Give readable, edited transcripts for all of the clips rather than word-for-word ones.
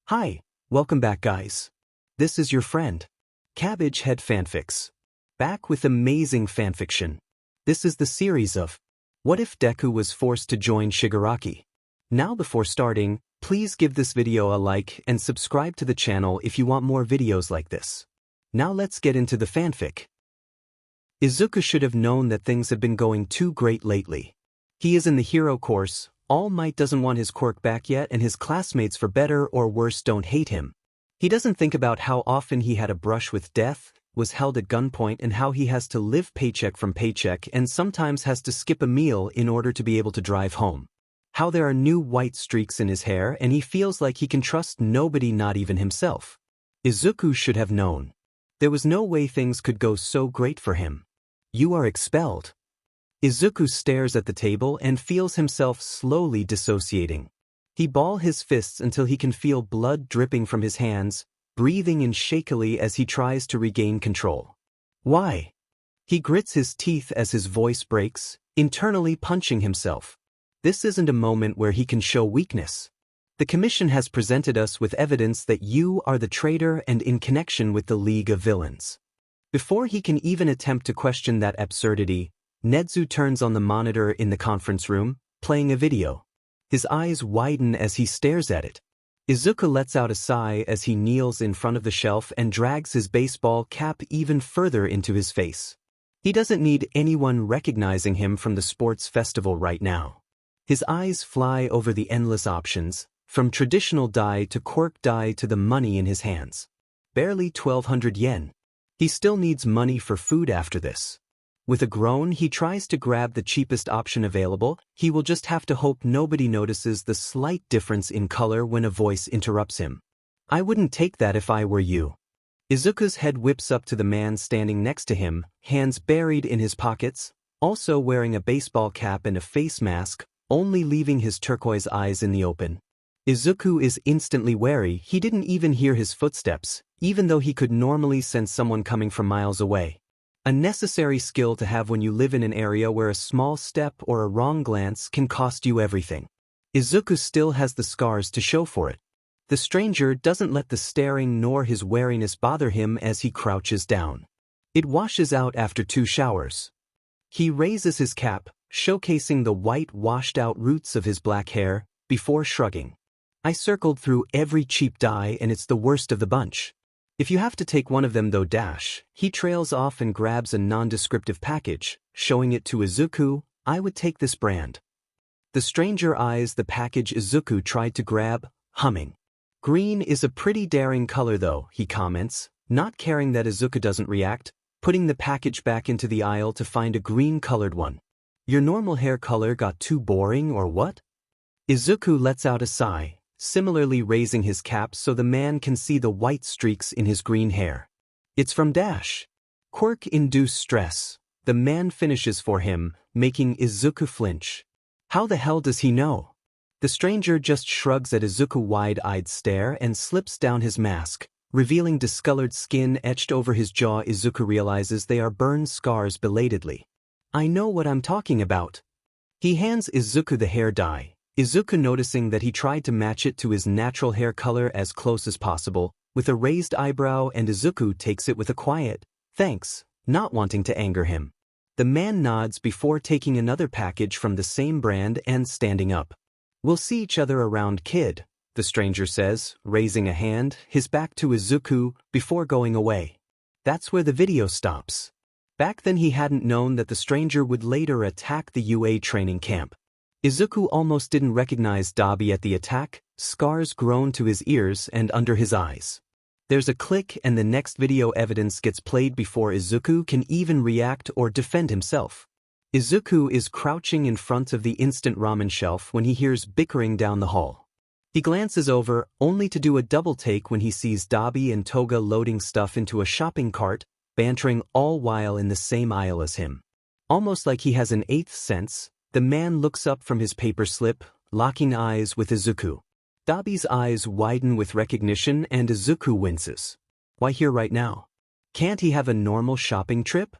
Hi, welcome back guys. This is your friend, Cabbage Head Fanfics. Back with amazing fanfiction. This is the series of What If Deku Was Forced to Join Shigaraki? Now before starting, please give this video a like and subscribe to the channel if you want more videos like this. Now let's get into the fanfic. Izuku should have known that things have been going too great lately. He is in the hero course. All Might doesn't want his quirk back yet, and his classmates for better or worse don't hate him. He doesn't think about how often he had a brush with death, was held at gunpoint, and how he has to live paycheck from paycheck and sometimes has to skip a meal in order to be able to drive home. How there are new white streaks in his hair and he feels like he can trust nobody, not even himself. Izuku should have known. There was no way things could go so great for him. You are expelled. Izuku stares at the table and feels himself slowly dissociating. He balls his fists until he can feel blood dripping from his hands, breathing in shakily as he tries to regain control. Why? He grits his teeth as his voice breaks, internally punching himself. This isn't a moment where he can show weakness. The commission has presented us with evidence that you are the traitor and in connection with the League of Villains. Before he can even attempt to question that absurdity, Nezu turns on the monitor in the conference room, playing a video. His eyes widen as he stares at it. Izuku lets out a sigh as he kneels in front of the shelf and drags his baseball cap even further into his face. He doesn't need anyone recognizing him from the sports festival right now. His eyes fly over the endless options, from traditional dye to quirk dye to the money in his hands. Barely 1,200 yen. He still needs money for food after this. With a groan, he tries to grab the cheapest option available. He will just have to hope nobody notices the slight difference in color when a voice interrupts him. I wouldn't take that if I were you. Izuku's head whips up to the man standing next to him, hands buried in his pockets, also wearing a baseball cap and a face mask, only leaving his turquoise eyes in the open. Izuku is instantly wary. He didn't even hear his footsteps, even though he could normally sense someone coming from miles away. A necessary skill to have when you live in an area where a small step or a wrong glance can cost you everything. Izuku still has the scars to show for it. The stranger doesn't let the staring nor his wariness bother him as he crouches down. It washes out after 2 showers. He raises his cap, showcasing the white washed-out roots of his black hair, before shrugging. I circled through every cheap dye and it's the worst of the bunch. If you have to take one of them though he trails off and grabs a nondescriptive package, showing it to Izuku. I would take this brand. The stranger eyes the package Izuku tried to grab, humming. Green is a pretty daring color though, he comments, not caring that Izuku doesn't react, putting the package back into the aisle to find a green-colored one. Your normal hair color got too boring or what? Izuku lets out a sigh, similarly raising his cap so the man can see the white streaks in his green hair. It's from Quirk-induced stress. The man finishes for him, making Izuku flinch. How the hell does he know? The stranger just shrugs at Izuku's wide-eyed stare and slips down his mask, revealing discolored skin etched over his jaw. Izuku realizes they are burn scars belatedly. I know what I'm talking about. He hands Izuku the hair dye. Izuku, noticing that he tried to match it to his natural hair color as close as possible, with a raised eyebrow, and Izuku takes it with a quiet, thanks, not wanting to anger him. The man nods before taking another package from the same brand and standing up. We'll see each other around, kid, the stranger says, raising a hand, his back to Izuku, before going away. That's where the video stops. Back then he hadn't known that the stranger would later attack the UA training camp. Izuku almost didn't recognize Dabi at the attack, scars grown to his ears and under his eyes. There's a click and the next video evidence gets played before Izuku can even react or defend himself. Izuku is crouching in front of the instant ramen shelf when he hears bickering down the hall. He glances over, only to do a double take when he sees Dabi and Toga loading stuff into a shopping cart, bantering all while in the same aisle as him. Almost like he has an eighth sense, the man looks up from his paper slip, locking eyes with Izuku. Dabi's eyes widen with recognition and Izuku winces. Why here right now? Can't he have a normal shopping trip?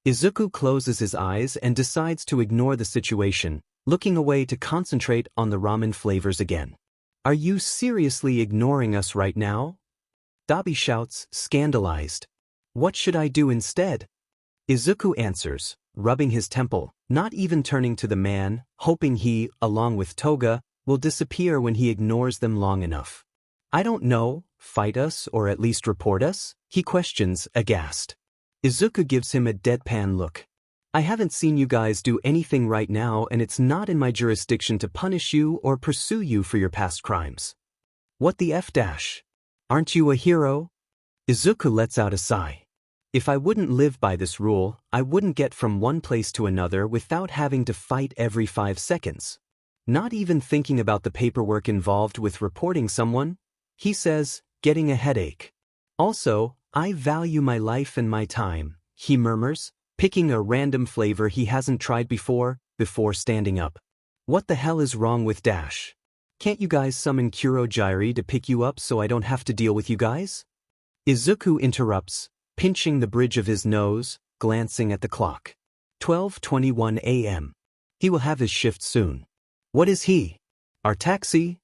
Izuku closes his eyes and decides to ignore the situation, looking away to concentrate on the ramen flavors again. Are you seriously ignoring us right now? Dabi shouts, scandalized. What should I do instead? Izuku answers, rubbing his temple, not even turning to the man, hoping he, along with Toga, will disappear when he ignores them long enough. I don't know, fight us or at least report us? He questions, aghast. Izuku gives him a deadpan look. I haven't seen you guys do anything right now, and it's not in my jurisdiction to punish you or pursue you for your past crimes. What the F dash? Aren't you a hero? Izuku lets out a sigh. If I wouldn't live by this rule, I wouldn't get from one place to another without having to fight every 5 seconds. Not even thinking about the paperwork involved with reporting someone, he says, getting a headache. Also, I value my life and my time, he murmurs, picking a random flavor he hasn't tried before standing up. What the hell is wrong with Dash? Can't you guys summon Kurogyri to pick you up so I don't have to deal with you guys? Izuku interrupts, pinching the bridge of his nose, glancing at the clock. 12:21 a.m. He will have his shift soon. What is he? Our taxi?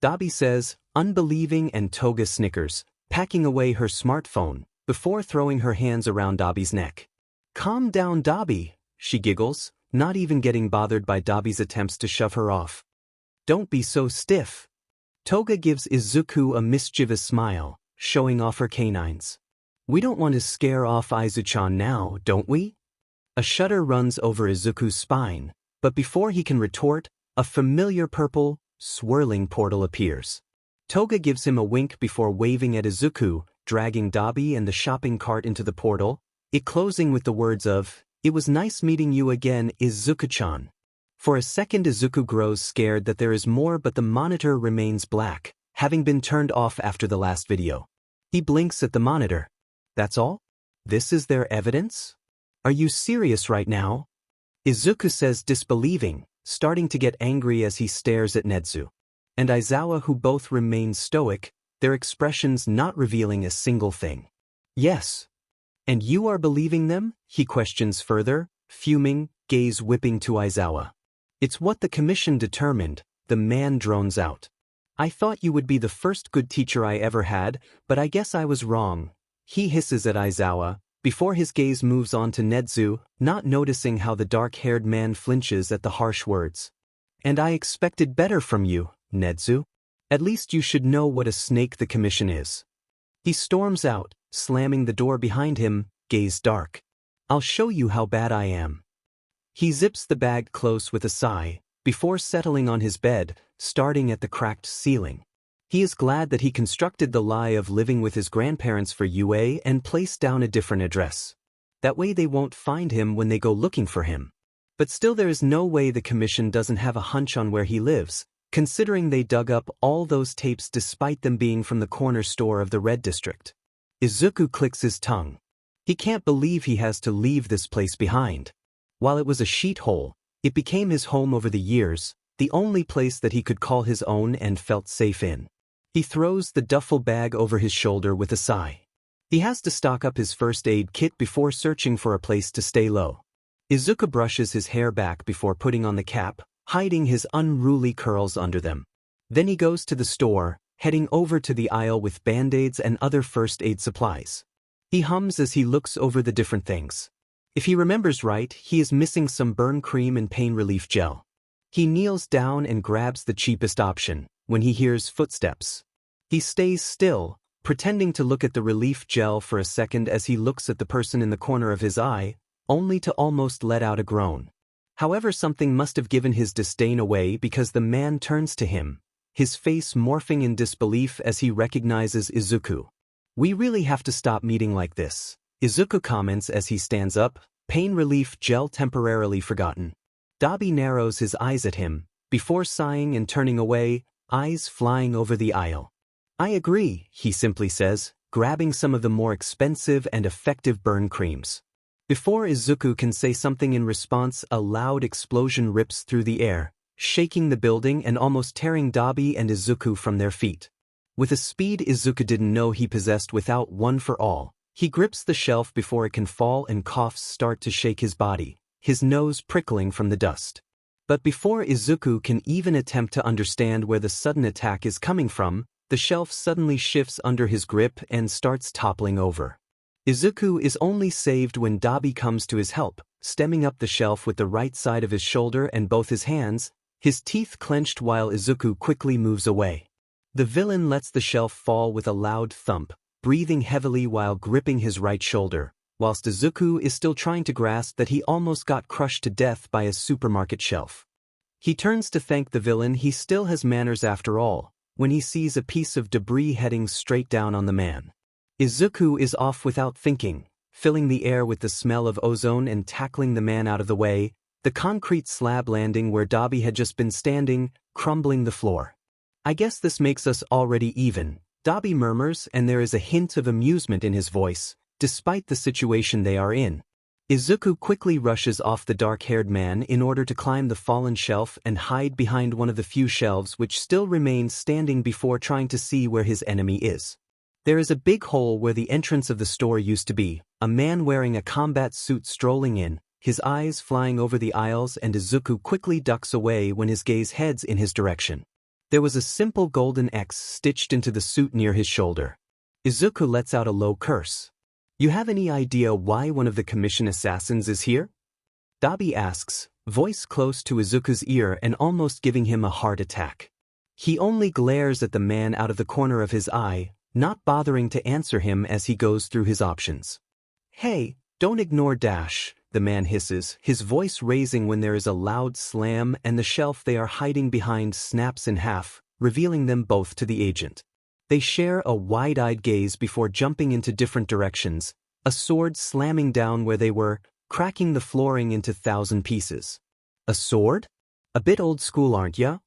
Dabi says, unbelieving, and Toga snickers, packing away her smartphone, before throwing her hands around Dabi's neck. Calm down, Dabi, she giggles, not even getting bothered by Dabi's attempts to shove her off. Don't be so stiff. Toga gives Izuku a mischievous smile, showing off her canines. We don't want to scare off Izuchan now, don't we? A shudder runs over Izuku's spine, but before he can retort, a familiar purple, swirling portal appears. Toga gives him a wink before waving at Izuku, dragging Dabi and the shopping cart into the portal, it closing with the words of, "It was nice meeting you again, Izuku-chan." For a second Izuku grows scared that there is more, but the monitor remains black, having been turned off after the last video. He blinks at the monitor. That's all? This is their evidence? Are you serious right now? Izuku says, disbelieving, starting to get angry as he stares at Netsu and Aizawa, who both remain stoic, their expressions not revealing a single thing. Yes. And you are believing them? He questions further, fuming, gaze whipping to Aizawa. It's what the commission determined, the man drones out. I thought you would be the first good teacher I ever had, but I guess I was wrong. He hisses at Aizawa, before his gaze moves on to Netsu, not noticing how the dark-haired man flinches at the harsh words. And I expected better from you, Netsu. At least you should know what a snake the commission is. He storms out, slamming the door behind him, gaze dark. I'll show you how bad I am. He zips the bag close with a sigh, before settling on his bed, starting at the cracked ceiling. He is glad that he constructed the lie of living with his grandparents for UA and placed down a different address. That way they won't find him when they go looking for him. But still, there is no way the commission doesn't have a hunch on where he lives, considering they dug up all those tapes despite them being from the corner store of the Red District. Izuku clicks his tongue. He can't believe he has to leave this place behind. While it was a sheet-hole, it became his home over the years, the only place that he could call his own and felt safe in. He throws the duffel bag over his shoulder with a sigh. He has to stock up his first aid kit before searching for a place to stay low. Izuku brushes his hair back before putting on the cap, hiding his unruly curls under them. Then he goes to the store, heading over to the aisle with band-aids and other first aid supplies. He hums as he looks over the different things. If he remembers right, he is missing some burn cream and pain relief gel. He kneels down and grabs the cheapest option, when he hears footsteps. He stays still, pretending to look at the relief gel for a second as he looks at the person in the corner of his eye, only to almost let out a groan. However, something must have given his disdain away because the man turns to him, his face morphing in disbelief as he recognizes Izuku. We really have to stop meeting like this, Izuku comments as he stands up, pain relief gel temporarily forgotten. Dabi narrows his eyes at him, before sighing and turning away, eyes flying over the aisle. I agree, he simply says, grabbing some of the more expensive and effective burn creams. Before Izuku can say something in response, a loud explosion rips through the air, shaking the building and almost tearing Dabi and Izuku from their feet. With a speed Izuku didn't know he possessed without one for all, he grips the shelf before it can fall and coughs start to shake his body, his nose prickling from the dust. But before Izuku can even attempt to understand where the sudden attack is coming from, the shelf suddenly shifts under his grip and starts toppling over. Izuku is only saved when Dabi comes to his help, stemming up the shelf with the right side of his shoulder and both his hands, his teeth clenched while Izuku quickly moves away. The villain lets the shelf fall with a loud thump, breathing heavily while gripping his right shoulder, whilst Izuku is still trying to grasp that he almost got crushed to death by a supermarket shelf. He turns to thank the villain he still has manners after all, when he sees a piece of debris heading straight down on the man. Izuku is off without thinking, filling the air with the smell of ozone and tackling the man out of the way, the concrete slab landing where Dabi had just been standing, crumbling the floor. I guess this makes us already even, Dabi murmurs, and there is a hint of amusement in his voice, despite the situation they are in. Izuku quickly rushes off the dark-haired man in order to climb the fallen shelf and hide behind one of the few shelves which still remain standing before trying to see where his enemy is. There is a big hole where the entrance of the store used to be, a man wearing a combat suit strolling in, his eyes flying over the aisles, and Izuku quickly ducks away when his gaze heads in his direction. There was a simple golden X stitched into the suit near his shoulder. Izuku lets out a low curse. You have any idea why one of the commission assassins is here? Dabi asks, voice close to Izuku's ear and almost giving him a heart attack. He only glares at the man out of the corner of his eye, not bothering to answer him as he goes through his options. Hey, don't ignore Dash, the man hisses, his voice raising when there is a loud slam and the shelf they are hiding behind snaps in half, revealing them both to the agent. They share a wide-eyed gaze before jumping into different directions, a sword slamming down where they were, cracking the flooring into 1,000 pieces. A sword? A bit old school, aren't ya?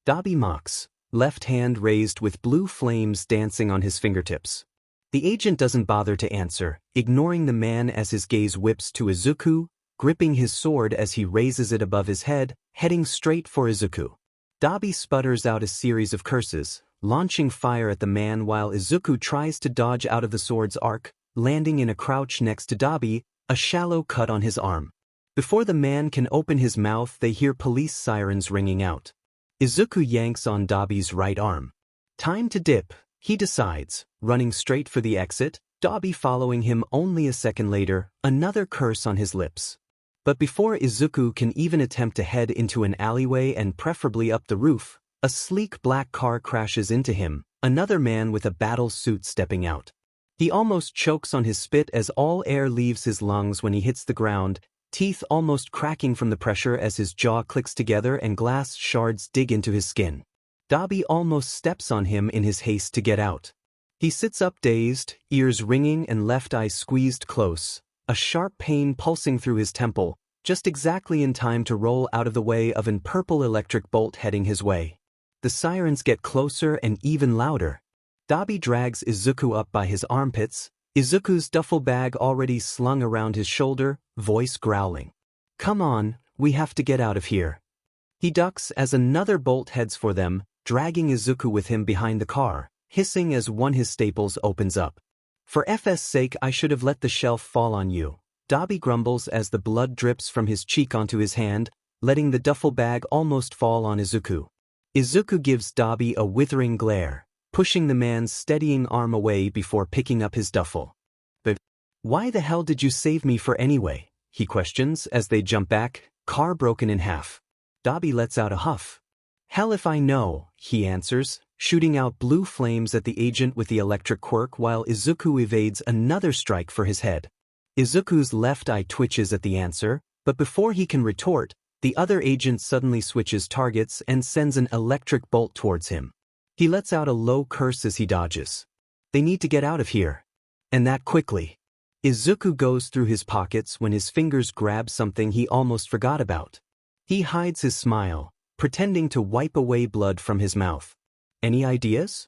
Dabi mocks, left hand raised with blue flames dancing on his fingertips. The agent doesn't bother to answer, ignoring the man as his gaze whips to Izuku, gripping his sword as he raises it above his head, heading straight for Izuku. Dabi sputters out a series of curses, launching fire at the man while Izuku tries to dodge out of the sword's arc, landing in a crouch next to Dabi, a shallow cut on his arm. Before the man can open his mouth, they hear police sirens ringing out. Izuku yanks on Dabi's right arm. Time to dip, he decides, running straight for the exit, Dabi following him only a second later, another curse on his lips. But before Izuku can even attempt to head into an alleyway and preferably up the roof, a sleek black car crashes into him, another man with a battle suit stepping out. He almost chokes on his spit as all air leaves his lungs when he hits the ground, teeth almost cracking from the pressure as his jaw clicks together and glass shards dig into his skin. Dabi almost steps on him in his haste to get out. He sits up dazed, ears ringing and left eye squeezed close, a sharp pain pulsing through his temple, just exactly in time to roll out of the way of an purple electric bolt heading his way. The sirens get closer and even louder. Dabi drags Izuku up by his armpits, Izuku's duffel bag already slung around his shoulder, voice growling. Come on, we have to get out of here. He ducks as another bolt heads for them, dragging Izuku with him behind the car, hissing as one his staples opens up. For FS sake, I should have let the shelf fall on you, Dabi grumbles as the blood drips from his cheek onto his hand, letting the duffel bag almost fall on Izuku. Izuku gives Dabi a withering glare, pushing the man's steadying arm away before picking up his duffel. But why the hell did you save me for anyway? He questions as they jump back, car broken in half. Dabi lets out a huff. Hell if I know, he answers, shooting out blue flames at the agent with the electric quirk while Izuku evades another strike for his head. Izuku's left eye twitches at the answer, but before he can retort, the other agent suddenly switches targets and sends an electric bolt towards him. He lets out a low curse as he dodges. They need to get out of here. And that quickly. Izuku goes through his pockets when his fingers grab something he almost forgot about. He hides his smile, pretending to wipe away blood from his mouth. Any ideas?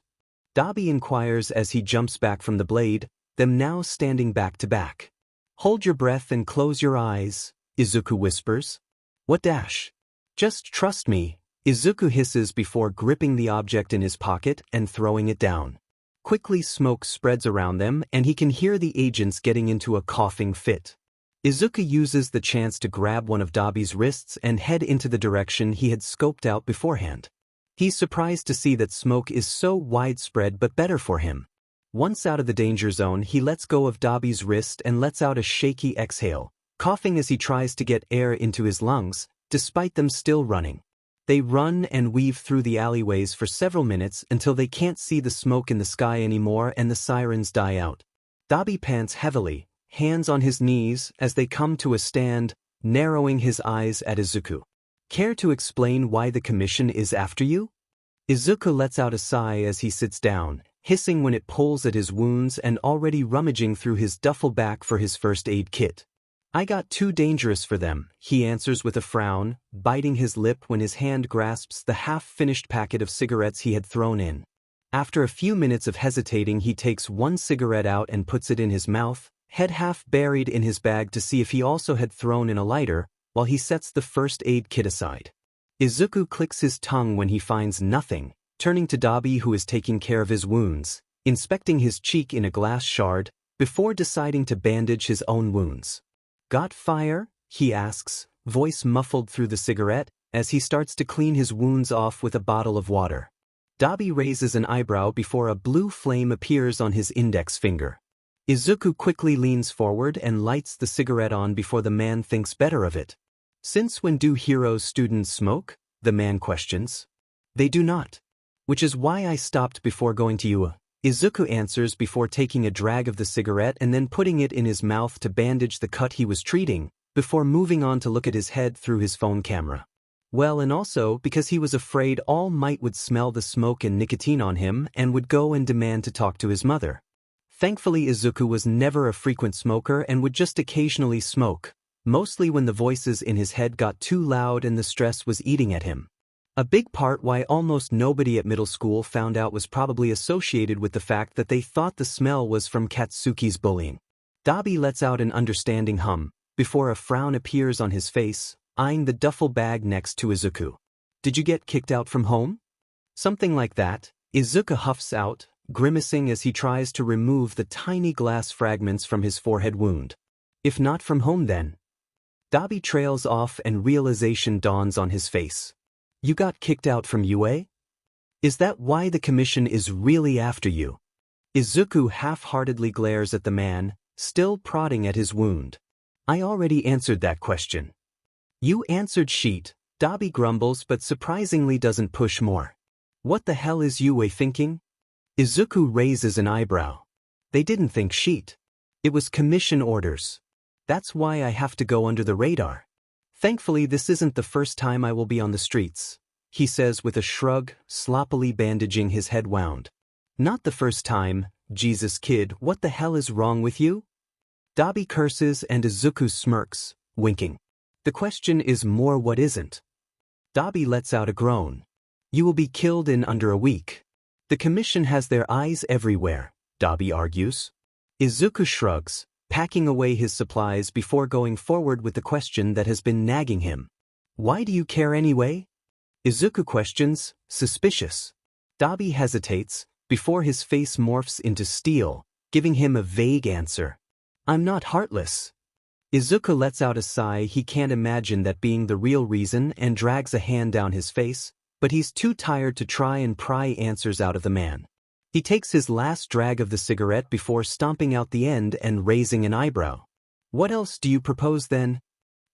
Dabi inquires as he jumps back from the blade, them now standing back to back. Hold your breath and close your eyes, Izuku whispers. What dash? Just trust me, Izuku hisses before gripping the object in his pocket and throwing it down. Quickly smoke spreads around them and he can hear the agents getting into a coughing fit. Izuku uses the chance to grab one of Dabi's wrists and head into the direction he had scoped out beforehand. He's surprised to see that smoke is so widespread but better for him. Once out of the danger zone, he lets go of Dabi's wrist and lets out a shaky exhale, coughing as he tries to get air into his lungs, despite them still running. They run and weave through the alleyways for several minutes until they can't see the smoke in the sky anymore and the sirens die out. Dabi pants heavily, hands on his knees as they come to a stand, narrowing his eyes at Izuku. Care to explain why the commission is after you? Izuku lets out a sigh as he sits down, hissing when it pulls at his wounds and already rummaging through his duffel bag for his first aid kit. I got too dangerous for them, he answers with a frown, biting his lip when his hand grasps the half-finished packet of cigarettes he had thrown in. After a few minutes of hesitating, he takes one cigarette out and puts it in his mouth, head half buried in his bag to see if he also had thrown in a lighter, while he sets the first aid kit aside. Izuku clicks his tongue when he finds nothing, turning to Dabi, who is taking care of his wounds, inspecting his cheek in a glass shard, before deciding to bandage his own wounds. Got fire? He asks, voice muffled through the cigarette, as he starts to clean his wounds off with a bottle of water. Dabi raises an eyebrow before a blue flame appears on his index finger. Izuku quickly leans forward and lights the cigarette on before the man thinks better of it. Since when do heroes' students smoke? The man questions. They do not. Which is why I stopped before going to you. Izuku answers before taking a drag of the cigarette and then putting it in his mouth to bandage the cut he was treating, before moving on to look at his head through his phone camera. Well, and also because he was afraid All Might would smell the smoke and nicotine on him and would go and demand to talk to his mother. Thankfully, Izuku was never a frequent smoker and would just occasionally smoke, mostly when the voices in his head got too loud and the stress was eating at him. A big part why almost nobody at middle school found out was probably associated with the fact that they thought the smell was from Katsuki's bullying. Dabi lets out an understanding hum, before a frown appears on his face, eyeing the duffel bag next to Izuku. Did you get kicked out from home? Something like that, Izuku huffs out, grimacing as he tries to remove the tiny glass fragments from his forehead wound. If not from home then? Dabi trails off and realization dawns on his face. You got kicked out from UA? Is that why the commission is really after you? Izuku half-heartedly glares at the man, still prodding at his wound. I already answered that question. You answered sheet, Dabi grumbles but surprisingly doesn't push more. What the hell is UA thinking? Izuku raises an eyebrow. They didn't think sheet. It was commission orders. That's why I have to go under the radar. Thankfully, this isn't the first time I will be on the streets, he says with a shrug, sloppily bandaging his head wound. Not the first time, Jesus kid, what the hell is wrong with you? Dabi curses and Izuku smirks, winking. The question is more what isn't. Dabi lets out a groan. You will be killed in under a week. The commission has their eyes everywhere, Dabi argues. Izuku shrugs, packing away his supplies before going forward with the question that has been nagging him. Why do you care anyway? Izuku questions, suspicious. Dabi hesitates, before his face morphs into steel, giving him a vague answer. I'm not heartless. Izuku lets out a sigh. He can't imagine that being the real reason and drags a hand down his face, but he's too tired to try and pry answers out of the man. He takes his last drag of the cigarette before stomping out the end and raising an eyebrow. What else do you propose then?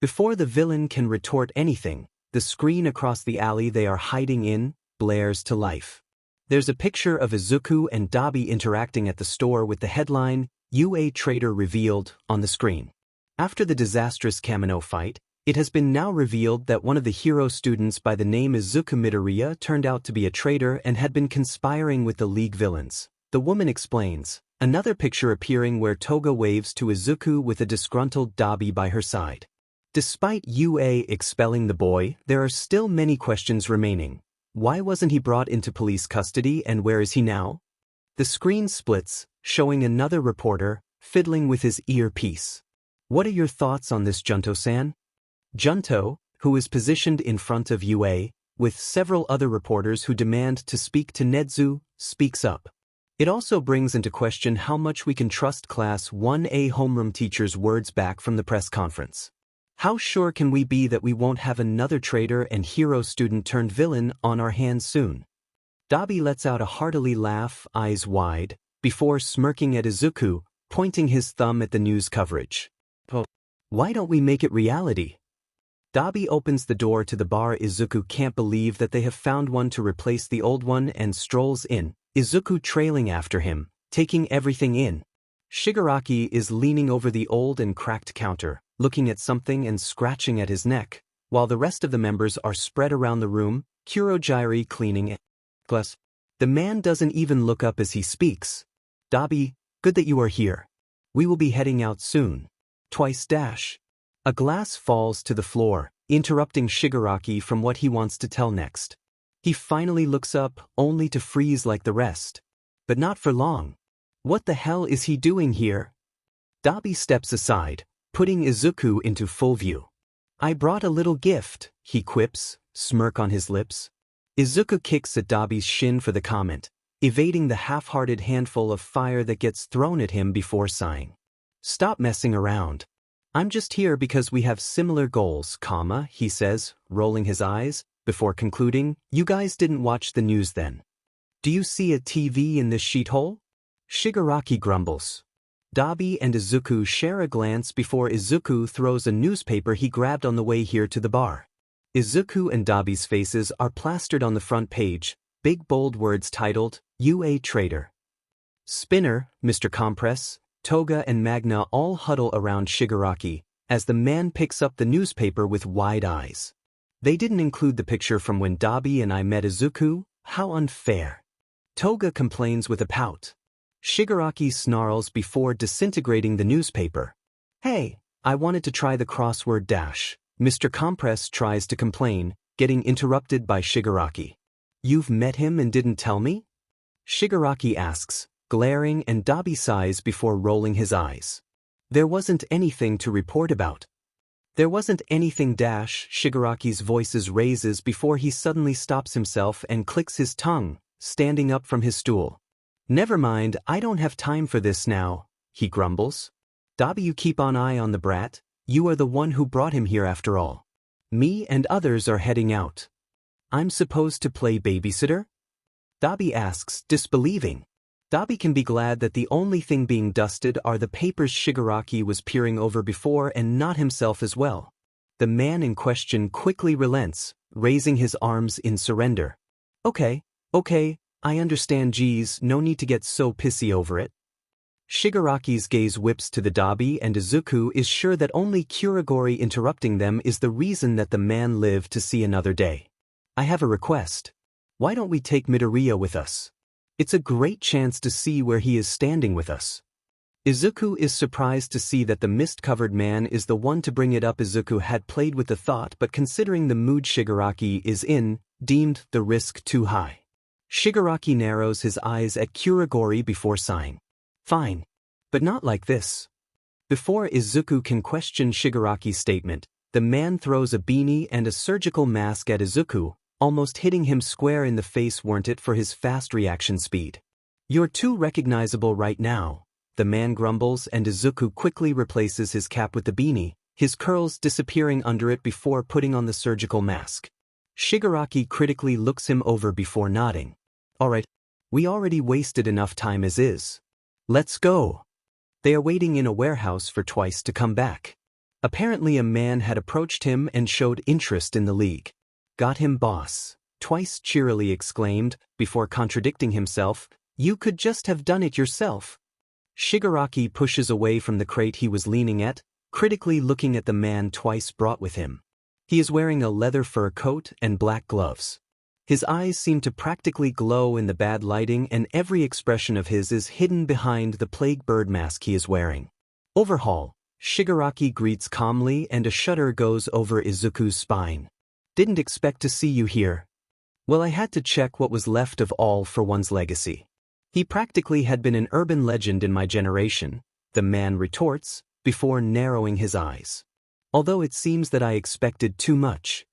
Before the villain can retort anything, the screen across the alley they are hiding in blares to life. There's a picture of Izuku and Dabi interacting at the store with the headline, UA Trader Revealed, on the screen. After the disastrous Kamino fight, it has been now revealed that one of the hero students by the name Izuku Midoriya turned out to be a traitor and had been conspiring with the League villains. The woman explains, another picture appearing where Toga waves to Izuku with a disgruntled Dabi by her side. Despite UA expelling the boy, there are still many questions remaining. Why wasn't he brought into police custody and where is he now? The screen splits, showing another reporter, fiddling with his earpiece. What are your thoughts on this, Junto-san? Junto, who is positioned in front of UA, with several other reporters who demand to speak to Nedzu, speaks up. It also brings into question how much we can trust Class 1A homeroom teacher's words back from the press conference. How sure can we be that we won't have another traitor and hero student turned villain on our hands soon? Dabi lets out a hearty laugh, eyes wide, before smirking at Izuku, pointing his thumb at the news coverage. Why don't we make it reality? Dabi opens the door to the bar. Izuku can't believe that they have found one to replace the old one and strolls in, Izuku trailing after him, taking everything in. Shigaraki is leaning over the old and cracked counter, looking at something and scratching at his neck, while the rest of the members are spread around the room, Kurogiri cleaning it. The man doesn't even look up as he speaks. Dabi, good that you are here. We will be heading out soon. Twice dash. A glass falls to the floor, interrupting Shigaraki from what he wants to tell next. He finally looks up, only to freeze like the rest. But not for long. What the hell is he doing here? Dabi steps aside, putting Izuku into full view. I brought a little gift, he quips, smirk on his lips. Izuku kicks at Dabi's shin for the comment, evading the half-hearted handful of fire that gets thrown at him before sighing. Stop messing around. I'm just here because we have similar goals, he says, rolling his eyes, before concluding, you guys didn't watch the news then. Do you see a TV in this sheet-hole? Shigaraki grumbles. Dabi and Izuku share a glance before Izuku throws a newspaper he grabbed on the way here to the bar. Izuku and Dabi's faces are plastered on the front page, big bold words titled, "You a traitor." Spinner, Mr. Compress, Toga and Magna all huddle around Shigaraki, as the man picks up the newspaper with wide eyes. They didn't include the picture from when Dabi and I met Izuku? How unfair. Toga complains with a pout. Shigaraki snarls before disintegrating the newspaper. Hey, I wanted to try the crossword dash. Mr. Compress tries to complain, getting interrupted by Shigaraki. You've met him and didn't tell me? Shigaraki asks, glaring, and Dabi sighs before rolling his eyes. There wasn't anything to report about. There wasn't anything dash, Shigaraki's voice raises before he suddenly stops himself and clicks his tongue, standing up from his stool. Never mind, I don't have time for this now, he grumbles. Dabi, you keep an eye on the brat, you are the one who brought him here after all. Me and others are heading out. I'm supposed to play babysitter? Dabi asks, disbelieving. Dabi can be glad that the only thing being dusted are the papers Shigaraki was peering over before and not himself as well. The man in question quickly relents, raising his arms in surrender. Okay, I understand, geez, no need to get so pissy over it. Shigaraki's gaze whips to the Dabi, and Izuku is sure that only Kurogiri interrupting them is the reason that the man lived to see another day. I have a request. Why don't we take Midoriya with us? It's a great chance to see where he is standing with us. Izuku is surprised to see that the mist-covered man is the one to bring it up. Izuku had played with the thought, but considering the mood Shigaraki is in, deemed the risk too high. Shigaraki narrows his eyes at Kurogiri before sighing. Fine. But not like this. Before Izuku can question Shigaraki's statement, the man throws a beanie and a surgical mask at Izuku, almost hitting him square in the face. Weren't it for his fast reaction speed? You're too recognizable right now, the man grumbles, and Izuku quickly replaces his cap with the beanie, his curls disappearing under it before putting on the surgical mask. Shigaraki critically looks him over before nodding. Alright, we already wasted enough time as is. Let's go. They are waiting in a warehouse for Twice to come back. Apparently a man had approached him and showed interest in the league. Got him, boss, Twice cheerily exclaimed, before contradicting himself. You could just have done it yourself. Shigaraki pushes away from the crate he was leaning at, critically looking at the man Twice brought with him. He is wearing a leather fur coat and black gloves. His eyes seem to practically glow in the bad lighting, and every expression of his is hidden behind the plague bird mask he is wearing. Overhaul, Shigaraki greets calmly, and a shudder goes over Izuku's spine. Didn't expect to see you here. Well, I had to check what was left of All for One's legacy. He practically had been an urban legend in my generation, the man retorts, before narrowing his eyes. Although it seems that I expected too much.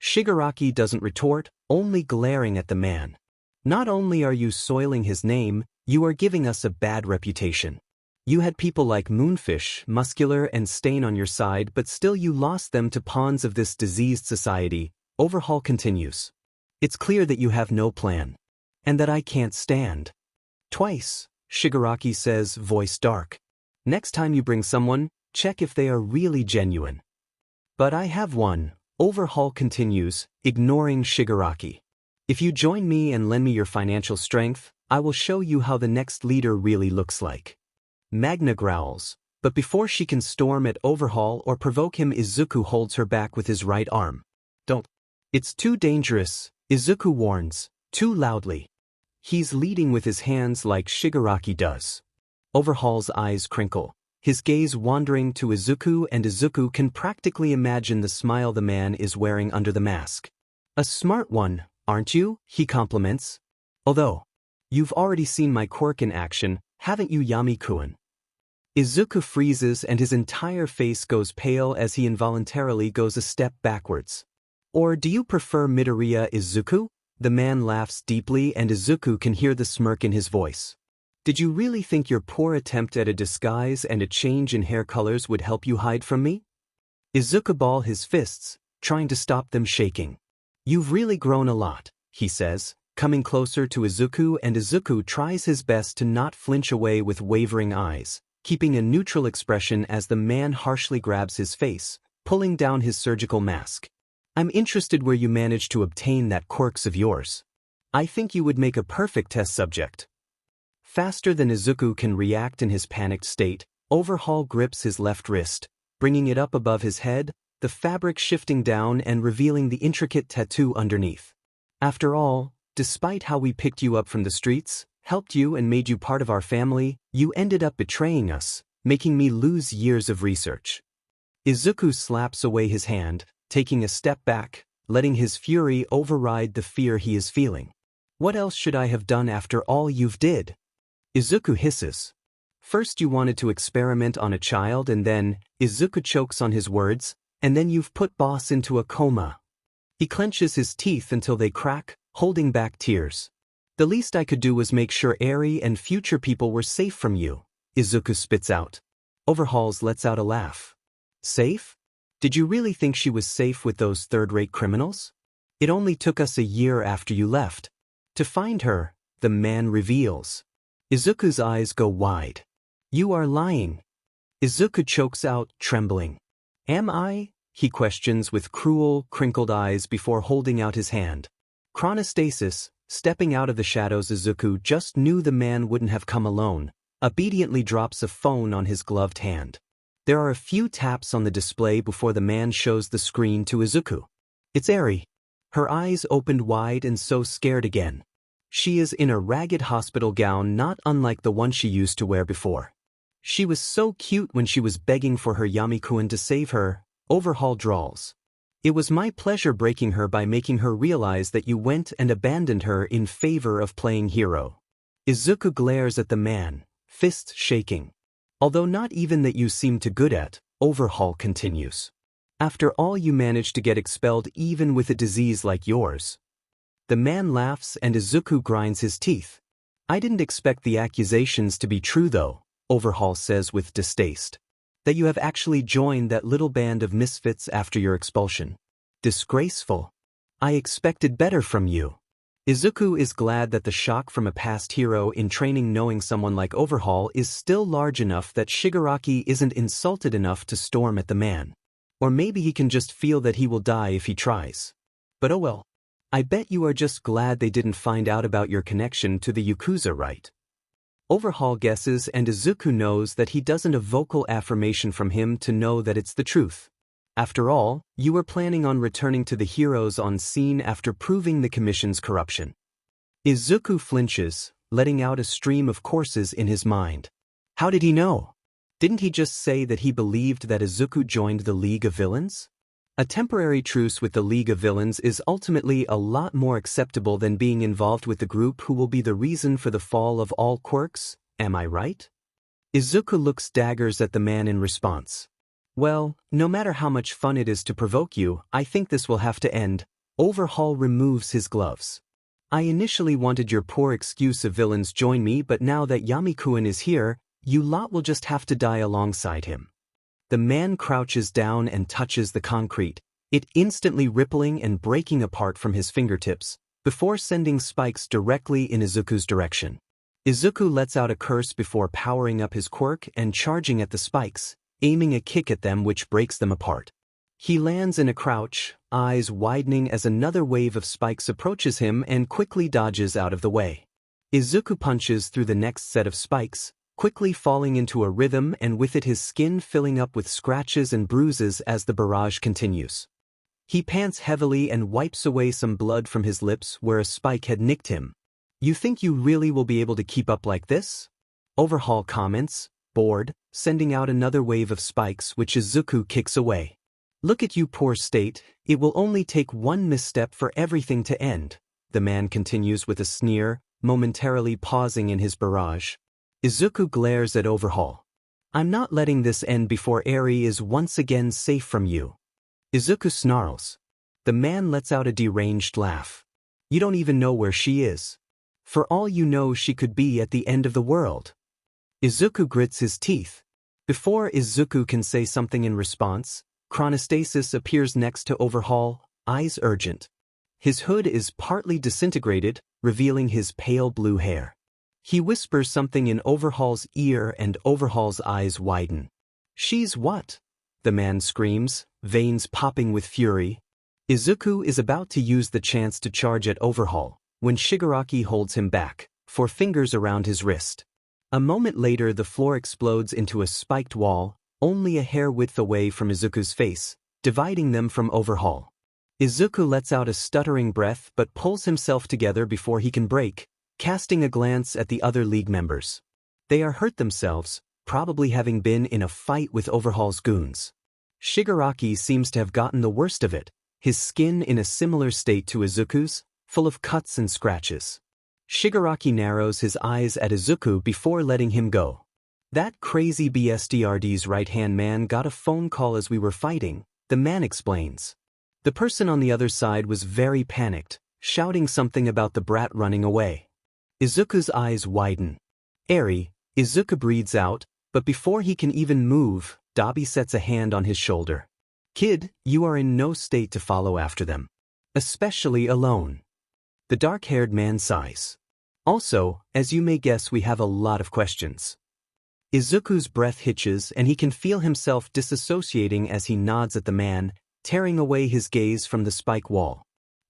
Shigaraki doesn't retort, only glaring at the man. Not only are you soiling his name, You are giving us a bad reputation. You had people like Moonfish, Muscular and Stain on your side, but still you lost them to pawns of this diseased society. Overhaul continues. It's clear that you have no plan. And that I can't stand. Twice, Shigaraki says, voice dark. Next time you bring someone, check if they are really genuine. But I have one, Overhaul continues, ignoring Shigaraki. If you join me and lend me your financial strength, I will show you how the next leader really looks like. Magna growls, but before she can storm at Overhaul or provoke him, Izuku holds her back with his right arm. Don't. It's too dangerous, Izuku warns, too loudly. He's leading with his hands like Shigaraki does. Overhaul's eyes crinkle, his gaze wandering to Izuku, and Izuku can practically imagine the smile the man is wearing under the mask. A smart one, aren't you? He compliments. Although, you've already seen my quirk in action, haven't you, Yami-kun? Izuku freezes and his entire face goes pale as he involuntarily goes a step backwards. Or do you prefer Midoriya, Izuku? The man laughs deeply and Izuku can hear the smirk in his voice. Did you really think your poor attempt at a disguise and a change in hair colors would help you hide from me? Izuku balls his fists, trying to stop them shaking. You've really grown a lot, he says, coming closer to Izuku, and Izuku tries his best to not flinch away with wavering eyes, keeping a neutral expression as the man harshly grabs his face, pulling down his surgical mask. I'm interested where you managed to obtain that quirks of yours. I think you would make a perfect test subject. Faster than Izuku can react in his panicked state, Overhaul grips his left wrist, bringing it up above his head, the fabric shifting down and revealing the intricate tattoo underneath. After all, despite how we picked you up from the streets, helped you and made you part of our family, you ended up betraying us, making me lose years of research. Izuku slaps away his hand, taking a step back, letting his fury override the fear he is feeling. What else should I have done after all you've did? Izuku hisses. First you wanted to experiment on a child and then, Izuku chokes on his words, and then you've put boss into a coma. He clenches his teeth until they crack, holding back tears. The least I could do was make sure Eri and future people were safe from you, Izuku spits out. Overhauls lets out a laugh. Safe? Did you really think she was safe with those third-rate criminals? It only took us a year after you left. To find her, the man reveals. Izuku's eyes go wide. You are lying. Izuku chokes out, trembling. Am I? He questions with cruel, crinkled eyes before holding out his hand. Chronostasis, stepping out of the shadows. Izuku just knew the man wouldn't have come alone, obediently drops a phone on his gloved hand. There are a few taps on the display before the man shows the screen to Izuku. It's Eri. Her eyes opened wide and so scared again. She is in a ragged hospital gown not unlike the one she used to wear before. She was so cute when she was begging for her Yami-kun to save her, Overhaul drawls. It was my pleasure breaking her by making her realize that you went and abandoned her in favor of playing hero. Izuku glares at the man, fists shaking. Although not even that you seem too good at, Overhaul continues. After all you managed to get expelled even with a disease like yours. The man laughs and Izuku grinds his teeth. I didn't expect the accusations to be true though, Overhaul says with distaste. That you have actually joined that little band of misfits after your expulsion. Disgraceful. I expected better from you. Izuku is glad that the shock from a past hero in training knowing someone like Overhaul is still large enough that Shigaraki isn't insulted enough to storm at the man. Or maybe he can just feel that he will die if he tries. But oh well. I bet you are just glad they didn't find out about your connection to the Yakuza, right? Overhaul guesses and Izuku knows that he doesn't a vocal affirmation from him to know that it's the truth. After all, you were planning on returning to the heroes on scene after proving the commission's corruption. Izuku flinches, letting out a stream of courses in his mind. How did he know? Didn't he just say that he believed that Izuku joined the League of Villains? A temporary truce with the League of Villains is ultimately a lot more acceptable than being involved with the group who will be the reason for the fall of all quirks, am I right? Izuku looks daggers at the man in response. Well, no matter how much fun it is to provoke you, I think this will have to end. Overhaul removes his gloves. I initially wanted your poor excuse of villains join me, but now that Yamikuin is here, you lot will just have to die alongside him. The man crouches down and touches the concrete, it instantly rippling and breaking apart from his fingertips, before sending spikes directly in Izuku's direction. Izuku lets out a curse before powering up his quirk and charging at the spikes, aiming a kick at them which breaks them apart. He lands in a crouch, eyes widening as another wave of spikes approaches him and quickly dodges out of the way. Izuku punches through the next set of spikes, quickly falling into a rhythm and with it his skin filling up with scratches and bruises as the barrage continues. He pants heavily and wipes away some blood from his lips where a spike had nicked him. You think you really will be able to keep up like this? Overhaul comments, bored, sending out another wave of spikes which Izuku kicks away. Look at you poor state, it will only take one misstep for everything to end, the man continues with a sneer, momentarily pausing in his barrage. Izuku glares at Overhaul. I'm not letting this end before Eri is once again safe from you. Izuku snarls. The man lets out a deranged laugh. You don't even know where she is. For all you know she could be at the end of the world. Izuku grits his teeth. Before Izuku can say something in response, Chronostasis appears next to Overhaul, eyes urgent. His hood is partly disintegrated, revealing his pale blue hair. He whispers something in Overhaul's ear and Overhaul's eyes widen. She's what? The man screams, veins popping with fury. Izuku is about to use the chance to charge at Overhaul, when Shigaraki holds him back, 4 fingers around his wrist. A moment later the floor explodes into a spiked wall, only a hair width away from Izuku's face, dividing them from Overhaul. Izuku lets out a stuttering breath but pulls himself together before he can break, casting a glance at the other league members. They are hurt themselves, probably having been in a fight with Overhaul's goons. Shigaraki seems to have gotten the worst of it, his skin in a similar state to Izuku's, full of cuts and scratches. Shigaraki narrows his eyes at Izuku before letting him go. That crazy BSDRD's right-hand man got a phone call as we were fighting, the man explains. The person on the other side was very panicked, shouting something about the brat running away. Izuku's eyes widen. Eri, Izuku breathes out, but before he can even move, Dabi sets a hand on his shoulder. Kid, you are in no state to follow after them. Especially alone. The dark-haired man sighs. Also, as you may guess, we have a lot of questions. Izuku's breath hitches and he can feel himself disassociating as he nods at the man, tearing away his gaze from the spike wall.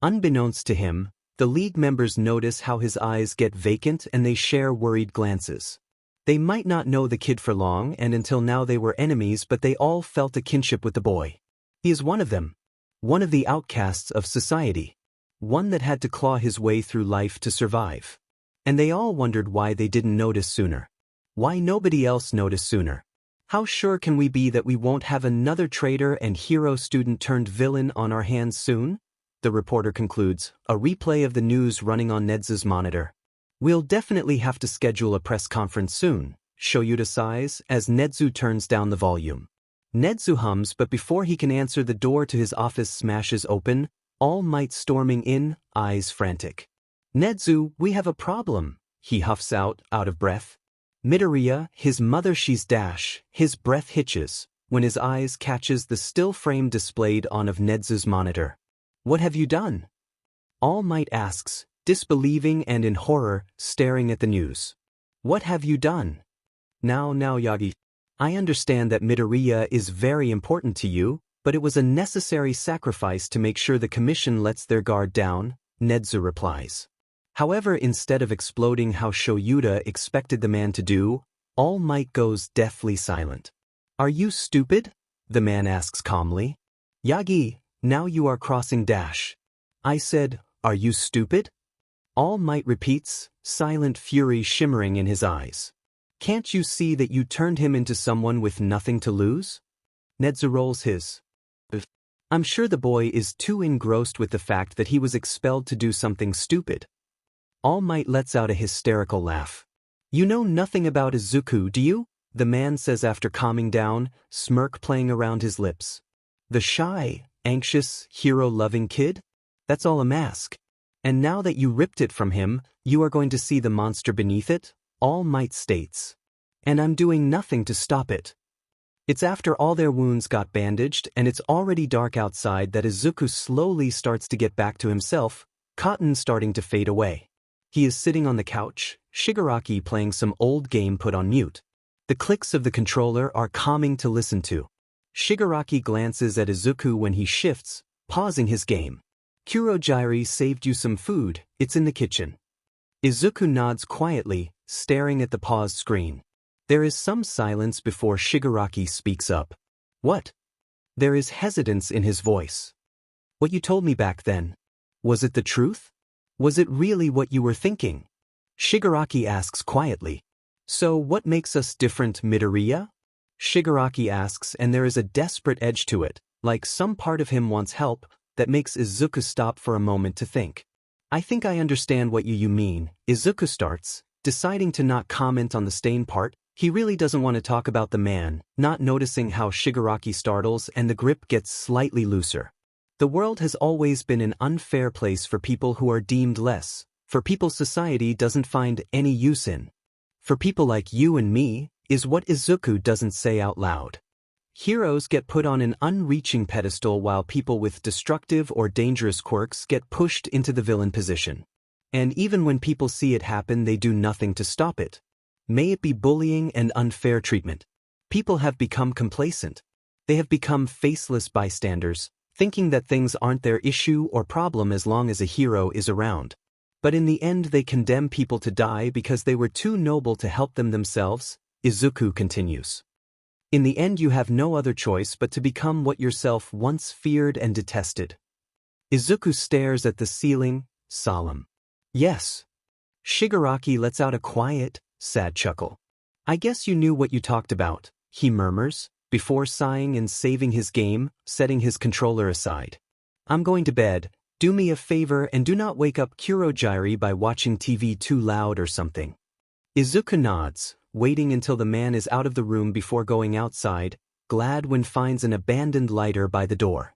Unbeknownst to him, the league members notice how his eyes get vacant and they share worried glances. They might not know the kid for long and until now they were enemies, but they all felt a kinship with the boy. He is one of them. One of the outcasts of society. One that had to claw his way through life to survive. And they all wondered why they didn't notice sooner. Why nobody else noticed sooner? How sure can we be that we won't have another traitor and hero student turned villain on our hands soon? The reporter concludes, a replay of the news running on Nedzu's monitor. We'll definitely have to schedule a press conference soon, Shoyuta sighs as Nedzu turns down the volume. Nedzu hums, but before he can answer the door to his office smashes open, All Might storming in, eyes frantic. Nedzu, we have a problem, he huffs out of breath. Midoriya, his mother she's dash, his breath hitches, when his eyes catches the still frame displayed on of Nedzu's monitor. What have you done? All Might asks, disbelieving and in horror, staring at the news. What have you done? Now Yagi. I understand that Midoriya is very important to you, but it was a necessary sacrifice to make sure the commission lets their guard down, Nedzu replies. However, instead of exploding how Shoyuta expected the man to do, All Might goes deathly silent. Are you stupid? The man asks calmly. Yagi, now you are crossing dash. I said, are you stupid? All Might repeats, silent fury shimmering in his eyes. Can't you see that you turned him into someone with nothing to lose? Nedzu rolls his. I'm sure the boy is too engrossed with the fact that he was expelled to do something stupid. All Might lets out a hysterical laugh. You know nothing about Izuku, do you? The man says after calming down, smirk playing around his lips. The shy, anxious, hero-loving kid? That's all a mask. And now that you ripped it from him, you are going to see the monster beneath it, All Might states. And I'm doing nothing to stop it. It's after all their wounds got bandaged and it's already dark outside that Izuku slowly starts to get back to himself, cotton starting to fade away. He is sitting on the couch, Shigaraki playing some old game put on mute. The clicks of the controller are calming to listen to. Shigaraki glances at Izuku when he shifts, pausing his game. Kurogiri saved you some food, it's in the kitchen. Izuku nods quietly, staring at the paused screen. There is some silence before Shigaraki speaks up. What? There is hesitance in his voice. What you told me back then. Was it the truth? Was it really what you were thinking? Shigaraki asks quietly. So what makes us different, Midoriya? Shigaraki asks, and there is a desperate edge to it, like some part of him wants help, that makes Izuku stop for a moment to think. I think I understand what you mean, Izuku starts, deciding to not comment on the stain part. He really doesn't want to talk about the man, not noticing how Shigaraki startles and the grip gets slightly looser. The world has always been an unfair place for people who are deemed less, for people society doesn't find any use in. For people like you and me, is what Izuku doesn't say out loud. Heroes get put on an unreaching pedestal while people with destructive or dangerous quirks get pushed into the villain position. And even when people see it happen, they do nothing to stop it. May it be bullying and unfair treatment. People have become complacent. They have become faceless bystanders, thinking that things aren't their issue or problem as long as a hero is around. But in the end they condemn people to die because they were too noble to help them themselves, Izuku continues. In the end you have no other choice but to become what yourself once feared and detested. Izuku stares at the ceiling, solemn. Yes. Shigaraki lets out a quiet, sad chuckle. I guess you knew what you talked about, he murmurs, before sighing and saving his game, setting his controller aside. I'm going to bed, do me a favor and do not wake up Kurogiri by watching TV too loud or something. Izuku nods, waiting until the man is out of the room before going outside, glad when finds an abandoned lighter by the door.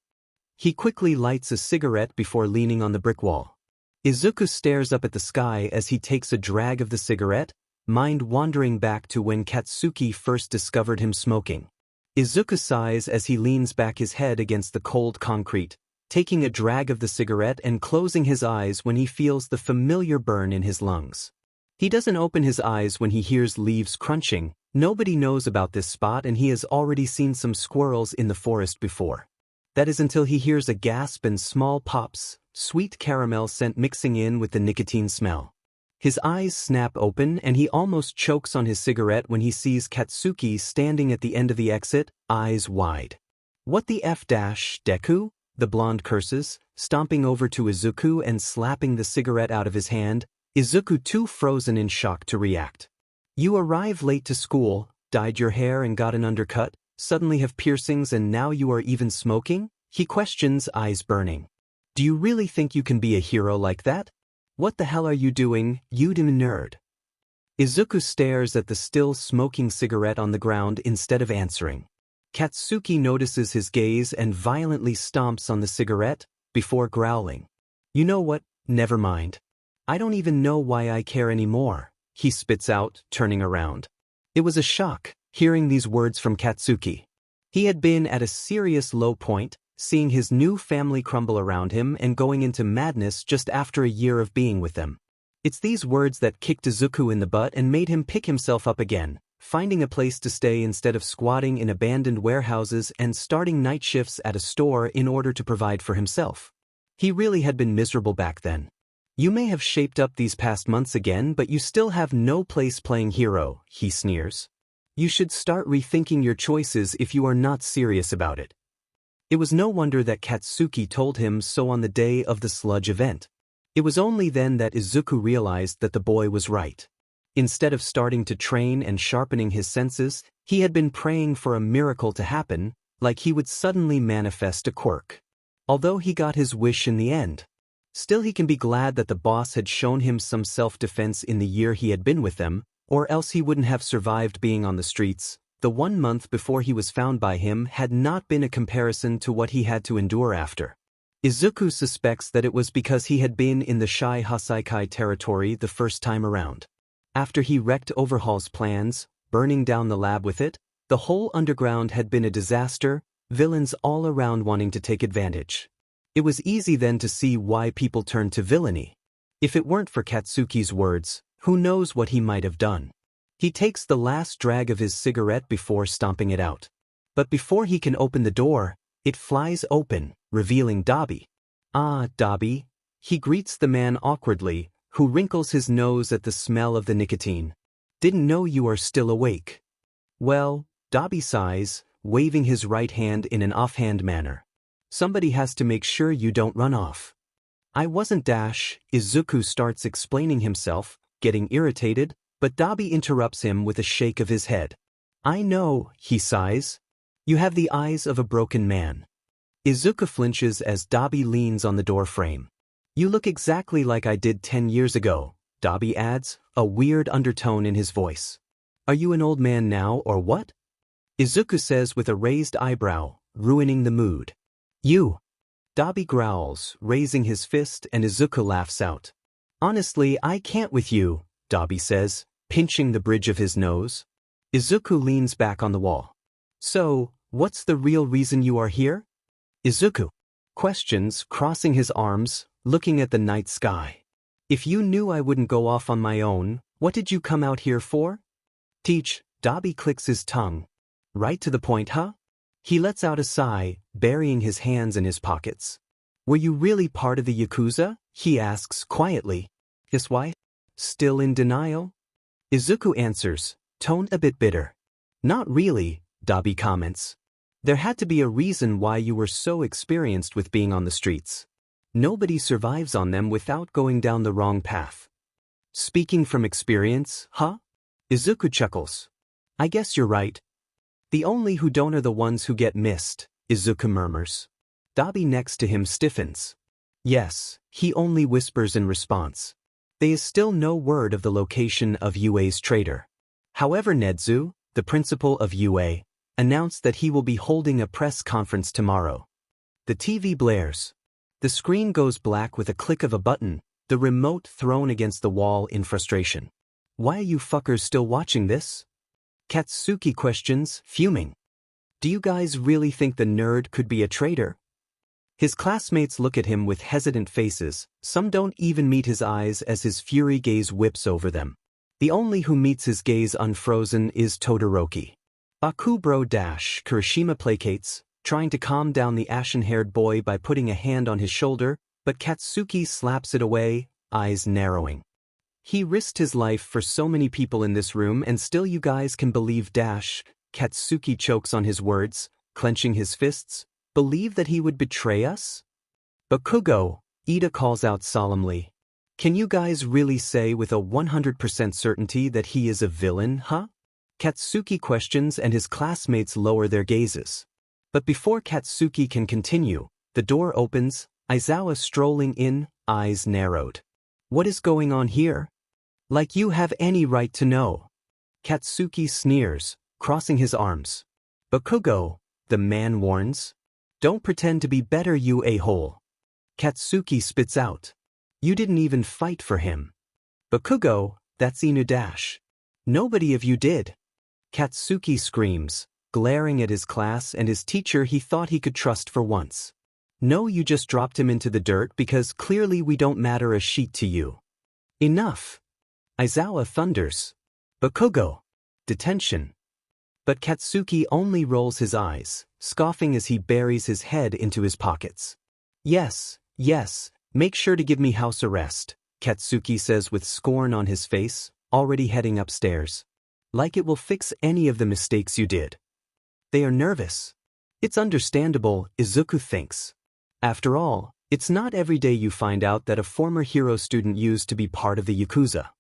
He quickly lights a cigarette before leaning on the brick wall. Izuku stares up at the sky as he takes a drag of the cigarette, mind wandering back to when Katsuki first discovered him smoking. Izuku sighs as he leans back his head against the cold concrete, taking a drag of the cigarette and closing his eyes when he feels the familiar burn in his lungs. He doesn't open his eyes when he hears leaves crunching. Nobody knows about this spot and he has already seen some squirrels in the forest before. That is until he hears a gasp and small pops, sweet caramel scent mixing in with the nicotine smell. His eyes snap open and he almost chokes on his cigarette when he sees Katsuki standing at the end of the exit, eyes wide. What the F dash, Deku? The blonde curses, stomping over to Izuku and slapping the cigarette out of his hand, Izuku too frozen in shock to react. You arrive late to school, dyed your hair and got an undercut, suddenly have piercings and now you are even smoking? He questions, eyes burning. Do you really think you can be a hero like that? What the hell are you doing, you dumb nerd? Izuku stares at the still smoking cigarette on the ground instead of answering. Katsuki notices his gaze and violently stomps on the cigarette, before growling. You know what, never mind. I don't even know why I care anymore, he spits out, turning around. It was a shock, hearing these words from Katsuki. He had been at a serious low point, seeing his new family crumble around him and going into madness just after a year of being with them. It's these words that kicked Izuku in the butt and made him pick himself up again, finding a place to stay instead of squatting in abandoned warehouses and starting night shifts at a store in order to provide for himself. He really had been miserable back then. You may have shaped up these past months again, but you still have no place playing hero, he sneers. You should start rethinking your choices if you are not serious about it. It was no wonder that Katsuki told him so on the day of the sludge event. It was only then that Izuku realized that the boy was right. Instead of starting to train and sharpening his senses, he had been praying for a miracle to happen, like he would suddenly manifest a quirk. Although he got his wish in the end. Still he can be glad that the boss had shown him some self-defense in the year he had been with them, or else he wouldn't have survived being on the streets. The 1 month before he was found by him had not been a comparison to what he had to endure after. Izuku suspects that it was because he had been in the Shai Hasaikai territory the first time around. After he wrecked Overhaul's plans, burning down the lab with it, the whole underground had been a disaster, villains all around wanting to take advantage. It was easy then to see why people turned to villainy. If it weren't for Katsuki's words, who knows what he might have done. He takes the last drag of his cigarette before stomping it out. But before he can open the door, it flies open, revealing Dabi. "Ah, Dabi," he greets the man awkwardly, who wrinkles his nose at the smell of the nicotine. "Didn't know you are still awake." "Well," Dabi sighs, waving his right hand in an offhand manner. "Somebody has to make sure you don't run off." "I wasn't Dash," Izuku starts explaining himself, getting irritated, but Dabi interrupts him with a shake of his head. "I know," he sighs. "You have the eyes of a broken man." Izuku flinches as Dabi leans on the door frame. "You look exactly like I did 10 years ago," Dabi adds, a weird undertone in his voice. "Are you an old man now or what?" Izuku says with a raised eyebrow, ruining the mood. "You." Dabi growls, raising his fist, and Izuku laughs out. "Honestly, I can't with you," Dabi says, pinching the bridge of his nose. Izuku leans back on the wall. "So, what's the real reason you are here?" Izuku questions, crossing his arms, looking at the night sky. "If you knew I wouldn't go off on my own, what did you come out here for?" "Teach," Dabi clicks his tongue. "Right to the point, huh?" He lets out a sigh, burying his hands in his pockets. "Were you really part of the Yakuza?" he asks quietly. His wife? Still in denial? Izuku answers, tone a bit bitter. "Not really," Dabi comments. "There had to be a reason why you were so experienced with being on the streets. Nobody survives on them without going down the wrong path." "Speaking from experience, huh?" Izuku chuckles. "I guess you're right. The only who don't are the ones who get missed," Izuku murmurs. Dabi next to him stiffens. "Yes," he only whispers in response. There is still no word of the location of UA's traitor. However, Nedzu, the principal of UA, announced that he will be holding a press conference tomorrow. The TV blares. The screen goes black with a click of a button, the remote thrown against the wall in frustration. "Why are you fuckers still watching this?" Katsuki questions, fuming. "Do you guys really think the nerd could be a traitor?" His classmates look at him with hesitant faces, some don't even meet his eyes as his fury gaze whips over them. The only who meets his gaze unfrozen is Todoroki. "Bakubro dash," Kirishima placates, trying to calm down the ashen-haired boy by putting a hand on his shoulder, but Katsuki slaps it away, eyes narrowing. "He risked his life for so many people in this room and still you guys can believe dash." Katsuki chokes on his words, clenching his fists. "Believe that he would betray us?" "Bakugo," Ida calls out solemnly. "Can you guys really say with a 100% certainty that he is a villain, huh?" Katsuki questions and his classmates lower their gazes. But before Katsuki can continue, the door opens, Aizawa strolling in, eyes narrowed. "What is going on here?" "Like you have any right to know." Katsuki sneers, crossing his arms. "Bakugo," the man warns. "Don't pretend to be better, you a-hole." Katsuki spits out. "You didn't even fight for him." "Bakugo, that's Inu dash. Nobody of you did." Katsuki screams, glaring at his class and his teacher he thought he could trust for once. "No, you just dropped him into the dirt because clearly we don't matter a sheet to you." "Enough." Aizawa thunders. "Bakugo." Detention. But Katsuki only rolls his eyes, scoffing as he buries his head into his pockets. Yes, make sure to give me house arrest," Katsuki says with scorn on his face, already heading upstairs. "Like it will fix any of the mistakes you did." They are nervous. It's understandable, Izuku thinks. After all, it's not every day you find out that a former hero student used to be part of the Yakuza.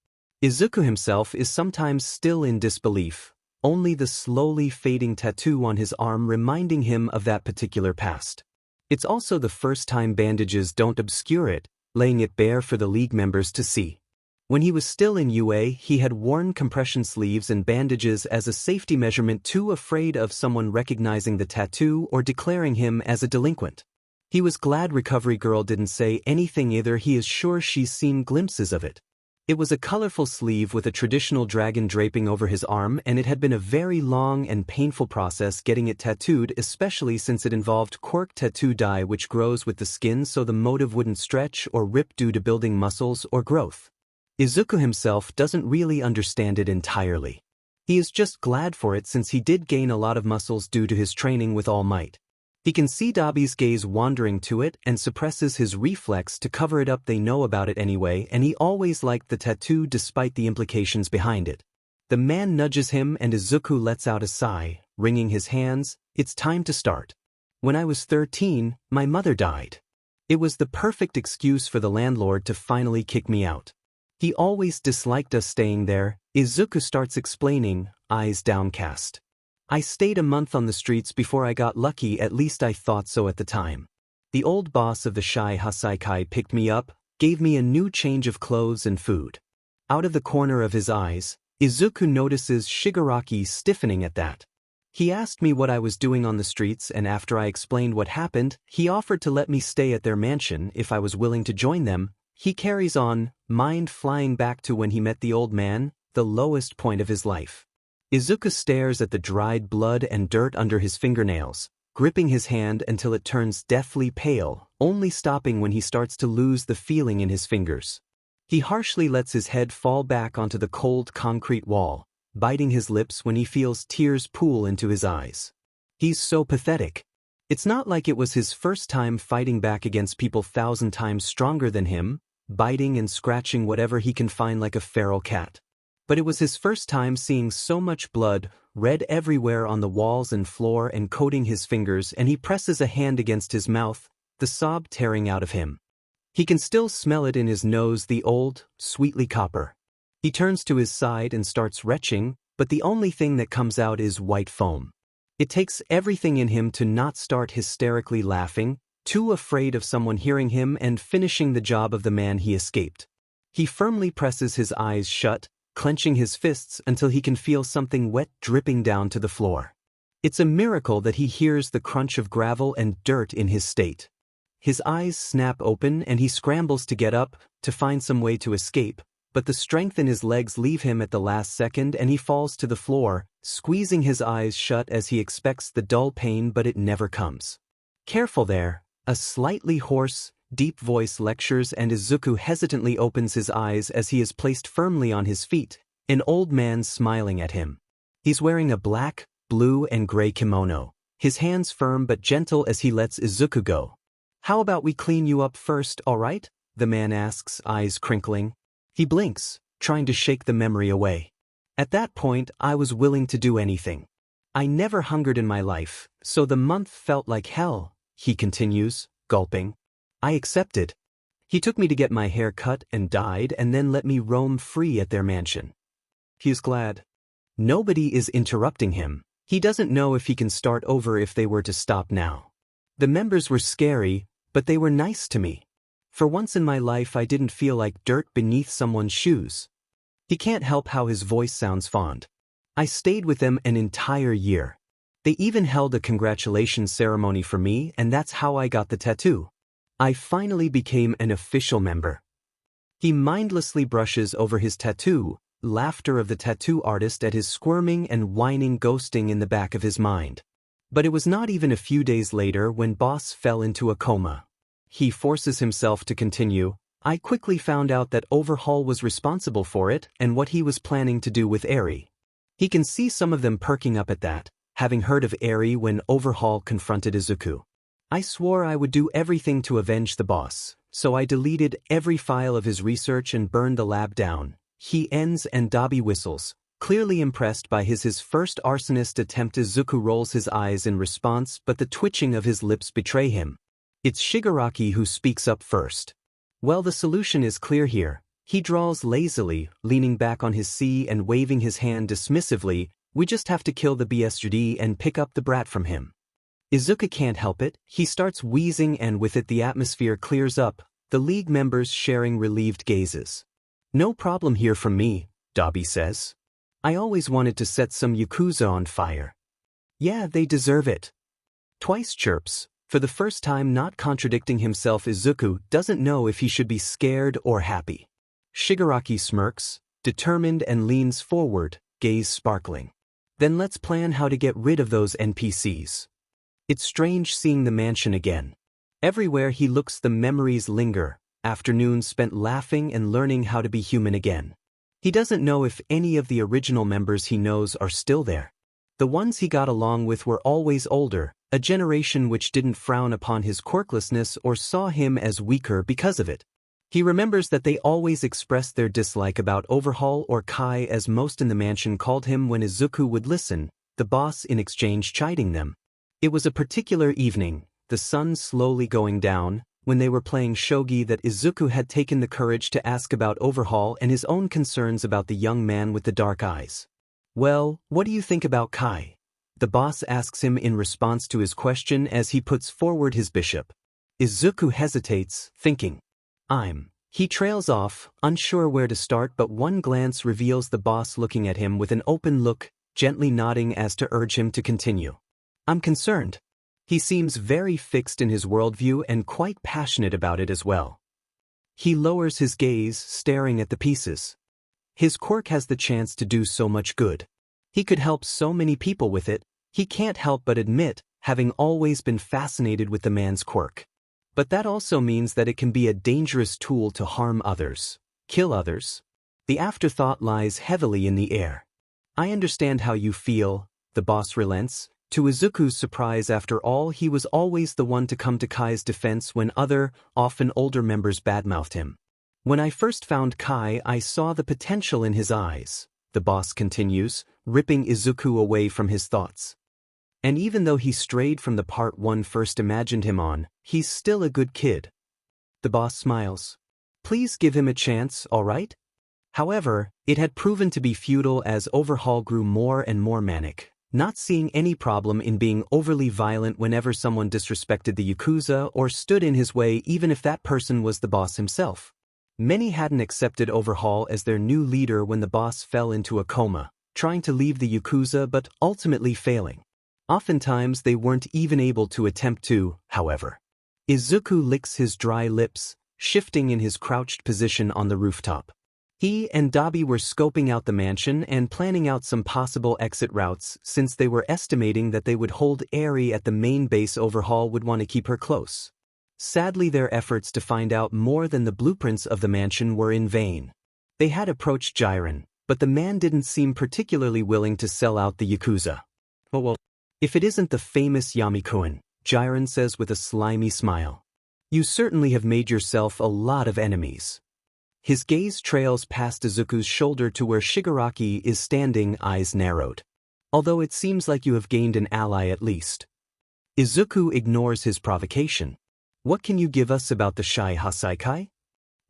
Izuku himself is sometimes still in disbelief, only the slowly fading tattoo on his arm reminding him of that particular past. It's also the first time bandages don't obscure it, laying it bare for the league members to see. When he was still in UA, he had worn compression sleeves and bandages as a safety measurement, too afraid of someone recognizing the tattoo or declaring him as a delinquent. He was glad Recovery Girl didn't say anything either. He is sure she's seen glimpses of it. It was a colorful sleeve with a traditional dragon draping over his arm, and it had been a very long and painful process getting it tattooed, especially since it involved quirk tattoo dye which grows with the skin so the motive wouldn't stretch or rip due to building muscles or growth. Izuku himself doesn't really understand it entirely. He is just glad for it since he did gain a lot of muscles due to his training with All Might. He can see Dabi's gaze wandering to it and suppresses his reflex to cover it up. They know about it anyway, and he always liked the tattoo despite the implications behind it. The man nudges him and Izuku lets out a sigh, wringing his hands. It's time to start. When I was 13, my mother died. It was the perfect excuse for the landlord to finally kick me out. He always disliked us staying there. Izuku starts explaining, eyes downcast. I stayed a month on the streets before I got lucky, at least I thought so at the time. The old boss of the Shai Hasaikai picked me up, gave me a new change of clothes and food. Out of the corner of his eyes, Izuku notices Shigaraki stiffening at that. He asked me what I was doing on the streets, and after I explained what happened, he offered to let me stay at their mansion if I was willing to join them. He carries on, mind flying back to when he met the old man, the lowest point of his life. Izuku stares at the dried blood and dirt under his fingernails, gripping his hand until it turns deathly pale, only stopping when he starts to lose the feeling in his fingers. He harshly lets his head fall back onto the cold concrete wall, biting his lips when he feels tears pool into his eyes. He's so pathetic. It's not like it was his first time fighting back against people 1,000 times stronger than him, biting and scratching whatever he can find like a feral cat. But it was his first time seeing so much blood, red everywhere on the walls and floor and coating his fingers, and he presses a hand against his mouth, the sob tearing out of him. He can still smell it in his nose, the old, sweetly copper. He turns to his side and starts retching, but the only thing that comes out is white foam. It takes everything in him to not start hysterically laughing, too afraid of someone hearing him and finishing the job of the man he escaped. He firmly presses his eyes shut, clenching his fists until he can feel something wet dripping down to the floor. It's a miracle that he hears the crunch of gravel and dirt in his state. His eyes snap open and he scrambles to get up, to find some way to escape, but the strength in his legs leave him at the last second and he falls to the floor, squeezing his eyes shut as he expects the dull pain, but it never comes. Careful there, a slightly hoarse, deep voice lectures, and Izuku hesitantly opens his eyes as he is placed firmly on his feet, an old man smiling at him. He's wearing a black, blue and gray kimono, his hands firm but gentle as he lets Izuku go. How about we clean you up first, all right? The man asks, eyes crinkling. He blinks, trying to shake the memory away. At that point, I was willing to do anything. I never hungered in my life, so the month felt like hell, he continues, gulping. I accepted. He took me to get my hair cut and dyed and then let me roam free at their mansion. He is glad. Nobody is interrupting him. He doesn't know if he can start over if they were to stop now. The members were scary, but they were nice to me. For once in my life I didn't feel like dirt beneath someone's shoes. He can't help how his voice sounds fond. I stayed with them an entire year. They even held a congratulations ceremony for me, and that's how I got the tattoo. I finally became an official member. He mindlessly brushes over his tattoo, laughter of the tattoo artist at his squirming and whining ghosting in the back of his mind. But it was not even a few days later when Boss fell into a coma. He forces himself to continue. I quickly found out that Overhaul was responsible for it and what he was planning to do with Eri. He can see some of them perking up at that, having heard of Eri when Overhaul confronted Izuku. I swore I would do everything to avenge the boss, so I deleted every file of his research and burned the lab down. He ends and Dabi whistles, clearly impressed by his first arsonist attempt. Izuku rolls his eyes in response, but the twitching of his lips betray him. It's Shigaraki who speaks up first. Well, the solution is clear here. He drawls lazily, leaning back on his C and waving his hand dismissively. We just have to kill the BSJD and pick up the brat from him. Izuku can't help it. He starts wheezing and with it the atmosphere clears up, the league members sharing relieved gazes. No problem here from me, Dabi says. I always wanted to set some Yakuza on fire. Yeah, they deserve it. Twice chirps, For the first time not contradicting himself, Izuku doesn't know if he should be scared or happy. Shigaraki smirks, determined, and leans forward, gaze sparkling. Then let's plan how to get rid of those NPCs. It's strange seeing the mansion again. Everywhere he looks the memories linger, afternoons spent laughing and learning how to be human again. He doesn't know if any of the original members he knows are still there. The ones he got along with were always older, a generation which didn't frown upon his quirklessness or saw him as weaker because of it. He remembers that they always expressed their dislike about Overhaul, or Kai as most in the mansion called him, when Izuku would listen, the boss in exchange chiding them. It was a particular evening, the sun slowly going down, when they were playing shogi, that Izuku had taken the courage to ask about Overhaul and his own concerns about the young man with the dark eyes. "Well, what do you think about Kai?" the boss asks him in response to his question as he puts forward his bishop. Izuku hesitates, thinking. He trails off, unsure where to start, but one glance reveals the boss looking at him with an open look, gently nodding as to urge him to continue. "I'm concerned." He seems very fixed in his worldview and quite passionate about it as well. He lowers his gaze, staring at the pieces. His quirk has the chance to do so much good. He could help so many people with it. He can't help but admit, having always been fascinated with the man's quirk. But that also means that it can be a dangerous tool to harm others, kill others. The afterthought lies heavily in the air. "I understand how you feel," the boss relents. To Izuku's surprise, after all, he was always the one to come to Kai's defense when other, often older members badmouthed him. "When I first found Kai, I saw the potential in his eyes," the boss continues, ripping Izuku away from his thoughts. "And even though he strayed from the part one first imagined him on, he's still a good kid." The boss smiles. "Please give him a chance, all right?" However, it had proven to be futile as Overhaul grew more and more manic, not seeing any problem in being overly violent whenever someone disrespected the Yakuza or stood in his way, even if that person was the boss himself. Many hadn't accepted Overhaul as their new leader when the boss fell into a coma, trying to leave the Yakuza but ultimately failing. Oftentimes they weren't even able to attempt to, however. Izuku licks his dry lips, shifting in his crouched position on the rooftop. He and Dabi were scoping out the mansion and planning out some possible exit routes, since they were estimating that they would hold Eri at the main base. Overhaul would want to keep her close. Sadly, their efforts to find out more than the blueprints of the mansion were in vain. They had approached Jiren, but the man didn't seem particularly willing to sell out the Yakuza. "Well, if it isn't the famous Yamikuin," Jiren says with a slimy smile. "You certainly have made yourself a lot of enemies." His gaze trails past Izuku's shoulder to where Shigaraki is standing, eyes narrowed. "Although it seems like you have gained an ally at least." Izuku ignores his provocation. "What can you give us about the Shai Hasaikai?"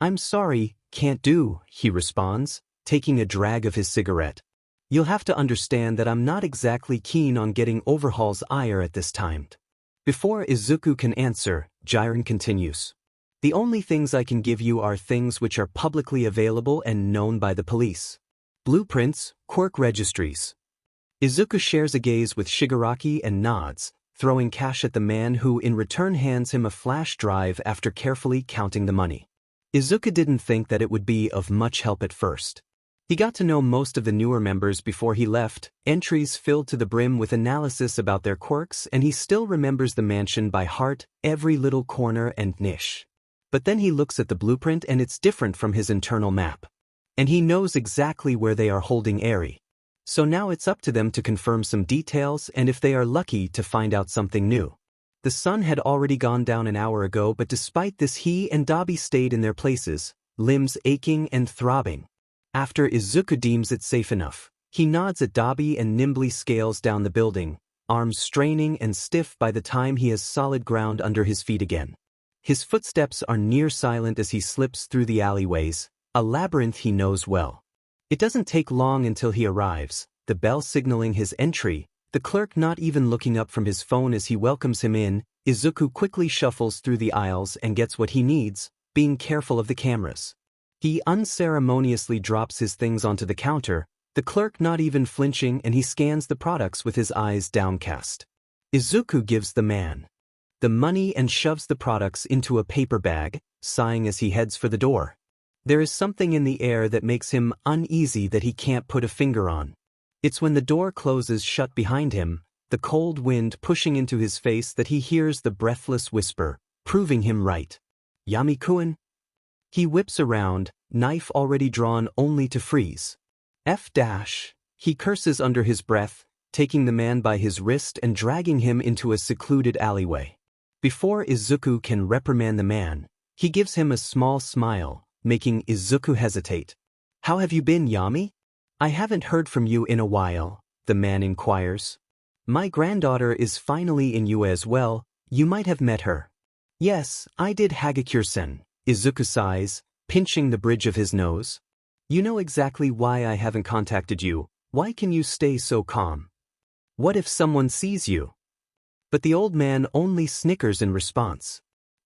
"I'm sorry, can't do," he responds, taking a drag of his cigarette. "You'll have to understand that I'm not exactly keen on getting Overhaul's ire at this time." Before Izuku can answer, Jiren continues. "The only things I can give you are things which are publicly available and known by the police. Blueprints, quirk registries." Izuku shares a gaze with Shigaraki and nods, throwing cash at the man who in return hands him a flash drive after carefully counting the money. Izuku didn't think that it would be of much help at first. He got to know most of the newer members before he left, entries filled to the brim with analysis about their quirks, and he still remembers the mansion by heart, every little corner and niche. But then he looks at the blueprint and it's different from his internal map. And he knows exactly where they are holding Eri. So now it's up to them to confirm some details and, if they are lucky, to find out something new. The sun had already gone down an hour ago, but despite this he and Dabi stayed in their places, limbs aching and throbbing. After Izuku deems it safe enough, he nods at Dabi and nimbly scales down the building, arms straining and stiff by the time he has solid ground under his feet again. His footsteps are near silent as he slips through the alleyways, a labyrinth he knows well. It doesn't take long until he arrives, the bell signaling his entry, the clerk not even looking up from his phone as he welcomes him in. Izuku quickly shuffles through the aisles and gets what he needs, being careful of the cameras. He unceremoniously drops his things onto the counter, the clerk not even flinching, and he scans the products with his eyes downcast. Izuku gives the man the money and shoves the products into a paper bag, sighing as he heads for the door. There is something in the air that makes him uneasy that he can't put a finger on. It's when the door closes shut behind him, the cold wind pushing into his face, that he hears the breathless whisper, proving him right. Yami-kun? He whips around, knife already drawn only to freeze. He curses under his breath, taking the man by his wrist and dragging him into a secluded alleyway. Before Izuku can reprimand the man, he gives him a small smile, making Izuku hesitate. How have you been, Yami? I haven't heard from you in a while, the man inquires. My granddaughter is finally in UA as well, you might have met her. Yes, I did, Hagakure-sen, Izuku sighs, pinching the bridge of his nose. You know exactly why I haven't contacted you. Why can you stay so calm? What if someone sees you? But the old man only snickers in response.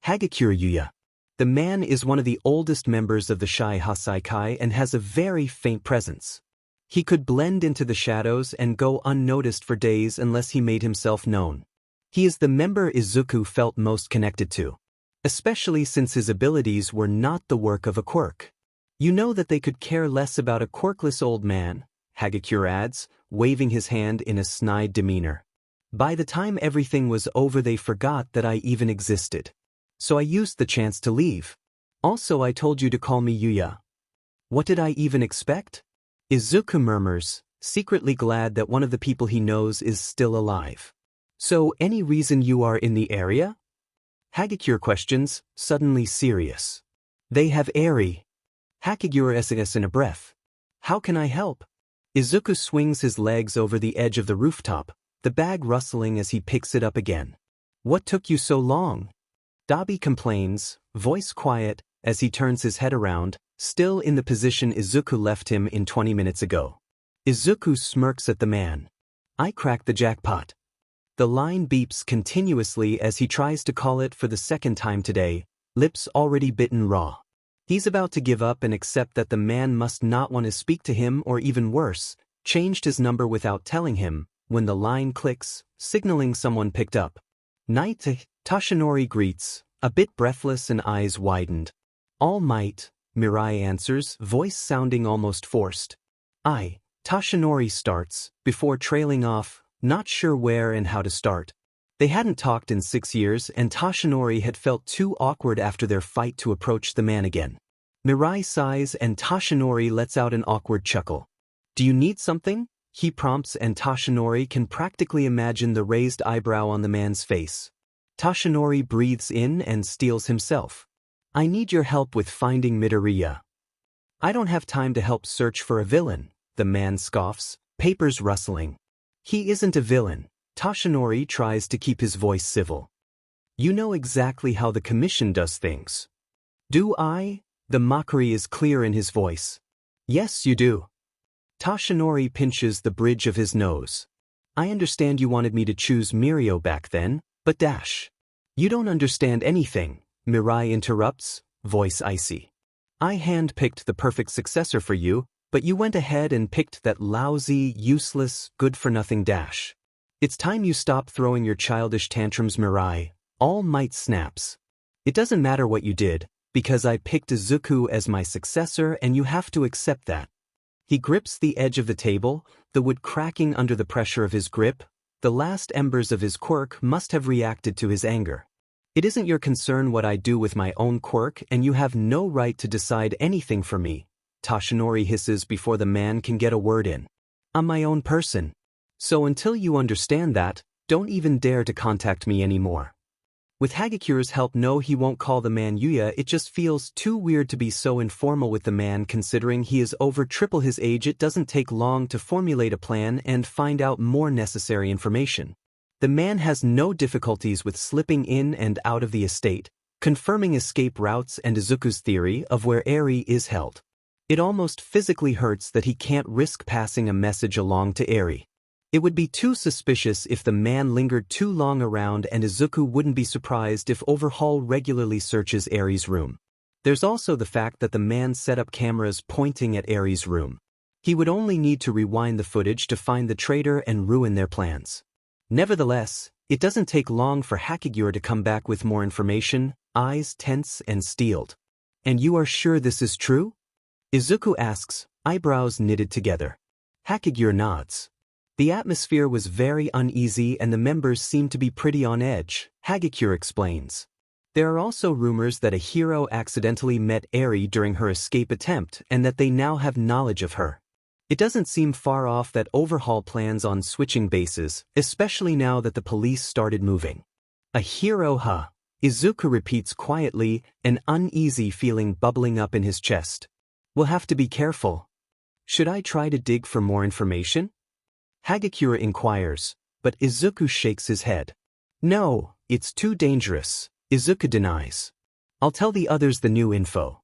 Hagakure Yuya. The man is one of the oldest members of the Shai Hasaikai and has a very faint presence. He could blend into the shadows and go unnoticed for days unless he made himself known. He is the member Izuku felt most connected to, especially since his abilities were not the work of a quirk. You know that they could care less about a quirkless old man, Hagakure adds, waving his hand in a snide demeanor. By the time everything was over, they forgot that I even existed. So I used the chance to leave. Also, I told you to call me Yuya. What did I even expect? Izuku murmurs, secretly glad that one of the people he knows is still alive. So, any reason you are in the area? Hagakure questions, suddenly serious. They have Eri. Hagakure says in a breath. How can I help? Izuku swings his legs over the edge of the rooftop, the bag rustling as he picks it up again. What took you so long? Dabi complains, voice quiet, as he turns his head around, still in the position Izuku left him in 20 minutes ago. Izuku smirks at the man. I cracked the jackpot. The line beeps continuously as he tries to call it for the second time today, lips already bitten raw. He's about to give up and accept that the man must not want to speak to him, or even worse, changed his number without telling him, when the line clicks, signaling someone picked up. Night, Toshinori greets, a bit breathless and eyes widened. All might, Mirai answers, voice sounding almost forced. Toshinori starts, before trailing off, not sure where and how to start. They hadn't talked in 6 years, and Toshinori had felt too awkward after their fight to approach the man again. Mirai sighs and Toshinori lets out an awkward chuckle. Do you need something? He prompts, and Toshinori can practically imagine the raised eyebrow on the man's face. Toshinori breathes in and steels himself. I need your help with finding Midoriya. I don't have time to help search for a villain, the man scoffs, papers rustling. He isn't a villain. Toshinori tries to keep his voice civil. You know exactly how the commission does things. Do I? The mockery is clear in his voice. Yes, you do. Toshinori pinches the bridge of his nose. I understand you wanted me to choose Mirio back then, but You don't understand anything, Mirai interrupts, voice icy. I handpicked the perfect successor for you, but you went ahead and picked that lousy, useless, good-for-nothing It's time you stop throwing your childish tantrums, Mirai. All Might snaps. It doesn't matter what you did, because I picked Izuku as my successor and you have to accept that. He grips the edge of the table, the wood cracking under the pressure of his grip. The last embers of his quirk must have reacted to his anger. It isn't your concern what I do with my own quirk, and you have no right to decide anything for me, Toshinori hisses before the man can get a word in. I'm my own person. So until you understand that, don't even dare to contact me anymore. With Hagakure's help, no, he won't call the man Yuya. It just feels too weird to be so informal with the man, considering he is over triple his age. It doesn't take long to formulate a plan and find out more necessary information. The man has no difficulties with slipping in and out of the estate, confirming escape routes and Izuku's theory of where Eri is held. It almost physically hurts that he can't risk passing a message along to Eri. It would be too suspicious if the man lingered too long around, and Izuku wouldn't be surprised if Overhaul regularly searches Eri's room. There's also the fact that the man set up cameras pointing at Eri's room. He would only need to rewind the footage to find the traitor and ruin their plans. Nevertheless, It doesn't take long for Hakigure to come back with more information, eyes tense and steeled. And you are sure this is true? Izuku asks, eyebrows knitted together. Hakigure nods. The atmosphere was very uneasy and the members seemed to be pretty on edge, Hagakure explains. There are also rumors that a hero accidentally met Eri during her escape attempt and that they now have knowledge of her. It doesn't seem far off that Overhaul plans on switching bases, especially now that the police started moving. A hero, huh? Izuku repeats quietly, an uneasy feeling bubbling up in his chest. We'll have to be careful. Should I try to dig for more information? Hagakure inquires, but Izuku shakes his head. No, it's too dangerous, Izuku denies. I'll tell the others the new info.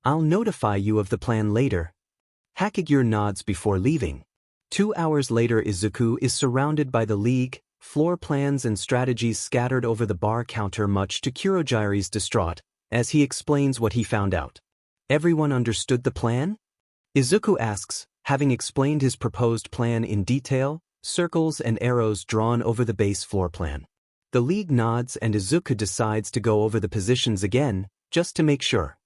I'll notify you of the plan later. Hakigure nods before leaving. 2 hours later, Izuku is surrounded by the League, floor plans and strategies scattered over the bar counter, much to Kurojire's distraught, as he explains what he found out. Everyone understood the plan? Izuku asks, having explained his proposed plan in detail, circles and arrows drawn over the base floor plan. The League nods and Izuku decides to go over the positions again, just to make sure.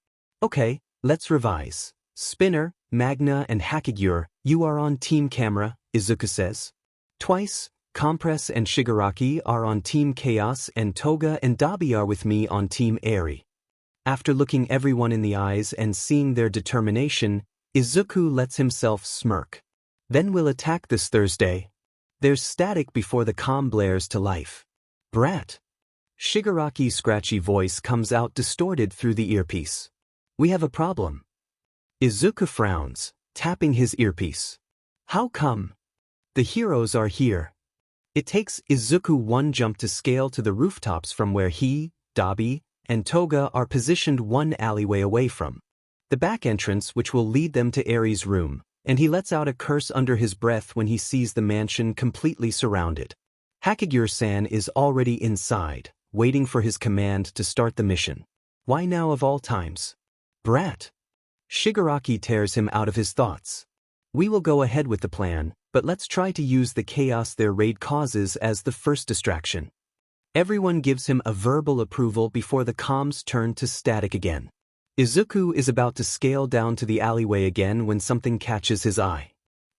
Okay, let's revise. Spinner, Magna and Hakigure, you are on Team Camera, Izuku says. Twice, Compress and Shigaraki are on Team Chaos and Toga and Dabi are with me on Team Eri. After looking everyone in the eyes and seeing their determination, Izuku lets himself smirk. Then we'll attack this Thursday. There's static before the comm blares to life. Brat. Shigaraki's scratchy voice comes out distorted through the earpiece. We have a problem. Izuku frowns, tapping his earpiece. How come? The heroes are here. It takes Izuku one jump to scale to the rooftops from where he, Dabi, and Toga are positioned one alleyway away from the back entrance, which will lead them to Eri's room, and he lets out a curse under his breath when he sees the mansion completely surrounded. Hakigure-san is already inside, waiting for his command to start the mission. Why now of all times? Brat. Shigaraki tears him out of his thoughts. We will go ahead with the plan, but let's try to use the chaos their raid causes as the first distraction. Everyone gives him a verbal approval before the comms turn to static again. Izuku is about to scale down to the alleyway again when something catches his eye.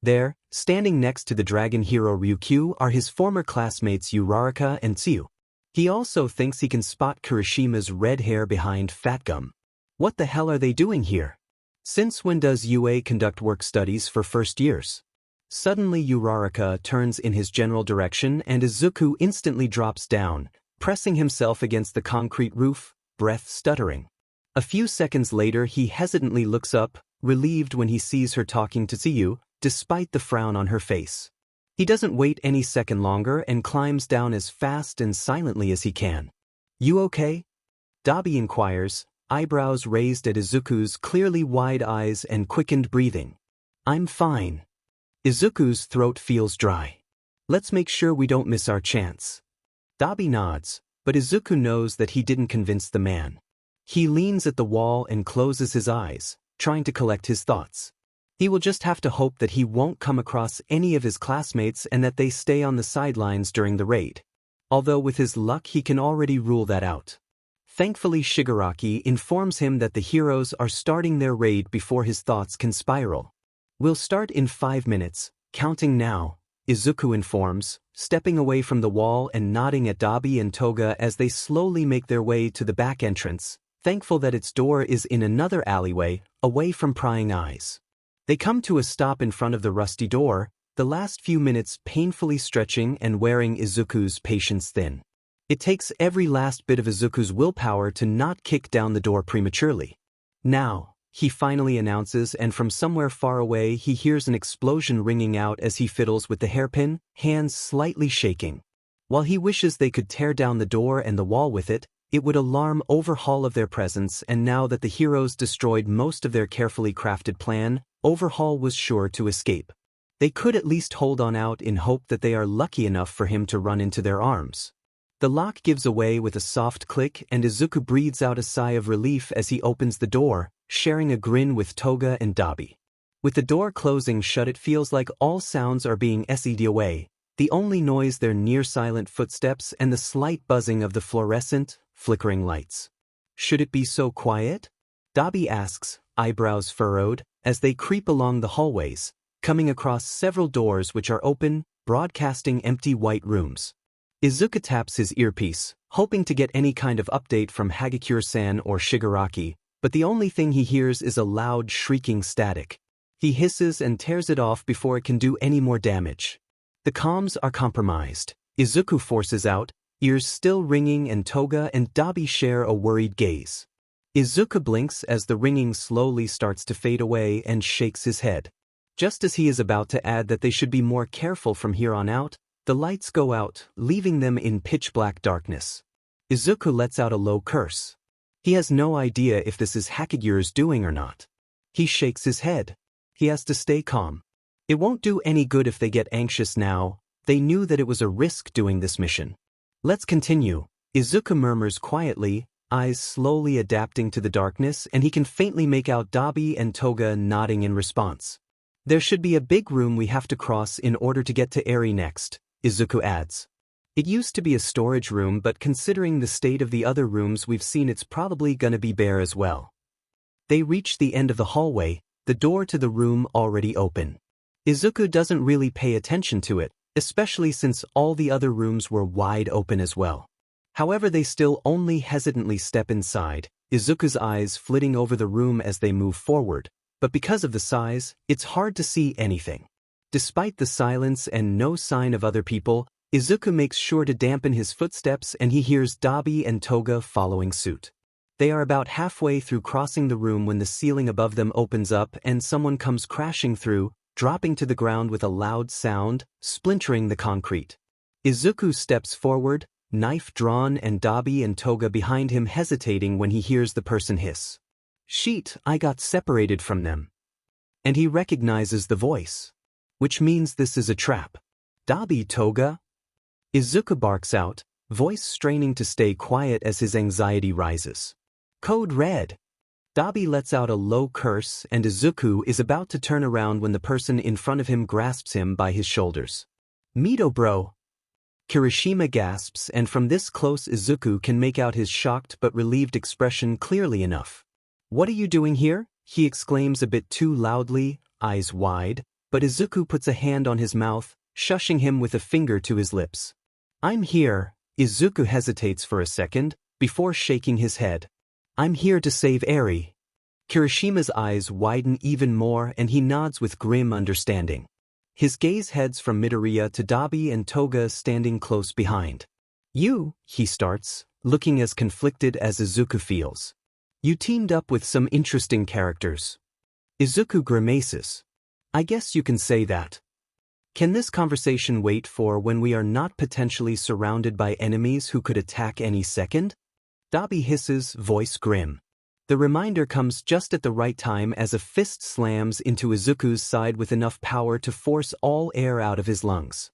There, standing next to the dragon hero Ryukyu, are his former classmates Uraraka and Tsuyu. He also thinks he can spot Kirishima's red hair behind Fat Gum. What the hell are they doing here? Since when does UA conduct work studies for first years? Suddenly Uraraka turns in his general direction and Izuku instantly drops down, pressing himself against the concrete roof, breath stuttering. A few seconds later he hesitantly looks up, relieved when he sees her talking to Tsuyu, despite the frown on her face. He doesn't wait any second longer and climbs down as fast and silently as he can. You okay? Dabi inquires, eyebrows raised at Izuku's clearly wide eyes and quickened breathing. I'm fine. Izuku's throat feels dry. Let's make sure we don't miss our chance. Dabi nods, but Izuku knows that he didn't convince the man. He leans at the wall and closes his eyes, trying to collect his thoughts. He will just have to hope that he won't come across any of his classmates and that they stay on the sidelines during the raid. Although with his luck he can already rule that out. Thankfully Shigaraki informs him that the heroes are starting their raid before his thoughts can spiral. We'll start in 5 minutes, counting now, Izuku informs, stepping away from the wall and nodding at Dabi and Toga as they slowly make their way to the back entrance, thankful that its door is in another alleyway, away from prying eyes. They come to a stop in front of the rusty door, the last few minutes painfully stretching and wearing Izuku's patience thin. It takes every last bit of Izuku's willpower to not kick down the door prematurely. Now, he finally announces, and from somewhere far away he hears an explosion ringing out as he fiddles with the hairpin, hands slightly shaking. While he wishes they could tear down the door and the wall with it, it would alarm Overhaul of their presence, and now that the heroes destroyed most of their carefully crafted plan, Overhaul was sure to escape. They could at least hold on out in hope that they are lucky enough for him to run into their arms. The lock gives away with a soft click and Izuku breathes out a sigh of relief as he opens the door, sharing a grin with Toga and Dabi. With the door closing shut it feels like all sounds are being SE'd away, The only noise their near-silent footsteps and the slight buzzing of the fluorescent, flickering lights. Should it be so quiet? Dabi asks, eyebrows furrowed, as they creep along the hallways, coming across several doors which are open, broadcasting empty white rooms. Izuku taps his earpiece, hoping to get any kind of update from Hagakure-san or Shigaraki, but the only thing he hears is a loud, shrieking static. He hisses and tears it off before it can do any more damage. The comms are compromised. Izuku forces out, ears still ringing, and Toga and Dabi share a worried gaze. Izuku blinks as the ringing slowly starts to fade away and shakes his head. Just as he is about to add that they should be more careful from here on out, the lights go out, leaving them in pitch-black darkness. Izuku lets out a low curse. He has no idea if this is Hakagure's doing or not. He shakes his head. He has to stay calm. It won't do any good if they get anxious now. They knew that it was a risk doing this mission. Let's continue, Izuku murmurs quietly, eyes slowly adapting to the darkness, and he can faintly make out Dabi and Toga nodding in response. There should be a big room we have to cross in order to get to Eri next, Izuku adds. It used to be a storage room, but considering the state of the other rooms we've seen, it's probably gonna be bare as well. They reach the end of the hallway, the door to the room already open. Izuku doesn't really pay attention to it, especially since all the other rooms were wide open as well. However, they still only hesitantly step inside, Izuku's eyes flitting over the room as they move forward, but because of the size, it's hard to see anything. Despite the silence and no sign of other people, Izuku makes sure to dampen his footsteps and he hears Dabi and Toga following suit. They are about halfway through crossing the room when the ceiling above them opens up and someone comes crashing through, dropping to the ground with a loud sound, splintering the concrete. Izuku steps forward, knife drawn, and Dabi and Toga behind him hesitating when he hears the person hiss. "Sheet, I got separated from them." And he recognizes the voice. Which means this is a trap. "Dabi, Toga?" Izuku barks out, voice straining to stay quiet as his anxiety rises. "Code red." Dabi lets out a low curse and Izuku is about to turn around when the person in front of him grasps him by his shoulders. "Mito bro." Kirishima gasps, and from this close Izuku can make out his shocked but relieved expression clearly enough. "What are you doing here?" he exclaims a bit too loudly, eyes wide, but Izuku puts a hand on his mouth, shushing him with a finger to his lips. "I'm here." Izuku hesitates for a second, before shaking his head. "I'm here to save Eri." Kirishima's eyes widen even more and he nods with grim understanding. His gaze heads from Midoriya to Dabi and Toga standing close behind. "You," he starts, looking as conflicted as Izuku feels. "You teamed up with some interesting characters." Izuku grimaces. "I guess you can say that. Can this conversation wait for when we are not potentially surrounded by enemies who could attack any second?" Dabi hisses, voice grim. The reminder comes just at the right time as a fist slams into Izuku's side with enough power to force all air out of his lungs.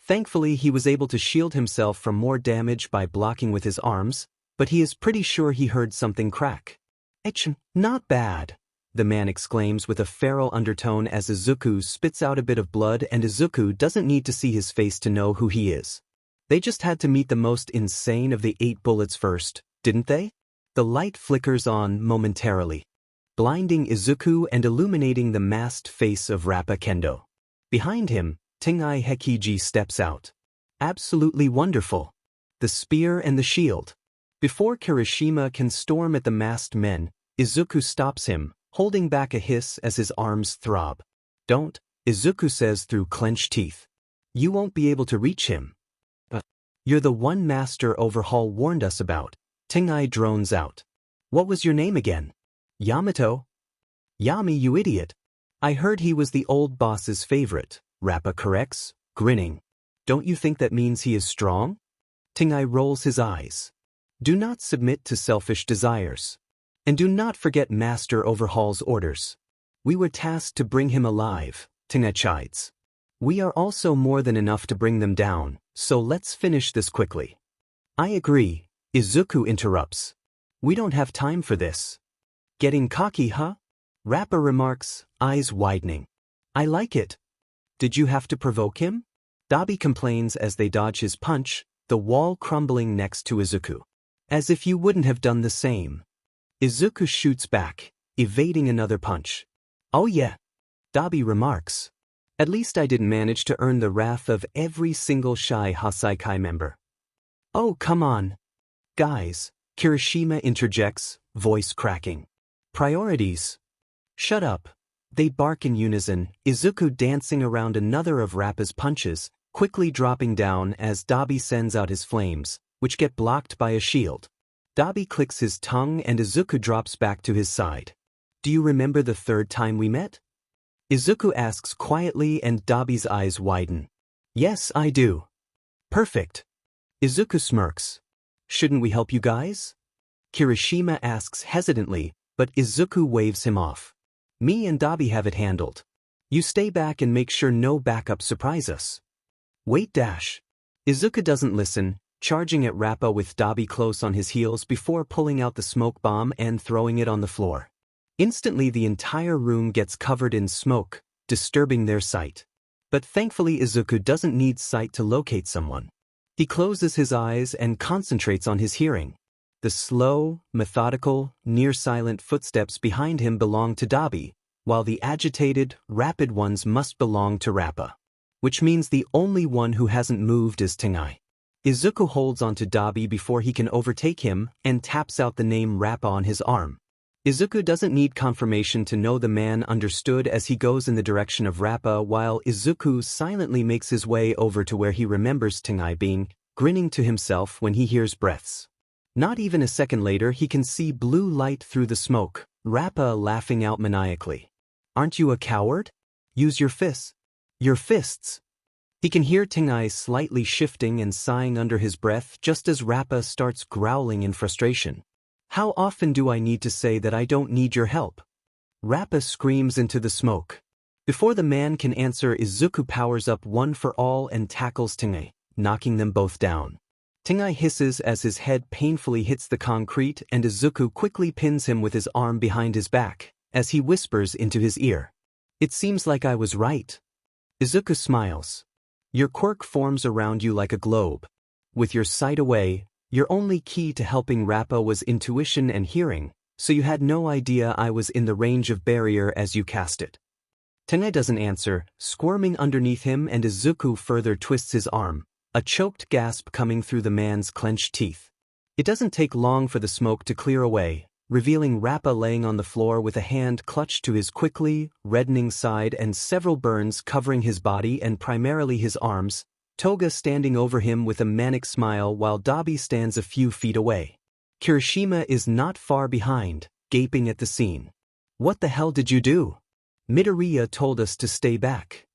Thankfully, he was able to shield himself from more damage by blocking with his arms, but he is pretty sure he heard something crack. "Etch, not bad," the man exclaims with a feral undertone as Izuku spits out a bit of blood, and Izuku doesn't need to see his face to know who he is. They just had to meet the most insane of the 8 bullets first, didn't they? The light flickers on momentarily, blinding Izuku and illuminating the masked face of Rappa Kendo. Behind him, Tengai Hekiji steps out. Absolutely wonderful. The spear and the shield. Before Kirishima can storm at the masked men, Izuku stops him, holding back a hiss as his arms throb. "Don't," Izuku says through clenched teeth. "You won't be able to reach him." "But you're the one Master Overhaul warned us about," Tengai drones out. "What was your name again?" "Yamato." "Yami, you idiot. I heard he was the old boss's favorite," Rappa corrects, grinning. "Don't you think that means he is strong?" Tengai rolls his eyes. "Do not submit to selfish desires. And do not forget Master Overhaul's orders. We were tasked to bring him alive," Tengai chides. "We are also more than enough to bring them down, so let's finish this quickly." "I agree," Izuku interrupts. "We don't have time for this." "Getting cocky, huh?" Rappa remarks, eyes widening. "I like it. Did you have to provoke him?" Dabi complains as they dodge his punch, the wall crumbling next to Izuku. As if you wouldn't have done the same. Izuku shoots back, evading another punch. Oh yeah, Dabi remarks. At least I didn't manage to earn the wrath of every single shy Hasaikai member. Oh come on. Guys, Kirishima interjects, voice cracking. Priorities. Shut up. They bark in unison, Izuku dancing around another of Rappa's punches, quickly dropping down as Dabi sends out his flames, which get blocked by a shield. Dabi clicks his tongue and Izuku drops back to his side. Do you remember the third time we met? Izuku asks quietly and Dabi's eyes widen. Yes, I do. Perfect. Izuku smirks. Shouldn't we help you guys? Kirishima asks hesitantly, but Izuku waves him off. Me and Dabi have it handled. You stay back and make sure no backup surprise us. Wait dash. Izuku doesn't listen, charging at Rappa with Dabi close on his heels before pulling out the smoke bomb and throwing it on the floor. Instantly the entire room gets covered in smoke, disturbing their sight. But thankfully Izuku doesn't need sight to locate someone. He closes his eyes and concentrates on his hearing. The slow, methodical, near-silent footsteps behind him belong to Dabi, while the agitated, rapid ones must belong to Rappa. Which means the only one who hasn't moved is Tengai. Izuku holds onto Dabi before he can overtake him and taps out the name Rappa on his arm. Izuku doesn't need confirmation to know the man understood as he goes in the direction of Rappa while Izuku silently makes his way over to where he remembers Tengai being, grinning to himself when he hears breaths. Not even a second later he can see blue light through the smoke, Rappa laughing out maniacally. Aren't you a coward? Use your fists. Your fists. He can hear Tengai slightly shifting and sighing under his breath just as Rappa starts growling in frustration. How often do I need to say that I don't need your help? Rappa screams into the smoke. Before the man can answer, Izuku powers up one for all and tackles Tengai, knocking them both down. Tengai hisses as his head painfully hits the concrete and Izuku quickly pins him with his arm behind his back, as he whispers into his ear. It seems like I was right. Izuku smiles. Your quirk forms around you like a globe. With your sight away, your only key to helping Rappa was intuition and hearing, so you had no idea I was in the range of barrier as you cast it. Tengai doesn't answer, squirming underneath him and Izuku further twists his arm, a choked gasp coming through the man's clenched teeth. It doesn't take long for the smoke to clear away, revealing Rappa laying on the floor with a hand clutched to his quickly reddening side and several burns covering his body and primarily his arms, Toga standing over him with a manic smile while Dabi stands a few feet away. Kirishima is not far behind, gaping at the scene. What the hell did you do? Midoriya told us to stay back.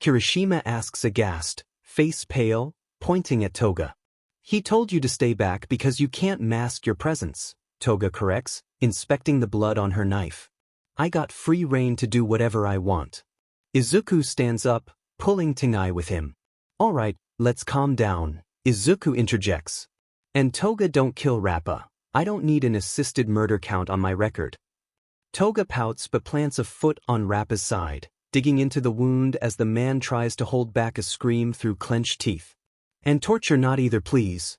Kirishima asks aghast, face pale, pointing at Toga. He told you to stay back because you can't mask your presence, Toga corrects, inspecting the blood on her knife. I got free rein to do whatever I want. Izuku stands up, pulling Tengai with him. Alright, let's calm down, Izuku interjects. And Toga, don't kill Rappa. I don't need an assisted murder count on my record. Toga pouts but plants a foot on Rappa's side, digging into the wound as the man tries to hold back a scream through clenched teeth. And torture not either, please.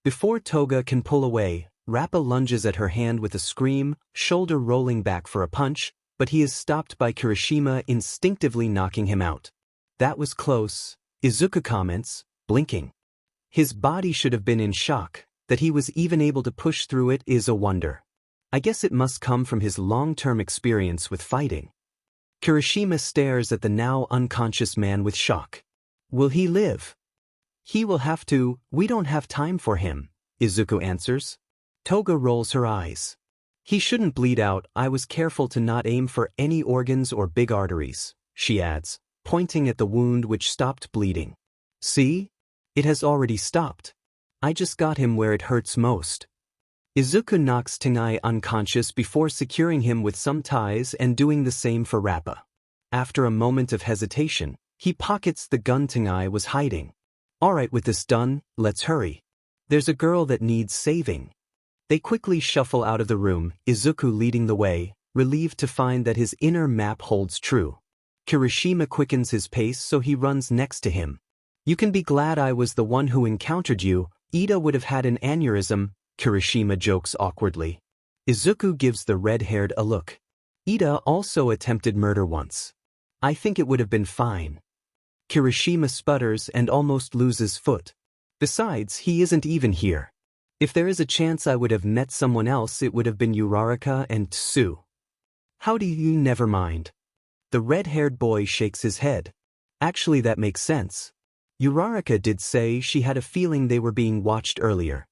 Before Toga can pull away, Rappa lunges at her hand with a scream, shoulder rolling back for a punch, but he is stopped by Kirishima instinctively knocking him out. That was close, Izuku comments, blinking. His body should have been in shock. That he was even able to push through it is a wonder. I guess it must come from his long-term experience with fighting. Kirishima stares at the now unconscious man with shock. Will he live? He will have to. We don't have time for him, Izuku answers. Toga rolls her eyes. He shouldn't bleed out. I was careful to not aim for any organs or big arteries, she adds, pointing at the wound which stopped bleeding. See? It has already stopped. I just got him where it hurts most. Izuku knocks Tengai unconscious before securing him with some ties and doing the same for Rappa. After a moment of hesitation, he pockets the gun Tengai was hiding. Alright, with this done, let's hurry. There's a girl that needs saving. They quickly shuffle out of the room, Izuku leading the way, relieved to find that his inner map holds true. Kirishima quickens his pace so he runs next to him. You can be glad I was the one who encountered you. Ida would have had an aneurysm, Kirishima jokes awkwardly. Izuku gives the red-haired a look. Ida also attempted murder once. I think it would have been fine. Kirishima sputters and almost loses foot. Besides, he isn't even here. If there is a chance I would have met someone else, it would have been Uraraka and Tsu. How do you never mind? The red-haired boy shakes his head. Actually, that makes sense. Uraraka did say she had a feeling they were being watched earlier.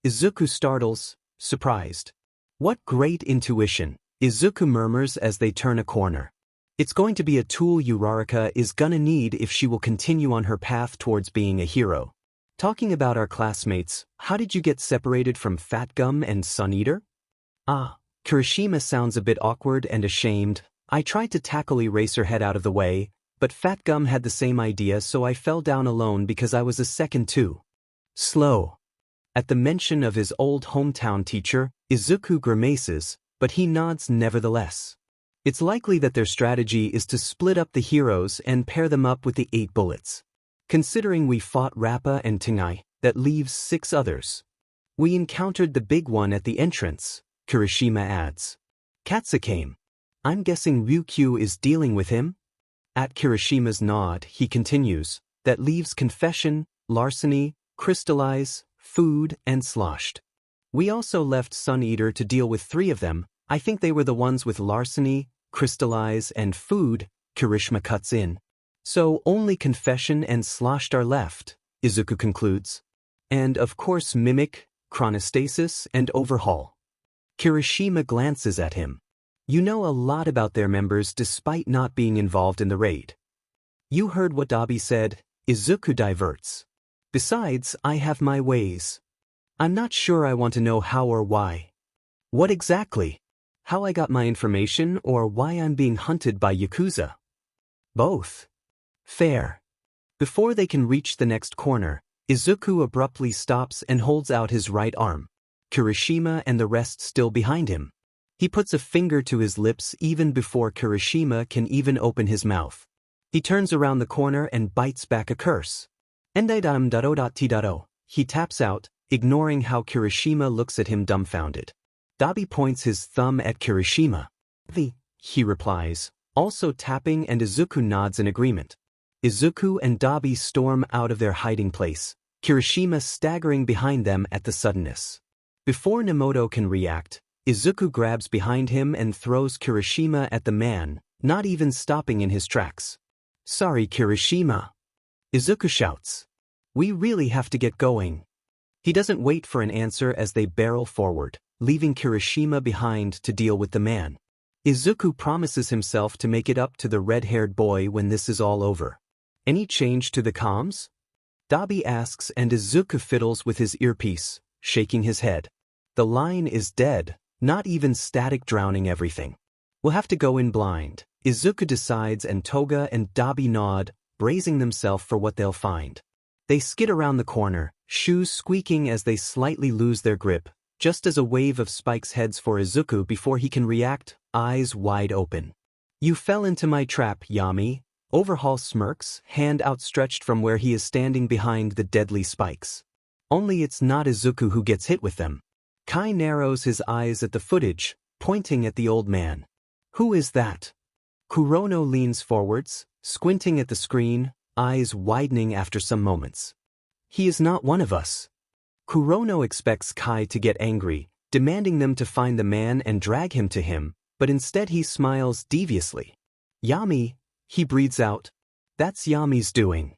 Izuku startles, surprised. What great intuition, Izuku murmurs as they turn a corner. It's going to be a tool Uraraka is gonna need if she will continue on her path towards being a hero. Talking about our classmates, how did you get separated from Fat Gum and Sun Eater? Kirishima sounds a bit awkward and ashamed. I tried to tackle Eraserhead out of the way, but Fat Gum had the same idea, so I fell down alone because I was a second too slow. At the mention of his old hometown teacher, Izuku grimaces, but he nods nevertheless. It's likely that their strategy is to split up the heroes and pair them up with the 8 bullets. Considering we fought Rappa and Tengai, that leaves 6 others. We encountered the big one at the entrance, Kirishima adds. Katsu came. I'm guessing Ryukyu is dealing with him? At Kirishima's nod, he continues, that leaves confession, larceny, crystallize, food, and sloshed. We also left Sun Eater to deal with 3 of them. I think they were the ones with larceny, crystallize, and food, Kirishima cuts in. So only confession and sloshed are left, Izuku concludes. And of course mimic, chronostasis, and overhaul. Kirishima glances at him. You know a lot about their members despite not being involved in the raid. You heard what Dabi said, Izuku diverts. Besides, I have my ways. I'm not sure I want to know how or why. What exactly? How I got my information or why I'm being hunted by Yakuza? Both. Fair. Before they can reach the next corner, Izuku abruptly stops and holds out his right arm. Kirishima and the rest still behind him. He puts a finger to his lips even before Kirishima can even open his mouth. He turns around the corner and bites back a curse. Endai-dam-daro-dot-ti-daro. He taps out, ignoring how Kirishima looks at him dumbfounded. Dabi points his thumb at Kirishima. He replies, also tapping, and Izuku nods in agreement. Izuku and Dabi storm out of their hiding place, Kirishima staggering behind them at the suddenness. Before Nemoto can react, Izuku grabs behind him and throws Kirishima at the man, not even stopping in his tracks. Sorry, Kirishima. Izuku shouts. We really have to get going. He doesn't wait for an answer as they barrel forward, leaving Kirishima behind to deal with the man. Izuku promises himself to make it up to the red-haired boy when this is all over. Any change to the comms? Dabi asks, and Izuku fiddles with his earpiece, shaking his head. The line is dead, not even static, drowning everything. We'll have to go in blind, Izuku decides, and Toga and Dabi nod, bracing themselves for what they'll find. They skid around the corner, shoes squeaking as they slightly lose their grip, just as a wave of spikes heads for Izuku before he can react, eyes wide open. You fell into my trap, Yami. Overhaul smirks, hand outstretched from where he is standing behind the deadly spikes. Only it's not Izuku who gets hit with them. Kai narrows his eyes at the footage, pointing at the old man. Who is that? Kurono leans forwards, squinting at the screen, eyes widening after some moments. He is not one of us. Kurono expects Kai to get angry, demanding them to find the man and drag him to him, but instead he smiles deviously. Yami, he breathes out. That's Yami's doing.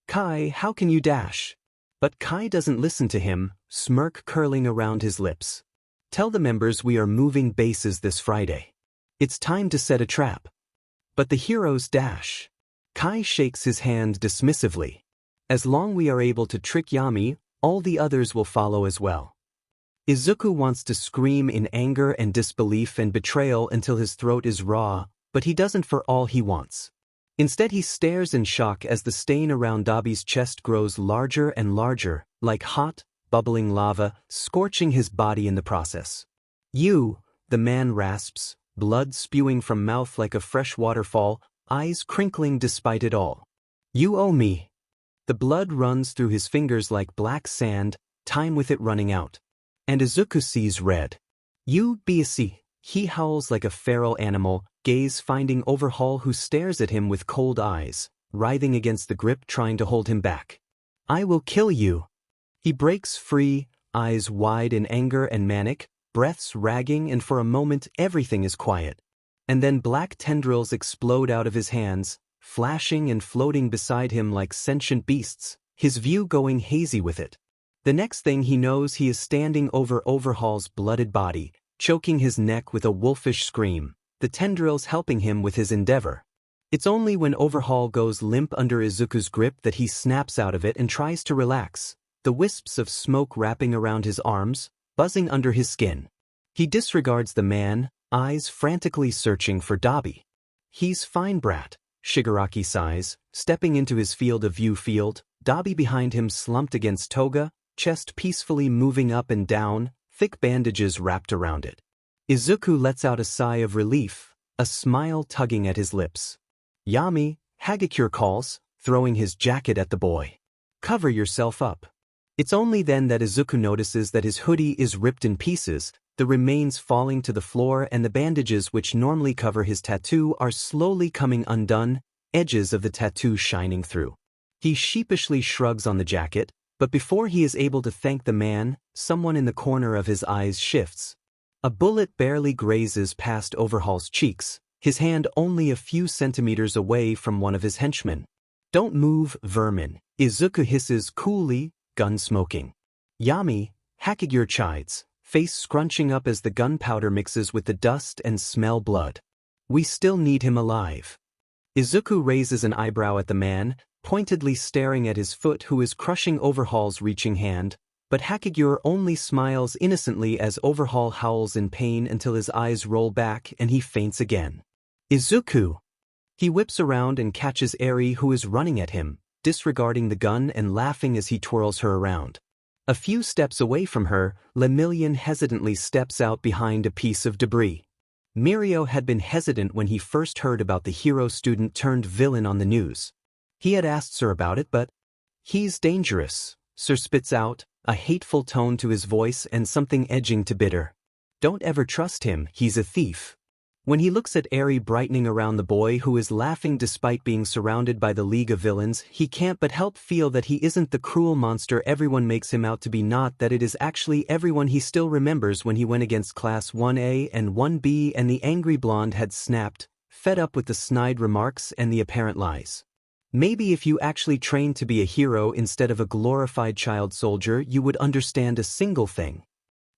Kai, how can you dash? But Kai doesn't listen to him, smirk curling around his lips. Tell the members we are moving bases this Friday. It's time to set a trap. But the heroes dash. Kai shakes his hand dismissively. As long as we are able to trick Yami, all the others will follow as well. Izuku wants to scream in anger and disbelief and betrayal until his throat is raw, but he doesn't for all he wants. Instead he stares in shock as the stain around Dabi's chest grows larger and larger, like hot, bubbling lava, scorching his body in the process. You, the man rasps, blood spewing from mouth like a fresh waterfall, eyes crinkling despite it all. You owe me. The blood runs through his fingers like black sand, time with it running out. And Izuku sees red. You BSC, he howls like a feral animal, gaze finding Overhaul who stares at him with cold eyes, writhing against the grip trying to hold him back. I will kill you. He breaks free, eyes wide in anger and manic, breaths ragging, and for a moment everything is quiet. And then black tendrils explode out of his hands, flashing and floating beside him like sentient beasts, his view going hazy with it. The next thing he knows, he is standing over Overhaul's blooded body, choking his neck with a wolfish scream, the tendrils helping him with his endeavor. It's only when Overhaul goes limp under Izuku's grip that he snaps out of it and tries to relax, the wisps of smoke wrapping around his arms, buzzing under his skin. He disregards the man, eyes frantically searching for Dabi. He's fine, brat, Shigaraki sighs, stepping into his field of view. Dabi behind him slumped against Toga, chest peacefully moving up and down, thick bandages wrapped around it. Izuku lets out a sigh of relief, a smile tugging at his lips. Yami, Hagakure calls, throwing his jacket at the boy. Cover yourself up. It's only then that Izuku notices that his hoodie is ripped in pieces, the remains falling to the floor, and the bandages which normally cover his tattoo are slowly coming undone, edges of the tattoo shining through. He sheepishly shrugs on the jacket, but before he is able to thank the man, someone in the corner of his eyes shifts. A bullet barely grazes past Overhaul's cheeks, his hand only a few centimeters away from one of his henchmen. Don't move, vermin, Izuku hisses coolly, gun smoking. Yami, Hagakure chides, face scrunching up as the gunpowder mixes with the dust and smell blood. We still need him alive. Izuku raises an eyebrow at the man, pointedly staring at his foot, who is crushing Overhaul's reaching hand, but Hagakure only smiles innocently as Overhaul howls in pain until his eyes roll back and he faints again. Izuku! He whips around and catches Eri, who is running at him, disregarding the gun and laughing as he twirls her around. A few steps away from her, Lemillion hesitantly steps out behind a piece of debris. Mirio had been hesitant when he first heard about the hero student turned villain on the news. He had asked Sir about it, but he's dangerous, Sir spits out, a hateful tone to his voice and something edging to bitter. Don't ever trust him, he's a thief. When he looks at Eri brightening around the boy who is laughing despite being surrounded by the League of Villains, he can't but help feel that he isn't the cruel monster everyone makes him out to be, not that it is actually everyone he still remembers when he went against Class 1A and 1B and the angry blonde had snapped, fed up with the snide remarks and the apparent lies. Maybe if you actually trained to be a hero instead of a glorified child soldier, you would understand a single thing.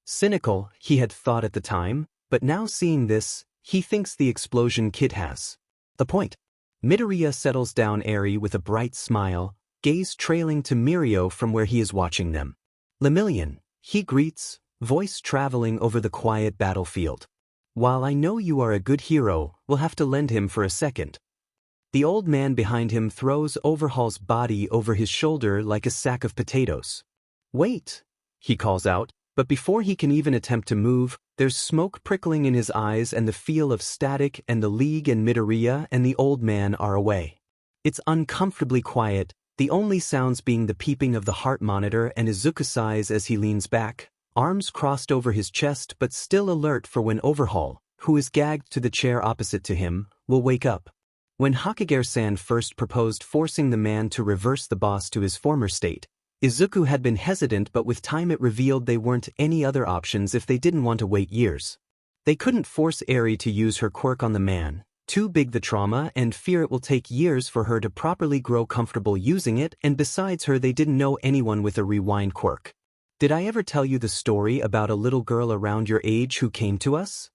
Cynical, he had thought at the time, but now seeing this, he thinks the explosion kid has the point. Midoriya settles down Eri with a bright smile, gaze trailing to Mirio from where he is watching them. Lemillion, he greets, voice traveling over the quiet battlefield. While I know you are a good hero, we'll have to lend him for a second. The old man behind him throws Overhaul's body over his shoulder like a sack of potatoes. Wait, he calls out, but before he can even attempt to move, there's smoke prickling in his eyes and the feel of static, and the League and Midoriya and the old man are away. It's uncomfortably quiet, the only sounds being the peeping of the heart monitor and Izuku sighs as he leans back, arms crossed over his chest but still alert for when Overhaul, who is gagged to the chair opposite to him, will wake up. When Hokage-san first proposed forcing the man to reverse the boss to his former state, Izuku had been hesitant, but with time it revealed they weren't any other options if they didn't want to wait years. They couldn't force Eri to use her quirk on the man, too big the trauma and fear it will take years for her to properly grow comfortable using it, and besides her they didn't know anyone with a rewind quirk. Did I ever tell you the story about a little girl around your age who came to us?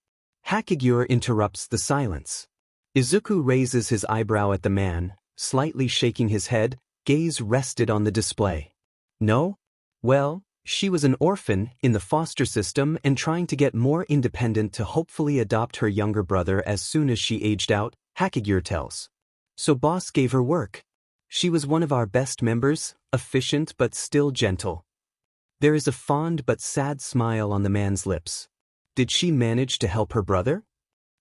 Hokage interrupts the silence. Izuku raises his eyebrow at the man, slightly shaking his head, gaze rested on the display. No? Well, she was an orphan in the foster system and trying to get more independent to hopefully adopt her younger brother as soon as she aged out, Hokage tells. So boss gave her work. She was one of our best members, efficient but still gentle. There is a fond but sad smile on the man's lips. Did she manage to help her brother?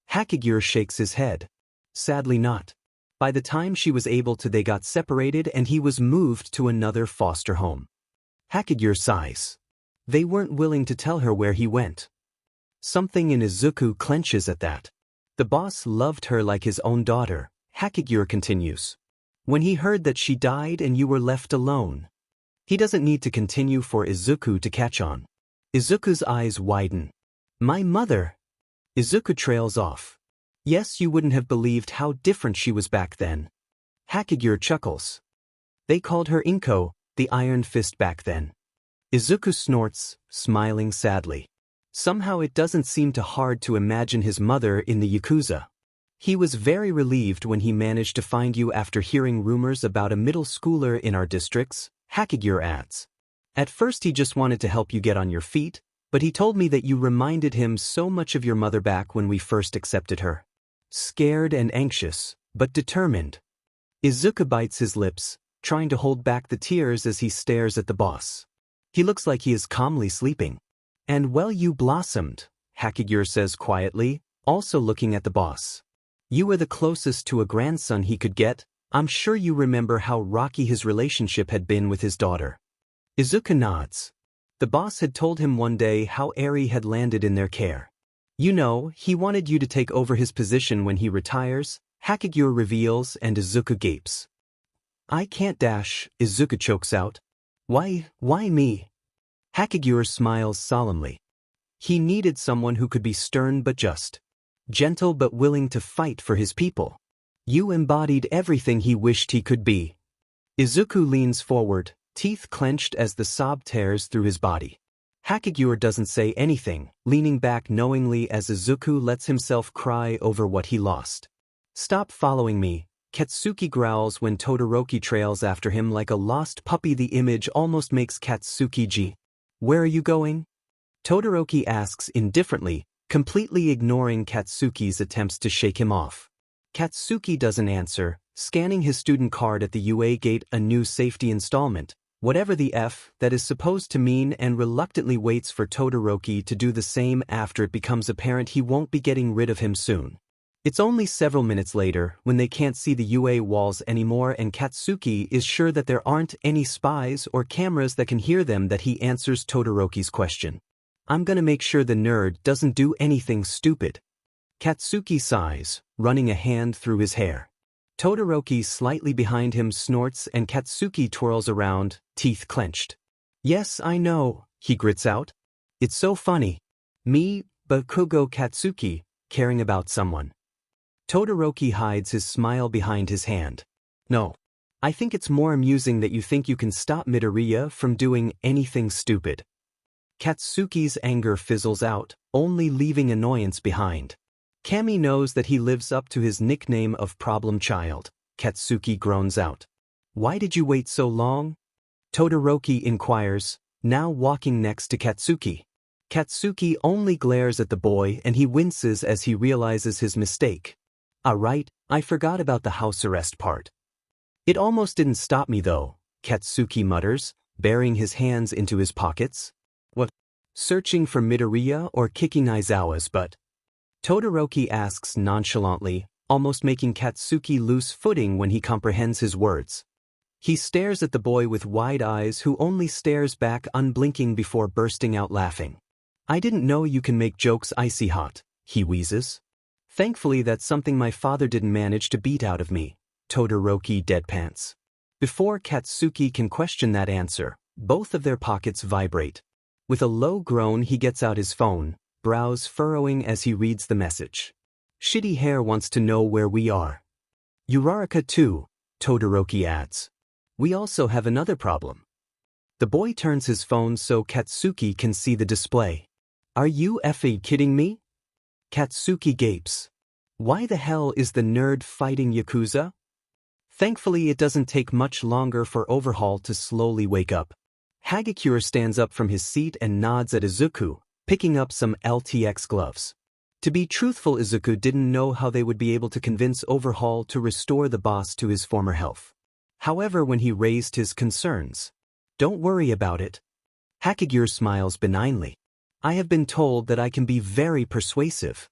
Hokage shakes his head. Sadly not. By the time she was able to, they got separated and he was moved to another foster home. Hakagure sighs. They weren't willing to tell her where he went. Something in Izuku clenches at that. The boss loved her like his own daughter, Hakagure continues. When he heard that she died and you were left alone. He doesn't need to continue for Izuku to catch on. Izuku's eyes widen. My mother. Izuku trails off. Yes, you wouldn't have believed how different she was back then. Hakagure chuckles. They called her Inko, the Iron Fist back then. Izuku snorts, smiling sadly. Somehow it doesn't seem too hard to imagine his mother in the Yakuza. He was very relieved when he managed to find you after hearing rumors about a middle schooler in our districts, Hakagure adds. At first he just wanted to help you get on your feet, but he told me that you reminded him so much of your mother back when we first accepted her. Scared and anxious, but determined. Izuku bites his lips, trying to hold back the tears as he stares at the boss. He looks like he is calmly sleeping. And well, you blossomed, Hakagure says quietly, also looking at the boss. You were the closest to a grandson he could get. I'm sure you remember how rocky his relationship had been with his daughter. Izuku nods. The boss had told him one day how Eri had landed in their care. You know, he wanted you to take over his position when he retires, Hakagure reveals, and Izuku gapes. I can't dash, Izuku chokes out. Why me? Hakagure smiles solemnly. He needed someone who could be stern but just. Gentle but willing to fight for his people. You embodied everything he wished he could be. Izuku leans forward, teeth clenched as the sob tears through his body. Hakagure doesn't say anything, leaning back knowingly as Izuku lets himself cry over what he lost. Stop following me, Katsuki growls when Todoroki trails after him like a lost puppy. The image almost makes Katsuki G. Where are you going? Todoroki asks indifferently, completely ignoring Katsuki's attempts to shake him off. Katsuki doesn't answer, scanning his student card at the UA gate, a new safety installment, whatever the F that is supposed to mean, and reluctantly waits for Todoroki to do the same after it becomes apparent he won't be getting rid of him soon. It's only several minutes later, when they can't see the UA walls anymore and Katsuki is sure that there aren't any spies or cameras that can hear them, that he answers Todoroki's question. I'm gonna make sure the nerd doesn't do anything stupid. Katsuki sighs, running a hand through his hair. Todoroki slightly behind him snorts and Katsuki twirls around, teeth clenched. Yes, I know, he grits out. It's so funny. Me, Bakugo Katsuki, caring about someone. Todoroki hides his smile behind his hand. No. I think it's more amusing that you think you can stop Midoriya from doing anything stupid. Katsuki's anger fizzles out, only leaving annoyance behind. Kami knows that he lives up to his nickname of problem child. Katsuki groans out. Why did you wait so long? Todoroki inquires, now walking next to Katsuki. Katsuki only glares at the boy and he winces as he realizes his mistake. Right, I forgot about the house arrest part. It almost didn't stop me though, Katsuki mutters, burying his hands into his pockets. What? Searching for Midoriya or kicking Aizawa's butt? Todoroki asks nonchalantly, almost making Katsuki lose footing when he comprehends his words. He stares at the boy with wide eyes, who only stares back unblinking before bursting out laughing. I didn't know you can make jokes icy hot, he wheezes. Thankfully that's something my father didn't manage to beat out of me, Todoroki deadpants. Before Katsuki can question that answer, both of their pockets vibrate. With a low groan he gets out his phone, brows furrowing as he reads the message. Shitty hair wants to know where we are. Uraraka too, Todoroki adds. We also have another problem. The boy turns his phone so Katsuki can see the display. Are you effing kidding me? Katsuki gapes. Why the hell is the nerd fighting Yakuza? Thankfully it doesn't take much longer for Overhaul to slowly wake up. Hagakure stands up from his seat and nods at Izuku, picking up some LTX gloves. To be truthful, Izuku didn't know how they would be able to convince Overhaul to restore the boss to his former health. However, when he raised his concerns, don't worry about it. Hagakure smiles benignly. I have been told that I can be very persuasive.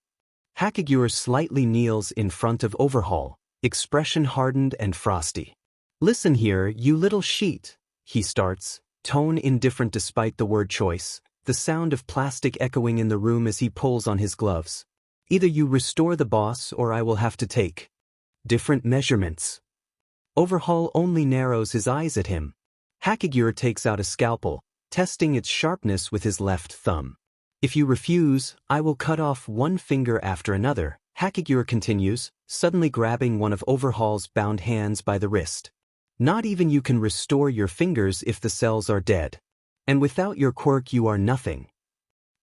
Hagakure slightly kneels in front of Overhaul, expression hardened and frosty. "Listen here, you little sheet," he starts, tone indifferent despite the word choice, the sound of plastic echoing in the room as he pulls on his gloves. "Either you restore the boss or I will have to take different measurements." Overhaul only narrows his eyes at him. Hakigure takes out a scalpel, testing its sharpness with his left thumb. "If you refuse, I will cut off one finger after another," Hakigure continues, suddenly grabbing one of Overhaul's bound hands by the wrist. "Not even you can restore your fingers if the cells are dead. And without your quirk you are nothing."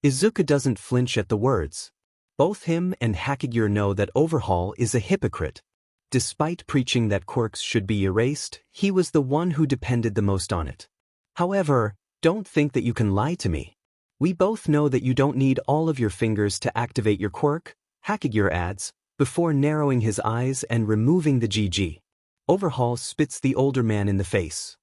Izuku doesn't flinch at the words. Both him and Hakigure know that Overhaul is a hypocrite. Despite preaching that quirks should be erased, he was the one who depended the most on it. "However, don't think that you can lie to me. We both know that you don't need all of your fingers to activate your quirk," Hakigure adds, before narrowing his eyes and removing the GG. Overhaul spits the older man in the face.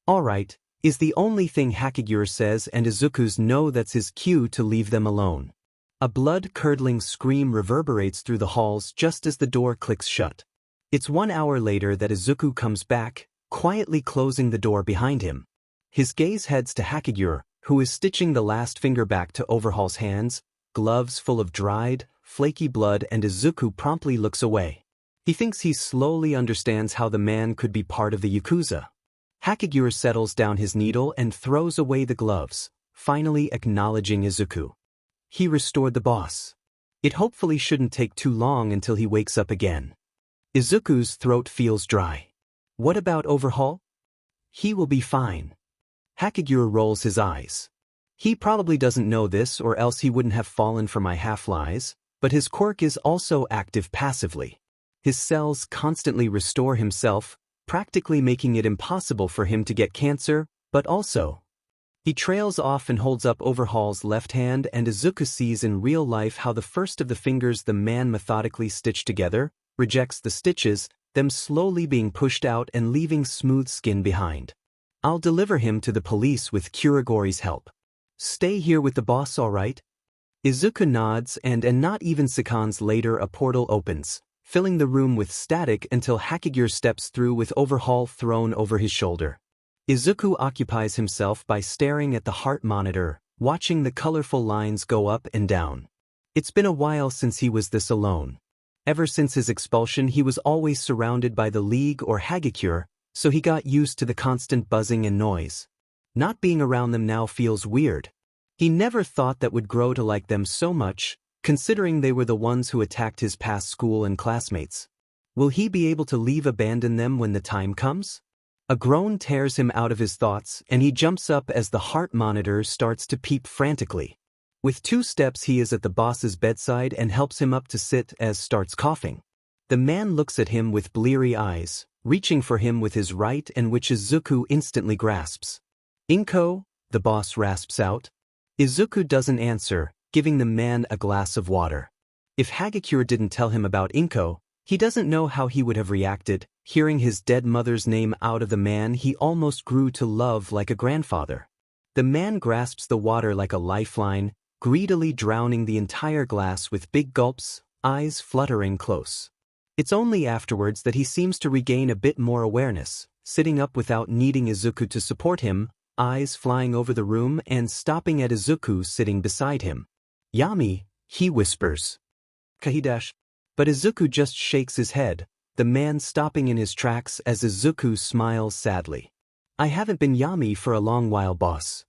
"All right," is the only thing Hakigure says, and Izuku's "no" that's his cue to leave them alone. A blood-curdling scream reverberates through the halls just as the door clicks shut. It's 1 hour later that Izuku comes back, quietly closing the door behind him. His gaze heads to Hakigure, who is stitching the last finger back to Overhaul's hands, gloves full of dried, flaky blood, and Izuku promptly looks away. He thinks he slowly understands how the man could be part of the Yakuza. Hakigure settles down his needle and throws away the gloves, finally acknowledging Izuku. He restored the boss. It hopefully shouldn't take too long until he wakes up again. Izuku's throat feels dry. "What about Overhaul?" "He will be fine." Hakigure rolls his eyes. "He probably doesn't know this or else he wouldn't have fallen for my half-lies, but his quirk is also active passively. His cells constantly restore himself, practically making it impossible for him to get cancer, but also..." He trails off and holds up Overhaul's left hand, and Izuku sees in real life how the first of the fingers the man methodically stitched together rejects the stitches, them slowly being pushed out and leaving smooth skin behind. "I'll deliver him to the police with Kurogori's help. Stay here with the boss, all right?" Izuku nods, and not even seconds later a portal opens, filling the room with static until Hakigure steps through with Overhaul thrown over his shoulder. Izuku occupies himself by staring at the heart monitor, watching the colorful lines go up and down. It's been a while since he was this alone. Ever since his expulsion he was always surrounded by the League or Hagakure, so he got used to the constant buzzing and noise. Not being around them now feels weird. He never thought that would grow to like them so much, considering they were the ones who attacked his past school and classmates. Will he be able to abandon them when the time comes? A groan tears him out of his thoughts, and he jumps up as the heart monitor starts to peep frantically. With 2 steps he is at the boss's bedside and helps him up to sit as starts coughing. The man looks at him with bleary eyes, reaching for him with his right and which Izuku instantly grasps. "Inko," the boss rasps out. Izuku doesn't answer, giving the man a glass of water. If Hagakure didn't tell him about Inko, he doesn't know how he would have reacted, hearing his dead mother's name out of the man he almost grew to love like a grandfather. The man grasps the water like a lifeline, greedily drowning the entire glass with big gulps, eyes fluttering close. It's only afterwards that he seems to regain a bit more awareness, sitting up without needing Izuku to support him, eyes flying over the room and stopping at Izuku sitting beside him. "Yami," he whispers. "Kahidash." But Izuku just shakes his head, the man stopping in his tracks as Izuku smiles sadly. "I haven't been Yami for a long while, boss."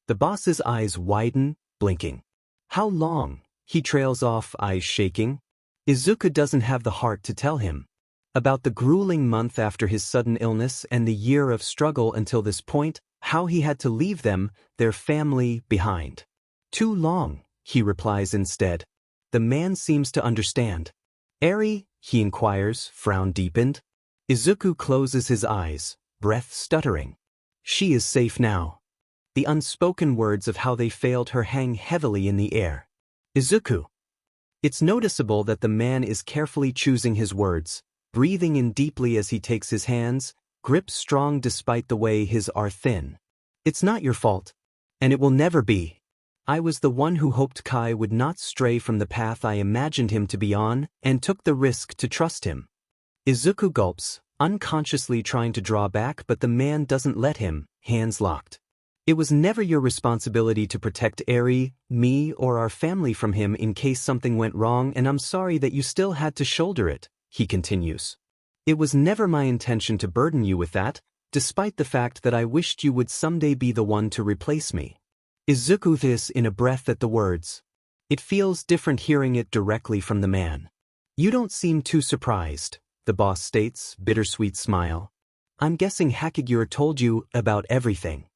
The boss's eyes widen, blinking. "How long?" He trails off, eyes shaking. Izuku doesn't have the heart to tell him. About the grueling month after his sudden illness and the year of struggle until this point, how he had to leave them, their family, behind. "Too long," he replies instead. The man seems to understand. "Eri?" he inquires, frown deepened. Izuku closes his eyes, breath stuttering. "She is safe now." The unspoken words of how they failed her hang heavily in the air. "Izuku." It's noticeable that the man is carefully choosing his words, breathing in deeply as he takes his hands, grip strong despite the way his are thin. "It's not your fault. And it will never be. I was the one who hoped Kai would not stray from the path I imagined him to be on, and took the risk to trust him." Izuku gulps, unconsciously trying to draw back, but the man doesn't let him, hands locked. It was never your responsibility to protect Eri, me, or our family from him in case something went wrong, and I'm sorry that you still had to shoulder it, he continues. It was never my intention to burden you with that, despite the fact that I wished you would someday be the one to replace me. Izuku this in a breath at the words. It feels different hearing it directly from the man. You don't seem too surprised, the boss states, bittersweet smile. I'm guessing Hakigure told you about everything.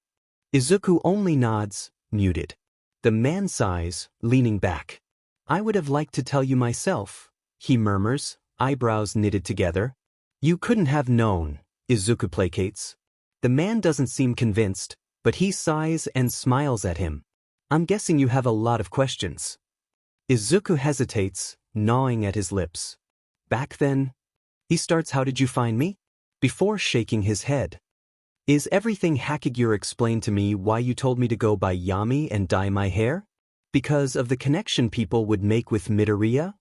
Izuku only nods, muted. The man sighs, leaning back. I would have liked to tell you myself, he murmurs, eyebrows knitted together. You couldn't have known, Izuku placates. The man doesn't seem convinced, but he sighs and smiles at him. I'm guessing you have a lot of questions. Izuku hesitates, gnawing at his lips. Back then? He starts, how did you find me? Before shaking his head. Is everything Hakigure explained to me why you told me to go by Yami and dye my hair? Because of the connection people would make with Midoriya?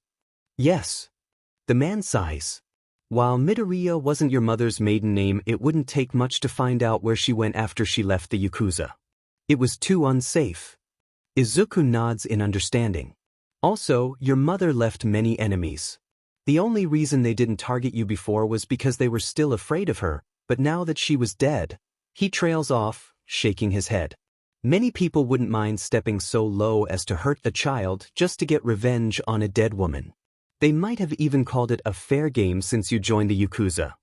Yes. The man sighs. While Midoriya wasn't your mother's maiden name, it wouldn't take much to find out where she went after she left the Yakuza. It was too unsafe. Izuku nods in understanding. Also, your mother left many enemies. The only reason they didn't target you before was because they were still afraid of her, but now that she was dead, he trails off, shaking his head. Many people wouldn't mind stepping so low as to hurt a child just to get revenge on a dead woman. They might have even called it a fair game since you joined the Yakuza.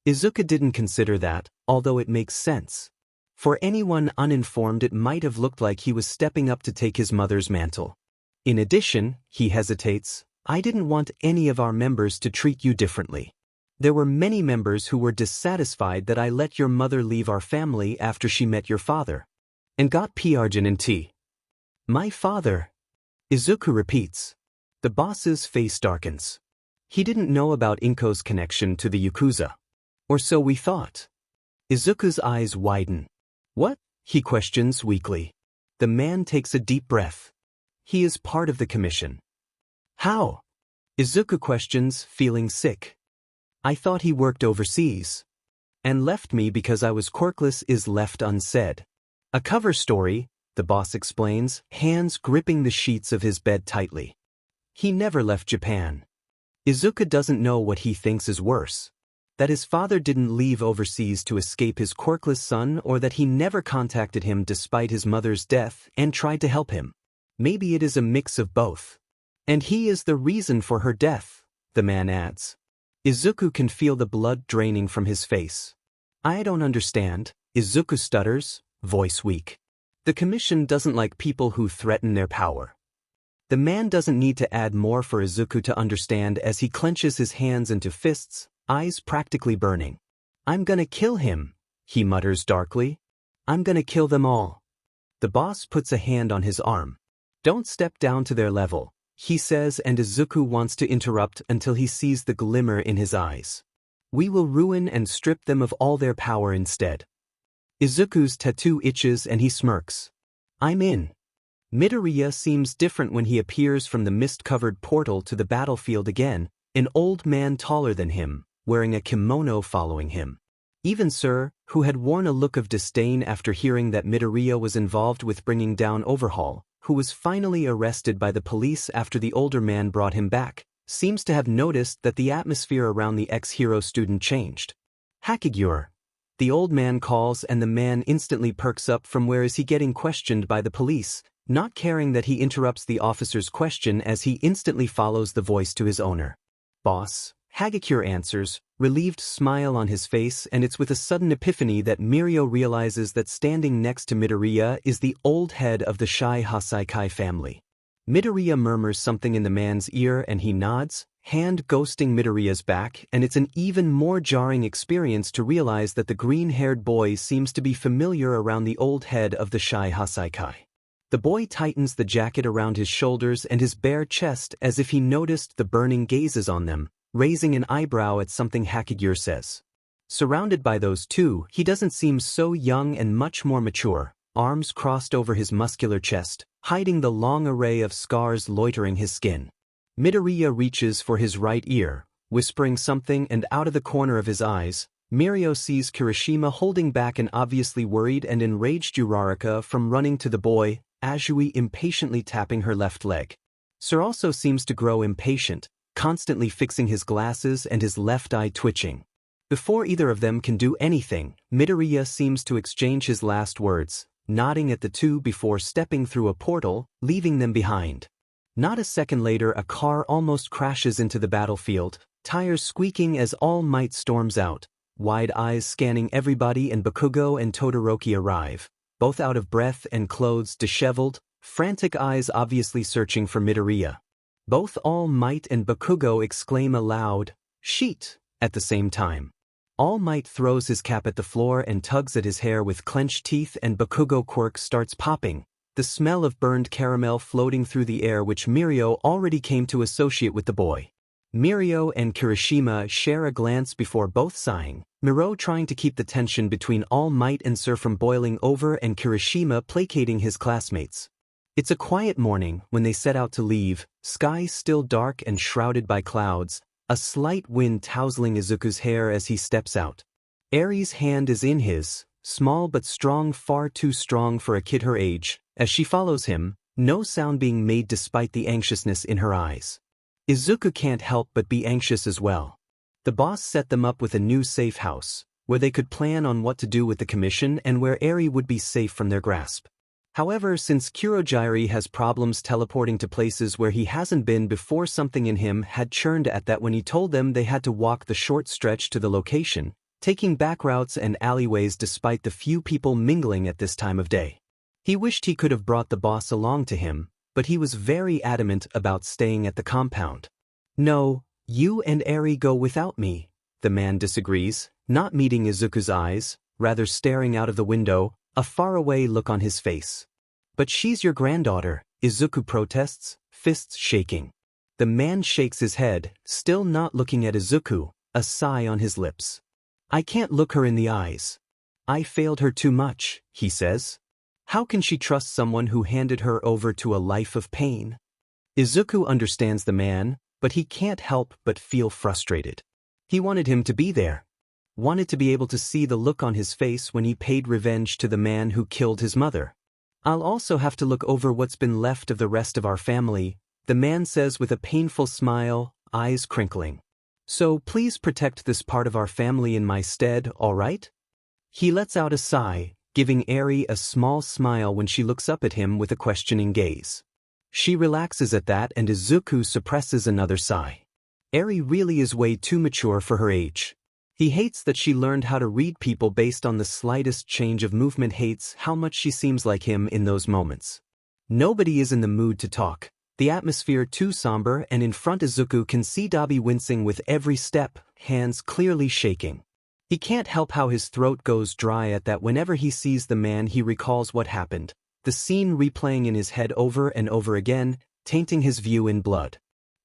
Izuku didn't consider that, although it makes sense. For anyone uninformed, it might have looked like he was stepping up to take his mother's mantle. In addition, he hesitates, I didn't want any of our members to treat you differently. There were many members who were dissatisfied that I let your mother leave our family after she met your father. And got P-Arjun and T. My father. Izuku repeats. The boss's face darkens. He didn't know about Inko's connection to the Yakuza. Or so we thought. Izuku's eyes widen. What? He questions weakly. The man takes a deep breath. He is part of the commission. How? Izuku questions, feeling sick. I thought he worked overseas. And left me because I was quirkless is left unsaid. A cover story, the boss explains, hands gripping the sheets of his bed tightly. He never left Japan. Izuku doesn't know what he thinks is worse. That his father didn't leave overseas to escape his quirkless son, or that he never contacted him despite his mother's death and tried to help him. Maybe it is a mix of both. And he is the reason for her death, the man adds. Izuku can feel the blood draining from his face. I don't understand, Izuku stutters, voice weak. The commission doesn't like people who threaten their power. The man doesn't need to add more for Izuku to understand as he clenches his hands into fists, eyes practically burning. I'm gonna kill him, he mutters darkly. I'm gonna kill them all. The boss puts a hand on his arm. Don't step down to their level, he says, and Izuku wants to interrupt until he sees the glimmer in his eyes. We will ruin and strip them of all their power instead. Izuku's tattoo itches and he smirks. I'm in. Midoriya seems different when he appears from the mist-covered portal to the battlefield again, an old man taller than him, wearing a kimono following him. Even Sir, who had worn a look of disdain after hearing that Midoriya was involved with bringing down Overhaul, who was finally arrested by the police after the older man brought him back, seems to have noticed that the atmosphere around the ex-hero student changed. Hakigure. The old man calls and the man instantly perks up from where is he getting questioned by the police, not caring that he interrupts the officer's question as he instantly follows the voice to his owner. Boss, Hagakure answers, relieved smile on his face, and it's with a sudden epiphany that Mirio realizes that standing next to Midoriya is the old head of the Shai Hasaikai family. Midoriya murmurs something in the man's ear and he nods, hand ghosting Midoriya's back, and it's an even more jarring experience to realize that the green-haired boy seems to be familiar around the old head of the Shai Hasaikai. The boy tightens the jacket around his shoulders and his bare chest as if he noticed the burning gazes on them, raising an eyebrow at something Hakigure says. Surrounded by those two, he doesn't seem so young and much more mature, arms crossed over his muscular chest, hiding the long array of scars loitering his skin. Midoriya reaches for his right ear, whispering something, and out of the corner of his eyes, Mirio sees Kirishima holding back an obviously worried and enraged Uraraka from running to the boy, Azui impatiently tapping her left leg. Sir also seems to grow impatient, constantly fixing his glasses and his left eye twitching. Before either of them can do anything, Midoriya seems to exchange his last words, nodding at the two before stepping through a portal, leaving them behind. Not a second later, a car almost crashes into the battlefield, tires squeaking as All Might storms out, wide eyes scanning everybody, and Bakugo and Todoroki arrive, both out of breath and clothes disheveled, frantic eyes obviously searching for Midoriya. Both All Might and Bakugo exclaim aloud, "Sheet!" at the same time. All Might throws his cap at the floor and tugs at his hair with clenched teeth, and Bakugo quirk starts popping, the smell of burned caramel floating through the air which Mirio already came to associate with the boy. Mirio and Kirishima share a glance before both sighing, Miro trying to keep the tension between All Might and Sir from boiling over and Kirishima placating his classmates. It's a quiet morning when they set out to leave, sky still dark and shrouded by clouds, a slight wind tousling Izuku's hair as he steps out. Eri's hand is in his, small but strong, far too strong for a kid her age, as she follows him, no sound being made despite the anxiousness in her eyes. Izuku can't help but be anxious as well. The boss set them up with a new safe house, where they could plan on what to do with the commission and where Eri would be safe from their grasp. However, since Kurogyari has problems teleporting to places where he hasn't been before, something in him had churned at that when he told them they had to walk the short stretch to the location, taking back routes and alleyways despite the few people mingling at this time of day. He wished he could have brought the boss along to him, but he was very adamant about staying at the compound. "No, you and Eri go without me," the man disagrees, not meeting Izuku's eyes, rather staring out of the window, a faraway look on his face. "But she's your granddaughter," Izuku protests, fists shaking. The man shakes his head, still not looking at Izuku, a sigh on his lips. "I can't look her in the eyes. I failed her too much," he says. How can she trust someone who handed her over to a life of pain? Izuku understands the man, but he can't help but feel frustrated. He wanted him to be there. Wanted to be able to see the look on his face when he paid revenge to the man who killed his mother. "I'll also have to look over what's been left of the rest of our family," the man says with a painful smile, eyes crinkling. "So please protect this part of our family in my stead, all right?" He lets out a sigh, giving Eri a small smile when she looks up at him with a questioning gaze. She relaxes at that, and Izuku suppresses another sigh. Eri really is way too mature for her age. He hates that she learned how to read people based on the slightest change of movement, hates how much she seems like him in those moments. Nobody is in the mood to talk, the atmosphere too somber, and in front Izuku can see Dabi wincing with every step, hands clearly shaking. He can't help how his throat goes dry at that whenever he sees the man. He recalls what happened, the scene replaying in his head over and over again, tainting his view in blood.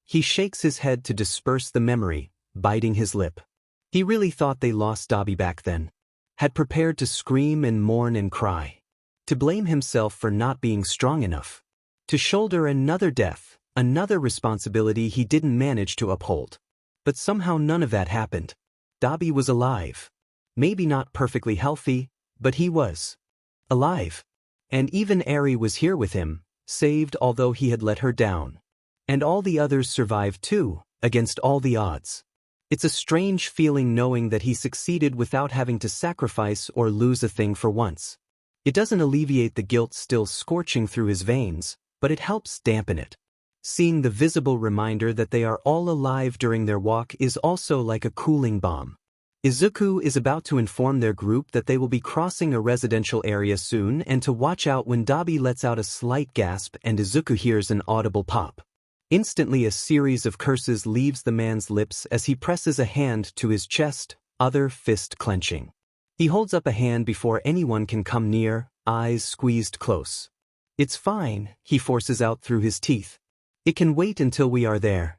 He shakes his head to disperse the memory, biting his lip. He really thought they lost Dabi back then. Had prepared to scream and mourn and cry. To blame himself for not being strong enough. To shoulder another death, another responsibility he didn't manage to uphold. But somehow none of that happened. Dabi was alive. Maybe not perfectly healthy, but he was. Alive. And even Eri was here with him, saved although he had let her down. And all the others survived too, against all the odds. It's a strange feeling knowing that he succeeded without having to sacrifice or lose a thing for once. It doesn't alleviate the guilt still scorching through his veins, but it helps dampen it. Seeing the visible reminder that they are all alive during their walk is also like a cooling balm. Izuku is about to inform their group that they will be crossing a residential area soon and to watch out when Dabi lets out a slight gasp and Izuku hears an audible pop. Instantly a series of curses leaves the man's lips as he presses a hand to his chest, other fist clenching. He holds up a hand before anyone can come near, eyes squeezed close. "It's fine," he forces out through his teeth. "It can wait until we are there."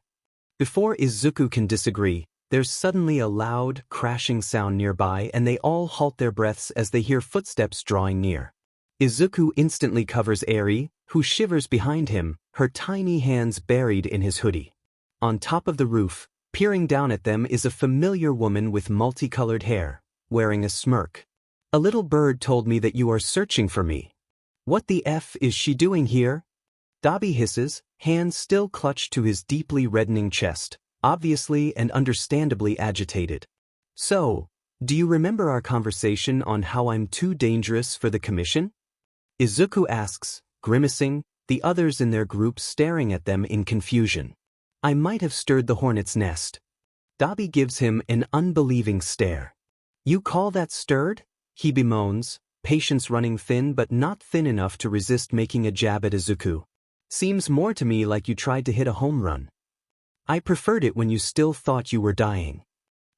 Before Izuku can disagree, there's suddenly a loud, crashing sound nearby and they all halt their breaths as they hear footsteps drawing near. Izuku instantly covers Eri, who shivers behind him, her tiny hands buried in his hoodie. On top of the roof, Peering down at them is a familiar woman with multicolored hair, wearing a smirk. A little bird told me that you are searching for me. What the F is she doing here? Dabi hisses, hands still clutched to his deeply reddening chest, obviously and understandably agitated. So, do you remember our conversation on how I'm too dangerous for the commission? Izuku asks, grimacing, the others in their group staring at them in confusion. I might have stirred the hornet's nest. Dabi gives him an unbelieving stare. You call that stirred? He bemoans, patience running thin but not thin enough to resist making a jab at Izuku. Seems more to me like you tried to hit a home run. I preferred it when you still thought you were dying.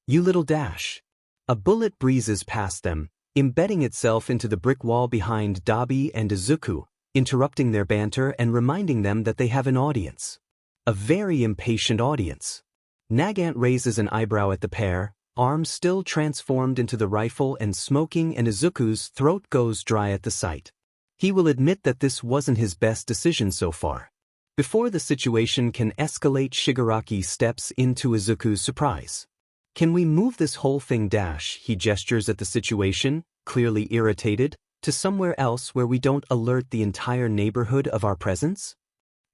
You little dash. A bullet breezes past them, embedding itself into the brick wall behind Dabi and Izuku, interrupting their banter and reminding them that they have an audience. A very impatient audience. Nagant raises an eyebrow at the pair, arms still transformed into the rifle and smoking, and Izuku's throat goes dry at the sight. He will admit that this wasn't his best decision so far. Before the situation can escalate, Shigaraki steps into Izuku's surprise. Can we move this whole thing dash, he gestures at the situation, clearly irritated, to somewhere else where we don't alert the entire neighborhood of our presence?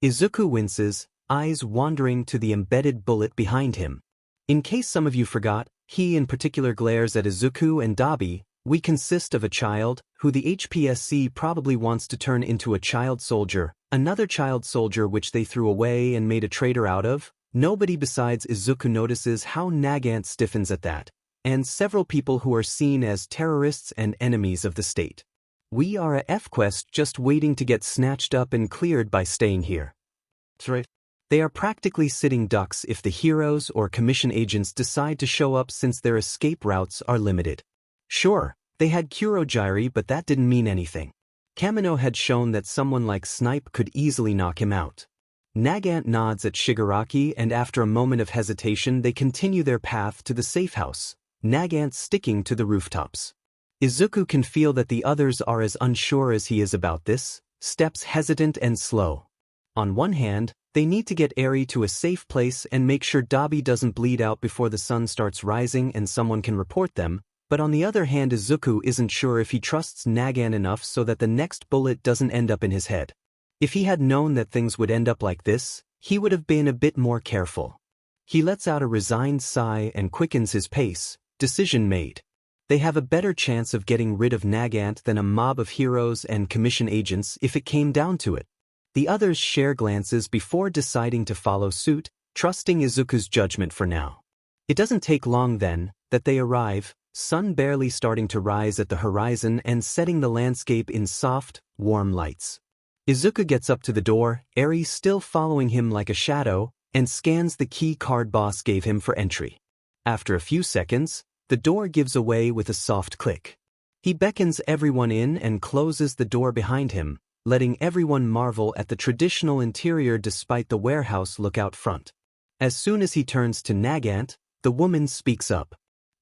Izuku winces, eyes wandering to the embedded bullet behind him. In case some of you forgot, he in particular glares at Izuku and Dabi. We consist of a child, who the HPSC probably wants to turn into a child soldier, another child soldier which they threw away and made a traitor out of. Nobody besides Izuku notices how Nagant stiffens at that, and several people who are seen as terrorists and enemies of the state. We are a F-quest just waiting to get snatched up and cleared by staying here. They are practically sitting ducks if the heroes or commission agents decide to show up, since their escape routes are limited. Sure, they had Kurogiri, but that didn't mean anything. Kamino had shown that someone like Snipe could easily knock him out. Nagant nods at Shigaraki, and after a moment of hesitation they continue their path to the safe house, Nagant sticking to the rooftops. Izuku can feel that the others are as unsure as he is about this, steps hesitant and slow. On one hand, they need to get Eri to a safe place and make sure Dabi doesn't bleed out before the sun starts rising and someone can report them, but on the other hand Izuku isn't sure if he trusts Nagant enough so that the next bullet doesn't end up in his head. If he had known that things would end up like this, he would have been a bit more careful. He lets out a resigned sigh and quickens his pace. Decision made. They have a better chance of getting rid of Nagant than a mob of heroes and commission agents if it came down to it. The others share glances before deciding to follow suit, trusting Izuku's judgment for now. It doesn't take long then that they arrive, sun barely starting to rise at the horizon and setting the landscape in soft, warm lights. Izuku gets up to the door, Eri still following him like a shadow, and scans the key card boss gave him for entry. After a few seconds, the door gives away with a soft click. He beckons everyone in and closes the door behind him, letting everyone marvel at the traditional interior despite the warehouse look out front. As soon as he turns to Nagant, the woman speaks up.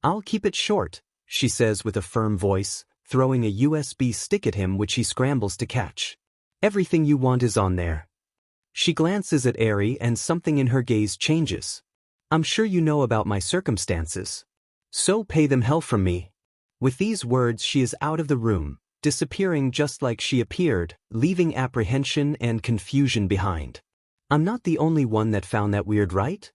I'll keep it short, she says with a firm voice, throwing a USB stick at him which he scrambles to catch. Everything you want is on there. She glances at Eri and something in her gaze changes. I'm sure you know about my circumstances. So pay them hell from me. With these words she is out of the room, disappearing just like she appeared, leaving apprehension and confusion behind. I'm not the only one that found that weird, right?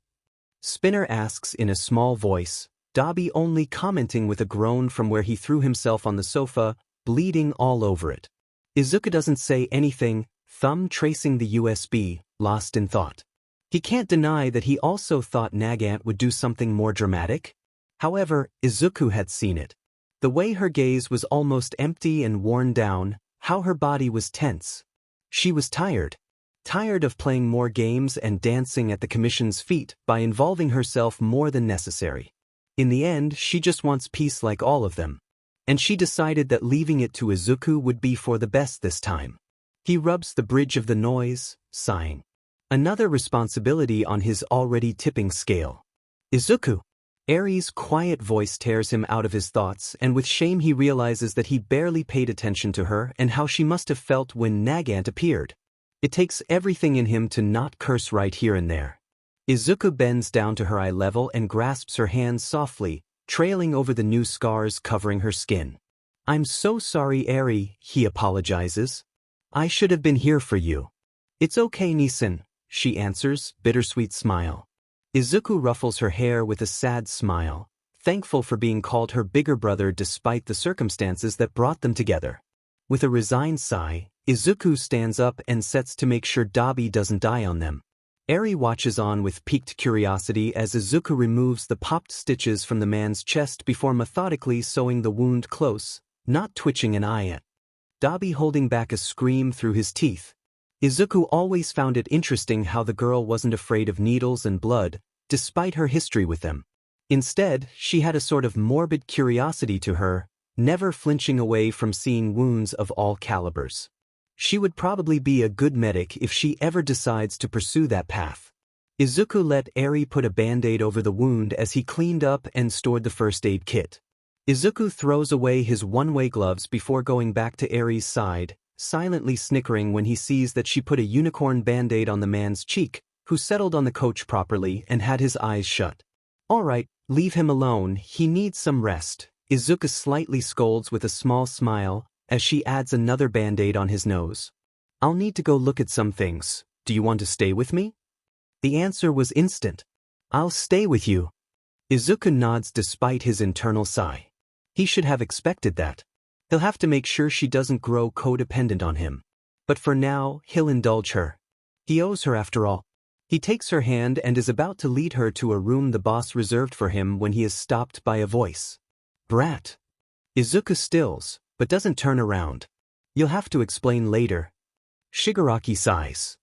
Spinner asks in a small voice, Dabi only commenting with a groan from where he threw himself on the sofa, bleeding all over it. Izuku doesn't say anything, thumb tracing the USB, lost in thought. He can't deny that he also thought Nagant would do something more dramatic. However, Izuku had seen it. The way her gaze was almost empty and worn down, how her body was tense. She was tired. Tired of playing more games and dancing at the commission's feet by involving herself more than necessary. In the end, she just wants peace like all of them. And she decided that leaving it to Izuku would be for the best this time. He rubs the bridge of the noise, sighing. Another responsibility on his already tipping scale. Izuku. Eri's quiet voice tears him out of his thoughts, and with shame he realizes that he barely paid attention to her and how she must have felt when Nagant appeared. It takes everything in him to not curse right here and there. Izuku bends down to her eye level and grasps her hands softly, trailing over the new scars covering her skin. I'm so sorry, Eri, he apologizes. I should have been here for you. It's okay, Nissen, she answers, bittersweet smile. Izuku ruffles her hair with a sad smile, thankful for being called her bigger brother despite the circumstances that brought them together. With a resigned sigh, Izuku stands up and sets to make sure Dabi doesn't die on them. Eri watches on with piqued curiosity as Izuku removes the popped stitches from the man's chest before methodically sewing the wound close, not twitching an eye at. Dabi holding back a scream through his teeth. Izuku always found it interesting how the girl wasn't afraid of needles and blood, despite her history with them. Instead, she had a sort of morbid curiosity to her, never flinching away from seeing wounds of all calibers. She would probably be a good medic if she ever decides to pursue that path. Izuku let Eri put a band-aid over the wound as he cleaned up and stored the first aid kit. Izuku throws away his one-way gloves before going back to Eri's side, silently snickering when he sees that she put a unicorn band-aid on the man's cheek, who settled on the couch properly and had his eyes shut. All right, leave him alone, he needs some rest, Izuku slightly scolds with a small smile, as she adds another band-aid on his nose. I'll need to go look at some things. Do you want to stay with me? The answer was instant. I'll stay with you. Izuku nods despite his internal sigh. He should have expected that. He'll have to make sure she doesn't grow codependent on him. But for now, he'll indulge her. He owes her after all. He takes her hand and is about to lead her to a room the boss reserved for him when he is stopped by a voice. Brat. Izuku stills, but doesn't turn around. You'll have to explain later. Shigaraki sighs.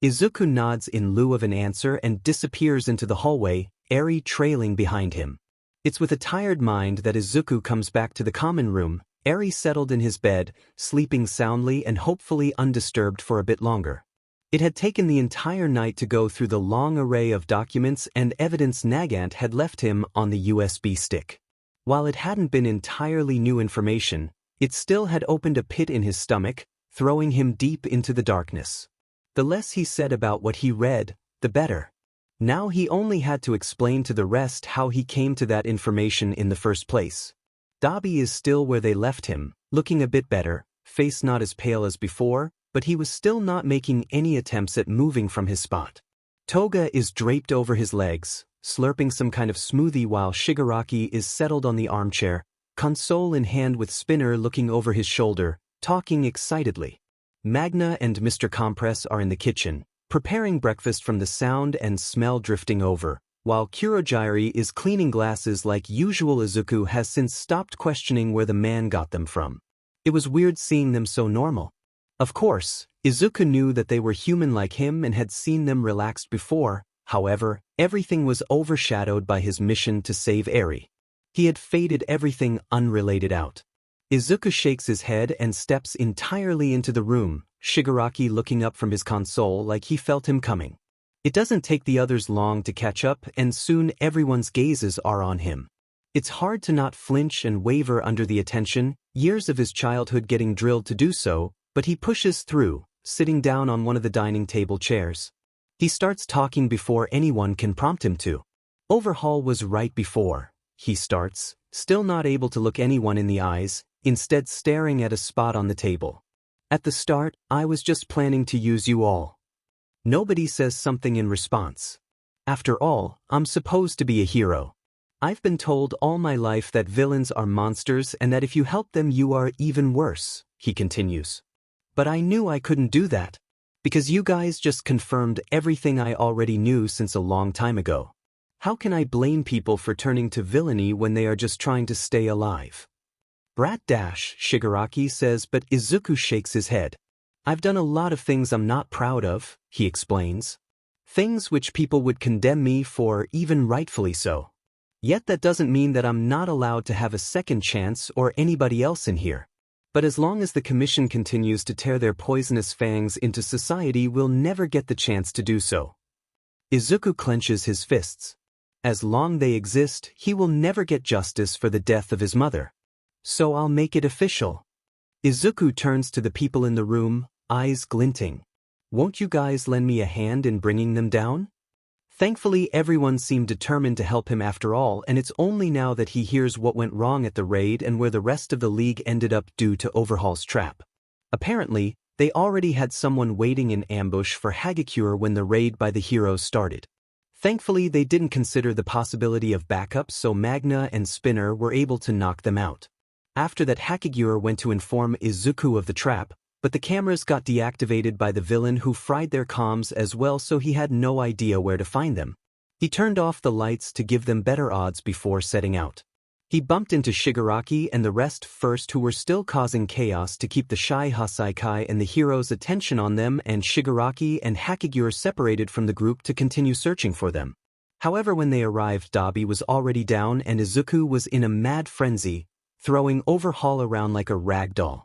Izuku nods in lieu of an answer and disappears into the hallway, Eri trailing behind him. It's with a tired mind that Izuku comes back to the common room, Eri settled in his bed, sleeping soundly and hopefully undisturbed for a bit longer. It had taken the entire night to go through the long array of documents and evidence Nagant had left him on the USB stick. While it hadn't been entirely new information, it still had opened a pit in his stomach, throwing him deep into the darkness. The less he said about what he read, the better. Now he only had to explain to the rest how he came to that information in the first place. Dabi is still where they left him, looking a bit better, face not as pale as before, but he was still not making any attempts at moving from his spot. Toga is draped over his legs, slurping some kind of smoothie while Shigaraki is settled on the armchair, console in hand with Spinner looking over his shoulder, talking excitedly. Magna and Mr. Compress are in the kitchen, preparing breakfast from the sound and smell drifting over, while Kurogiri is cleaning glasses like usual. Izuku has since stopped questioning where the man got them from. It was weird seeing them so normal. Of course, Izuku knew that they were human like him and had seen them relaxed before, however, everything was overshadowed by his mission to save Eri. He had faded everything unrelated out. Izuku shakes his head and steps entirely into the room, Shigaraki looking up from his console like he felt him coming. It doesn't take the others long to catch up and soon everyone's gazes are on him. It's hard to not flinch and waver under the attention, years of his childhood getting drilled to do so, but he pushes through, sitting down on one of the dining table chairs. He starts talking before anyone can prompt him to. Overhaul was right before. He starts, still not able to look anyone in the eyes, instead staring at a spot on the table. At the start, I was just planning to use you all. Nobody says something in response. After all, I'm supposed to be a hero. I've been told all my life that villains are monsters and that if you help them you are even worse, he continues. But I knew I couldn't do that. Because you guys just confirmed everything I already knew since a long time ago. How can I blame people for turning to villainy when they are just trying to stay alive? Brat dash, Shigaraki says, but Izuku shakes his head. I've done a lot of things I'm not proud of, he explains. Things which people would condemn me for, even rightfully so. Yet that doesn't mean that I'm not allowed to have a second chance or anybody else in here. But as long as the Commission continues to tear their poisonous fangs into society, we'll never get the chance to do so. Izuku clenches his fists. As long they exist, he will never get justice for the death of his mother. So I'll make it official. Izuku turns to the people in the room, eyes glinting. Won't you guys lend me a hand in bringing them down? Thankfully, everyone seemed determined to help him after all, and it's only now that he hears what went wrong at the raid and where the rest of the league ended up due to Overhaul's trap. Apparently, they already had someone waiting in ambush for Hagakure when the raid by the heroes started. Thankfully, they didn't consider the possibility of backup, so Magna and Spinner were able to knock them out. After that, Hagakure went to inform Izuku of the trap, but the cameras got deactivated by the villain who fried their comms as well, so he had no idea where to find them. He turned off the lights to give them better odds before setting out. He bumped into Shigaraki and the rest first, who were still causing chaos to keep the shy Hasaikai and the heroes' attention on them, and Shigaraki and Hagakure separated from the group to continue searching for them. However, when they arrived, Dabi was already down and Izuku was in a mad frenzy, throwing Overhaul around like a rag doll.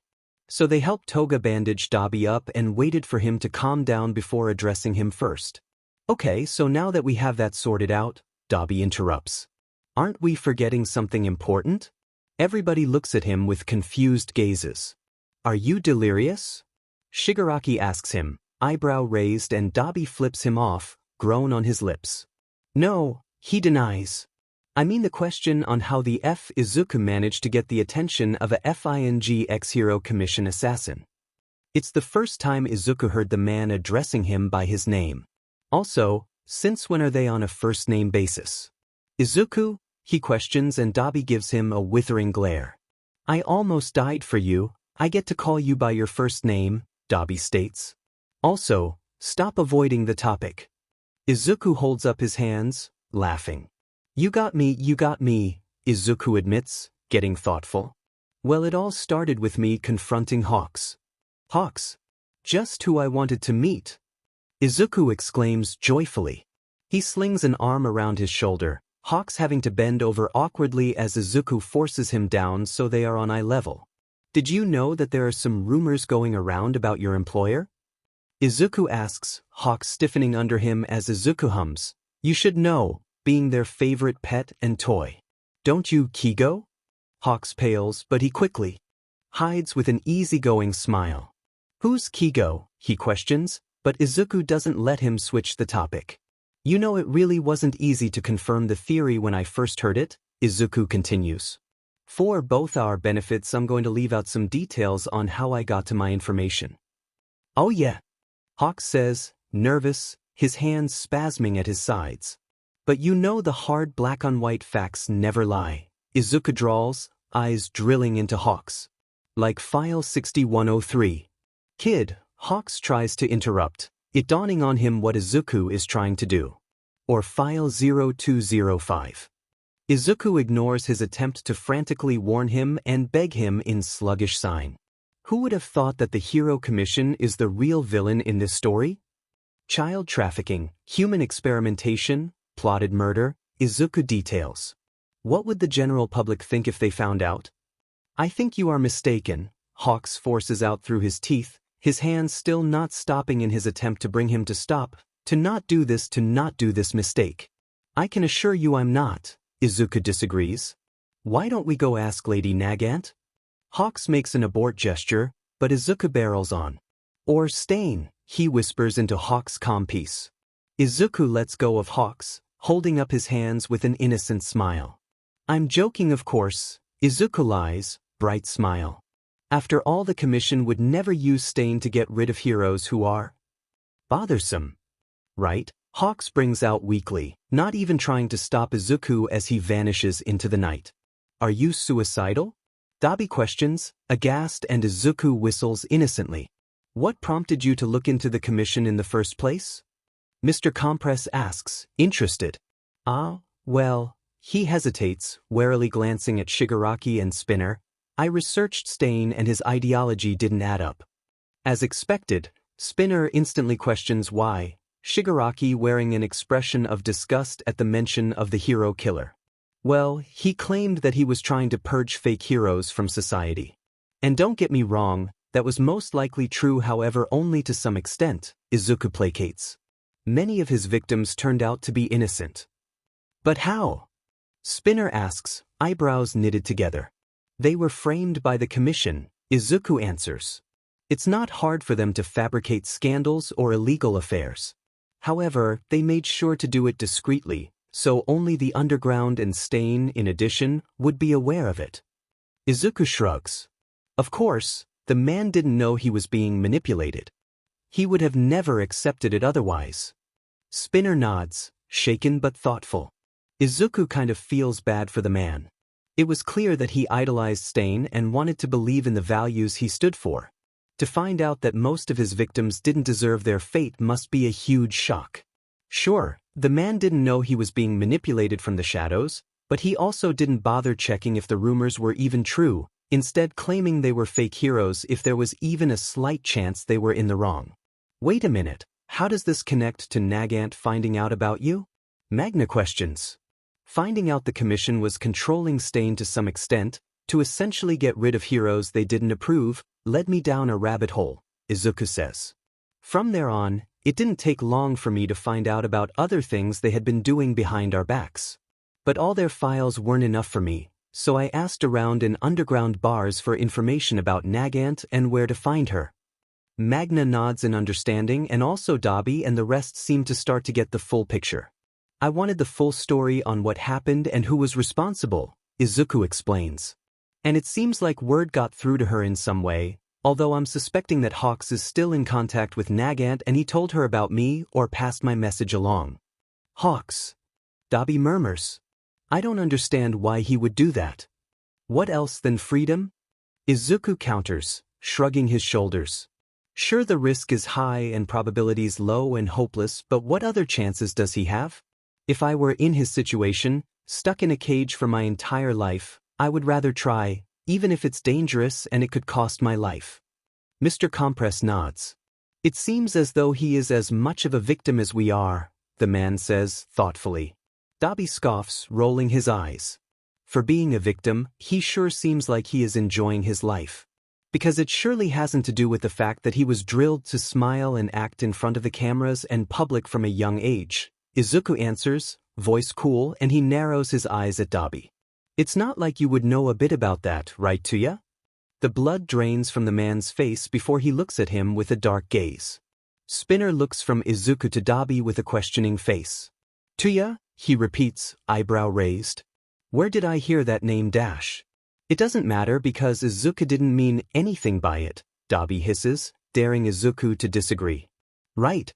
So they helped Toga bandage Dabi up and waited for him to calm down before addressing him first. Okay, so now that we have that sorted out, Dabi interrupts. Aren't we forgetting something important? Everybody looks at him with confused gazes. Are you delirious? Shigaraki asks him, eyebrow raised, and Dabi flips him off, groan on his lips. No, he denies. I mean the question on how the Izuku managed to get the attention of a FING ex-hero commission assassin. It's the first time Izuku heard the man addressing him by his name. Also, since when are they on a first-name basis? Izuku? He questions, and Dabi gives him a withering glare. I almost died for you. I get to call you by your first name, Dabi states. Also, stop avoiding the topic. Izuku holds up his hands, laughing. You got me, Izuku admits, getting thoughtful. Well, it all started with me confronting Hawks. Hawks? Just who I wanted to meet. Izuku exclaims joyfully. He slings an arm around his shoulder, Hawks having to bend over awkwardly as Izuku forces him down so they are on eye level. Did you know that there are some rumors going around about your employer? Izuku asks, Hawks stiffening under him as Izuku hums. You should know, being their favorite pet and toy. Don't you, Kigo? Hawks pales, but he quickly hides with an easygoing smile. Who's Kigo? He questions, but Izuku doesn't let him switch the topic. You know, it really wasn't easy to confirm the theory when I first heard it, Izuku continues. For both our benefits, I'm going to leave out some details on how I got to my information. Oh yeah, Hawks says, nervous, his hands spasming at his sides. But you know the hard black-on-white facts never lie, Izuku drawls, eyes drilling into Hawks. Like file 6103. Kid, Hawks tries to interrupt, it dawning on him what Izuku is trying to do. Or file 0205. Izuku ignores his attempt to frantically warn him and beg him in sluggish sign. Who would have thought that the Hero Commission is the real villain in this story? Child trafficking, human experimentation, plotted murder, Izuku details. What would the general public think if they found out? I think you are mistaken, Hawks forces out through his teeth, his hands still not stopping in his attempt to bring him to stop, to not do this mistake. I can assure you I'm not, Izuku disagrees. Why don't we go ask Lady Nagant? Hawks makes an abort gesture, but Izuku barrels on. Or Stain, he whispers into Hawks' calm piece. Izuku lets go of Hawks, holding up his hands with an innocent smile. I'm joking, of course, Izuku lies, bright smile. After all, the commission would never use Stain to get rid of heroes who are bothersome. Right? Hawks brings out weakly, not even trying to stop Izuku as he vanishes into the night. Are you suicidal? Dabi questions, aghast, and Izuku whistles innocently. What prompted you to look into the commission in the first place? Mr. Compress asks, interested. Well, he hesitates, warily glancing at Shigaraki and Spinner. I researched Stain and his ideology didn't add up. As expected, Spinner instantly questions why, Shigaraki wearing an expression of disgust at the mention of the hero killer. Well, he claimed that he was trying to purge fake heroes from society. And don't get me wrong, that was most likely true, however only to some extent, Izuku placates. Many of his victims turned out to be innocent. But how? Spinner asks, eyebrows knitted together. They were framed by the commission, Izuku answers. It's not hard for them to fabricate scandals or illegal affairs. However, they made sure to do it discreetly, so only the underground and Stain, in addition, would be aware of it. Izuku shrugs. Of course, the man didn't know he was being manipulated. He would have never accepted it otherwise. Spinner nods, shaken but thoughtful. Izuku kind of feels bad for the man. It was clear that he idolized Stain and wanted to believe in the values he stood for. To find out that most of his victims didn't deserve their fate must be a huge shock. Sure, the man didn't know he was being manipulated from the shadows, but he also didn't bother checking if the rumors were even true, instead claiming they were fake heroes if there was even a slight chance they were in the wrong. Wait a minute, how does this connect to Nagant finding out about you? Magna questions. Finding out the commission was controlling Stain to some extent, to essentially get rid of heroes they didn't approve, led me down a rabbit hole, Izuku says. From there on, it didn't take long for me to find out about other things they had been doing behind our backs. But all their files weren't enough for me, so I asked around in underground bars for information about Nagant and where to find her. Magna nods in understanding, and also Dabi and the rest seemed to start to get the full picture. I wanted the full story on what happened and who was responsible, Izuku explains. And it seems like word got through to her in some way, although I'm suspecting that Hawks is still in contact with Nagant and he told her about me or passed my message along. Hawks. Dabi murmurs. I don't understand why he would do that. What else than freedom? Izuku counters, shrugging his shoulders. Sure, the risk is high and probabilities low and hopeless, but what other chances does he have? If I were in his situation, stuck in a cage for my entire life, I would rather try, even if it's dangerous and it could cost my life. Mr. Compress nods. It seems as though he is as much of a victim as we are, the man says, thoughtfully. Dabi scoffs, rolling his eyes. For being a victim, he sure seems like he is enjoying his life. Because it surely hasn't to do with the fact that he was drilled to smile and act in front of the cameras and public from a young age. Izuku answers, voice cool, and he narrows his eyes at Dabi. It's not like you would know a bit about that, right, Tuya? The blood drains from the man's face before he looks at him with a dark gaze. Spinner looks from Izuku to Dabi with a questioning face. Tuya, he repeats, eyebrow raised. Where did I hear that name dash? It doesn't matter because Izuku didn't mean anything by it, Dabi hisses, daring Izuku to disagree. Right.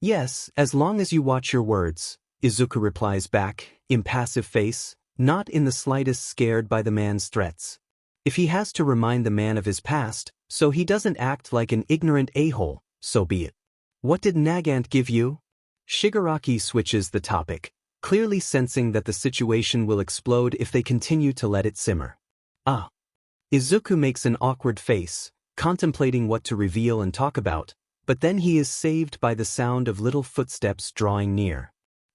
Yes, as long as you watch your words, Izuku replies back, impassive face, not in the slightest scared by the man's threats. If he has to remind the man of his past, so he doesn't act like an ignorant a-hole, so be it. What did Nagant give you? Shigaraki switches the topic, clearly sensing that the situation will explode if they continue to let it simmer. Ah. Izuku makes an awkward face, contemplating what to reveal and talk about, but then he is saved by the sound of little footsteps drawing near.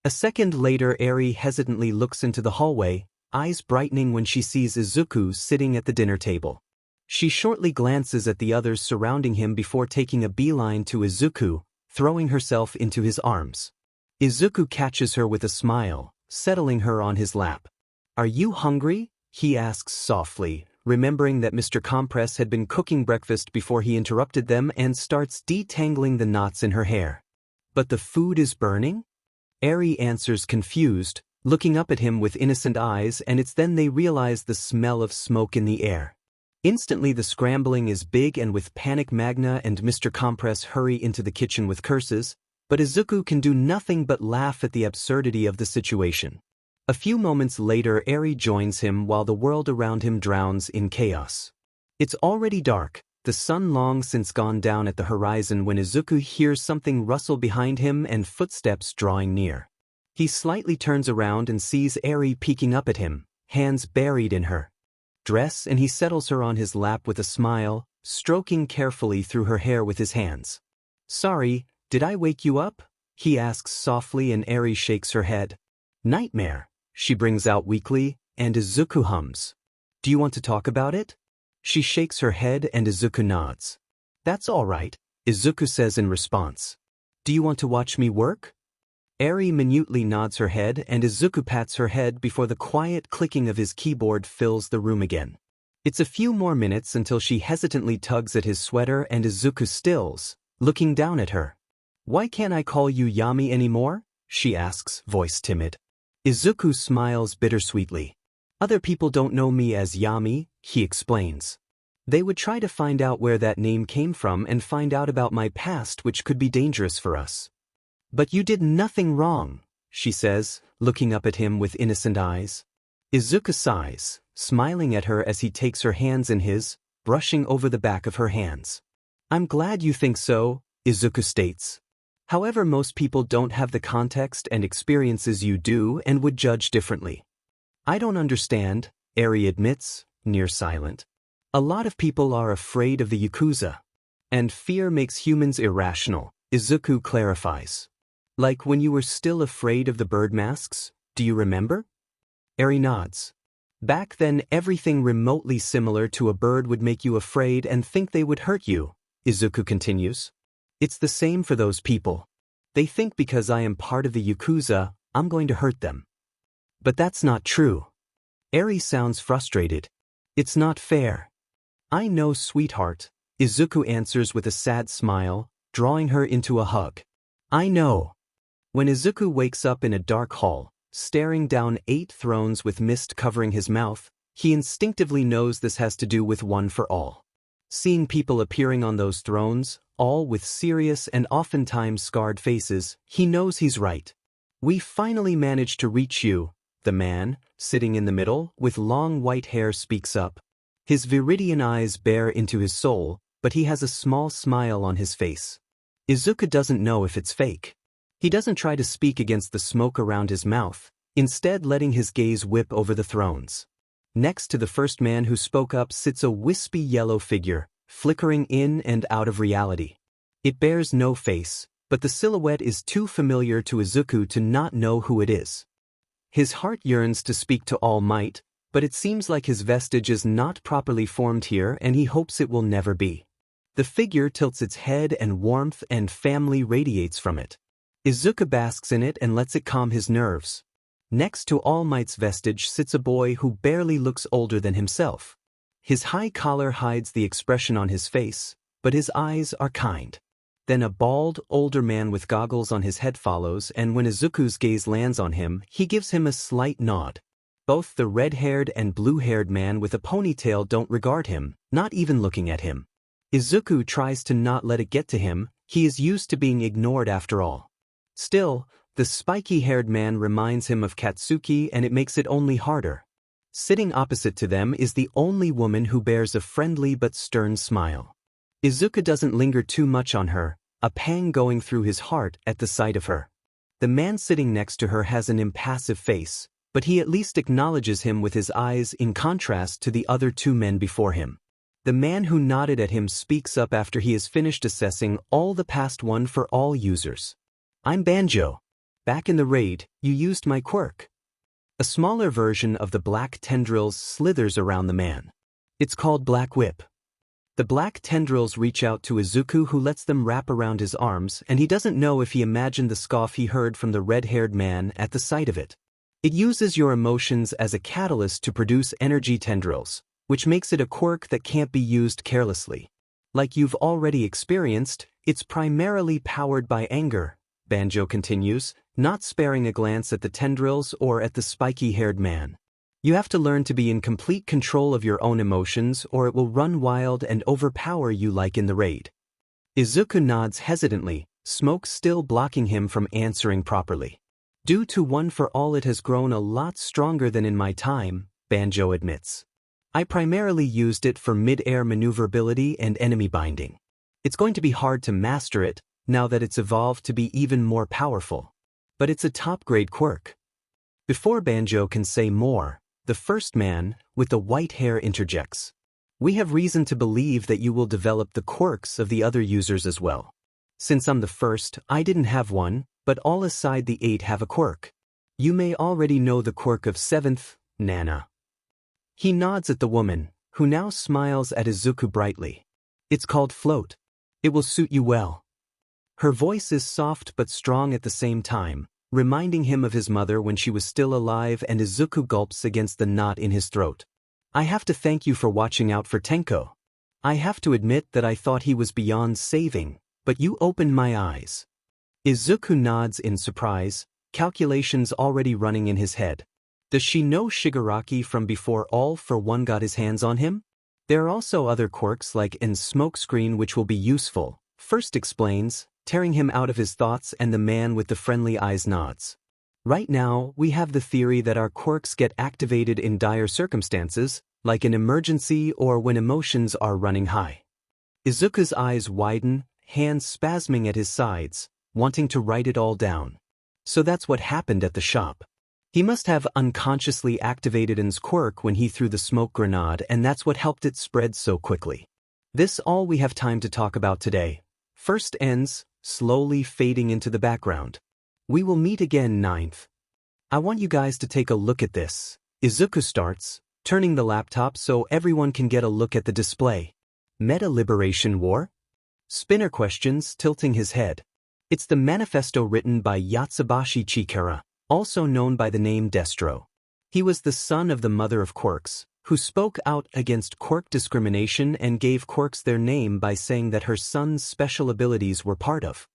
A second later, Eri hesitantly looks into the hallway, eyes brightening when she sees Izuku sitting at the dinner table. She shortly glances at the others surrounding him before taking a beeline to Izuku, throwing herself into his arms. Izuku catches her with a smile, settling her on his lap. Are you hungry? He asks softly, remembering that Mr. Compress had been cooking breakfast before he interrupted them, and starts detangling the knots in her hair. But the food is burning? Eri answers confused, looking up at him with innocent eyes, and it's then they realize the smell of smoke in the air. Instantly the scrambling is big, and with panic Magna and Mr. Compress hurry into the kitchen with curses, but Izuku can do nothing but laugh at the absurdity of the situation. A few moments later, Eri joins him while the world around him drowns in chaos. It's already dark, the sun long since gone down at the horizon, when Izuku hears something rustle behind him and footsteps drawing near. He slightly turns around and sees Eri peeking up at him, hands buried in her dress, and he settles her on his lap with a smile, stroking carefully through her hair with his hands. Sorry, did I wake you up? He asks softly, and Eri shakes her head. Nightmare, she brings out weakly, and Izuku hums. Do you want to talk about it? She shakes her head and Izuku nods. That's all right, Izuku says in response. Do you want to watch me work? Eri minutely nods her head, and Izuku pats her head before the quiet clicking of his keyboard fills the room again. It's a few more minutes until she hesitantly tugs at his sweater and Izuku stills, looking down at her. Why can't I call you Yami anymore? She asks, voice timid. Izuku smiles bittersweetly. Other people don't know me as Yami, he explains. They would try to find out where that name came from and find out about my past, which could be dangerous for us. But you did nothing wrong, she says, looking up at him with innocent eyes. Izuku sighs, smiling at her as he takes her hands in his, brushing over the back of her hands. I'm glad you think so, Izuku states. However, most people don't have the context and experiences you do and would judge differently. I don't understand, Eri admits, near silent. A lot of people are afraid of the Yakuza. And fear makes humans irrational, Izuku clarifies. Like when you were still afraid of the bird masks, do you remember? Eri nods. Back then everything remotely similar to a bird would make you afraid and think they would hurt you, Izuku continues. It's the same for those people. They think because I am part of the Yakuza, I'm going to hurt them. But that's not true. Eri sounds frustrated. It's not fair. I know, sweetheart, Izuku answers with a sad smile, drawing her into a hug. I know. When Izuku wakes up in a dark hall, staring down 8 thrones with mist covering his mouth, he instinctively knows this has to do with One for All. Seeing people appearing on those thrones, all with serious and oftentimes scarred faces, he knows he's right. We finally managed to reach you, the man, sitting in the middle, with long white hair speaks up. His viridian eyes bare into his soul, but he has a small smile on his face. Izuku doesn't know if it's fake. He doesn't try to speak against the smoke around his mouth, instead letting his gaze whip over the thrones. Next to the first man who spoke up sits a wispy yellow figure, flickering in and out of reality. It bears no face, but the silhouette is too familiar to Izuku to not know who it is. His heart yearns to speak to All Might, but it seems like his vestige is not properly formed here and he hopes it will never be. The figure tilts its head and warmth and family radiates from it. Izuku basks in it and lets it calm his nerves. Next to All Might's vestige sits a boy who barely looks older than himself. His high collar hides the expression on his face, but his eyes are kind. Then a bald, older man with goggles on his head follows, and when Izuku's gaze lands on him, he gives him a slight nod. Both the red-haired and blue-haired man with a ponytail don't regard him, not even looking at him. Izuku tries to not let it get to him, he is used to being ignored after all. Still, the spiky-haired man reminds him of Katsuki and it makes it only harder. Sitting opposite to them is the only woman who bears a friendly but stern smile. Izuku doesn't linger too much on her, a pang going through his heart at the sight of her. The man sitting next to her has an impassive face, but he at least acknowledges him with his eyes in contrast to the other 2 men before him. The man who nodded at him speaks up after he has finished assessing all the past One for All users. I'm Banjo. Back in the raid, you used my quirk. A smaller version of the black tendrils slithers around the man. It's called Black Whip. The black tendrils reach out to Izuku, who lets them wrap around his arms, and he doesn't know if he imagined the scoff he heard from the red-haired man at the sight of it. It uses your emotions as a catalyst to produce energy tendrils, which makes it a quirk that can't be used carelessly. Like you've already experienced, it's primarily powered by anger, Banjo continues, not sparing a glance at the tendrils or at the spiky-haired man. You have to learn to be in complete control of your own emotions or it will run wild and overpower you like in the raid. Izuku nods hesitantly, smoke still blocking him from answering properly. Due to One for All, it has grown a lot stronger than in my time, Banjo admits. I primarily used it for mid-air maneuverability and enemy binding. It's going to be hard to master it, now that it's evolved to be even more powerful. But it's a top-grade quirk. Before Banjo can say more, the first man, with the white hair, interjects. We have reason to believe that you will develop the quirks of the other users as well. Since I'm the first, I didn't have one, but all aside the 8 have a quirk. You may already know the quirk of 7th, Nana. He nods at the woman, who now smiles at Izuku brightly. It's called Float. It will suit you well. Her voice is soft but strong at the same time, reminding him of his mother when she was still alive, and Izuku gulps against the knot in his throat. I have to thank you for watching out for Tenko. I have to admit that I thought he was beyond saving, but you opened my eyes. Izuku nods in surprise, calculations already running in his head. Does she know Shigaraki from before All for One got his hands on him? There are also other quirks like an smokescreen which will be useful. First explains, tearing him out of his thoughts, and the man with the friendly eyes nods. Right now, we have the theory that our quirks get activated in dire circumstances, like an emergency or when emotions are running high. Izuku's eyes widen, hands spasming at his sides, wanting to write it all down. So that's what happened at the shop. He must have unconsciously activated N's quirk when he threw the smoke grenade, and that's what helped it spread so quickly. This all we have time to talk about today. First ends, slowly fading into the background. We will meet again 9th. I want you guys to take a look at this. Izuku starts, turning the laptop so everyone can get a look at the display. Meta Liberation War? Spinner questions, tilting his head. It's the manifesto written by Yatsubashi Chikara, also known by the name Destro. He was the son of the mother of quirks, who spoke out against quirk discrimination and gave quirks their name by saying that her son's special abilities were part of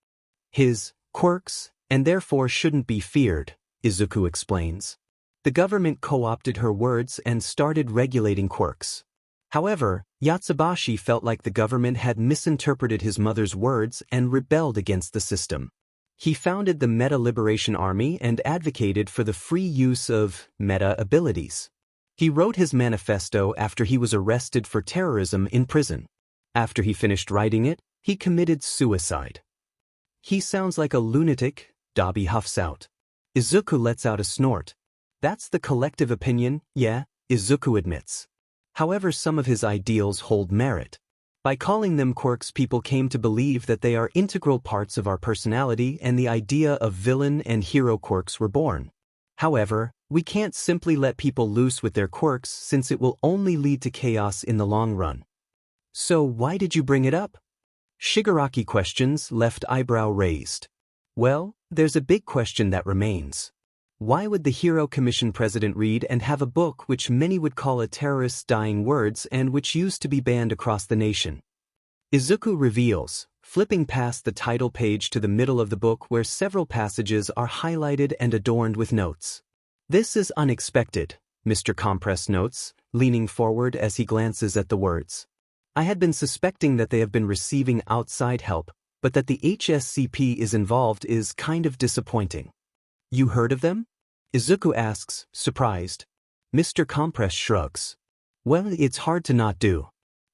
his quirks, and therefore shouldn't be feared, Izuku explains. The government co-opted her words and started regulating quirks. However, Yatsubashi felt like the government had misinterpreted his mother's words and rebelled against the system. He founded the Meta Liberation Army and advocated for the free use of meta abilities. He wrote his manifesto after he was arrested for terrorism in prison. After he finished writing it, he committed suicide. He sounds like a lunatic, Dabi huffs out. Izuku lets out a snort. That's the collective opinion, yeah, Izuku admits. However, some of his ideals hold merit. By calling them quirks, people came to believe that they are integral parts of our personality, and the idea of villain and hero quirks were born. However, we can't simply let people loose with their quirks since it will only lead to chaos in the long run. So why did you bring it up? Shigaraki questions, left eyebrow raised. Well, there's a big question that remains. Why would the Hero Commission president read and have a book which many would call a terrorist's dying words and which used to be banned across the nation? Izuku reveals, flipping past the title page to the middle of the book where several passages are highlighted and adorned with notes. This is unexpected, Mr. Compress notes, leaning forward as he glances at the words. I had been suspecting that they have been receiving outside help, but that the HSCP is involved is kind of disappointing. You heard of them? Izuku asks, surprised. Mr. Compress shrugs. Well, it's hard to not do.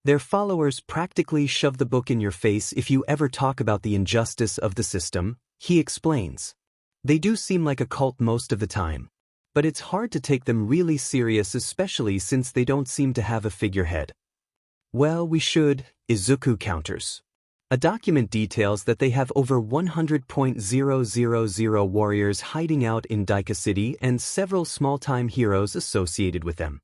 Their followers practically shove the book in your face if you ever talk about the injustice of the system, he explains. They do seem like a cult most of the time. But it's hard to take them really serious, especially since they don't seem to have a figurehead. Well, we should, Izuku counters. A document details that they have over 100,000 warriors hiding out in Daika City and several small-time heroes associated with them.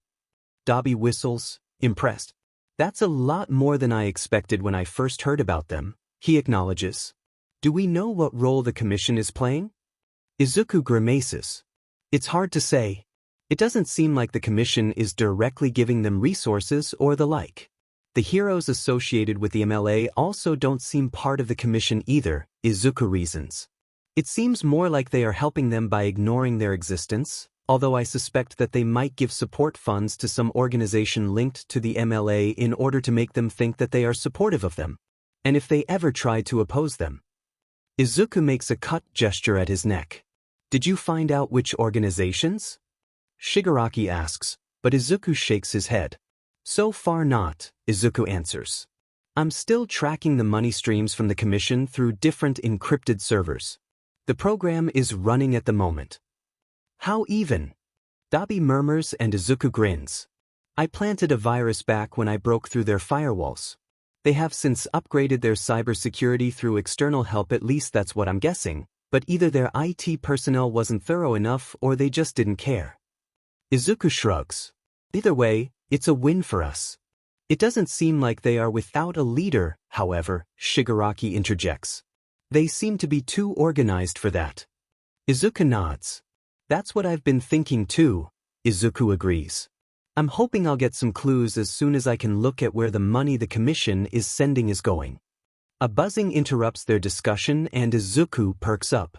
Dabi whistles, impressed. That's a lot more than I expected when I first heard about them, he acknowledges. Do we know what role the commission is playing? Izuku grimaces. It's hard to say. It doesn't seem like the commission is directly giving them resources or the like. The heroes associated with the MLA also don't seem part of the commission either, Izuku reasons. It seems more like they are helping them by ignoring their existence, although I suspect that they might give support funds to some organization linked to the MLA in order to make them think that they are supportive of them. And if they ever try to oppose them. Izuku makes a cut gesture at his neck. Did you find out which organizations? Shigaraki asks, but Izuku shakes his head. So far not, Izuku answers. I'm still tracking the money streams from the commission through different encrypted servers. The program is running at the moment. How even? Dabi murmurs and Izuku grins. I planted a virus back when I broke through their firewalls. They have since upgraded their cybersecurity through external help, at least that's what I'm guessing, but either their IT personnel wasn't thorough enough or they just didn't care. Izuku shrugs. Either way, it's a win for us. It doesn't seem like they are without a leader, however, Shigaraki interjects. They seem to be too organized for that. Izuku nods. That's what I've been thinking too, Izuku agrees. I'm hoping I'll get some clues as soon as I can look at where the money the commission is sending is going. A buzzing interrupts their discussion and Izuku perks up.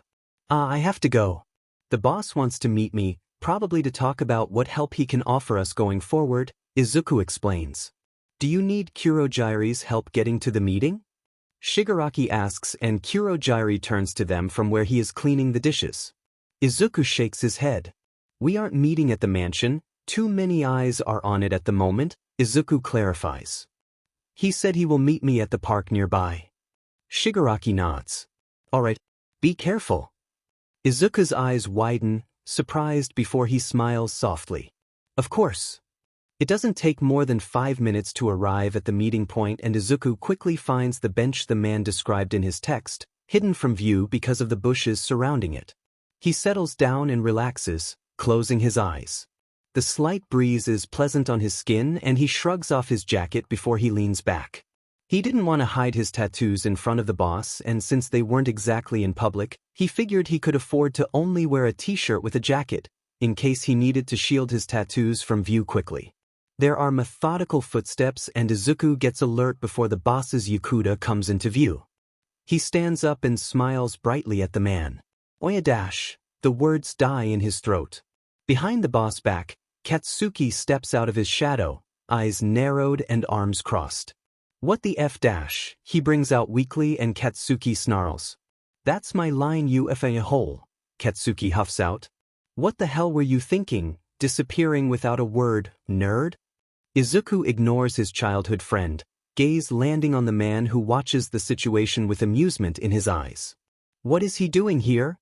I have to go. The boss wants to meet me, probably to talk about what help he can offer us going forward, Izuku explains. Do you need Kurogiri's help getting to the meeting? Shigaraki asks and Kurogiri turns to them from where he is cleaning the dishes. Izuku shakes his head. We aren't meeting at the mansion, too many eyes are on it at the moment, Izuku clarifies. He said he will meet me at the park nearby. Shigaraki nods. Alright, be careful. Izuku's eyes widen, surprised before he smiles softly. Of course. It doesn't take more than 5 minutes to arrive at the meeting point and Izuku quickly finds the bench the man described in his text, hidden from view because of the bushes surrounding it. He settles down and relaxes, closing his eyes. The slight breeze is pleasant on his skin and he shrugs off his jacket before he leans back. He didn't want to hide his tattoos in front of the boss, and since they weren't exactly in public, he figured he could afford to only wear a t-shirt with a jacket, in case he needed to shield his tattoos from view quickly. There are methodical footsteps and Izuku gets alert before the boss's Yakuda comes into view. He stands up and smiles brightly at the man. Oya-dash, the words die in his throat. Behind the boss back, Katsuki steps out of his shadow, eyes narrowed and arms crossed. What the F-dash, he brings out weakly and Katsuki snarls. That's my line you f***ing hole, Katsuki huffs out. What the hell were you thinking, disappearing without a word, nerd? Izuku ignores his childhood friend, gaze landing on the man who watches the situation with amusement in his eyes. What is he doing here?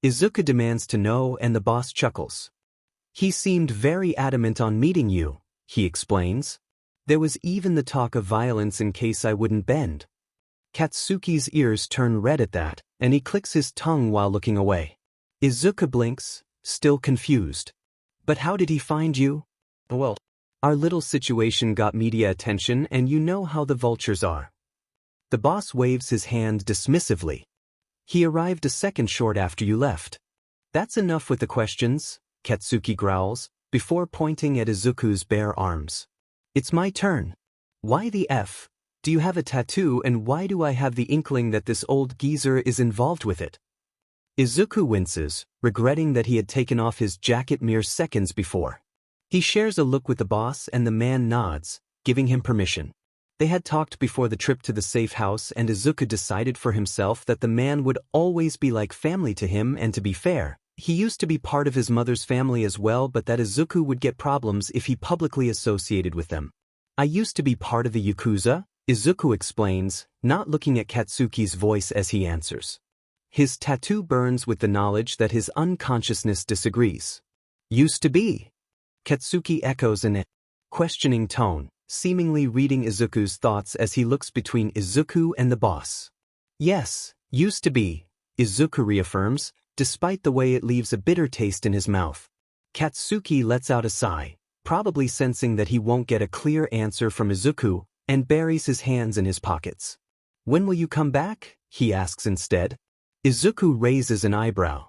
Izuku demands to know and the boss chuckles. He seemed very adamant on meeting you, he explains. There was even the talk of violence in case I wouldn't bend. Katsuki's ears turn red at that, and he clicks his tongue while looking away. Izuku blinks, still confused. But how did he find you? Well, our little situation got media attention and you know how the vultures are. The boss waves his hand dismissively. He arrived a second short after you left. That's enough with the questions, Katsuki growls, before pointing at Izuku's bare arms. It's my turn. Why the F? Do you have a tattoo and why do I have the inkling that this old geezer is involved with it? Izuku winces, regretting that he had taken off his jacket mere seconds before. He shares a look with the boss and the man nods, giving him permission. They had talked before the trip to the safe house and Izuku decided for himself that the man would always be like family to him and to be fair, he used to be part of his mother's family as well but that Izuku would get problems if he publicly associated with them. I used to be part of the Yakuza, Izuku explains, not looking at Katsuki's voice as he answers. His tattoo burns with the knowledge that his unconsciousness disagrees. Used to be. Katsuki echoes in a questioning tone, seemingly reading Izuku's thoughts as he looks between Izuku and the boss. Yes, used to be, Izuku reaffirms, despite the way it leaves a bitter taste in his mouth. Katsuki lets out a sigh, probably sensing that he won't get a clear answer from Izuku, and buries his hands in his pockets. When will you come back? He asks instead. Izuku raises an eyebrow.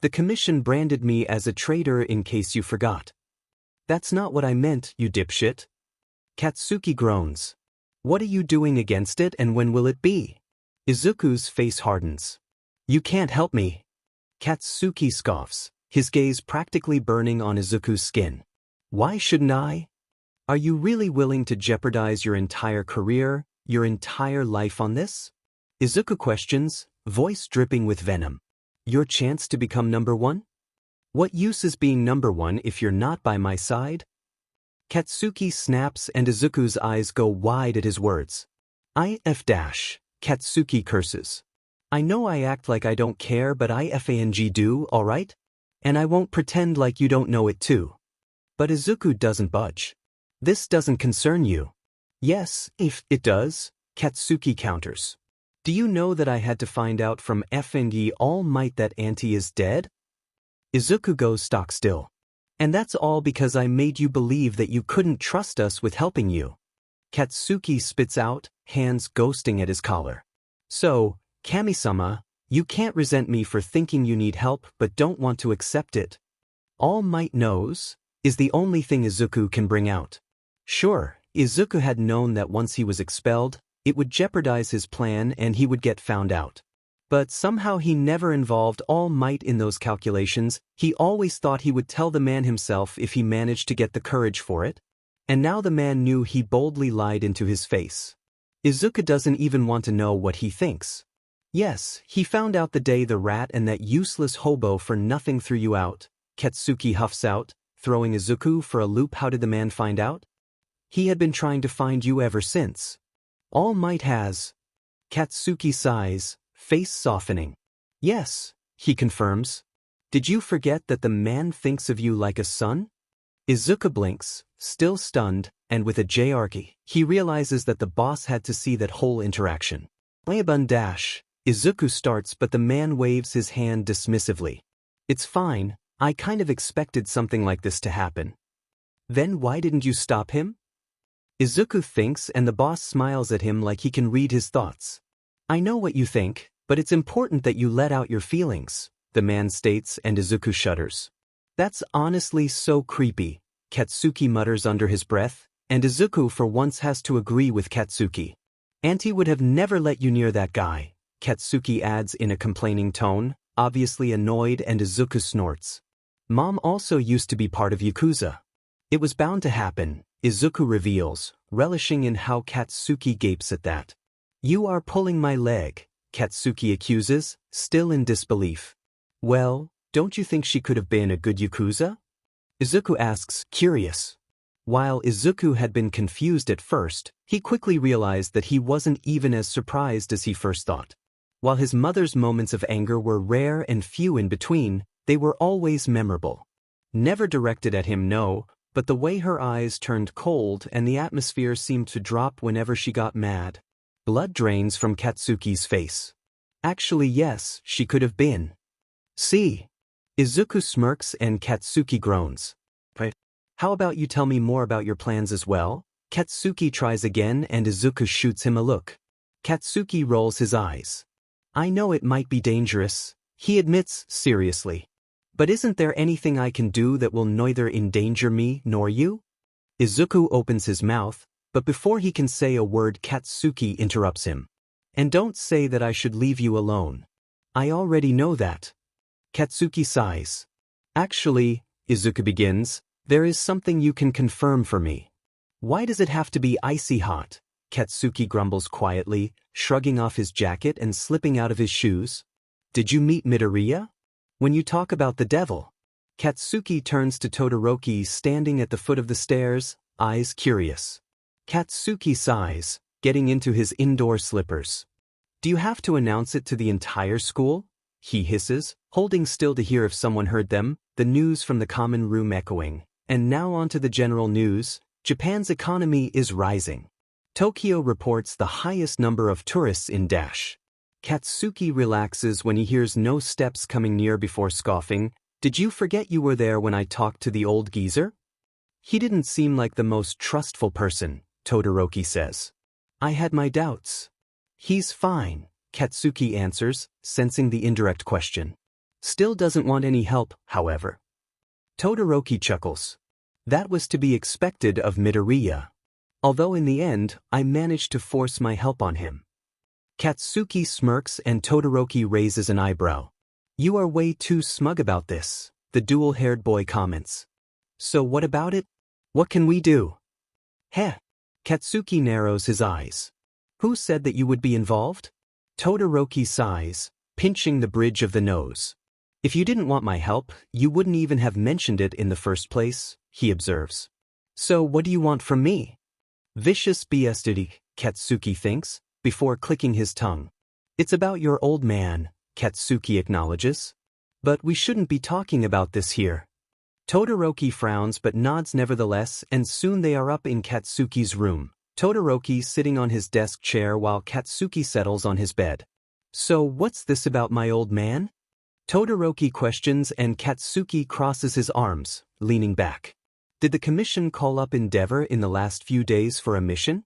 The commission branded me as a traitor in case you forgot. That's not what I meant, you dipshit. Katsuki groans. What are you doing against it and when will it be? Izuku's face hardens. You can't help me. Katsuki scoffs, his gaze practically burning on Izuku's skin. Why shouldn't I? Are you really willing to jeopardize your entire career, your entire life on this? Izuku questions, voice dripping with venom. Your chance to become number one? What use is being number one if you're not by my side? Katsuki snaps and Izuku's eyes go wide at his words. Katsuki curses. I know I act like I don't care but I do, alright? And I won't pretend like you don't know it too. But Izuku doesn't budge. This doesn't concern you. Yes, if it does, Katsuki counters. Do you know that I had to find out from All Might that Auntie is dead? Izuku goes stock still. And that's all because I made you believe that you couldn't trust us with helping you. Katsuki spits out, hands ghosting at his collar. So, Kami-sama, you can't resent me for thinking you need help but don't want to accept it. All Might knows, is the only thing Izuku can bring out. Sure, Izuku had known that once he was expelled, It would jeopardize his plan and he would get found out. But somehow he never involved All Might in those calculations. He always thought he would tell the man himself if he managed to get the courage for it. And now the man knew he boldly lied into his face. Izuku doesn't even want to know what he thinks. Yes, he found out the day the rat and that useless hobo for nothing threw you out. Katsuki huffs out, throwing Izuku for a loop. How did the man find out? He had been trying to find you ever since. All Might has. Katsuki sighs, face softening. Yes, he confirms. Did you forget that the man thinks of you like a son? Izuku blinks, still stunned, and with a jerky, he realizes that the boss had to see that whole interaction. Labun dash. Izuku starts but the man waves his hand dismissively. It's fine, I kind of expected something like this to happen. Then why didn't you stop him? Izuku thinks and the boss smiles at him like he can read his thoughts. I know what you think, but it's important that you let out your feelings, the man states and Izuku shudders. That's honestly so creepy, Katsuki mutters under his breath, and Izuku for once has to agree with Katsuki. Auntie would have never let you near that guy, Katsuki adds in a complaining tone, obviously annoyed, and Izuku snorts. Mom also used to be part of Yakuza. It was bound to happen, Izuku reveals, relishing in how Katsuki gapes at that. You are pulling my leg, Katsuki accuses, still in disbelief. Well, don't you think she could have been a good Yakuza? Izuku asks, curious. While Izuku had been confused at first, he quickly realized that he wasn't even as surprised as he first thought. While his mother's moments of anger were rare and few in between, they were always memorable. Never directed at him, no, but the way her eyes turned cold and the atmosphere seemed to drop whenever she got mad. Blood drains from Katsuki's face. Actually yes, she could have been. See? Izuku smirks and Katsuki groans. But how about you tell me more about your plans as well? Katsuki tries again and Izuku shoots him a look. Katsuki rolls his eyes. I know it might be dangerous, he admits seriously. But isn't there anything I can do that will neither endanger me nor you? Izuku opens his mouth, but before he can say a word Katsuki interrupts him. And don't say that I should leave you alone. I already know that. Katsuki sighs. Actually, Izuku begins, there is something you can confirm for me. Why does it have to be icy hot? Katsuki grumbles quietly, shrugging off his jacket and slipping out of his shoes. Did you meet Midoriya? When you talk about the devil. Katsuki turns to Todoroki standing at the foot of the stairs, eyes curious. Katsuki sighs, getting into his indoor slippers. Do you have to announce it to the entire school? He hisses, holding still to hear if someone heard them, the news from the common room echoing. And now on to the general news. Japan's economy is rising. Tokyo reports the highest number of tourists in dash. Katsuki relaxes when he hears no steps coming near before scoffing. Did you forget you were there when I talked to the old geezer? He didn't seem like the most trustful person, Todoroki says. I had my doubts. He's fine, Katsuki answers, sensing the indirect question. Still doesn't want any help, however. Todoroki chuckles. That was to be expected of Midoriya. Although in the end, I managed to force my help on him. Katsuki smirks and Todoroki raises an eyebrow. You are way too smug about this, the dual-haired boy comments. So what about it? What can we do? Heh. Katsuki narrows his eyes. Who said that you would be involved? Todoroki sighs, pinching the bridge of the nose. If you didn't want my help, you wouldn't even have mentioned it in the first place, he observes. So what do you want from me? Vicious BS, Katsuki thinks, before clicking his tongue. It's about your old man, Katsuki acknowledges. But we shouldn't be talking about this here. Todoroki frowns but nods nevertheless, and soon they are up in Katsuki's room, Todoroki sitting on his desk chair while Katsuki settles on his bed. So what's this about my old man? Todoroki questions and Katsuki crosses his arms, leaning back. Did the commission call up Endeavor in the last few days for a mission?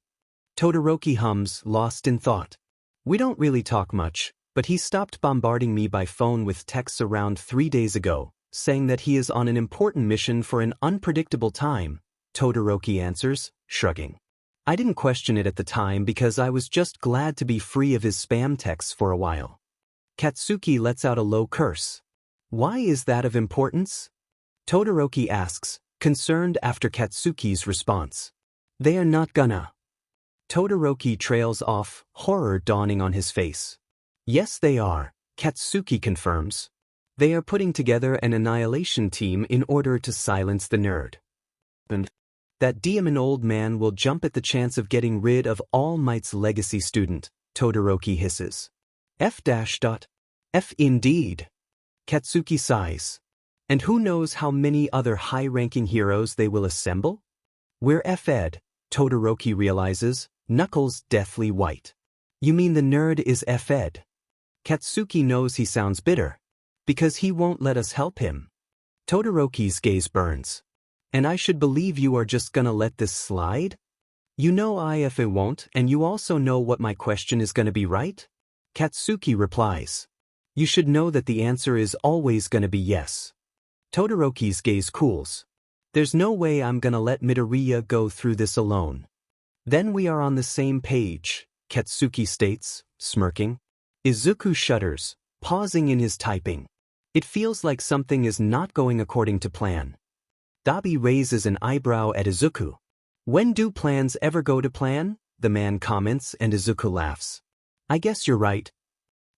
Todoroki hums, lost in thought. We don't really talk much, but he stopped bombarding me by phone with texts around 3 days ago, saying that he is on an important mission for an unpredictable time, Todoroki answers, shrugging. I didn't question it at the time because I was just glad to be free of his spam texts for a while. Katsuki lets out a low curse. Why is that of importance? Todoroki asks, concerned after Katsuki's response. They are not gonna. Todoroki trails off, horror dawning on his face. Yes they are, Katsuki confirms. They are putting together an annihilation team in order to silence the nerd. And that demon old man will jump at the chance of getting rid of All Might's legacy student, Todoroki hisses. F. F indeed. Katsuki sighs. And who knows how many other high-ranking heroes they will assemble? We're F-ed, Todoroki realizes, knuckles deathly white. You mean the nerd is F-ed? Katsuki knows he sounds bitter. Because he won't let us help him. Todoroki's gaze burns. And I should believe you are just gonna let this slide? You know if it won't, and you also know what my question is gonna be, right? Katsuki replies. You should know that the answer is always gonna be yes. Todoroki's gaze cools. There's no way I'm gonna let Midoriya go through this alone. Then we are on the same page, Katsuki states, smirking. Izuku shudders, pausing in his typing. It feels like something is not going according to plan. Dabi raises an eyebrow at Izuku. When do plans ever go to plan? The man comments and Izuku laughs. I guess you're right.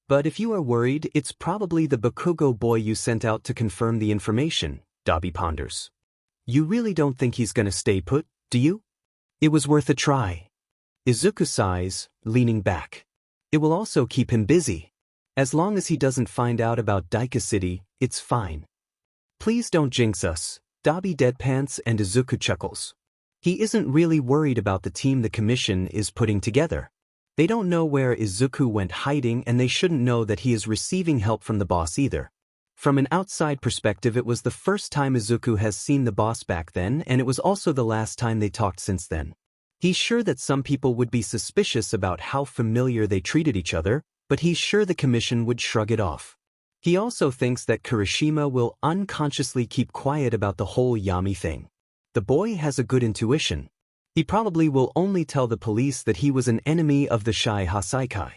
But if you are worried, it's probably the Bakugo boy you sent out to confirm the information, Dabi ponders. You really don't think he's gonna stay put, do you? It was worth a try. Izuku sighs, leaning back. It will also keep him busy. As long as he doesn't find out about Daika City, it's fine. Please don't jinx us, Dabi deadpants and Izuku chuckles. He isn't really worried about the team the commission is putting together. They don't know where Izuku went hiding and they shouldn't know that he is receiving help from the boss either. From an outside perspective, it was the first time Izuku has seen the boss back then, and it was also the last time they talked since then. He's sure that some people would be suspicious about how familiar they treated each other, but he's sure the commission would shrug it off. He also thinks that Kirishima will unconsciously keep quiet about the whole Yami thing. The boy has a good intuition. He probably will only tell the police that he was an enemy of the Shai Hasaikai.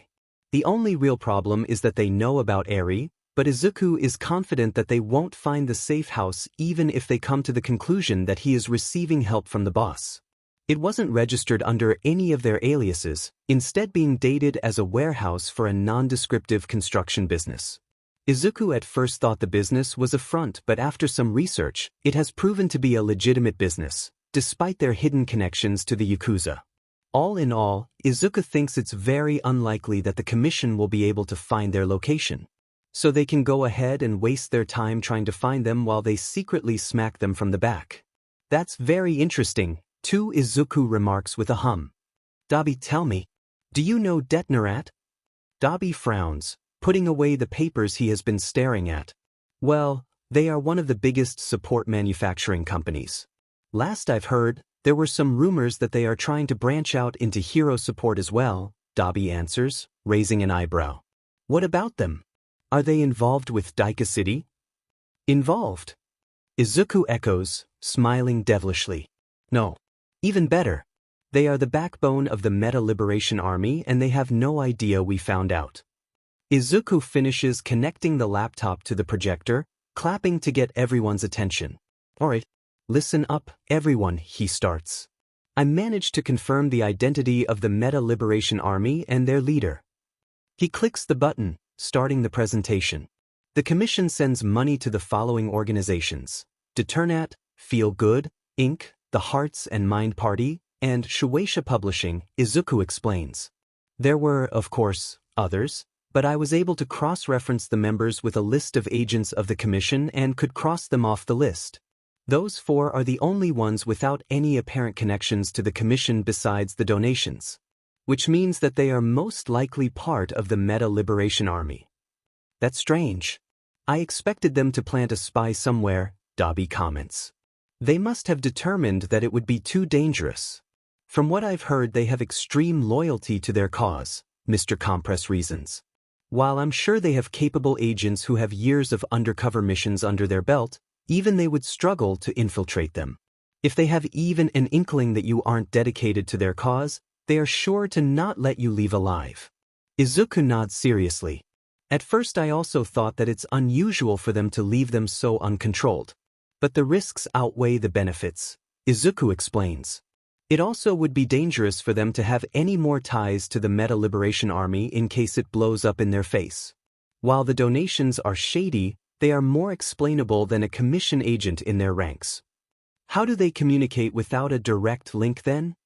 The only real problem is that they know about Eri, but Izuku is confident that they won't find the safe house even if they come to the conclusion that he is receiving help from the boss. It wasn't registered under any of their aliases, instead being dated as a warehouse for a nondescriptive construction business. Izuku at first thought the business was a front, but after some research, it has proven to be a legitimate business, despite their hidden connections to the Yakuza. All in all, Izuku thinks it's very unlikely that the commission will be able to find their location. So they can go ahead and waste their time trying to find them while they secretly smack them from the back. That's very interesting, too, Izuku remarks with a hum. Dabi, tell me, do you know Detnerat? Dabi frowns, putting away the papers he has been staring at. Well, they are one of the biggest support manufacturing companies. Last I've heard, there were some rumors that they are trying to branch out into hero support as well, Dabi answers, raising an eyebrow. What about them? Are they involved with Daika City? Involved? Izuku echoes, smiling devilishly. No. Even better. They are the backbone of the Meta Liberation Army and they have no idea we found out. Izuku finishes connecting the laptop to the projector, clapping to get everyone's attention. Alright. Listen up, everyone, he starts. I managed to confirm the identity of the Meta Liberation Army and their leader. He clicks the button, starting the presentation. The commission sends money to the following organizations: Deternat, Feel Good, Inc., The Hearts and Mind Party, and Shueisha Publishing, Izuku explains. There were, of course, others, but I was able to cross-reference the members with a list of agents of the commission and could cross them off the list. Those 4 are the only ones without any apparent connections to the commission besides the donations. Which means that they are most likely part of the Meta Liberation Army. That's strange. I expected them to plant a spy somewhere, Dabi comments. They must have determined that it would be too dangerous. From what I've heard, they have extreme loyalty to their cause, Mr. Compress reasons. While I'm sure they have capable agents who have years of undercover missions under their belt, even they would struggle to infiltrate them. If they have even an inkling that you aren't dedicated to their cause, they are sure to not let you leave alive. Izuku nods seriously. At first I also thought that it's unusual for them to leave them so uncontrolled. But the risks outweigh the benefits, Izuku explains. It also would be dangerous for them to have any more ties to the Meta Liberation Army in case it blows up in their face. While the donations are shady, they are more explainable than a commission agent in their ranks. How do they communicate without a direct link then?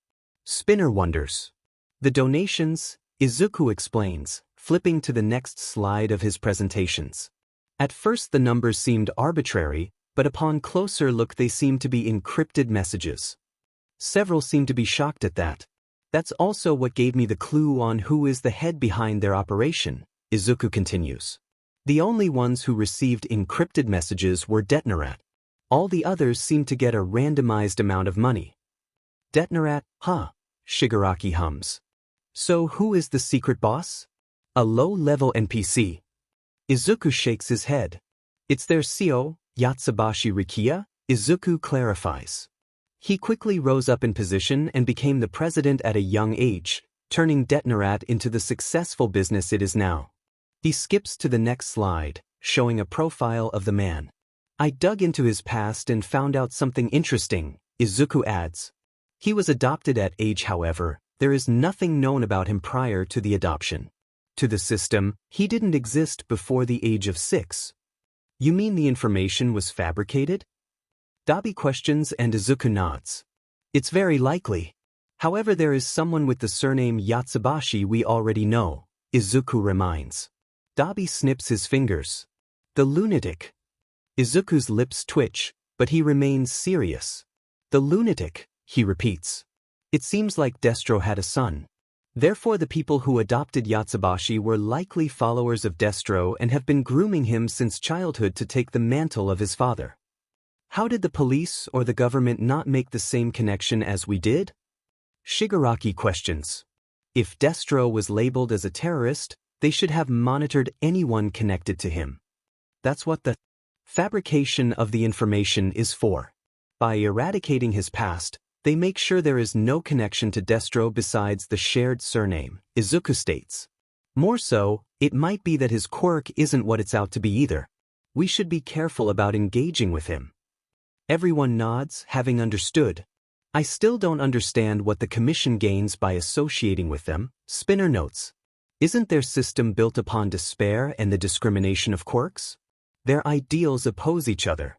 Spinner wonders. The donations, Izuku explains, flipping to the next slide of his presentations. At first the numbers seemed arbitrary, but upon closer look they seemed to be encrypted messages. Several seemed to be shocked at that. That's also what gave me the clue on who is the head behind their operation, Izuku continues. The only ones who received encrypted messages were Detnerat. All the others seemed to get a randomized amount of money. Detnerat, huh? Shigaraki hums. So who is the secret boss? A low-level NPC. Izuku shakes his head. It's their CEO, Yatsubashi Rikiya, Izuku clarifies. He quickly rose up in position and became the president at a young age, turning Detnerat into the successful business it is now. He skips to the next slide, showing a profile of the man. I dug into his past and found out something interesting, Izuku adds. He was adopted at age, however, there is nothing known about him prior to the adoption. To the system, he didn't exist before the age of 6. You mean the information was fabricated? Dabi questions and Izuku nods. It's very likely. However, there is someone with the surname Yatsubashi we already know, Izuku reminds. Dabi snips his fingers. The lunatic. Izuku's lips twitch, but he remains serious. The lunatic, he repeats. It seems like Destro had a son. Therefore the people who adopted Yatsubashi were likely followers of Destro and have been grooming him since childhood to take the mantle of his father. How did the police or the government not make the same connection as we did? Shigaraki questions. If Destro was labeled as a terrorist, they should have monitored anyone connected to him. That's what the fabrication of the information is for. By eradicating his past, they make sure there is no connection to Destro besides the shared surname, Izuku states. More so, it might be that his quirk isn't what it's out to be either. We should be careful about engaging with him. Everyone nods, having understood. I still don't understand what the commission gains by associating with them, Spinner notes. Isn't their system built upon despair and the discrimination of quirks? Their ideals oppose each other.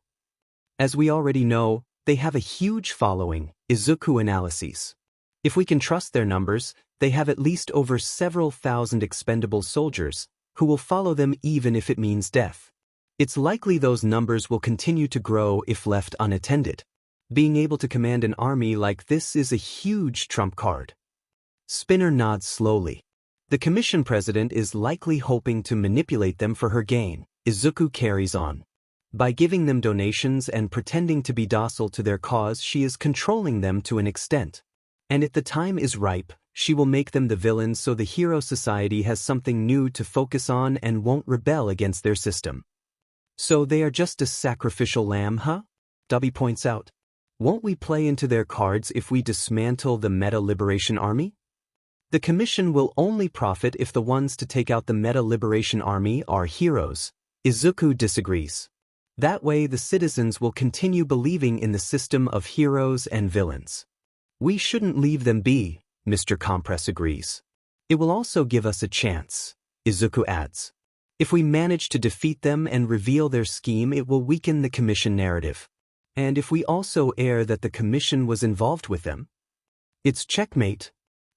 As we already know, they have a huge following, Izuku analyses. If we can trust their numbers, they have at least over several thousand expendable soldiers, who will follow them even if it means death. It's likely those numbers will continue to grow if left unattended. Being able to command an army like this is a huge trump card. Spinner nods slowly. The commission president is likely hoping to manipulate them for her gain, Izuku carries on. By giving them donations and pretending to be docile to their cause, she is controlling them to an extent. And if the time is ripe, she will make them the villains so the hero society has something new to focus on and won't rebel against their system. So they are just a sacrificial lamb, huh? Dabi points out. Won't we play into their cards if we dismantle the Meta Liberation Army? The commission will only profit if the ones to take out the Meta Liberation Army are heroes. Izuku disagrees. That way the citizens will continue believing in the system of heroes and villains. We shouldn't leave them be, Mr. Compress agrees. It will also give us a chance, Izuku adds. If we manage to defeat them and reveal their scheme, it will weaken the commission narrative. And if we also air that the commission was involved with them, it's checkmate.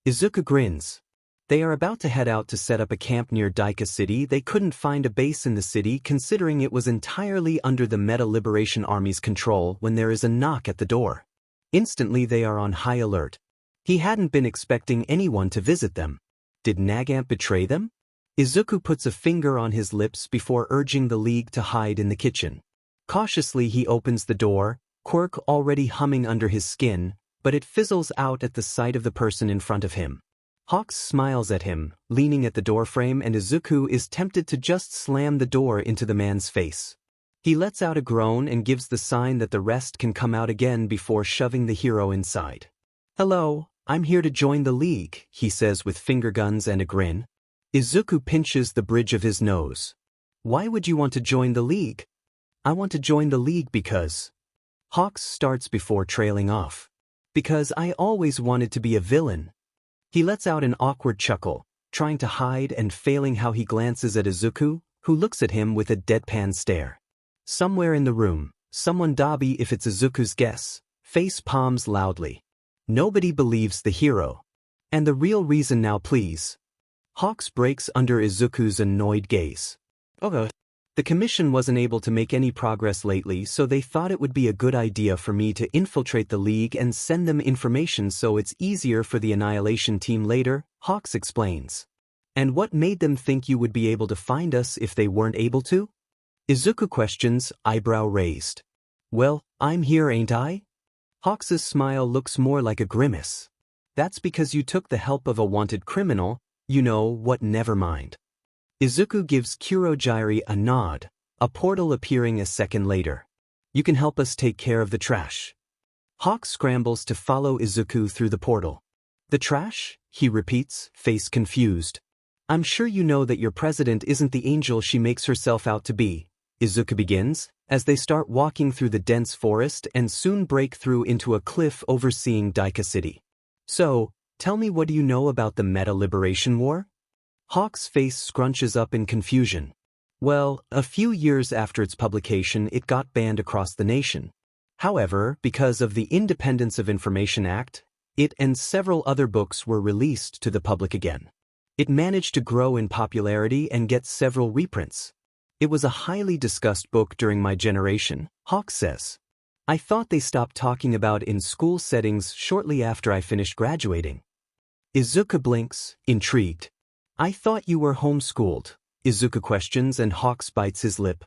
Izuku grins. They are about to head out to set up a camp near Daika City. They couldn't find a base in the city considering it was entirely under the Meta Liberation Army's control when there is a knock at the door. Instantly they are on high alert. He hadn't been expecting anyone to visit them. Did Nagamp betray them? Izuku puts a finger on his lips before urging the League to hide in the kitchen. Cautiously he opens the door, quirk already humming under his skin, but it fizzles out at the sight of the person in front of him. Hawks smiles at him, leaning at the doorframe, and Izuku is tempted to just slam the door into the man's face. He lets out a groan and gives the sign that the rest can come out again before shoving the hero inside. "Hello, I'm here to join the league," he says with finger guns and a grin. Izuku pinches the bridge of his nose. "Why would you want to join the league?" "I want to join the league because..." Hawks starts before trailing off. "Because I always wanted to be a villain." He lets out an awkward chuckle, trying to hide and failing how he glances at Izuku, who looks at him with a deadpan stare. Somewhere in the room, someone, Dabi if it's Izuku's guess, face palms loudly. Nobody believes the hero. "And the real reason now, please." Hawks breaks under Izuku's annoyed gaze. "Okay. The commission wasn't able to make any progress lately, so they thought it would be a good idea for me to infiltrate the league and send them information so it's easier for the Annihilation team later," Hawks explains. "And what made them think you would be able to find us if they weren't able to?" Izuku questions, eyebrow raised. "Well, I'm here, ain't I?" Hawks's smile looks more like a grimace. "That's because you took the help of a wanted criminal, you know what, never mind." Izuku gives Kurogiri a nod, a portal appearing a second later. "You can help us take care of the trash." Hawks scrambles to follow Izuku through the portal. "The trash?" he repeats, face confused. "I'm sure you know that your president isn't the angel she makes herself out to be," Izuku begins, as they start walking through the dense forest and soon break through into a cliff overseeing Daika City. "So, tell me, what do you know about the Meta Liberation War?" Hawk's face scrunches up in confusion. "Well, a few years after its publication it got banned across the nation. However, because of the Independence of Information Act, it and several other books were released to the public again. It managed to grow in popularity and get several reprints. It was a highly discussed book during my generation," Hawk says. "I thought they stopped talking about it in school settings shortly after I finished graduating." Izuku blinks, intrigued. "I thought you were homeschooled," Izuku questions and Hawks bites his lip.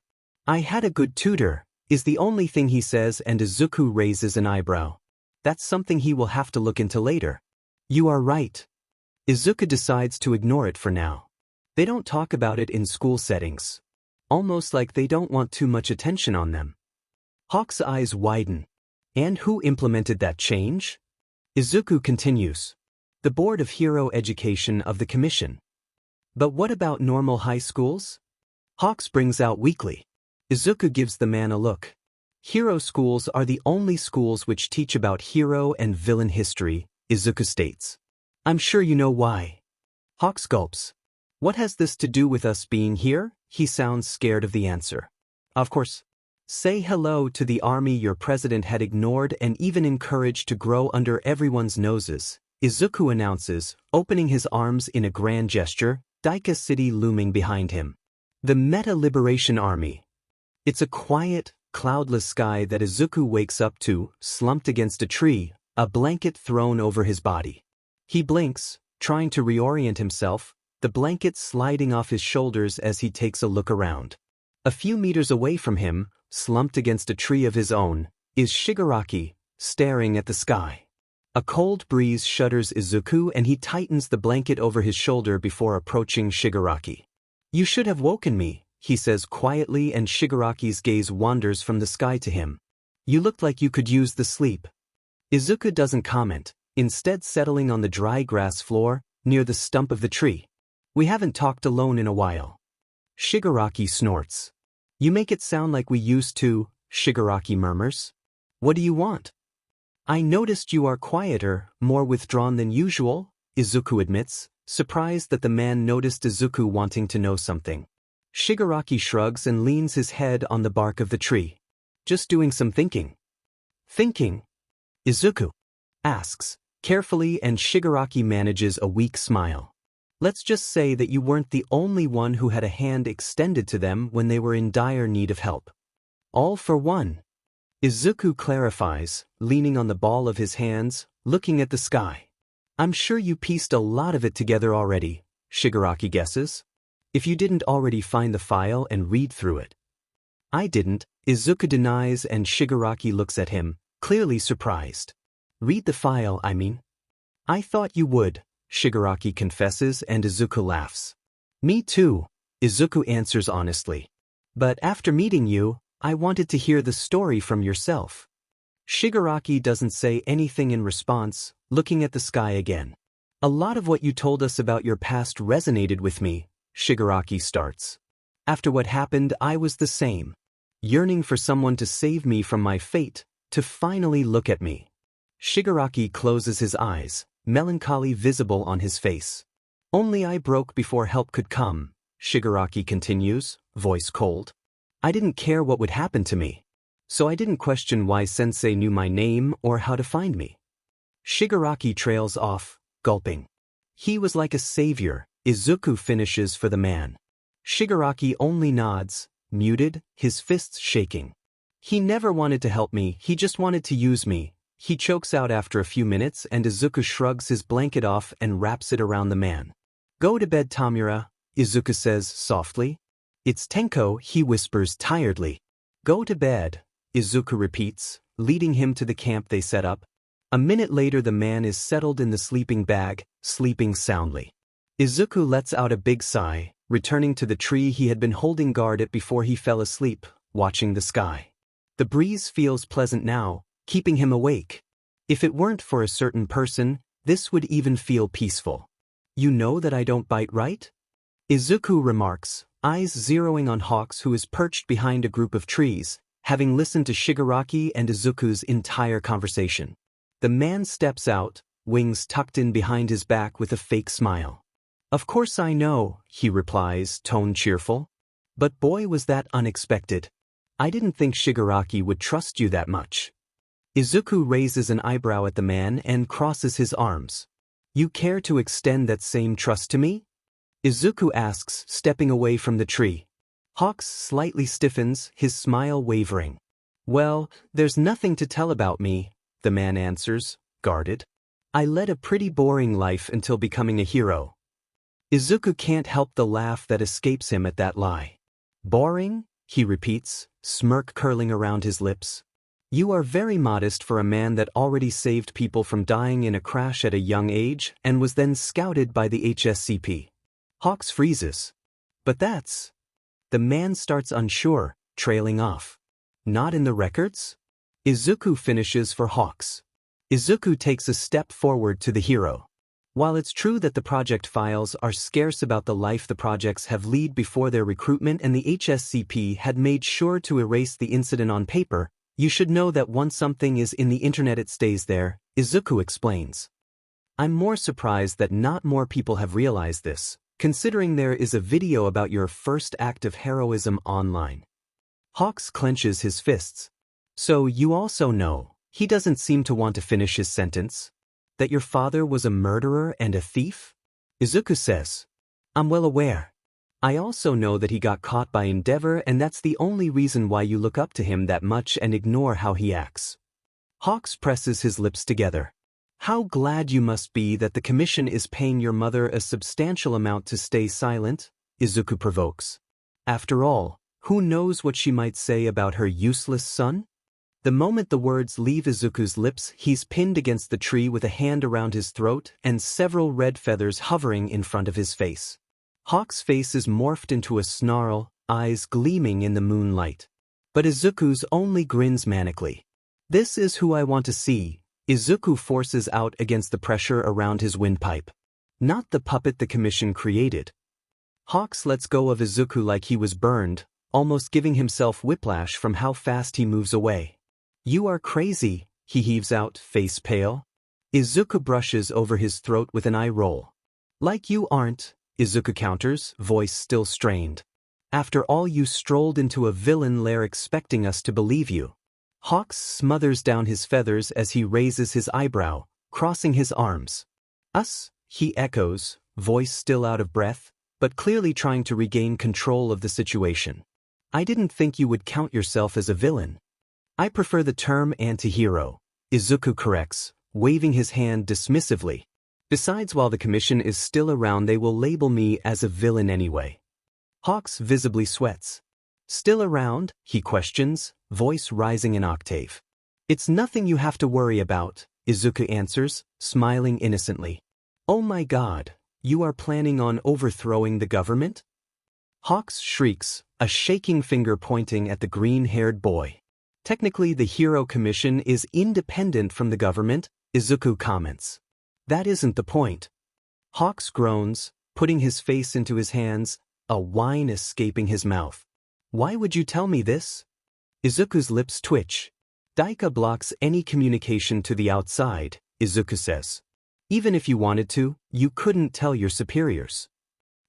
"I had a good tutor," is the only thing he says, and Izuku raises an eyebrow. "That's something he will have to look into later." "You are right." Izuku decides to ignore it for now. They don't talk about it in school settings. Almost like they don't want too much attention on them. Hawk's eyes widen. "And who implemented that change?" Izuku continues. "The Board of Hero Education of the Commission." "But what about normal high schools?" Hawks brings out weakly. Izuku gives the man a look. "Hero schools are the only schools which teach about hero and villain history," Izuku states. "I'm sure you know why." Hawks gulps. "What has this to do with us being here?" He sounds scared of the answer. "Of course. Say hello to the army your president had ignored and even encouraged to grow under everyone's noses," Izuku announces, opening his arms in a grand gesture, Daika City looming behind him. The Meta Liberation Army. It's a quiet, cloudless sky that Izuku wakes up to, slumped against a tree, a blanket thrown over his body. He blinks, trying to reorient himself, the blanket sliding off his shoulders as he takes a look around. A few meters away from him, slumped against a tree of his own, is Shigaraki, staring at the sky. A cold breeze shudders Izuku and he tightens the blanket over his shoulder before approaching Shigaraki. "You should have woken me," he says quietly, and Shigaraki's gaze wanders from the sky to him. "You looked like you could use the sleep." Izuku doesn't comment, instead settling on the dry grass floor, near the stump of the tree. "We haven't talked alone in a while." Shigaraki snorts. "You make it sound like we used to," Shigaraki murmurs. "What do you want?" "I noticed you are quieter, more withdrawn than usual," Izuku admits, surprised that the man noticed Izuku wanting to know something. Shigaraki shrugs and leans his head on the bark of the tree. "Just doing some thinking." "Thinking?" Izuku asks, carefully, and Shigaraki manages a weak smile. "Let's just say that you weren't the only one who had a hand extended to them when they were in dire need of help." "All for one," Izuku clarifies, leaning on the ball of his hands, looking at the sky. "I'm sure you pieced a lot of it together already," Shigaraki guesses. "If you didn't already find the file and read through it." "I didn't," Izuku denies, and Shigaraki looks at him, clearly surprised. "Read the file, I mean." "I thought you would," Shigaraki confesses, and Izuku laughs. "Me too," Izuku answers honestly. "But after meeting you, I wanted to hear the story from yourself. Shigaraki doesn't say anything in response, looking at the sky again. A lot of what you told us about your past resonated with me, Shigaraki starts. After what happened, I was the same. Yearning for someone to save me from my fate, to finally look at me. Shigaraki closes his eyes, melancholy visible on his face. Only I broke before help could come, Shigaraki continues, voice cold. I didn't care what would happen to me. So I didn't question why Sensei knew my name or how to find me. Shigaraki trails off, gulping. He was like a savior, Izuku finishes for the man. Shigaraki only nods, muted, his fists shaking. He never wanted to help me, he just wanted to use me. He chokes out after a few minutes and Izuku shrugs his blanket off and wraps it around the man. Go to bed, Tamura, Izuku says softly. It's Tenko, he whispers tiredly. Go to bed, Izuku repeats, leading him to the camp they set up. A minute later the man is settled in the sleeping bag, sleeping soundly. Izuku lets out a big sigh, returning to the tree he had been holding guard at before he fell asleep, watching the sky. The breeze feels pleasant now, keeping him awake. If it weren't for a certain person, this would even feel peaceful. You know that I don't bite, right? Izuku remarks, eyes zeroing on Hawks, who is perched behind a group of trees, having listened to Shigaraki and Izuku's entire conversation. The man steps out, wings tucked in behind his back with a fake smile. Of course I know, he replies, tone cheerful. But boy was that unexpected. I didn't think Shigaraki would trust you that much. Izuku raises an eyebrow at the man and crosses his arms. You care to extend that same trust to me? Izuku asks, stepping away from the tree. Hawks slightly stiffens, his smile wavering. Well, there's nothing to tell about me, the man answers, guarded. I led a pretty boring life until becoming a hero. Izuku can't help the laugh that escapes him at that lie. Boring? He repeats, smirk curling around his lips. You are very modest for a man that already saved people from dying in a crash at a young age and was then scouted by the HSCP. Hawks freezes. But that's... The man starts unsure, trailing off. Not in the records? Izuku finishes for Hawks. Izuku takes a step forward to the hero. While it's true that the project files are scarce about the life the projects have led before their recruitment and the HSCP had made sure to erase the incident on paper, you should know that once something is in the internet it stays there, Izuku explains. I'm more surprised that not more people have realized this, considering there is a video about your first act of heroism online. Hawks clenches his fists. So you also know, he doesn't seem to want to finish his sentence, that your father was a murderer and a thief? Izuku says. I'm well aware. I also know that he got caught by Endeavor, and that's the only reason why you look up to him that much and ignore how he acts. Hawks presses his lips together. How glad you must be that the commission is paying your mother a substantial amount to stay silent, Izuku provokes. After all, who knows what she might say about her useless son? The moment the words leave Izuku's lips, he's pinned against the tree with a hand around his throat and several red feathers hovering in front of his face. Hawk's face is morphed into a snarl, eyes gleaming in the moonlight. But Izuku's only grins manically. This is who I want to see. Izuku forces out against the pressure around his windpipe. Not the puppet the commission created. Hawks lets go of Izuku like he was burned, almost giving himself whiplash from how fast he moves away. You are crazy, he heaves out, face pale. Izuku brushes over his throat with an eye roll. Like you aren't, Izuku counters, voice still strained. After all, you strolled into a villain lair expecting us to believe you. Hawks smothers down his feathers as he raises his eyebrow, crossing his arms. Us, he echoes, voice still out of breath, but clearly trying to regain control of the situation. I didn't think you would count yourself as a villain. I prefer the term anti-hero, Izuku corrects, waving his hand dismissively. Besides, while the commission is still around, they will label me as a villain anyway. Hawks visibly sweats. Still around? He questions, voice rising an octave. It's nothing you have to worry about, Izuku answers, smiling innocently. Oh my God, you are planning on overthrowing the government? Hawks shrieks, a shaking finger pointing at the green-haired boy. Technically, the hero commission is independent from the government, Izuku comments. That isn't the point. Hawks groans, putting his face into his hands, a whine escaping his mouth. Why would you tell me this? Izuku's lips twitch. Daika blocks any communication to the outside, Izuku says. Even if you wanted to, you couldn't tell your superiors.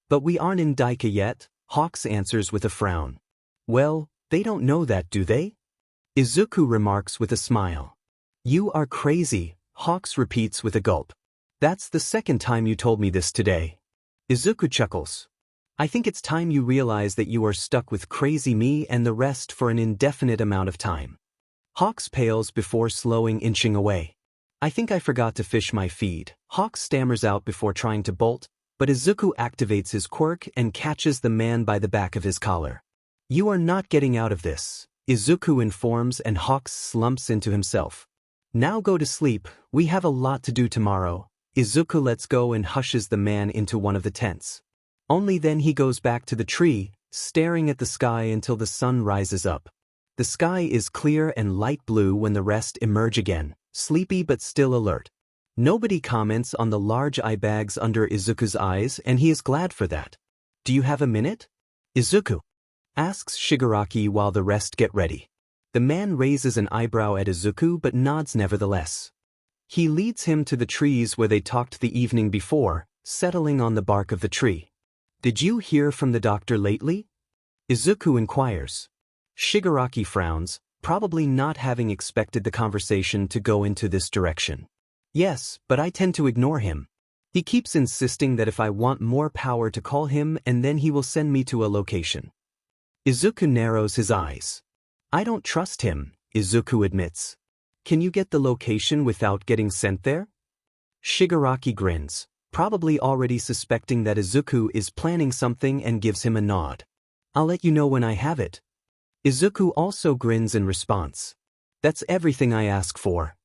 But we aren't in Daika yet, Hawks answers with a frown. Well, they don't know that, do they? Izuku remarks with a smile. You are crazy, Hawks repeats with a gulp. That's the second time you told me this today. Izuku chuckles. I think it's time you realize that you are stuck with crazy me and the rest for an indefinite amount of time. Hawks pales before slowing inching away. I think I forgot to fish my feed, Hawks stammers out before trying to bolt, but Izuku activates his quirk and catches the man by the back of his collar. You are not getting out of this, Izuku informs, and Hawks slumps into himself. Now go to sleep, we have a lot to do tomorrow. Izuku lets go and hushes the man into one of the tents. Only then he goes back to the tree, staring at the sky until the sun rises up. The sky is clear and light blue when the rest emerge again, sleepy but still alert. Nobody comments on the large eye bags under Izuku's eyes, and he is glad for that. Do you have a minute? Izuku asks Shigaraki while the rest get ready. The man raises an eyebrow at Izuku but nods nevertheless. He leads him to the trees where they talked the evening before, settling on the bark of the tree. Did you hear from the doctor lately? Izuku inquires. Shigaraki frowns, probably not having expected the conversation to go into this direction. Yes, but I tend to ignore him. He keeps insisting that if I want more power to call him and then he will send me to a location. Izuku narrows his eyes. I don't trust him, Izuku admits. Can you get the location without getting sent there? Shigaraki grins, probably already suspecting that Izuku is planning something, and gives him a nod. I'll let you know when I have it. Izuku also grins in response. That's everything I ask for.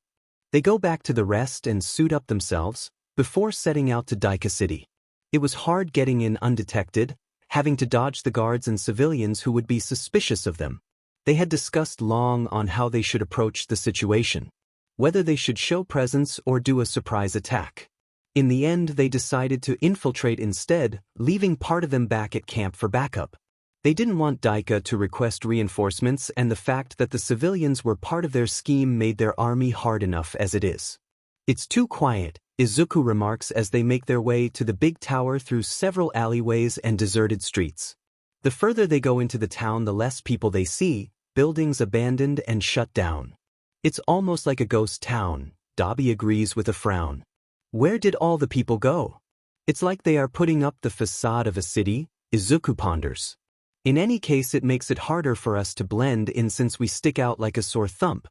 They go back to the rest and suit up themselves, before setting out to Daika City. It was hard getting in undetected, having to dodge the guards and civilians who would be suspicious of them. They had discussed long on how they should approach the situation, whether they should show presence or do a surprise attack. In the end, they decided to infiltrate instead, leaving part of them back at camp for backup. They didn't want Daika to request reinforcements, and the fact that the civilians were part of their scheme made their army hard enough as it is. It's too quiet, Izuku remarks as they make their way to the big tower through several alleyways and deserted streets. The further they go into the town, the less people they see, buildings abandoned and shut down. It's almost like a ghost town, Dabi agrees with a frown. Where did all the people go? It's like they are putting up the facade of a city, Izuku ponders. In any case, it makes it harder for us to blend in since we stick out like a sore thumb.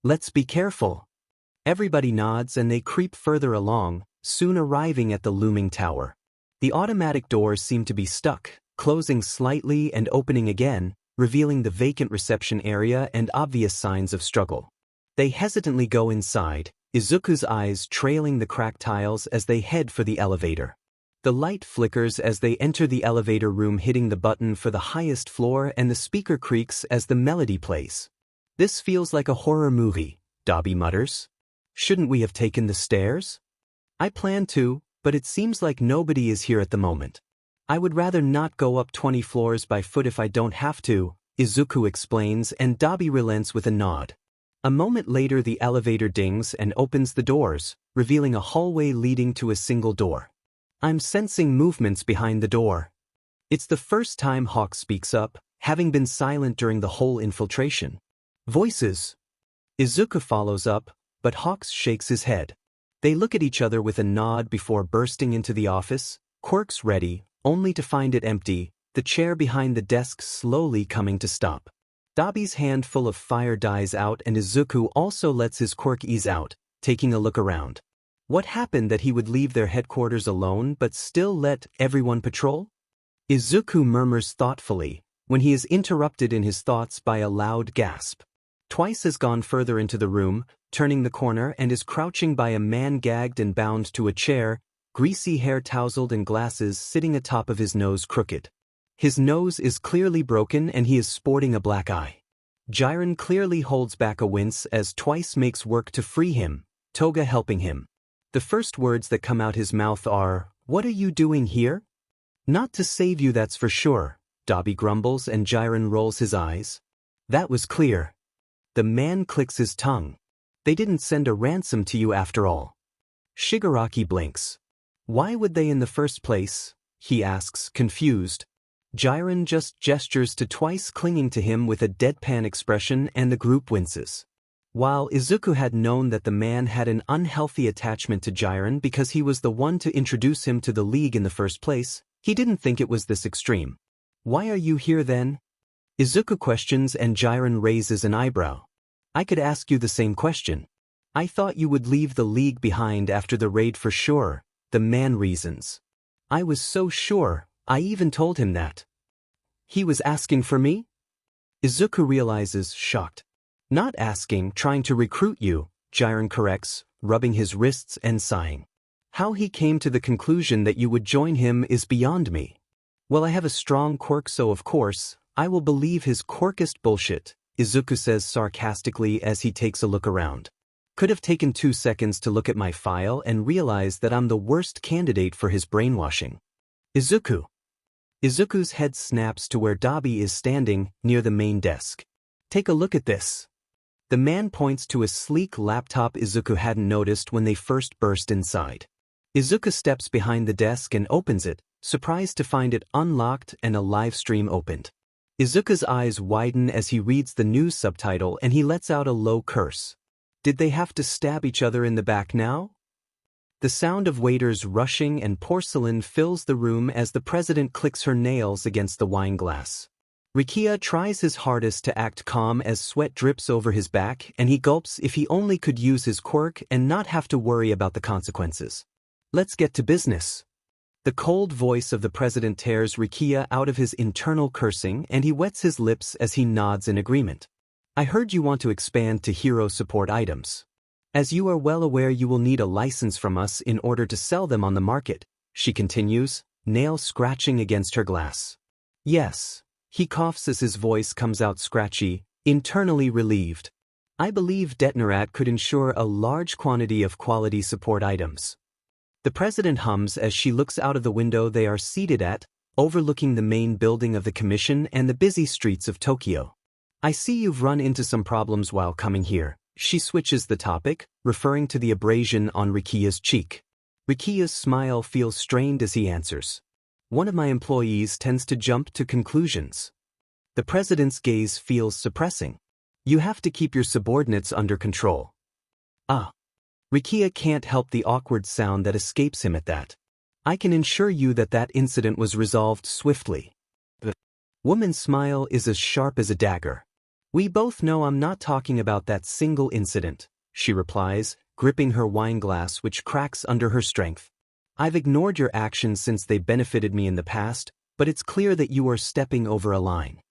Let's be careful. Everybody nods and they creep further along, soon arriving at the looming tower. The automatic doors seem to be stuck, closing slightly and opening again, revealing the vacant reception area and obvious signs of struggle. They hesitantly go inside, Izuku's eyes trailing the cracked tiles as they head for the elevator. The light flickers as they enter the elevator room, hitting the button for the highest floor, and the speaker creaks as the melody plays. This feels like a horror movie, Dabi mutters. Shouldn't we have taken the stairs? I plan to, but it seems like nobody is here at the moment. I would rather not go up 20 floors by foot if I don't have to, Izuku explains, and Dabi relents with a nod. A moment later, the elevator dings and opens the doors, revealing a hallway leading to a single door. I'm sensing movements behind the door. It's the first time Hawk speaks up, having been silent during the whole infiltration. Voices. Izuku follows up, but Hawks shakes his head. They look at each other with a nod before bursting into the office, quirks ready, only to find it empty, the chair behind the desk slowly coming to stop. Dabi's handful of fire dies out, and Izuku also lets his quirk ease out, taking a look around. What happened that he would leave their headquarters alone but still let everyone patrol? Izuku murmurs thoughtfully, when he is interrupted in his thoughts by a loud gasp. Twice has gone further into the room, turning the corner, and is crouching by a man gagged and bound to a chair, greasy hair tousled and glasses sitting atop of his nose crooked. His nose is clearly broken and he is sporting a black eye. Jiren clearly holds back a wince as Twice makes work to free him, Toga helping him. The first words that come out his mouth are, "What are you doing here?" "Not to save you, that's for sure," Dabi grumbles and Jiren rolls his eyes. "That was clear." The man clicks his tongue. "They didn't send a ransom to you after all." Shigaraki blinks. "Why would they in the first place?" he asks, confused. Jiren just gestures to Twice clinging to him with a deadpan expression and the group winces. While Izuku had known that the man had an unhealthy attachment to Jiren because he was the one to introduce him to the League in the first place, he didn't think it was this extreme. "Why are you here then?" Izuku questions and Jiren raises an eyebrow. "I could ask you the same question. I thought you would leave the League behind after the raid for sure," the man reasons. "I was so sure, I even told him that." "He was asking for me?" Izuku realizes, shocked. "Not asking, trying to recruit you," Jiren corrects, rubbing his wrists and sighing. "How he came to the conclusion that you would join him is beyond me." "Well, I have a strong quirk, so of course, I will believe his quirkest bullshit," Izuku says sarcastically as he takes a look around. "Could have taken 2 seconds to look at my file and realize that I'm the worst candidate for his brainwashing." "Izuku." Izuku's head snaps to where Dabi is standing, near the main desk. "Take a look at this." The man points to a sleek laptop Izuku hadn't noticed when they first burst inside. Izuku steps behind the desk and opens it, surprised to find it unlocked and a live stream opened. Izuku's eyes widen as he reads the news subtitle and he lets out a low curse. Did they have to stab each other in the back now? The sound of waiters rushing and porcelain fills the room as the president clicks her nails against the wine glass. Rikia tries his hardest to act calm as sweat drips over his back and he gulps if he only could use his quirk and not have to worry about the consequences. "Let's get to business." The cold voice of the president tears Rikia out of his internal cursing and he wets his lips as he nods in agreement. "I heard you want to expand to hero support items. As you are well aware, you will need a license from us in order to sell them on the market," she continues, nail scratching against her glass. "Yes." He coughs as his voice comes out scratchy, internally relieved. "I believe Detnerat could ensure a large quantity of quality support items." The president hums as she looks out of the window they are seated at, overlooking the main building of the commission and the busy streets of Tokyo. "I see you've run into some problems while coming here." She switches the topic, referring to the abrasion on Rikia's cheek. Rikia's smile feels strained as he answers. "One of my employees tends to jump to conclusions." The president's gaze feels suppressing. "You have to keep your subordinates under control." "Ah." Rikia can't help the awkward sound that escapes him at that. "I can assure you that that incident was resolved swiftly." The woman's smile is as sharp as a dagger. "We both know I'm not talking about that single incident," she replies, gripping her wine glass which cracks under her strength. "I've ignored your actions since they benefited me in the past, but it's clear that you are stepping over a line."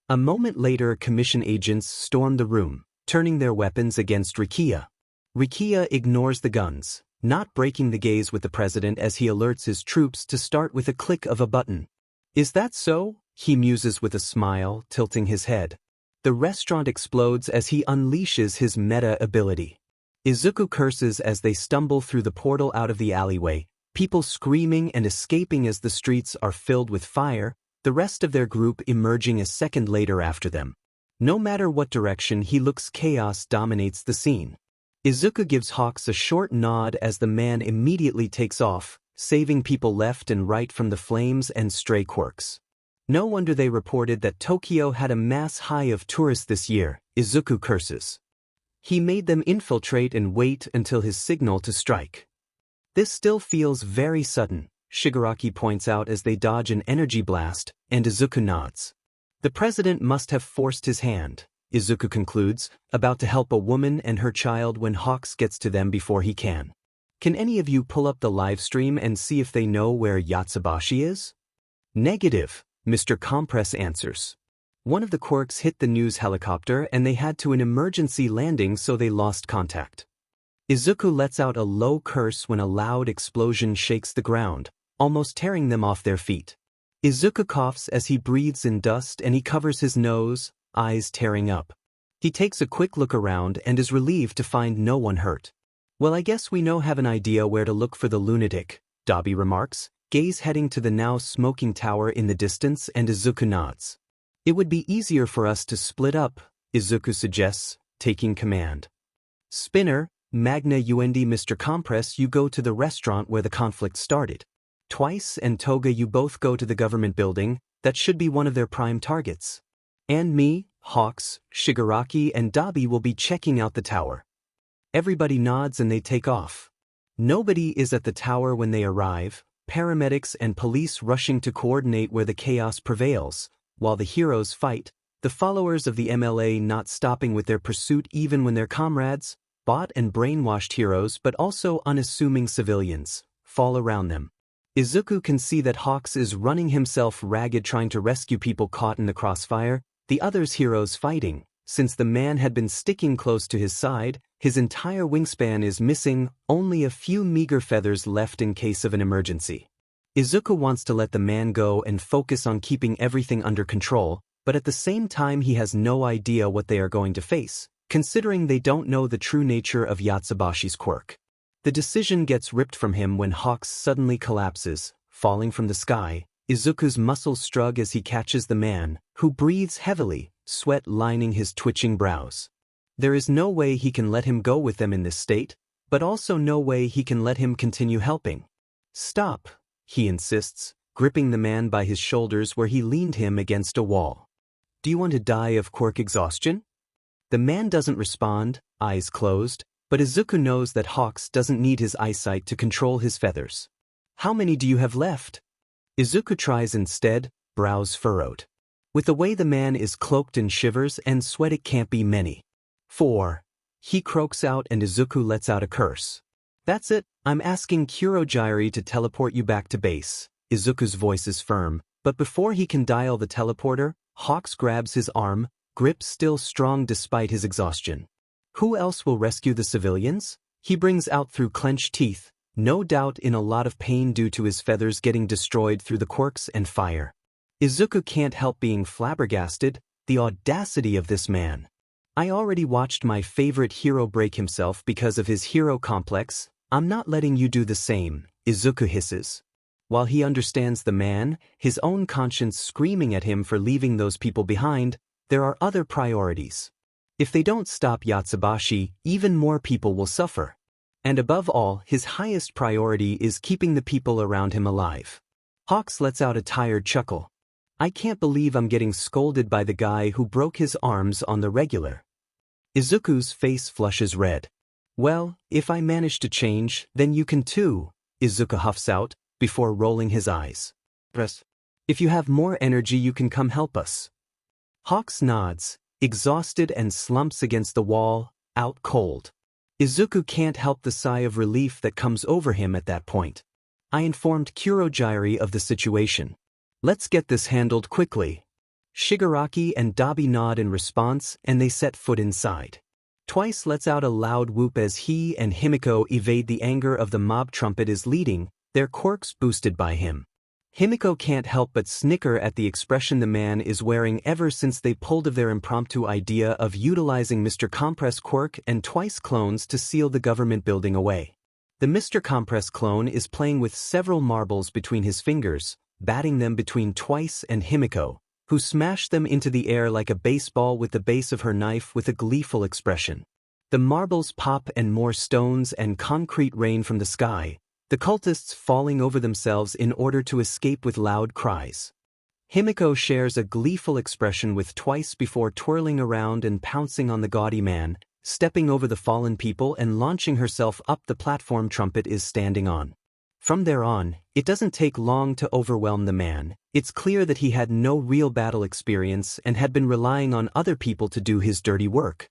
A moment later, commission agents storm the room, turning their weapons against Rikia. Rikia ignores the guns, not breaking the gaze with the president as he alerts his troops to start with a click of a button. "Is that so?" he muses with a smile, tilting his head. The restaurant explodes as he unleashes his meta ability. Izuku curses as they stumble through the portal out of the alleyway, people screaming and escaping as the streets are filled with fire, the rest of their group emerging a second later after them. No matter what direction he looks, chaos dominates the scene. Izuku gives Hawks a short nod as the man immediately takes off, saving people left and right from the flames and stray quirks. "No wonder they reported that Tokyo had a mass high of tourists this year," Izuku curses. "He made them infiltrate and wait until his signal to strike." "This still feels very sudden," Shigaraki points out as they dodge an energy blast, and Izuku nods. "The president must have forced his hand," Izuku concludes, about to help a woman and her child when Hawks gets to them before he can. "Can any of you pull up the live stream and see if they know where Yatsubashi is?" "Negative," Mr. Compress answers. "One of the quirks hit the news helicopter and they had to an emergency landing, so they lost contact." Izuku lets out a low curse when a loud explosion shakes the ground, almost tearing them off their feet. Izuku coughs as he breathes in dust and he covers his nose, eyes tearing up. He takes a quick look around and is relieved to find no one hurt. Well, I guess we now have an idea where to look for the lunatic, Dabi remarks, gaze heading to the now smoking tower in the distance, and Izuku nods. It would be easier for us to split up, Izuku suggests, taking command. Spinner, Magna und Mr. Compress, you go to the restaurant where the conflict started. Twice and Toga, you both go to the government building, that should be one of their prime targets. And me, Hawks, Shigaraki and Dabi will be checking out the tower. Everybody nods and they take off. Nobody is at the tower when they arrive, paramedics and police rushing to coordinate where the chaos prevails, while the heroes fight, the followers of the MLA not stopping with their pursuit even when their comrades, bought and brainwashed heroes but also unassuming civilians, fall around them. Izuku can see that Hawks is running himself ragged trying to rescue people caught in the crossfire, the others heroes fighting. Since the man had been sticking close to his side, his entire wingspan is missing, only a few meager feathers left in case of an emergency. Izuku wants to let the man go and focus on keeping everything under control, but at the same time he has no idea what they are going to face, considering they don't know the true nature of Yatsubashi's quirk. The decision gets ripped from him when Hawks suddenly collapses, falling from the sky. Izuku's muscles shrug as he catches the man, who breathes heavily, sweat lining his twitching brows. There is no way he can let him go with them in this state, but also no way he can let him continue helping. Stop, he insists, gripping the man by his shoulders where he leaned him against a wall. Do you want to die of quirk exhaustion? The man doesn't respond, eyes closed, but Izuku knows that Hawks doesn't need his eyesight to control his feathers. How many do you have left? Izuku tries instead, brows furrowed. With the way the man is cloaked in shivers and sweat, it can't be many. 4. He croaks out and Izuku lets out a curse. That's it, I'm asking Kurogyari to teleport you back to base. Izuku's voice is firm, but before he can dial the teleporter, Hawks grabs his arm, grip still strong despite his exhaustion. Who else will rescue the civilians? He brings out through clenched teeth, no doubt in a lot of pain due to his feathers getting destroyed through the quirks and fire. Izuku can't help being flabbergasted, the audacity of this man. I already watched my favorite hero break himself because of his hero complex. I'm not letting you do the same, Izuku hisses. While he understands the man, his own conscience screaming at him for leaving those people behind, there are other priorities. If they don't stop Yatsubashi, even more people will suffer. And above all, his highest priority is keeping the people around him alive. Hawks lets out a tired chuckle. I can't believe I'm getting scolded by the guy who broke his arms on the regular. Izuku's face flushes red. Well, if I manage to change, then you can too, Izuku huffs out, before rolling his eyes. If you have more energy you can come help us. Hawks nods, exhausted, and slumps against the wall, out cold. Izuku can't help the sigh of relief that comes over him at that point. I informed Kurogyari of the situation. Let's get this handled quickly. Shigaraki and Dabi nod in response and they set foot inside. Twice lets out a loud whoop as he and Himiko evade the anger of the mob. Trumpet is leading, their quirks boosted by him. Himiko can't help but snicker at the expression the man is wearing ever since they pulled of their impromptu idea of utilizing Mr. Compress quirk and twice clones to seal the government building away. The Mr. Compress clone is playing with several marbles between his fingers, batting them between Twice and Himiko, who smashed them into the air like a baseball with the base of her knife with a gleeful expression. The marbles pop and more stones and concrete rain from the sky, the cultists falling over themselves in order to escape with loud cries. Himiko shares a gleeful expression with Twice before twirling around and pouncing on the gaudy man, stepping over the fallen people and launching herself up the platform Trumpet is standing on. From there on, it doesn't take long to overwhelm the man. It's clear that he had no real battle experience and had been relying on other people to do his dirty work.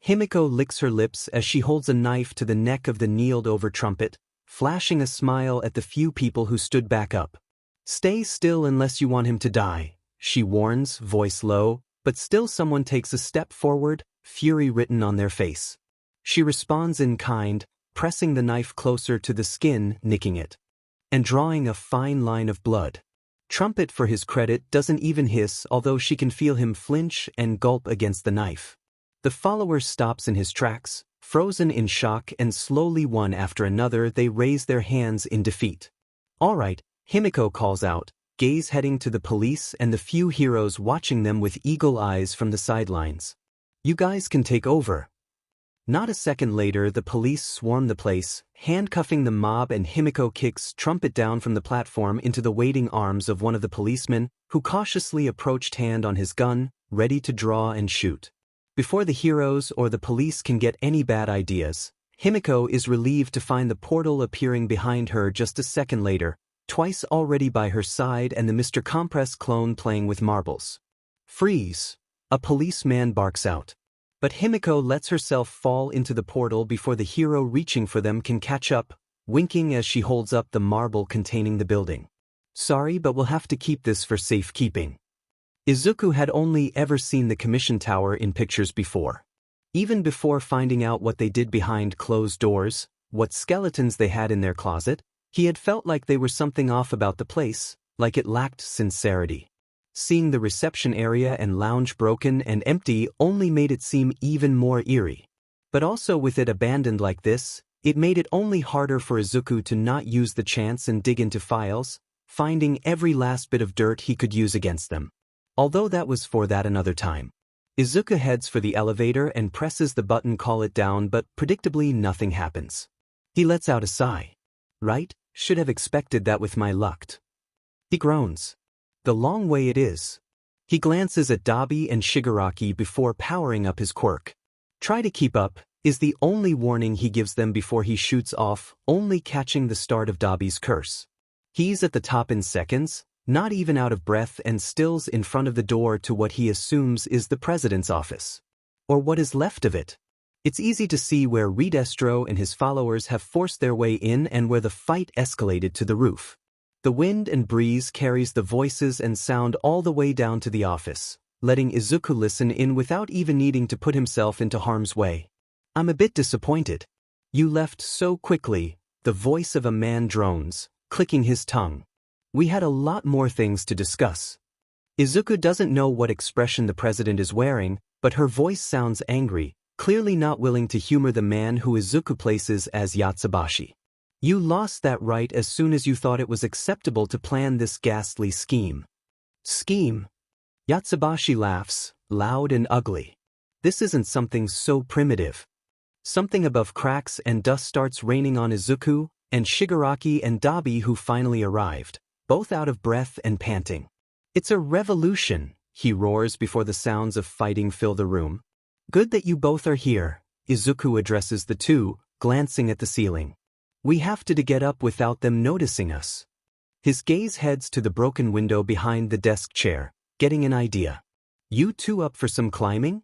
Himiko licks her lips as she holds a knife to the neck of the kneeled-over Trumpet, flashing a smile at the few people who stood back up. Stay still unless you want him to die, she warns, voice low, but still someone takes a step forward, fury written on their face. She responds in kind, pressing the knife closer to the skin, nicking it, and drawing a fine line of blood. Trumpet, for his credit, doesn't even hiss, although she can feel him flinch and gulp against the knife. The follower stops in his tracks, frozen in shock, and slowly one after another they raise their hands in defeat. "All right," Himiko calls out, gaze heading to the police and the few heroes watching them with eagle eyes from the sidelines. "You guys can take over." Not a second later, the police swarm the place, handcuffing the mob, and Himiko kicks Trumpet down from the platform into the waiting arms of one of the policemen, who cautiously approached, hand on his gun, ready to draw and shoot. Before the heroes or the police can get any bad ideas, Himiko is relieved to find the portal appearing behind her just a second later, twice already by her side, and the Mr. Compress clone playing with marbles. "Freeze!" a policeman barks out. But Himiko lets herself fall into the portal before the hero reaching for them can catch up, winking as she holds up the marble containing the building. "Sorry, but we'll have to keep this for safekeeping." Izuku had only ever seen the Commission Tower in pictures before. Even before finding out what they did behind closed doors, what skeletons they had in their closet, he had felt like they were something off about the place, like it lacked sincerity. Seeing the reception area and lounge broken and empty only made it seem even more eerie. But also, with it abandoned like this, it made it only harder for Izuku to not use the chance and dig into files, finding every last bit of dirt he could use against them. Although that was for another time. Izuku heads for the elevator and presses the button call it down, but predictably nothing happens. He lets out a sigh. "Right, should have expected that with my luck." He groans. "The long way it is." He glances at Dabi and Shigaraki before powering up his quirk. "Try to keep up," is the only warning he gives them before he shoots off, only catching the start of Dabi's curse. He's at the top in seconds, not even out of breath, and stills in front of the door to what he assumes is the president's office. Or what is left of it. It's easy to see where Redestro and his followers have forced their way in and where the fight escalated to the roof. The wind and breeze carries the voices and sound all the way down to the office, letting Izuku listen in without even needing to put himself into harm's way. "I'm a bit disappointed. You left so quickly," the voice of a man drones, clicking his tongue. "We had a lot more things to discuss." Izuku doesn't know what expression the president is wearing, but her voice sounds angry, clearly not willing to humor the man who Izuku places as Yatsubashi. "You lost that right as soon as you thought it was acceptable to plan this ghastly scheme." "Scheme?" Yatsubashi laughs, loud and ugly. "This isn't something so primitive." Something above cracks and dust starts raining on Izuku, and Shigaraki and Dabi, who finally arrived, both out of breath and panting. "It's a revolution," he roars before the sounds of fighting fill the room. "Good that you both are here," Izuku addresses the two, glancing at the ceiling. "We have to get up without them noticing us." His gaze heads to the broken window behind the desk chair, getting an idea. "You two up for some climbing?"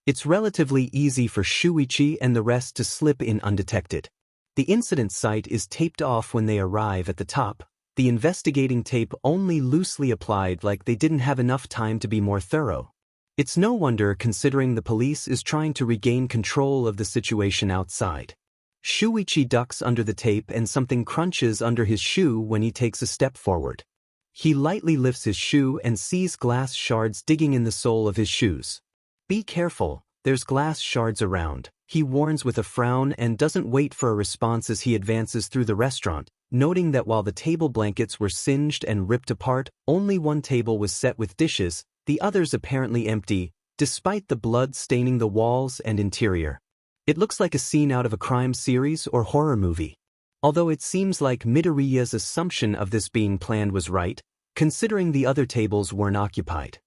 It's relatively easy for Shuichi and the rest to slip in undetected. The incident site is taped off when they arrive at the top, the investigating tape only loosely applied, like they didn't have enough time to be more thorough. It's no wonder, considering the police is trying to regain control of the situation outside. Shuichi ducks under the tape and something crunches under his shoe when he takes a step forward. He lightly lifts his shoe and sees glass shards digging in the sole of his shoes. "Be careful, there's glass shards around," he warns with a frown, and doesn't wait for a response as he advances through the restaurant, noting that while the table blankets were singed and ripped apart, only one table was set with dishes, the others apparently empty, despite the blood staining the walls and interior. It looks like a scene out of a crime series or horror movie. Although it seems like Midoriya's assumption of this being planned was right, considering the other tables weren't occupied.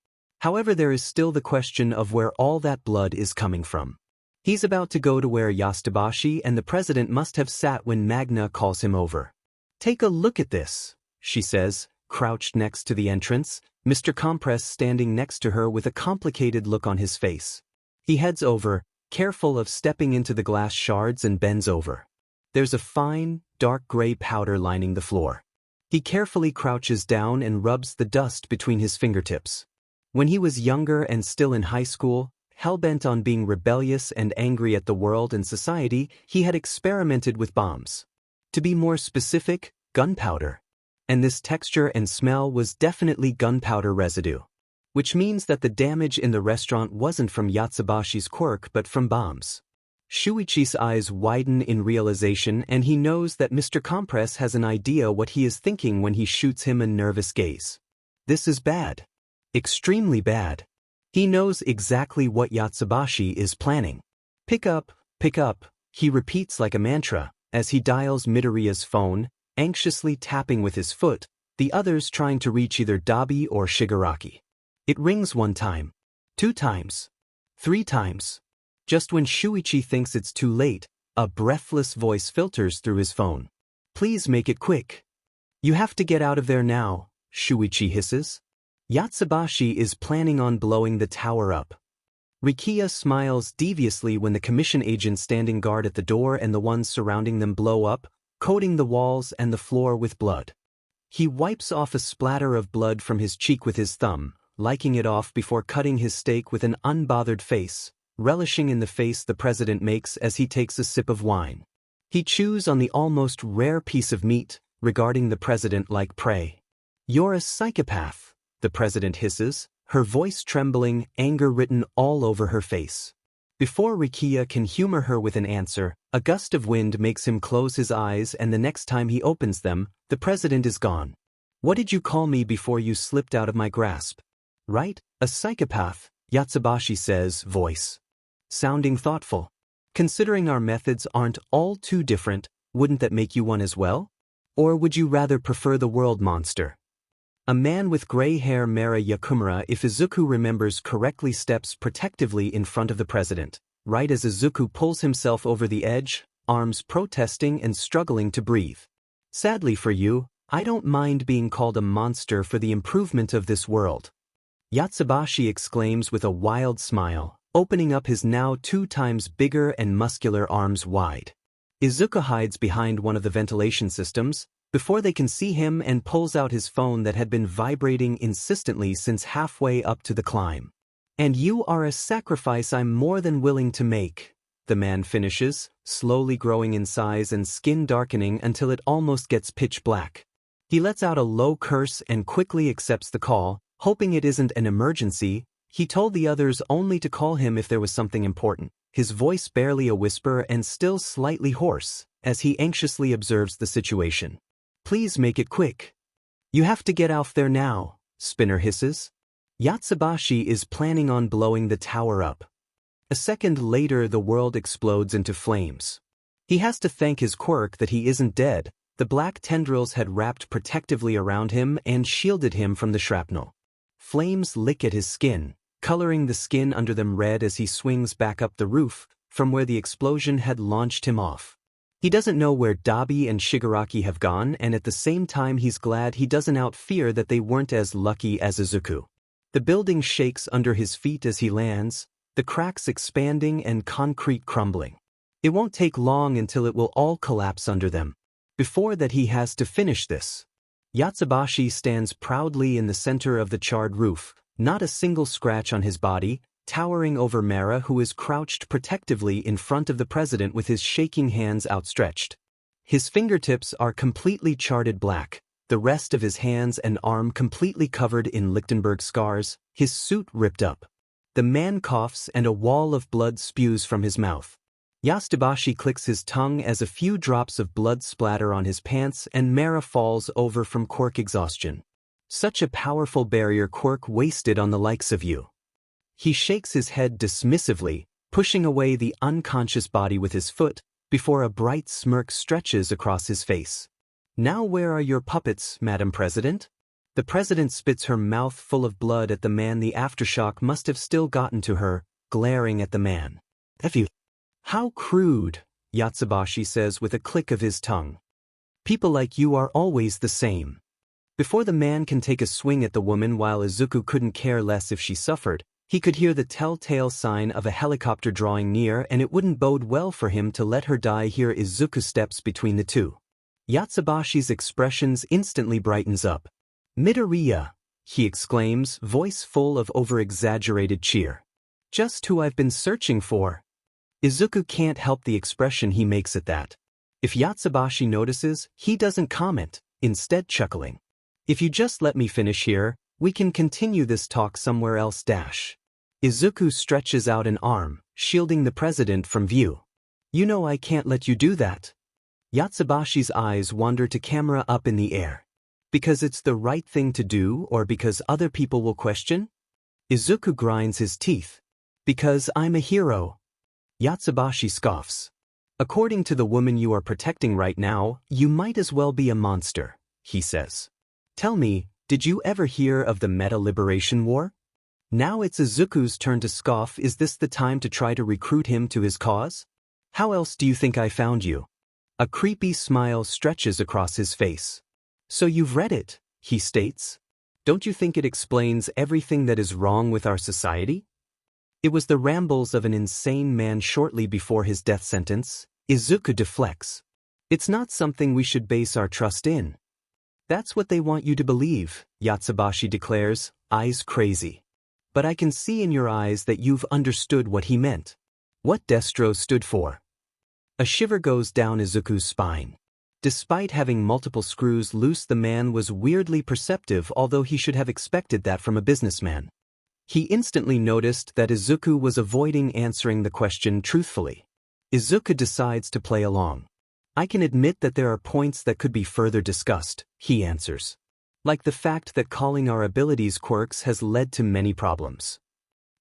However, there is still the question of where all that blood is coming from. He's about to go to where Yatsubashi and the president must have sat when Magna calls him over. "Take a look at this," she says, crouched next to the entrance, Mr. Compress standing next to her with a complicated look on his face. He heads over, careful of stepping into the glass shards, and bends over. There's a fine, dark gray powder lining the floor. He carefully crouches down and rubs the dust between his fingertips. When he was younger and still in high school, hell-bent on being rebellious and angry at the world and society, he had experimented with bombs. To be more specific, gunpowder. and this texture and smell was definitely gunpowder residue. Which means that the damage in the restaurant wasn't from Yatsubashi's quirk but from bombs. Shuichi's eyes widen in realization, and he knows that Mr. Compress has an idea what he is thinking when he shoots him a nervous gaze. This is bad. Extremely bad. He knows exactly what Yatsubashi is planning. Pick up, he repeats like a mantra, as he dials Midoriya's phone, anxiously tapping with his foot, the others trying to reach either Dabi or Shigaraki. It rings 1 time, 2 times, 3 times. Just when Shuichi thinks it's too late, a breathless voice filters through his phone. Please make it quick. You have to get out of there now, Shuichi hisses. Yatsubashi is planning on blowing the tower up. Rikiya smiles deviously when the commission agents standing guard at the door and the ones surrounding them blow up, coating the walls and the floor with blood. He wipes off a splatter of blood from his cheek with his thumb, liking it off before cutting his steak with an unbothered face, relishing in the face the president makes as he takes a sip of wine. He chews on the almost rare piece of meat, regarding the president like prey. You're a psychopath, the president hisses, her voice trembling, anger written all over her face. Before Rikiya can humor her with an answer, a gust of wind makes him close his eyes, and the next time he opens them, the president is gone. What did you call me before you slipped out of my grasp? Right? A psychopath, Yatsubashi says, voice sounding thoughtful. Considering our methods aren't all too different, wouldn't that make you one as well? Or would you rather prefer the world monster? A man with gray hair, Mara Yakumura, if Izuku remembers correctly, steps protectively in front of the president, right as Izuku pulls himself over the edge, arms protesting and struggling to breathe. Sadly for you, I don't mind being called a monster for the improvement of this world. Yatsubashi exclaims with a wild smile, opening up his now 2 times bigger and muscular arms wide. Izuku hides behind one of the ventilation systems, before they can see him, and pulls out his phone that had been vibrating insistently since halfway up to the climb. And you are a sacrifice I'm more than willing to make, the man finishes, slowly growing in size and skin darkening until it almost gets pitch black. He lets out a low curse and quickly accepts the call, hoping it isn't an emergency. He told the others only to call him if there was something important, his voice barely a whisper and still slightly hoarse, as he anxiously observes the situation. Please make it quick. You have to get off there now, Spinner hisses. Yatsubashi is planning on blowing the tower up. A second later, the world explodes into flames. He has to thank his quirk that he isn't dead. The black tendrils had wrapped protectively around him and shielded him from the shrapnel. Flames lick at his skin, coloring the skin under them red as he swings back up the roof, from where the explosion had launched him off. He doesn't know where Dabi and Shigaraki have gone, and at the same time he's glad he doesn't out-fear that they weren't as lucky as Izuku. The building shakes under his feet as he lands, the cracks expanding and concrete crumbling. It won't take long until it will all collapse under them. Before that, he has to finish this. Yatsubashi stands proudly in the center of the charred roof, not a single scratch on his body, towering over Mara, who is crouched protectively in front of the president with his shaking hands outstretched. His fingertips are completely charred black, the rest of his hands and arm completely covered in Lichtenberg scars, his suit ripped up. The man coughs and a wall of blood spews from his mouth. Yatsubashi clicks his tongue as a few drops of blood splatter on his pants and Mara falls over from quirk exhaustion. Such a powerful barrier quirk wasted on the likes of you. He shakes his head dismissively, pushing away the unconscious body with his foot, before a bright smirk stretches across his face. Now where are your puppets, Madam President? The president spits her mouth full of blood at the man. The aftershock must have still gotten to her, glaring at the man. F you. How crude, Yatsubashi says with a click of his tongue. People like you are always the same. Before the man can take a swing at the woman, while Izuku couldn't care less if she suffered, he could hear the telltale sign of a helicopter drawing near, and it wouldn't bode well for him to let her die here. Izuku steps between the two. Yatsubashi's expressions instantly brightens up. Midoriya, he exclaims, voice full of over-exaggerated cheer. Just who I've been searching for. Izuku can't help the expression he makes at that. If Yatsubashi notices, he doesn't comment, instead chuckling. If you just let me finish here, we can continue this talk somewhere else. Izuku stretches out an arm, shielding the president from view. You know I can't let you do that. Yatsubashi's eyes wander to camera up in the air. Because it's the right thing to do or because other people will question? Izuku grinds his teeth. Because I'm a hero. Yatsubashi scoffs. According to the woman you are protecting right now, you might as well be a monster, he says. Tell me, did you ever hear of the Meta-Liberation War? Now it's Izuku's turn to scoff. Is this the time to try to recruit him to his cause? How else do you think I found you? A creepy smile stretches across his face. So you've read it, he states. Don't you think it explains everything that is wrong with our society? It was the rambles of an insane man shortly before his death sentence, Izuku deflects. It's not something we should base our trust in. That's what they want you to believe, Yatsubashi declares, eyes crazy. But I can see in your eyes that you've understood what he meant. What Destro stood for. A shiver goes down Izuku's spine. Despite having multiple screws loose, the man was weirdly perceptive, although he should have expected that from a businessman. He instantly noticed that Izuku was avoiding answering the question truthfully. Izuku decides to play along. I can admit that there are points that could be further discussed, he answers. Like the fact that calling our abilities quirks has led to many problems.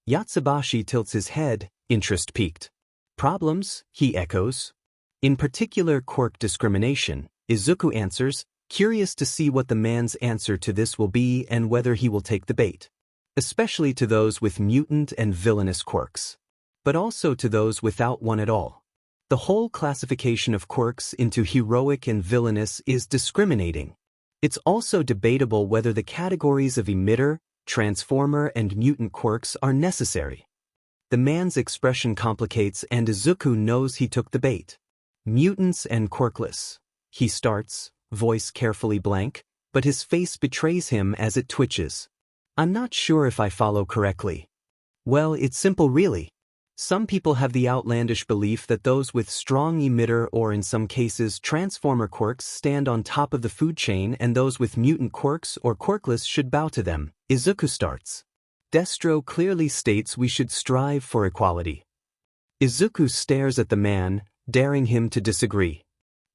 Yatsubashi tilts his head, interest piqued. Problems, he echoes. In particular quirk discrimination, Izuku answers, curious to see what the man's answer to this will be and whether he will take the bait. Especially to those with mutant and villainous quirks. But also to those without one at all. The whole classification of quirks into heroic and villainous is discriminating. It's also debatable whether the categories of emitter, transformer and mutant quirks are necessary. The man's expression complicates and Izuku knows he took the bait. Mutants and quirkless. He starts, voice carefully blank, but his face betrays him as it twitches. I'm not sure if I follow correctly. Well, it's simple really. Some people have the outlandish belief that those with strong emitter or in some cases transformer quirks stand on top of the food chain and those with mutant quirks or quirkless should bow to them. Izuku starts. Destro clearly states we should strive for equality. Izuku stares at the man, daring him to disagree.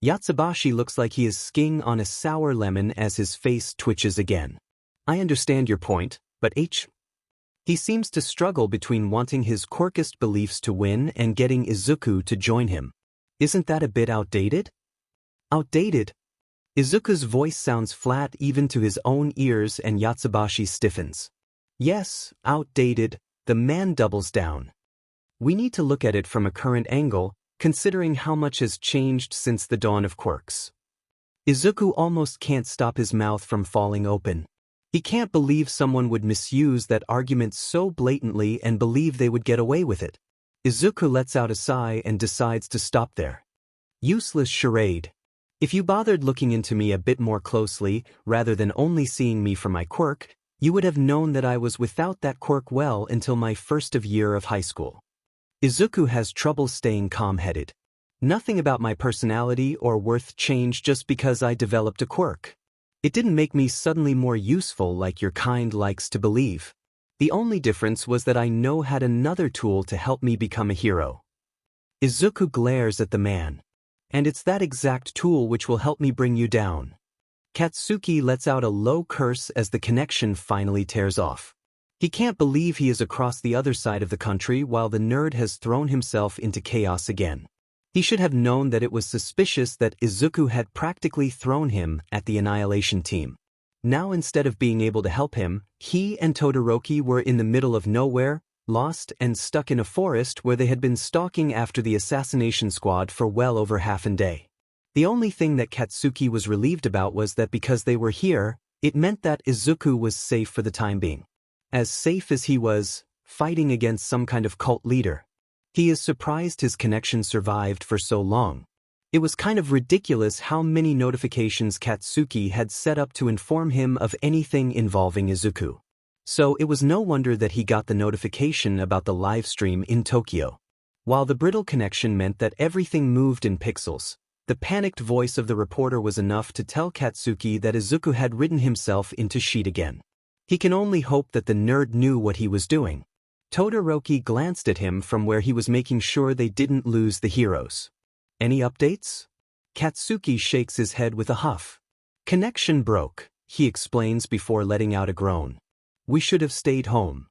Yatsubashi looks like he is skiing on a sour lemon as his face twitches again. I understand your point, but He seems to struggle between wanting his quirkist beliefs to win and getting Izuku to join him. Isn't that a bit outdated? Outdated? Izuku's voice sounds flat even to his own ears and Yatsubashi stiffens. Yes, outdated, the man doubles down. We need to look at it from a current angle, considering how much has changed since the dawn of quirks. Izuku almost can't stop his mouth from falling open. He can't believe someone would misuse that argument so blatantly and believe they would get away with it. Izuku lets out a sigh and decides to stop there. Useless charade. If you bothered looking into me a bit more closely, rather than only seeing me for my quirk, you would have known that I was without that quirk well until my first year of high school. Izuku has trouble staying calm-headed. Nothing about my personality or worth changed just because I developed a quirk. It didn't make me suddenly more useful like your kind likes to believe. The only difference was that I now had another tool to help me become a hero. Izuku glares at the man. And it's that exact tool which will help me bring you down. Katsuki lets out a low curse as the connection finally tears off. He can't believe he is across the other side of the country while the nerd has thrown himself into chaos again. He should have known that it was suspicious that Izuku had practically thrown him at the Annihilation team. Now instead of being able to help him, he and Todoroki were in the middle of nowhere, lost and stuck in a forest where they had been stalking after the assassination squad for well over half a day. The only thing that Katsuki was relieved about was that because they were here, it meant that Izuku was safe for the time being. As safe as he was, fighting against some kind of cult leader. He is surprised his connection survived for so long. It was kind of ridiculous how many notifications Katsuki had set up to inform him of anything involving Izuku. So it was no wonder that he got the notification about the livestream in Tokyo. While the brittle connection meant that everything moved in pixels, The panicked voice of the reporter was enough to tell Katsuki that Izuku had ridden himself into sheet again. He can only hope that the nerd knew what he was doing. Todoroki glanced at him from where he was making sure they didn't lose the heroes. Any updates? Katsuki shakes his head with a huff. Connection broke, he explains before letting out a groan. We should have stayed home.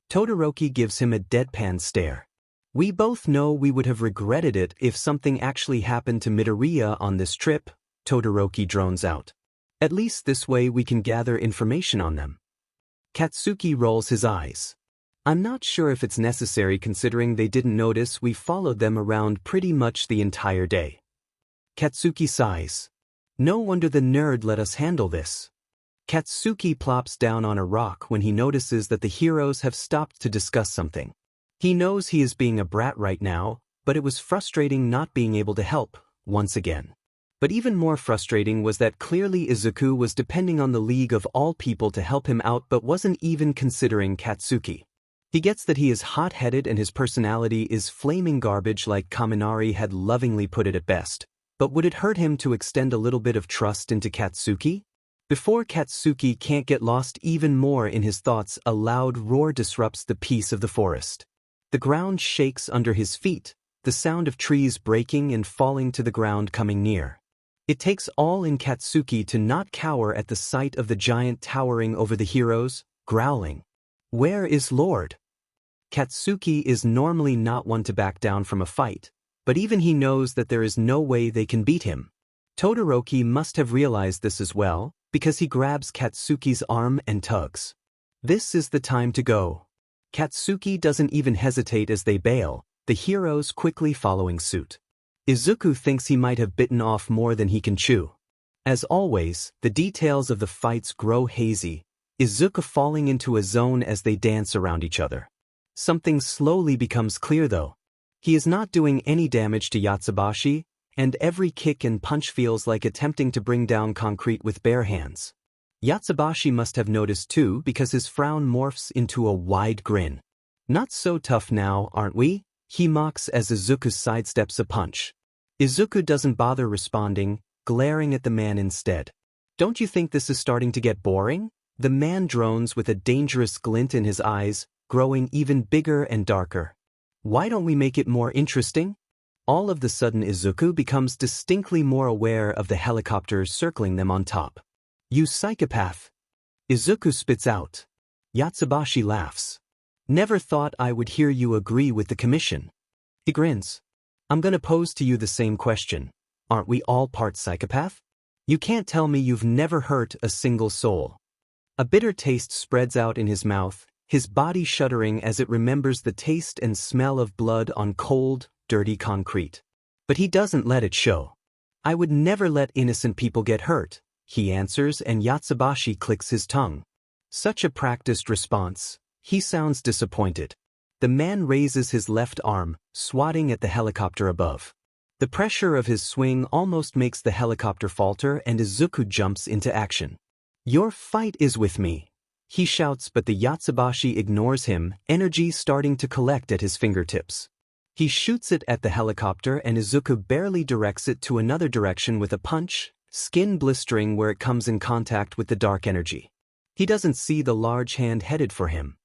Todoroki gives him a deadpan stare. We both know we would have regretted it if something actually happened to Midoriya on this trip, Todoroki drones out. At least this way we can gather information on them. Katsuki rolls his eyes. I'm not sure if it's necessary considering they didn't notice we followed them around pretty much the entire day. Katsuki sighs. No wonder the nerd let us handle this. Katsuki plops down on a rock when he notices that the heroes have stopped to discuss something. He knows he is being a brat right now, but it was frustrating not being able to help, once again. But even more frustrating was that clearly Izuku was depending on the League of all people to help him out but wasn't even considering Katsuki. He gets that he is hot-headed and his personality is flaming garbage like Kaminari had lovingly put it at best, but would it hurt him to extend a little bit of trust into Katsuki? Before Katsuki can't get lost even more in his thoughts, a loud roar disrupts the peace of the forest. The ground shakes under his feet, the sound of trees breaking and falling to the ground coming near. It takes all in Katsuki to not cower at the sight of the giant towering over the heroes, growling. Where is Lord? Katsuki is normally not one to back down from a fight, but even he knows that there is no way they can beat him. Todoroki must have realized this as well, because he grabs Katsuki's arm and tugs. This is the time to go. Katsuki doesn't even hesitate as they bail, the heroes quickly following suit. Izuku thinks he might have bitten off more than he can chew. As always, the details of the fights grow hazy, Izuku falling into a zone as they dance around each other. Something slowly becomes clear though. He is not doing any damage to Yatsubashi, and every kick and punch feels like attempting to bring down concrete with bare hands. Yatsubashi must have noticed too because his frown morphs into a wide grin. Not so tough now, aren't we? He mocks as Izuku sidesteps a punch. Izuku doesn't bother responding, glaring at the man instead. Don't you think this is starting to get boring? The man drones with a dangerous glint in his eyes, growing even bigger and darker. Why don't we make it more interesting? All of the sudden Izuku becomes distinctly more aware of the helicopters circling them on top. You psychopath! Izuku spits out. Yatsubashi laughs. Never thought I would hear you agree with the commission. He grins. I'm gonna pose to you the same question. Aren't we all part psychopath? You can't tell me you've never hurt a single soul. A bitter taste spreads out in his mouth, his body shuddering as it remembers the taste and smell of blood on cold, dirty concrete. But he doesn't let it show. I would never let innocent people get hurt, he answers, and Yatsubashi clicks his tongue. Such a practiced response. He sounds disappointed. The man raises his left arm, swatting at the helicopter above. The pressure of his swing almost makes the helicopter falter and Izuku jumps into action. Your fight is with me, he shouts, but the Yatsubashi ignores him, energy starting to collect at his fingertips. He shoots it at the helicopter and Izuku barely directs it to another direction with a punch, skin blistering where it comes in contact with the dark energy. He doesn't see the large hand headed for him.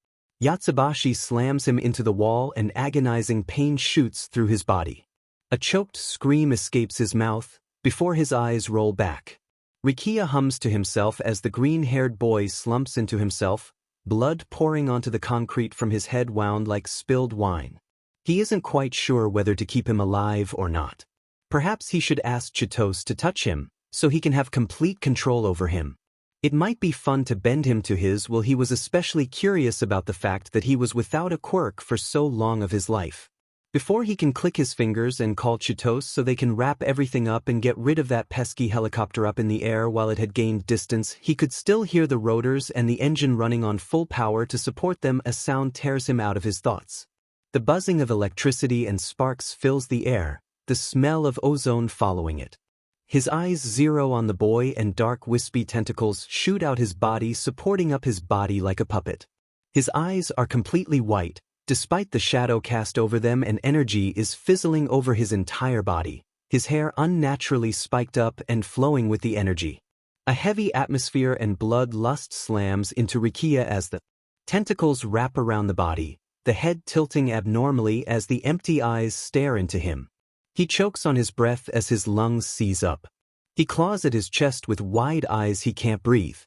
Yatsubashi slams him into the wall and agonizing pain shoots through his body. A choked scream escapes his mouth, before his eyes roll back. Rikiya hums to himself as the green-haired boy slumps into himself, blood pouring onto the concrete from his head wound like spilled wine. He isn't quite sure whether to keep him alive or not. Perhaps he should ask Chitose to touch him, so he can have complete control over him. It might be fun to bend him to his will. He was especially curious about the fact that he was without a quirk for so long of his life. Before he can click his fingers and call Chitose so they can wrap everything up and get rid of that pesky helicopter up in the air while it had gained distance, he could still hear the rotors and the engine running on full power to support them as sound tears him out of his thoughts. The buzzing of electricity and sparks fills the air, the smell of ozone following it. His eyes zero on the boy and dark wispy tentacles shoot out his body, supporting up his body like a puppet. His eyes are completely white, despite the shadow cast over them, and energy is fizzling over his entire body. his hair unnaturally spiked up and flowing with the energy. A heavy atmosphere and bloodlust slams into Rikia as the tentacles wrap around the body, the head tilting abnormally as the empty eyes stare into him. He chokes on his breath as his lungs seize up. He claws at his chest with wide eyes. He can't breathe.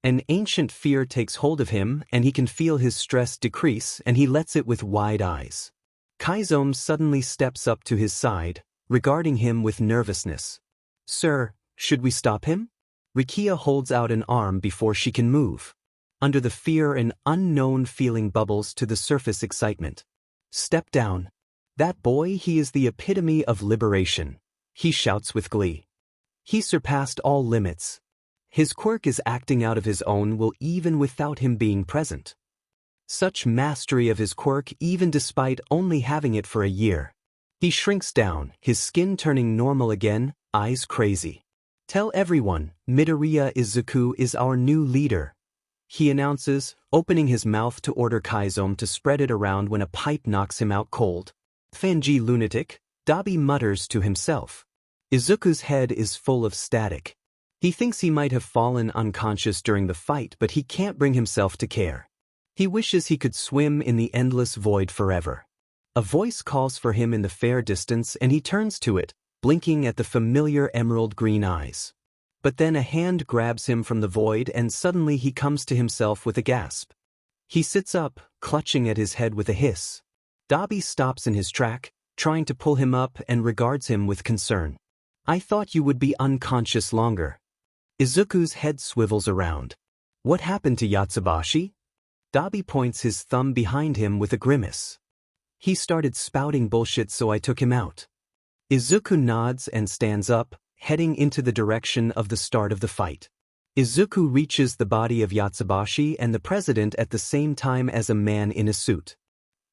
An ancient fear takes hold of him and he can feel his stress decrease and he lets it with wide eyes. Kaizome suddenly steps up to his side, regarding him with nervousness. "Sir, should we stop him?" Rikia holds out an arm before she can move. Under the fear an unknown feeling bubbles to the surface excitement. "Step down. That boy, he is the epitome of liberation," he shouts with glee. He surpassed all limits. His quirk is acting out of his own will even without him being present. Such mastery of his quirk even despite only having it for a year. He shrinks down, his skin turning normal again, eyes crazy. "Tell everyone, Midoriya Izuku is our new leader," he announces, opening his mouth to order Kaizome to spread it around when a pipe knocks him out cold. "Fanji lunatic," Dabi mutters to himself. Izuku's head is full of static. He thinks he might have fallen unconscious during the fight, but he can't bring himself to care. He wishes he could swim in the endless void forever. A voice calls for him in the fair distance and he turns to it, blinking at the familiar emerald green eyes. But then a hand grabs him from the void and suddenly he comes to himself with a gasp. He sits up, clutching at his head with a hiss. Dabi stops in his track, trying to pull him up and regards him with concern. "I thought you would be unconscious longer." Izuku's head swivels around. "What happened to Yatsubashi?" Dabi points his thumb behind him with a grimace. "He started spouting bullshit, so I took him out." Izuku nods and stands up, heading into the direction of the start of the fight. Izuku reaches the body of Yatsubashi and the president at the same time as a man in a suit.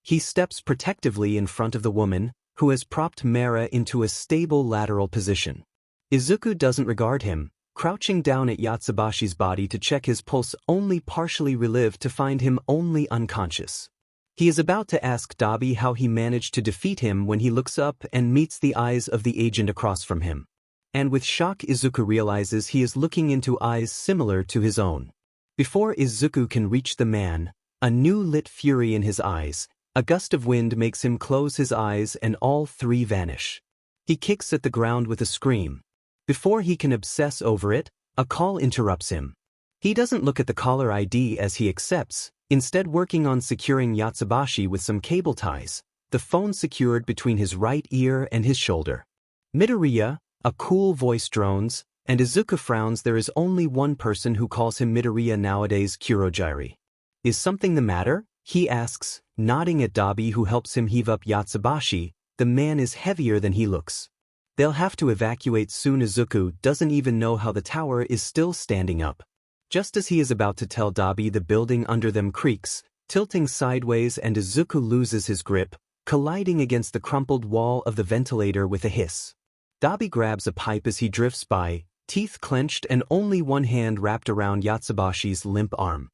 He steps protectively in front of the woman, who has propped Mera into a stable lateral position. Izuku doesn't regard him, crouching down at Yatsubashi's body to check his pulse only partially relived to find him only unconscious. He is about to ask Dabi how he managed to defeat him when he looks up and meets the eyes of the agent across from him. And with shock Izuku realizes he is looking into eyes similar to his own. Before Izuku can reach the man, a new lit fury in his eyes, a gust of wind makes him close his eyes and all three vanish. He kicks at the ground with a scream. Before he can obsess over it, a call interrupts him. He doesn't look at the caller ID as he accepts, instead working on securing Yatsubashi with some cable ties, the phone secured between his right ear and his shoulder. "Midoriya," a cool voice drones, and Izuku frowns. There is only one person who calls him Midoriya nowadays, Kurogiri. "Is something the matter?" he asks, nodding at Dabi who helps him heave up Yatsubashi. The man is heavier than he looks. They'll have to evacuate soon. Izuku doesn't even know how the tower is still standing up. Just as he is about to tell Dabi, the building under them creaks, tilting sideways and Izuku loses his grip, colliding against the crumpled wall of the ventilator with a hiss. Dabi grabs a pipe as he drifts by, teeth clenched and only one hand wrapped around Yatsubashi's limp arm.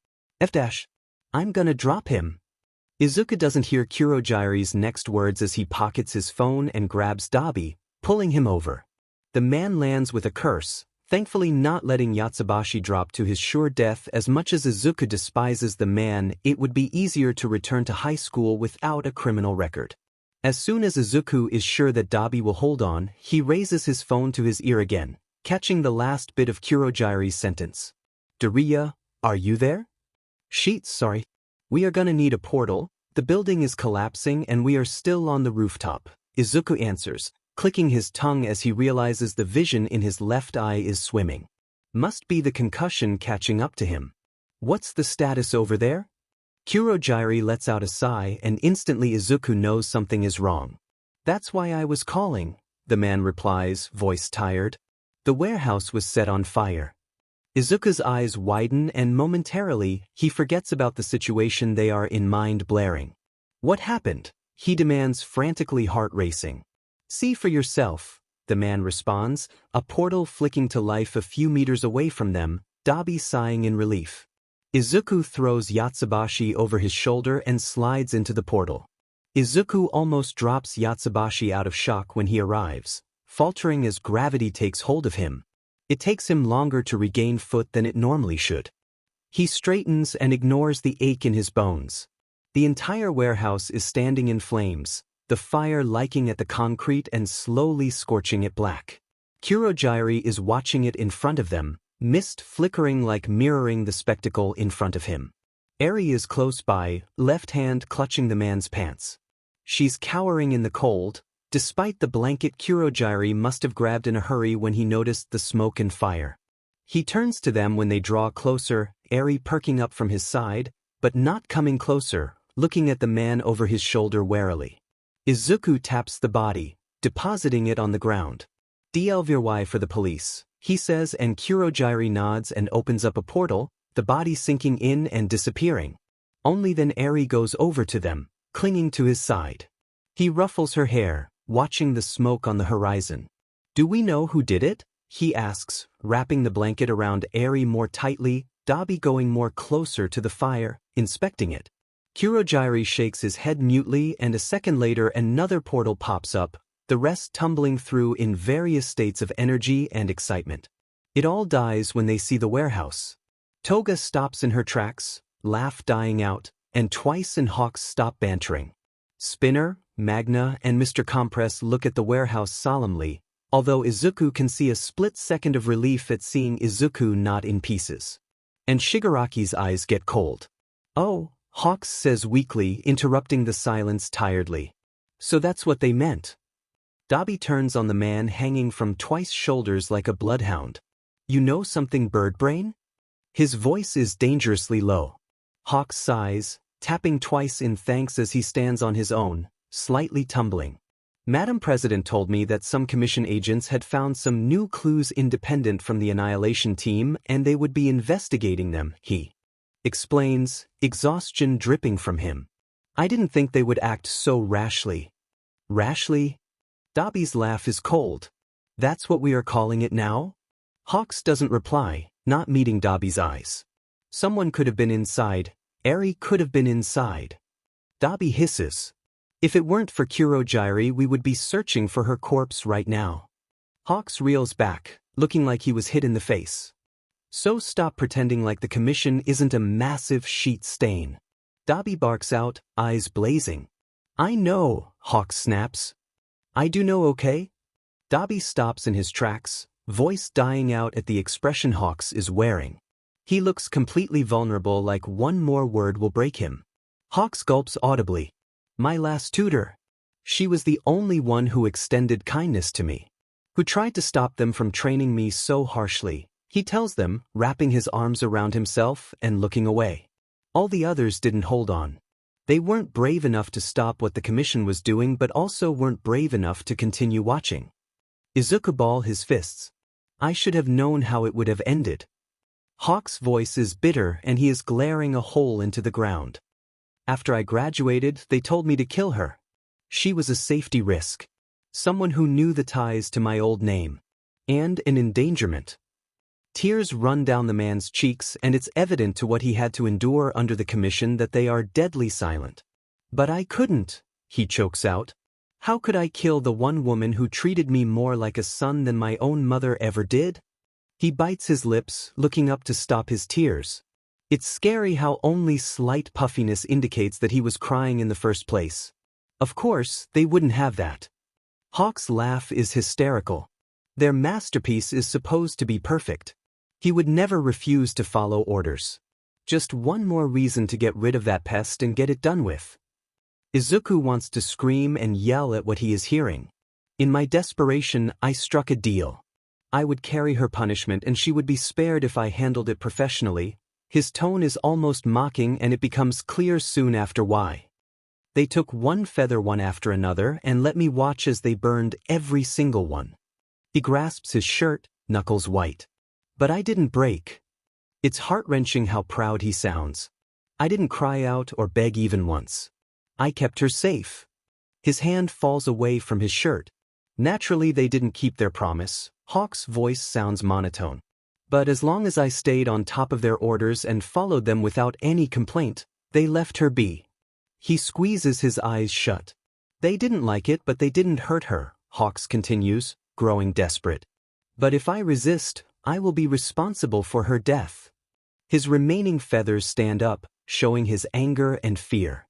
"I'm gonna drop him." Izuku doesn't hear Kurogiri's next words as he pockets his phone and grabs Dabi, pulling him over. The man lands with a curse, thankfully not letting Yatsubashi drop to his sure death. As much as Izuku despises the man, it would be easier to return to high school without a criminal record. As soon as Izuku is sure that Dabi will hold on, he raises his phone to his ear again, catching the last bit of Kurogiri's sentence. "Doriya, are you there?" Sorry. We are gonna need a portal. The building is collapsing and we are still on the rooftop," Izuku answers, clicking his tongue as he realizes the vision in his left eye is swimming. Must be the concussion catching up to him. "What's the status over there?" Kurogiri lets out a sigh and instantly Izuku knows something is wrong. "That's why I was calling," the man replies, voice tired. "The warehouse was set on fire." Izuku's eyes widen and momentarily, he forgets about the situation they are in, mind blaring. "What happened?" he demands, frantically heart racing. "See for yourself," the man responds, a portal flicking to life a few meters away from them, Dabi sighing in relief. Izuku throws Yatsubashi over his shoulder and slides into the portal. Izuku almost drops Yatsubashi out of shock when he arrives, faltering as gravity takes hold of him. It takes him longer to regain foot than it normally should. He straightens and ignores the ache in his bones. The entire warehouse is standing in flames, the fire licking at the concrete and slowly scorching it black. Kurogyari is watching it in front of them, mist flickering like mirroring the spectacle in front of him. Eri is close by, left hand clutching the man's pants. She's cowering in the cold, despite the blanket Kurogyari must have grabbed in a hurry when he noticed the smoke and fire. He turns to them when they draw closer, Eri perking up from his side, but not coming closer, looking at the man over his shoulder warily. Izuku taps the body, depositing it on the ground. DLVY for the police, he says, and Kurogyari nods and opens up a portal, the body sinking in and disappearing. Only then Eri goes over to them, clinging to his side. He ruffles her hair, watching the smoke on the horizon. Do we know who did it? He asks, wrapping the blanket around Eri more tightly, Dabi going more closer to the fire, inspecting it. Kurogyari shakes his head mutely, and a second later another portal pops up, the rest tumbling through in various states of energy and excitement. It all dies when they see the warehouse. Toga stops in her tracks, laugh dying out, and Twice and Hawks stop bantering. Spinner, Magna, and Mr. Compress look at the warehouse solemnly, although Izuku can see a split second of relief at seeing Izuku not in pieces. And Shigaraki's eyes get cold. Oh, Hawks says weakly, interrupting the silence tiredly. So that's what they meant. Dabi turns on the man hanging from Twice's shoulders like a bloodhound. You know something, Birdbrain? His voice is dangerously low. Hawks sighs, tapping Twice in thanks as he stands on his own, slightly tumbling. Madam President told me that some commission agents had found some new clues independent from the Annihilation team and they would be investigating them, he explains, exhaustion dripping from him. I didn't think they would act so rashly. Rashly? Dabi's laugh is cold. That's what we are calling it now? Hawks doesn't reply, not meeting Dabi's eyes. Someone could have been inside. Eri could have been inside. Dabi hisses. If it weren't for Kurogyari, we would be searching for her corpse right now. Hawks reels back, looking like he was hit in the face. So stop pretending like the commission isn't a massive sheet stain. Dabi barks out, eyes blazing. I know, Hawks snaps. I do know, okay? Dabi stops in his tracks, voice dying out at the expression Hawks is wearing. He looks completely vulnerable, like one more word will break him. Hawks gulps audibly. My last tutor. She was the only one who extended kindness to me. Who tried to stop them from training me so harshly, he tells them, wrapping his arms around himself and looking away. All the others didn't hold on. They weren't brave enough to stop what the commission was doing, but also weren't brave enough to continue watching. Izuku ball his fists. I should have known how it would have ended. Hawk's voice is bitter and he is glaring a hole into the ground. After I graduated, they told me to kill her. She was a safety risk. Someone who knew the ties to my old name. And an endangerment. Tears run down the man's cheeks, and it's evident to what he had to endure under the commission that they are deadly silent. But I couldn't, he chokes out. How could I kill the one woman who treated me more like a son than my own mother ever did? He bites his lips, looking up to stop his tears. It's scary how only slight puffiness indicates that he was crying in the first place. Of course, they wouldn't have that. Hawk's laugh is hysterical. Their masterpiece is supposed to be perfect. He would never refuse to follow orders. Just one more reason to get rid of that pest and get it done with. Izuku wants to scream and yell at what he is hearing. In my desperation, I struck a deal. I would carry her punishment and she would be spared if I handled it professionally. His tone is almost mocking, and it becomes clear soon after why. They took one feather one after another and let me watch as they burned every single one. He grasps his shirt, knuckles white. But I didn't break. It's heart-wrenching how proud he sounds. I didn't cry out or beg even once. I kept her safe. His hand falls away from his shirt. Naturally, they didn't keep their promise. Hawk's voice sounds monotone. But as long as I stayed on top of their orders and followed them without any complaint, they left her be. He squeezes his eyes shut. They didn't like it, but they didn't hurt her, Hawks continues, growing desperate. But if I resist, I will be responsible for her death. His remaining feathers stand up, showing his anger and fear.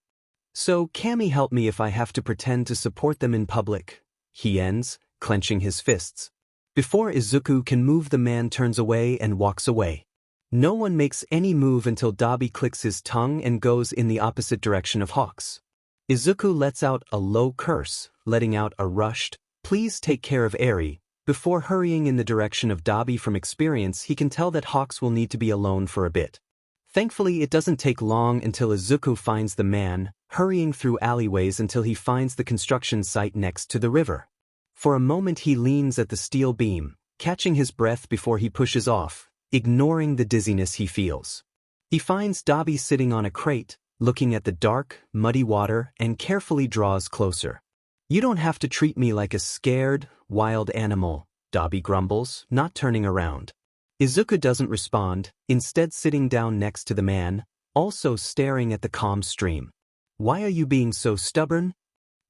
So Kami help me if I have to pretend to support them in public, he ends, clenching his fists. Before Izuku can move, the man turns away and walks away. No one makes any move until Dabi clicks his tongue and goes in the opposite direction of Hawks. Izuku lets out a low curse, letting out a rushed, "Please take care of Eri," before hurrying in the direction of Dabi. From experience, he can tell that Hawks will need to be alone for a bit. Thankfully, it doesn't take long until Izuku finds the man, hurrying through alleyways until he finds the construction site next to the river. For a moment he leans at the steel beam, catching his breath before he pushes off, ignoring the dizziness he feels. He finds Dabi sitting on a crate, looking at the dark, muddy water, and carefully draws closer. "You don't have to treat me like a scared, wild animal," Dabi grumbles, not turning around. Izuku doesn't respond, instead sitting down next to the man, also staring at the calm stream. "Why are you being so stubborn?"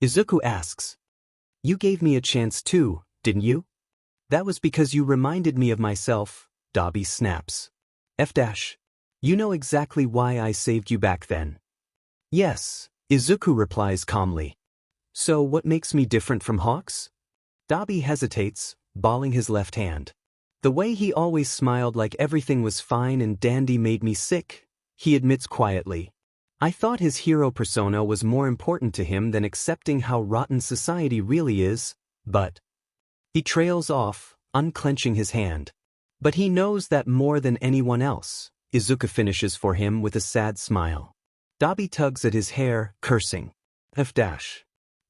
Izuku asks. "You gave me a chance too, didn't you?" "That was because you reminded me of myself," Dabi snaps. You know exactly why I saved you back then." "Yes," Izuku replies calmly. "So what makes me different from Hawks?" Dabi hesitates, balling his left hand. "The way he always smiled like everything was fine and dandy made me sick," he admits quietly. "I thought his hero persona was more important to him than accepting how rotten society really is, but..." He trails off, unclenching his hand. "But he knows that more than anyone else," Izuku finishes for him with a sad smile. Dabi tugs at his hair, cursing.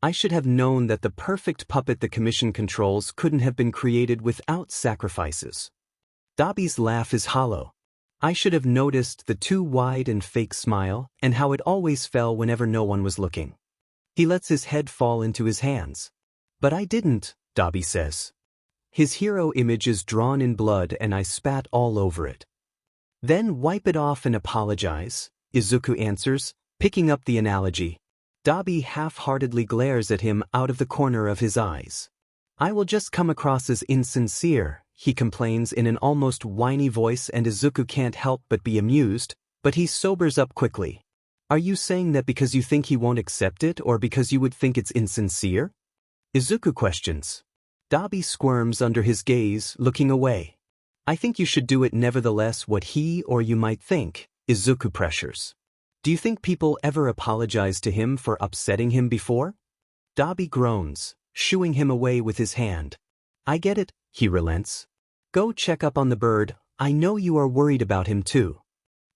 I should have known that the perfect puppet the Commission controls couldn't have been created without sacrifices." Dabi's laugh is hollow. "I should have noticed the too wide and fake smile, and how it always fell whenever no one was looking." He lets his head fall into his hands. "But I didn't," Dabi says. "His hero image is drawn in blood and I spat all over it." "Then wipe it off and apologize," Izuku answers, picking up the analogy. Dabi half-heartedly glares at him out of the corner of his eyes. "I will just come across as insincere," he complains in an almost whiny voice, and Izuku can't help but be amused, but he sobers up quickly. "Are you saying that because you think he won't accept it or because you would think it's insincere?" Izuku questions. Dabi squirms under his gaze, looking away. "I think you should do it nevertheless, what he or you might think," Izuku pressures. "Do you think people ever apologize to him for upsetting him before?" Dabi groans, shooing him away with his hand. "I get it," he relents. "Go check up on the bird, I know you are worried about him too."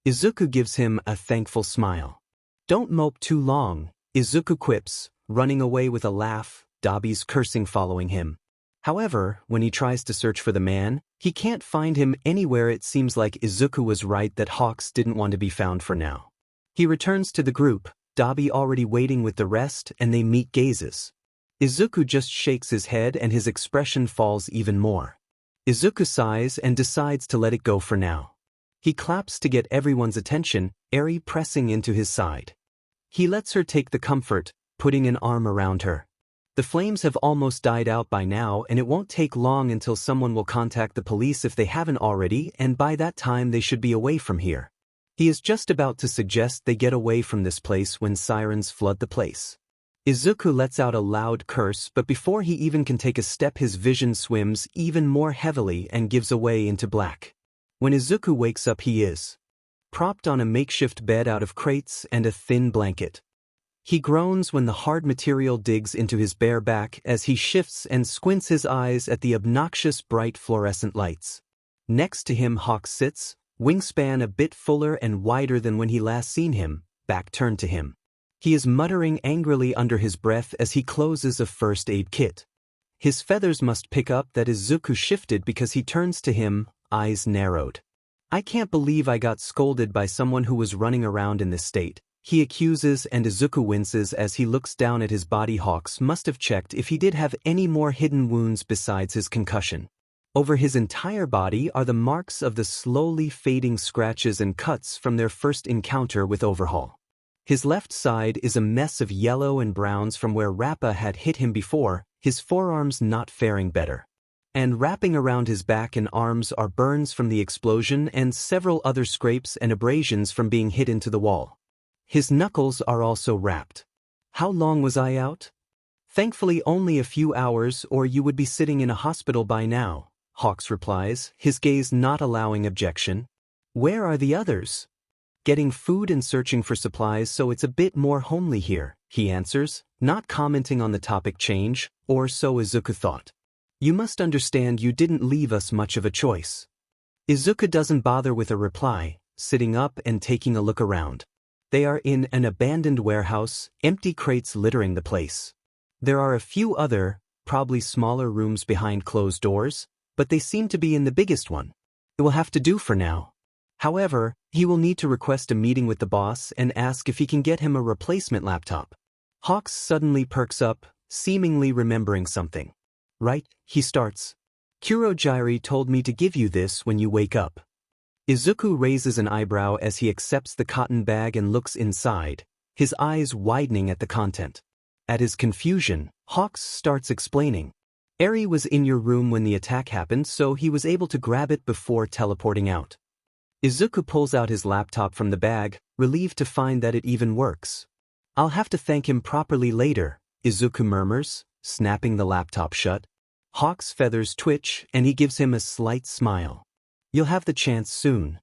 Izuku gives him a thankful smile. "Don't mope too long," Izuku quips, running away with a laugh, Dabi's cursing following him. However, when he tries to search for the man, he can't find him anywhere. It seems like Izuku was right that Hawks didn't want to be found for now. He returns to the group, Dabi already waiting with the rest, and they meet gazes. Izuku just shakes his head and his expression falls even more. Izuku sighs and decides to let it go for now. He claps to get everyone's attention, Eri pressing into his side. He lets her take the comfort, putting an arm around her. The flames have almost died out by now, and it won't take long until someone will contact the police if they haven't already, and by that time they should be away from here. He is just about to suggest they get away from this place when sirens flood the place. Izuku lets out a loud curse, but before he even can take a step his vision swims even more heavily and gives away into black. When Izuku wakes up he is propped on a makeshift bed out of crates and a thin blanket. He groans when the hard material digs into his bare back as he shifts and squints his eyes at the obnoxious bright fluorescent lights. Next to him Hawks sits, wingspan a bit fuller and wider than when he last seen him, back turned to him. He is muttering angrily under his breath as he closes a first aid kit. His feathers must pick up that Izuku shifted because he turns to him, eyes narrowed. "I can't believe I got scolded by someone who was running around in this state," he accuses, and Izuku winces as he looks down at his body. Hawks must have checked if he did have any more hidden wounds besides his concussion. Over his entire body are the marks of the slowly fading scratches and cuts from their first encounter with Overhaul. His left side is a mess of yellow and browns from where Rappa had hit him before, his forearms not faring better. And wrapping around his back and arms are burns from the explosion and several other scrapes and abrasions from being hit into the wall. His knuckles are also wrapped. How long was I out? Thankfully only a few hours, or you would be sitting in a hospital by now, Hawks replies, his gaze not allowing objection. Where are the others? Getting food and searching for supplies, so it's a bit more homely here, he answers, not commenting on the topic change, or so Izuku thought. You must understand you didn't leave us much of a choice. Izuku doesn't bother with a reply, sitting up and taking a look around. They are in an abandoned warehouse, empty crates littering the place. There are a few other, probably smaller rooms behind closed doors, but they seem to be in the biggest one. It will have to do for now. However, he will need to request a meeting with the boss and ask if he can get him a replacement laptop. Hawks suddenly perks up, seemingly remembering something. Right, he starts. Kurogyari told me to give you this when you wake up. Izuku raises an eyebrow as he accepts the cotton bag and looks inside, his eyes widening at the content. At his confusion, Hawks starts explaining. Eri was in your room when the attack happened, so he was able to grab it before teleporting out. Izuku pulls out his laptop from the bag, relieved to find that it even works. I'll have to thank him properly later, Izuku murmurs, snapping the laptop shut. Hawk's feathers twitch and he gives him a slight smile. You'll have the chance soon.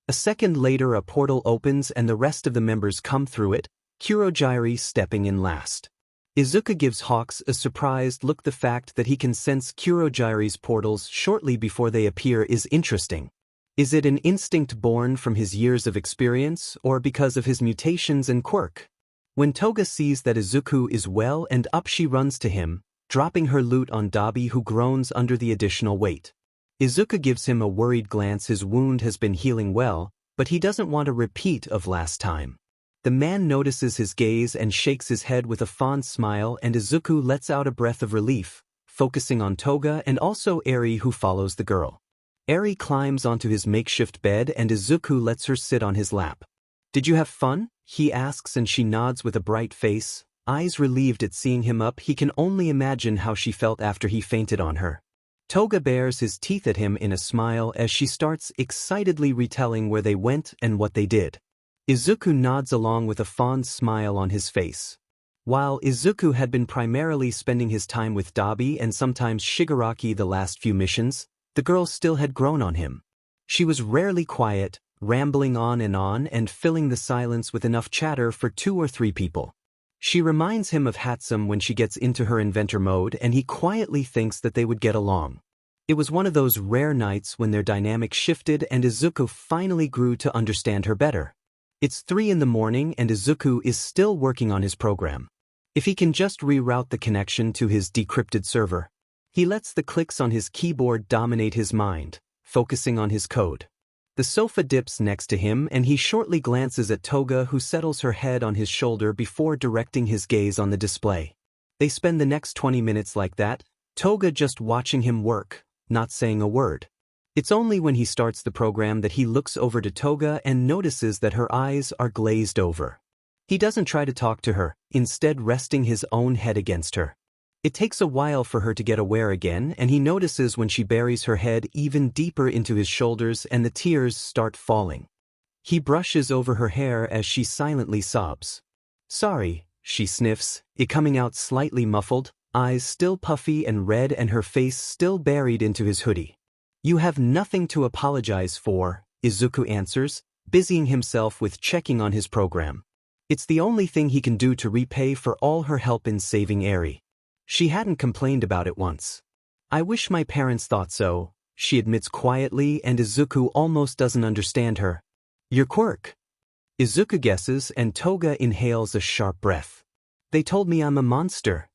A second later a portal opens and the rest of the members come through it, Kurogyari stepping in last. Izuku gives Hawks a surprised look. The fact that he can sense Kurogyari's portals shortly before they appear is interesting. Is it an instinct born from his years of experience or because of his mutations and quirk? When Toga sees that Izuku is well and up, she runs to him, dropping her loot on Dabi, who groans under the additional weight. Izuku gives him a worried glance. His wound has been healing well, but he doesn't want a repeat of last time. The man notices his gaze and shakes his head with a fond smile, and Izuku lets out a breath of relief, focusing on Toga and also Eri, who follows the girl. Eri climbs onto his makeshift bed and Izuku lets her sit on his lap. Did you have fun? He asks, and she nods with a bright face, eyes relieved at seeing him up. He can only imagine how she felt after he fainted on her. Toga bares his teeth at him in a smile as she starts excitedly retelling where they went and what they did. Izuku nods along with a fond smile on his face. While Izuku had been primarily spending his time with Dabi and sometimes Shigaraki the last few missions, the girl still had grown on him. She was rarely quiet, rambling on and filling the silence with enough chatter for 2 or 3 people. She reminds him of Hatsum when she gets into her inventor mode, and he quietly thinks that they would get along. It was one of those rare nights when their dynamic shifted and Izuku finally grew to understand her better. It's 3 in the morning and Izuku is still working on his program. If he can just reroute the connection to his decrypted server. He lets the clicks on his keyboard dominate his mind, focusing on his code. The sofa dips next to him and he shortly glances at Toga, who settles her head on his shoulder before directing his gaze on the display. They spend the next 20 minutes like that, Toga just watching him work, not saying a word. It's only when he starts the program that he looks over to Toga and notices that her eyes are glazed over. He doesn't try to talk to her, instead resting his own head against her. It takes a while for her to get aware again, and he notices when she buries her head even deeper into his shoulders and the tears start falling. He brushes over her hair as she silently sobs. Sorry, she sniffs, it coming out slightly muffled, eyes still puffy and red and her face still buried into his hoodie. You have nothing to apologize for, Izuku answers, busying himself with checking on his program. It's the only thing he can do to repay for all her help in saving Eri. She hadn't complained about it once. I wish my parents thought so, she admits quietly, and Izuku almost doesn't understand her. Your quirk? Izuku guesses and Toga inhales a sharp breath. They told me I'm a monster.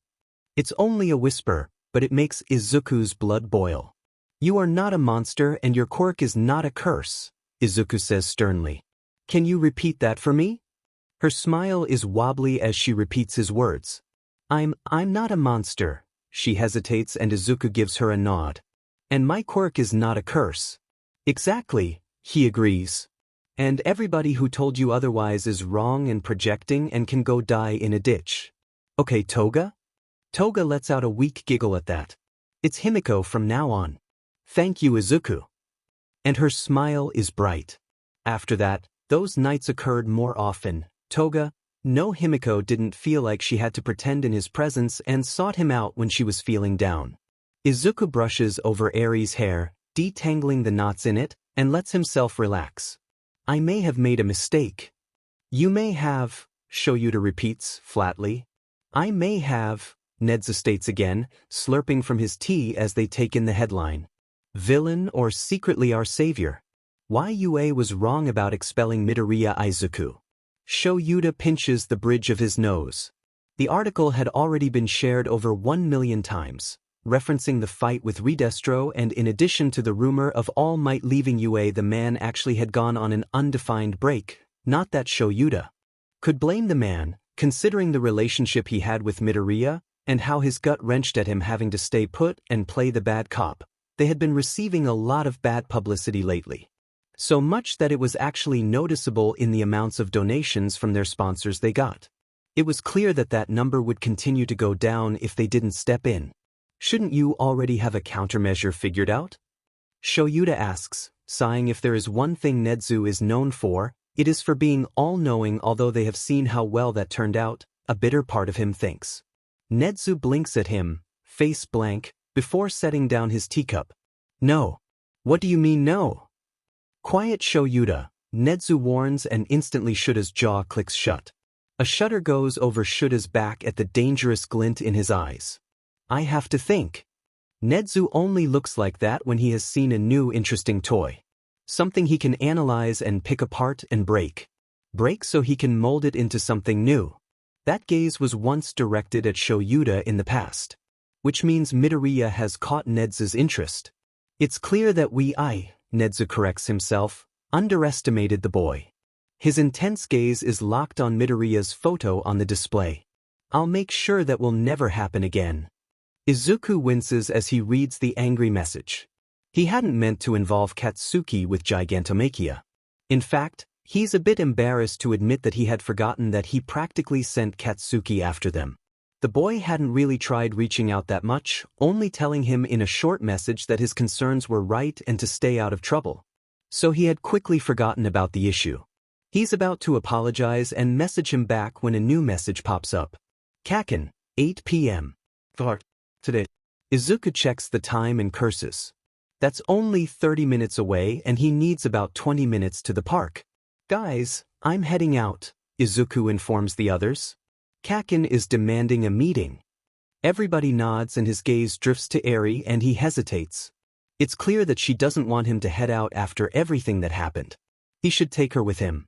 It's only a whisper, but it makes Izuku's blood boil. You are not a monster and your quirk is not a curse, Izuku says sternly. Can you repeat that for me? Her smile is wobbly as she repeats his words. I'm not a monster, she hesitates and Izuku gives her a nod. And my quirk is not a curse. Exactly, he agrees. And everybody who told you otherwise is wrong and projecting and can go die in a ditch. Okay, Toga? Toga lets out a weak giggle at that. It's Himiko from now on. Thank you, Izuku. And her smile is bright. After that, those nights occurred more often. Toga, no, Himiko didn't feel like she had to pretend in his presence and sought him out when she was feeling down. Izuku brushes over Eri's hair, detangling the knots in it, and lets himself relax. I may have made a mistake. You may have, Shoyuta repeats flatly. I may have, Nedzu states again, slurping from his tea as they take in the headline. Villain or secretly our savior? Why Yue was wrong about expelling Midoriya Izuku. Shoyuta pinches the bridge of his nose. The article had already been shared over 1 million times, referencing the fight with Redestro, and in addition to the rumor of All Might leaving Yue, the man actually had gone on an undefined break. Not that Shoyuta could blame the man, considering the relationship he had with Midoriya, and how his gut wrenched at him having to stay put and play the bad cop. They had been receiving a lot of bad publicity lately. So much that it was actually noticeable in the amounts of donations from their sponsors they got. It was clear that that number would continue to go down if they didn't step in. Shouldn't you already have a countermeasure figured out? Shoyuta asks, sighing. If there is one thing Nedzu is known for, it is for being all-knowing. Although they have seen how well that turned out, a bitter part of him thinks. Nedzu blinks at him, face blank, before setting down his teacup. No. What do you mean no? Quiet, Shoyuta, Nedzu warns, and instantly Shuta's jaw clicks shut. A shudder goes over Shuta's back at the dangerous glint in his eyes. I have to think. Nedzu only looks like that when he has seen a new interesting toy. Something he can analyze and pick apart and break. Break so he can mold it into something new. That gaze was once directed at Shoyuta in the past. Which means Midoriya has caught Nedzu's interest. It's clear that Nedzu corrects himself, underestimated the boy. His intense gaze is locked on Midoriya's photo on the display. I'll make sure that will never happen again. Izuku winces as he reads the angry message. He hadn't meant to involve Katsuki with Gigantomachia. In fact, he's a bit embarrassed to admit that he had forgotten that he practically sent Katsuki after them. The boy hadn't really tried reaching out that much, only telling him in a short message that his concerns were right and to stay out of trouble. So he had quickly forgotten about the issue. He's about to apologize and message him back when a new message pops up. Kaken, 8 p.m. Today. Izuku checks the time and curses. That's only 30 minutes away and he needs about 20 minutes to the park. Guys, I'm heading out, Izuku informs the others. Kaken is demanding a meeting. Everybody nods and his gaze drifts to Eri and he hesitates. It's clear that she doesn't want him to head out after everything that happened. He should take her with him.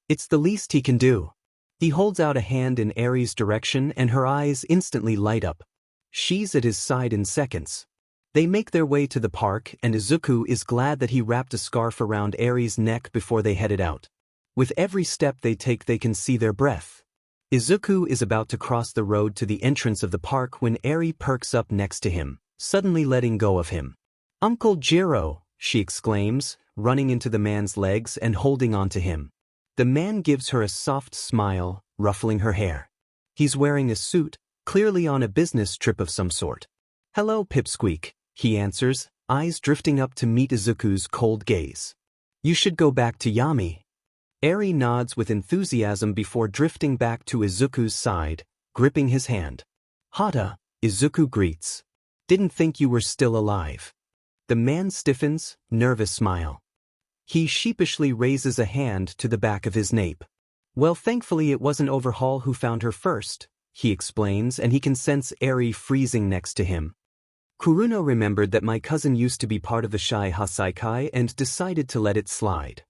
It's the least he can do. He holds out a hand in Eri's direction and her eyes instantly light up. She's at his side in seconds. They make their way to the park and Izuku is glad that he wrapped a scarf around Eri's neck before they headed out. With every step they take they can see their breath. Izuku is about to cross the road to the entrance of the park when Eri perks up next to him, suddenly letting go of him. Uncle Jiro, she exclaims, running into the man's legs and holding on to him. The man gives her a soft smile, ruffling her hair. He's wearing a suit, clearly on a business trip of some sort. Hello, Pipsqueak, he answers, eyes drifting up to meet Izuku's cold gaze. You should go back to Yami. Eri nods with enthusiasm before drifting back to Izuku's side, gripping his hand. Hata, Izuku greets. Didn't think you were still alive. The man stiffens, nervous smile. He sheepishly raises a hand to the back of his nape. Well, thankfully it wasn't Overhaul who found her first, he explains, and he can sense Eri freezing next to him. Kuruno remembered that my cousin used to be part of the Shai Hasaikai and decided to let it slide.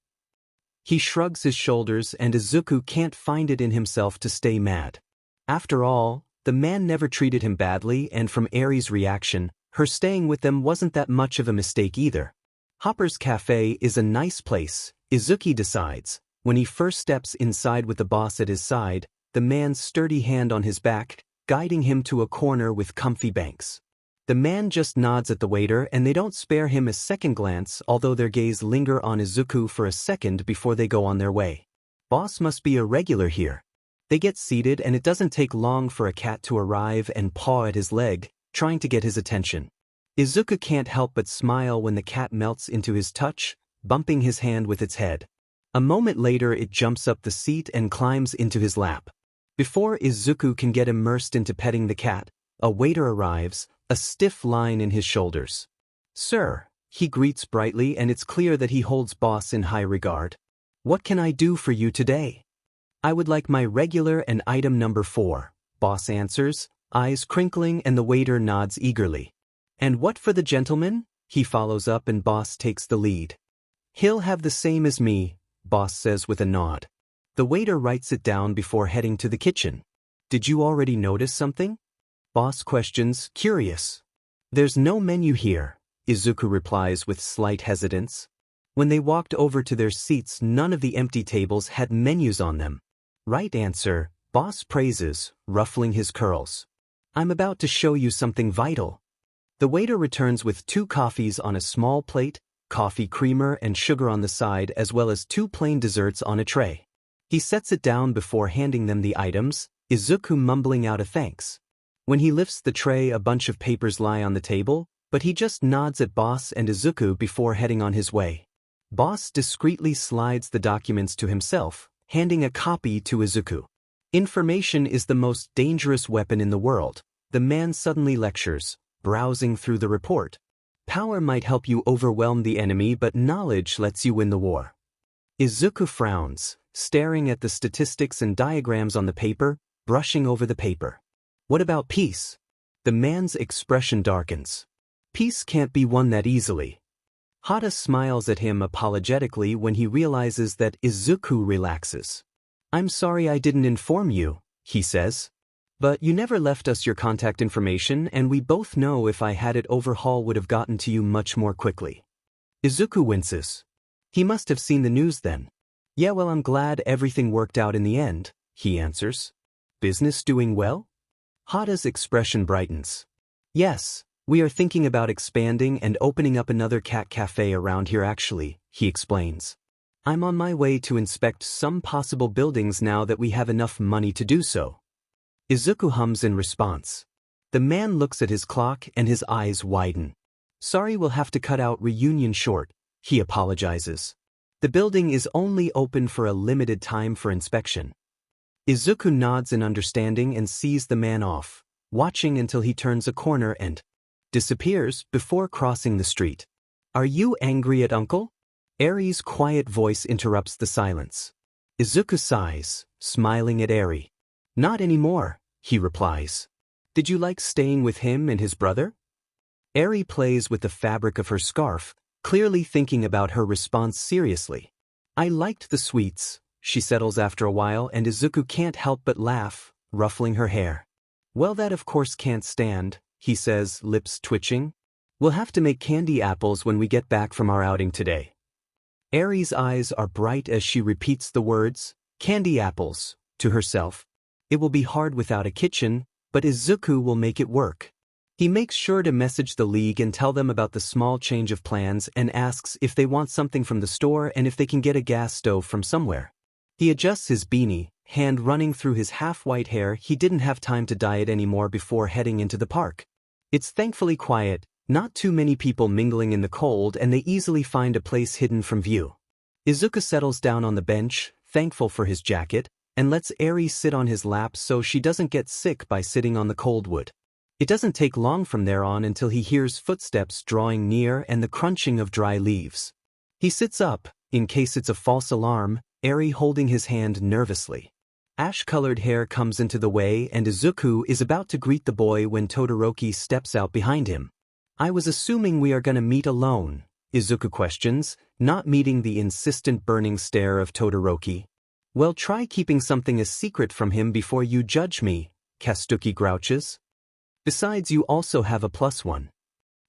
He shrugs his shoulders and Izuku can't find it in himself to stay mad. After all, the man never treated him badly, and from Eri's reaction, her staying with them wasn't that much of a mistake either. Hopper's Cafe is a nice place, Izuku decides, when he first steps inside with the boss at his side, the man's sturdy hand on his back, guiding him to a corner with comfy banks. The man just nods at the waiter and they don't spare him a second glance, although their gaze linger on Izuku for a second before they go on their way. Boss must be a regular here. They get seated and it doesn't take long for a cat to arrive and paw at his leg, trying to get his attention. Izuku can't help but smile when the cat melts into his touch, bumping his hand with its head. A moment later it jumps up the seat and climbs into his lap. Before Izuku can get immersed into petting the cat, a waiter arrives, a stiff line in his shoulders. "Sir," he greets brightly, and it's clear that he holds Boss in high regard. "What can I do for you today?" "I would like my regular and item number 4, Boss answers, eyes crinkling, and the waiter nods eagerly. "And what for the gentleman?" he follows up, and Boss takes the lead. "He'll have the same as me," Boss says with a nod. The waiter writes it down before heading to the kitchen. "Did you already notice something?" Boss questions, curious. "There's no menu here," Izuku replies with slight hesitance. When they walked over to their seats, none of the empty tables had menus on them. "Right answer," Boss praises, ruffling his curls. "I'm about to show you something vital." The waiter returns with 2 coffees on a small plate, coffee creamer and sugar on the side, as well as 2 plain desserts on a tray. He sets it down before handing them the items, Izuku mumbling out a thanks. When he lifts the tray, a bunch of papers lie on the table, but he just nods at Boss and Izuku before heading on his way. Boss discreetly slides the documents to himself, handing a copy to Izuku. "Information is the most dangerous weapon in the world," the man suddenly lectures, browsing through the report. "Power might help you overwhelm the enemy, but knowledge lets you win the war." Izuku frowns, staring at the statistics and diagrams on the paper, brushing over the paper. "What about peace?" The man's expression darkens. "Peace can't be won that easily." Hata smiles at him apologetically when he realizes that Izuku relaxes. "I'm sorry I didn't inform you," he says. "But you never left us your contact information, and we both know if I had it, overhaul would have gotten to you much more quickly." Izuku winces. He must have seen the news then. "Yeah, well, I'm glad everything worked out in the end," he answers. "Business doing well?" Hata's expression brightens. "Yes, we are thinking about expanding and opening up another cat cafe around here actually," he explains. "I'm on my way to inspect some possible buildings now that we have enough money to do so." Izuku hums in response. The man looks at his clock and his eyes widen. "Sorry, we'll have to cut out reunion short," he apologizes. "The building is only open for a limited time for inspection." Izuku nods in understanding and sees the man off, watching until he turns a corner and disappears before crossing the street. "Are you angry at Uncle?" Eri's quiet voice interrupts the silence. Izuku sighs, smiling at Eri. "Not anymore," he replies. "Did you like staying with him and his brother?" Eri plays with the fabric of her scarf, clearly thinking about her response seriously. "I liked the sweets," she settles after a while, and Izuku can't help but laugh, ruffling her hair. "Well, that of course can't stand," he says, lips twitching. "We'll have to make candy apples when we get back from our outing today." Eri's eyes are bright as she repeats the words, "candy apples," to herself. It will be hard without a kitchen, but Izuku will make it work. He makes sure to message the league and tell them about the small change of plans and asks if they want something from the store and if they can get a gas stove from somewhere. He adjusts his beanie, hand running through his half-white hair. He didn't have time to dye it anymore before heading into the park. It's thankfully quiet, not too many people mingling in the cold, and they easily find a place hidden from view. Izuku settles down on the bench, thankful for his jacket, and lets Eri sit on his lap so she doesn't get sick by sitting on the cold wood. It doesn't take long from there on until he hears footsteps drawing near and the crunching of dry leaves. He sits up, in case it's a false alarm, Eri holding his hand nervously. Ash-colored hair comes into the way and Izuku is about to greet the boy when Todoroki steps out behind him. "I was assuming we are gonna meet alone," Izuku questions, not meeting the insistent burning stare of Todoroki. "Well, try keeping something a secret from him before you judge me," Kastuki grouches. "Besides, you also have a +1.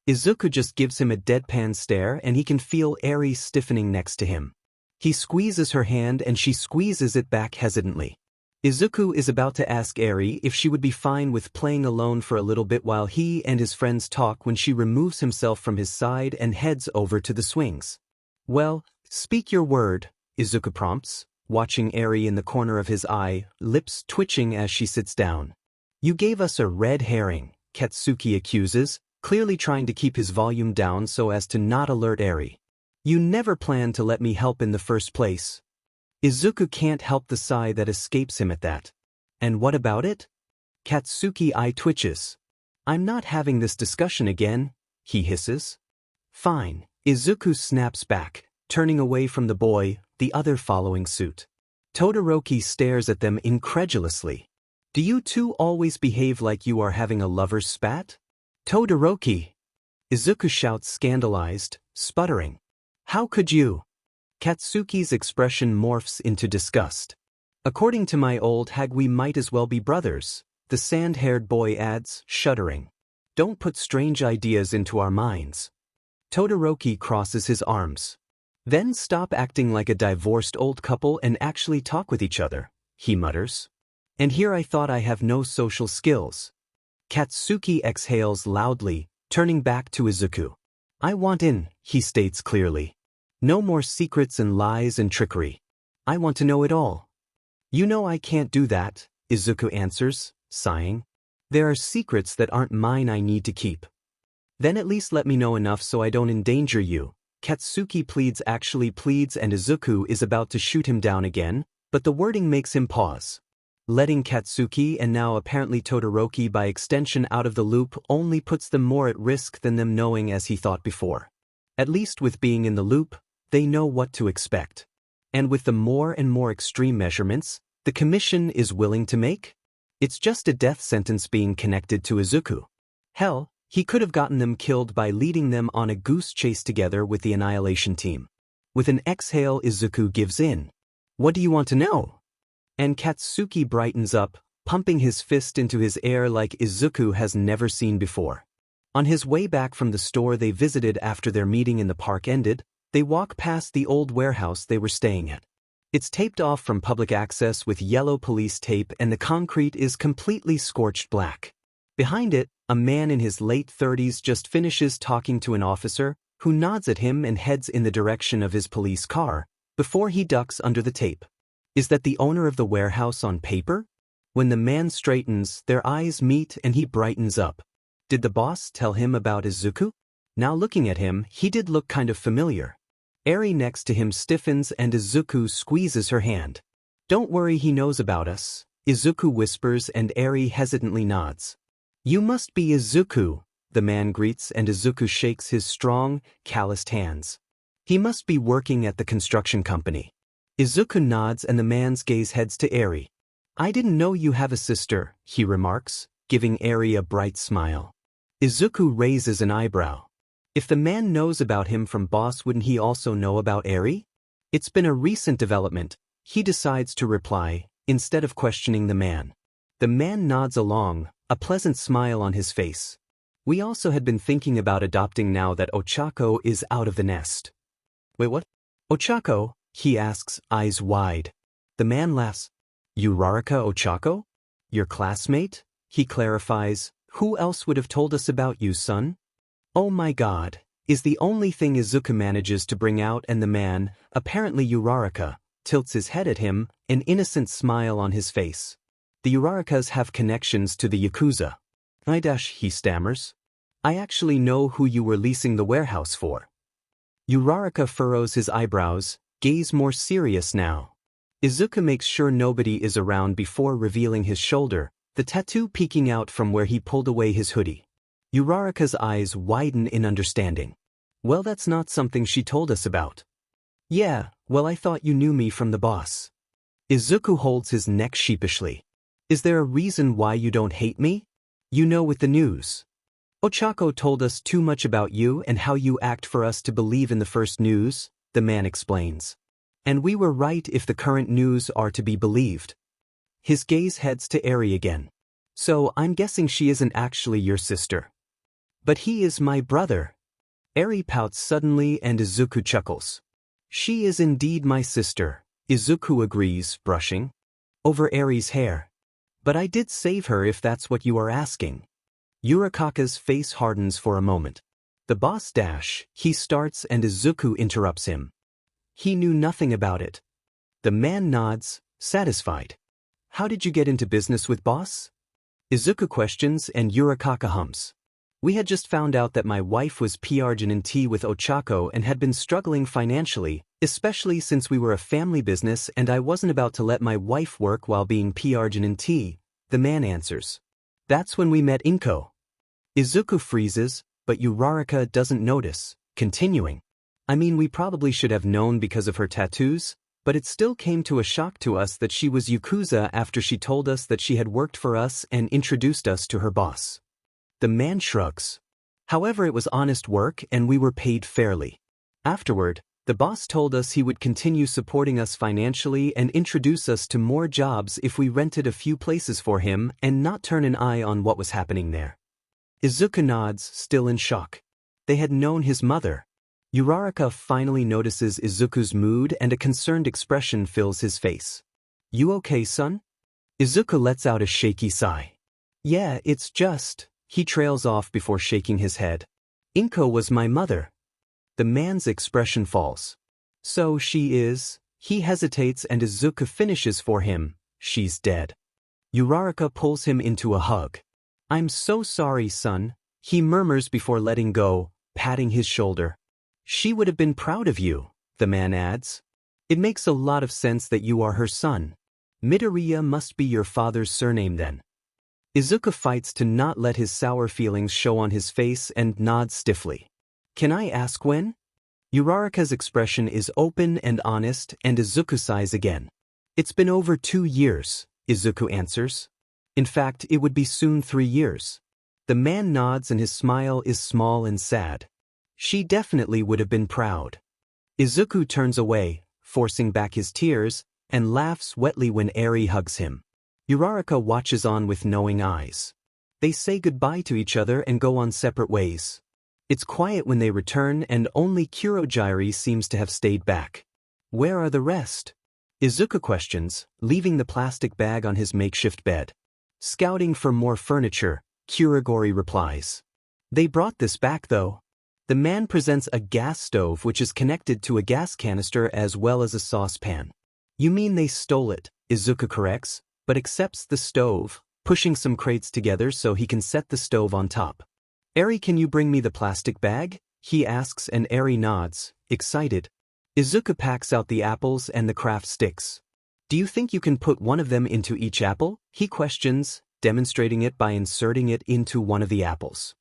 Izuku just gives him a deadpan stare and he can feel Eri stiffening next to him. He squeezes her hand and she squeezes it back hesitantly. Izuku is about to ask Eri if she would be fine with playing alone for a little bit while he and his friends talk when she removes himself from his side and heads over to the swings. "Well, speak your word," Izuku prompts, watching Eri in the corner of his eye, lips twitching as she sits down. "You gave us a red herring," Katsuki accuses, clearly trying to keep his volume down so as to not alert Eri. You never planned to let me help in the first place. Izuku can't help the sigh that escapes him at that. And what about it? Katsuki eye twitches. I'm not having this discussion again, he hisses. Fine, Izuku snaps back, turning away from the boy, the other following suit. Todoroki stares at them incredulously. Do you two always behave like you are having a lover's spat? Todoroki! Izuku shouts scandalized, sputtering. How could you? Katsuki's expression morphs into disgust. According to my old hag, we might as well be brothers, the sand-haired boy adds, shuddering. Don't put strange ideas into our minds. Todoroki crosses his arms. Then stop acting like a divorced old couple and actually talk with each other, he mutters. And here I thought I have no social skills. Katsuki exhales loudly, turning back to Izuku. I want in, he states clearly. No more secrets and lies and trickery. I want to know it all. You know I can't do that, Izuku answers, sighing. There are secrets that aren't mine I need to keep. Then at least let me know enough so I don't endanger you. Katsuki pleads and Izuku is about to shoot him down again, but the wording makes him pause. Letting Katsuki and now apparently Todoroki by extension out of the loop only puts them more at risk than them knowing as he thought before. At least with being in the loop, they know what to expect. And with the more and more extreme measurements the commission is willing to make, it's just a death sentence being connected to Izuku. Hell, he could have gotten them killed by leading them on a goose chase together with the Annihilation team. With an exhale, Izuku gives in. What do you want to know? And Katsuki brightens up, pumping his fist into his air like Izuku has never seen before. On his way back from the store they visited after their meeting in the park ended, they walk past the old warehouse they were staying at. It's taped off from public access with yellow police tape and the concrete is completely scorched black. Behind it, a man in his late 30s just finishes talking to an officer, who nods at him and heads in the direction of his police car, before he ducks under the tape. Is that the owner of the warehouse on paper? When the man straightens, their eyes meet and he brightens up. Did the boss tell him about Izuku? Now looking at him, he did look kind of familiar. Eri next to him stiffens and Izuku squeezes her hand. Don't worry, he knows about us, Izuku whispers and Eri hesitantly nods. You must be Izuku, the man greets and Izuku shakes his strong, calloused hands. He must be working at the construction company. Izuku nods and the man's gaze heads to Eri. I didn't know you have a sister, he remarks, giving Eri a bright smile. Izuku raises an eyebrow. If the man knows about him from boss, wouldn't he also know about Eri? It's been a recent development, he decides to reply, instead of questioning the man. The man nods along, a pleasant smile on his face. We also had been thinking about adopting now that Ochako is out of the nest. Wait, what? Ochako? He asks, eyes wide. The man laughs. Uraraka Ochako? Your classmate? He clarifies. Who else would have told us about you, son? Oh my god, is the only thing Izuku manages to bring out, and the man, apparently Uraraka, tilts his head at him, an innocent smile on his face. The Urarakas have connections to the Yakuza. He stammers. I actually know who you were leasing the warehouse for. Uraraka furrows his eyebrows, gaze more serious now. Izuku makes sure nobody is around before revealing his shoulder, the tattoo peeking out from where he pulled away his hoodie. Uraraka's eyes widen in understanding. Well, that's not something she told us about. Yeah, well, I thought you knew me from the boss. Izuku holds his neck sheepishly. Is there a reason why you don't hate me? You know, with the news. Ochako told us too much about you and how you act for us to believe in the first news, the man explains. And we were right if the current news are to be believed. His gaze heads to Eri again. So I'm guessing she isn't actually your sister. But he is my brother. Eri pouts suddenly and Izuku chuckles. She is indeed my sister, Izuku agrees, brushing over Eri's hair. But I did save her if that's what you are asking. Uraraka's face hardens for a moment. The boss he starts and Izuku interrupts him. He knew nothing about it. The man nods, satisfied. How did you get into business with boss? Izuku questions and Uraraka hums. We had just found out that my wife was PRGNT with Ochako and had been struggling financially, especially since we were a family business and I wasn't about to let my wife work while being PRGNT, the man answers. That's when we met Inko. Izuku freezes, but Uraraka doesn't notice, continuing. I mean, we probably should have known because of her tattoos, but it still came to a shock to us that she was Yakuza after she told us that she had worked for us and introduced us to her boss. The man shrugs. However, it was honest work and we were paid fairly. Afterward, the boss told us he would continue supporting us financially and introduce us to more jobs if we rented a few places for him and not turn an eye on what was happening there. Izuku nods, still in shock. They had known his mother. Uraraka finally notices Izuku's mood and a concerned expression fills his face. You okay, son? Izuku lets out a shaky sigh. Yeah, it's just... He trails off before shaking his head. Inko was my mother. The man's expression falls. So she is... He hesitates and Izuku finishes for him. She's dead. Uraraka pulls him into a hug. I'm so sorry, son, he murmurs before letting go, patting his shoulder. She would have been proud of you, the man adds. It makes a lot of sense that you are her son. Midoriya must be your father's surname then. Izuku fights to not let his sour feelings show on his face and nods stiffly. Can I ask when? Uraraka's expression is open and honest and Izuku sighs again. It's been over 2 years, Izuku answers. In fact, it would be soon 3 years. The man nods and his smile is small and sad. She definitely would have been proud. Izuku turns away, forcing back his tears, and laughs wetly when Eri hugs him. Uraraka watches on with knowing eyes. They say goodbye to each other and go on separate ways. It's quiet when they return and only Kurogiri seems to have stayed back. Where are the rest? Izuku questions, leaving the plastic bag on his makeshift bed. Scouting for more furniture, Kurogiri replies. They brought this back though. The man presents a gas stove which is connected to a gas canister as well as a saucepan. You mean they stole it, Izuku corrects, but accepts the stove, pushing some crates together so he can set the stove on top. Eri, can you bring me the plastic bag? He asks and Eri nods, excited. Izuku packs out the apples and the craft sticks. Do you think you can put one of them into each apple? He questions, demonstrating it by inserting it into one of the apples.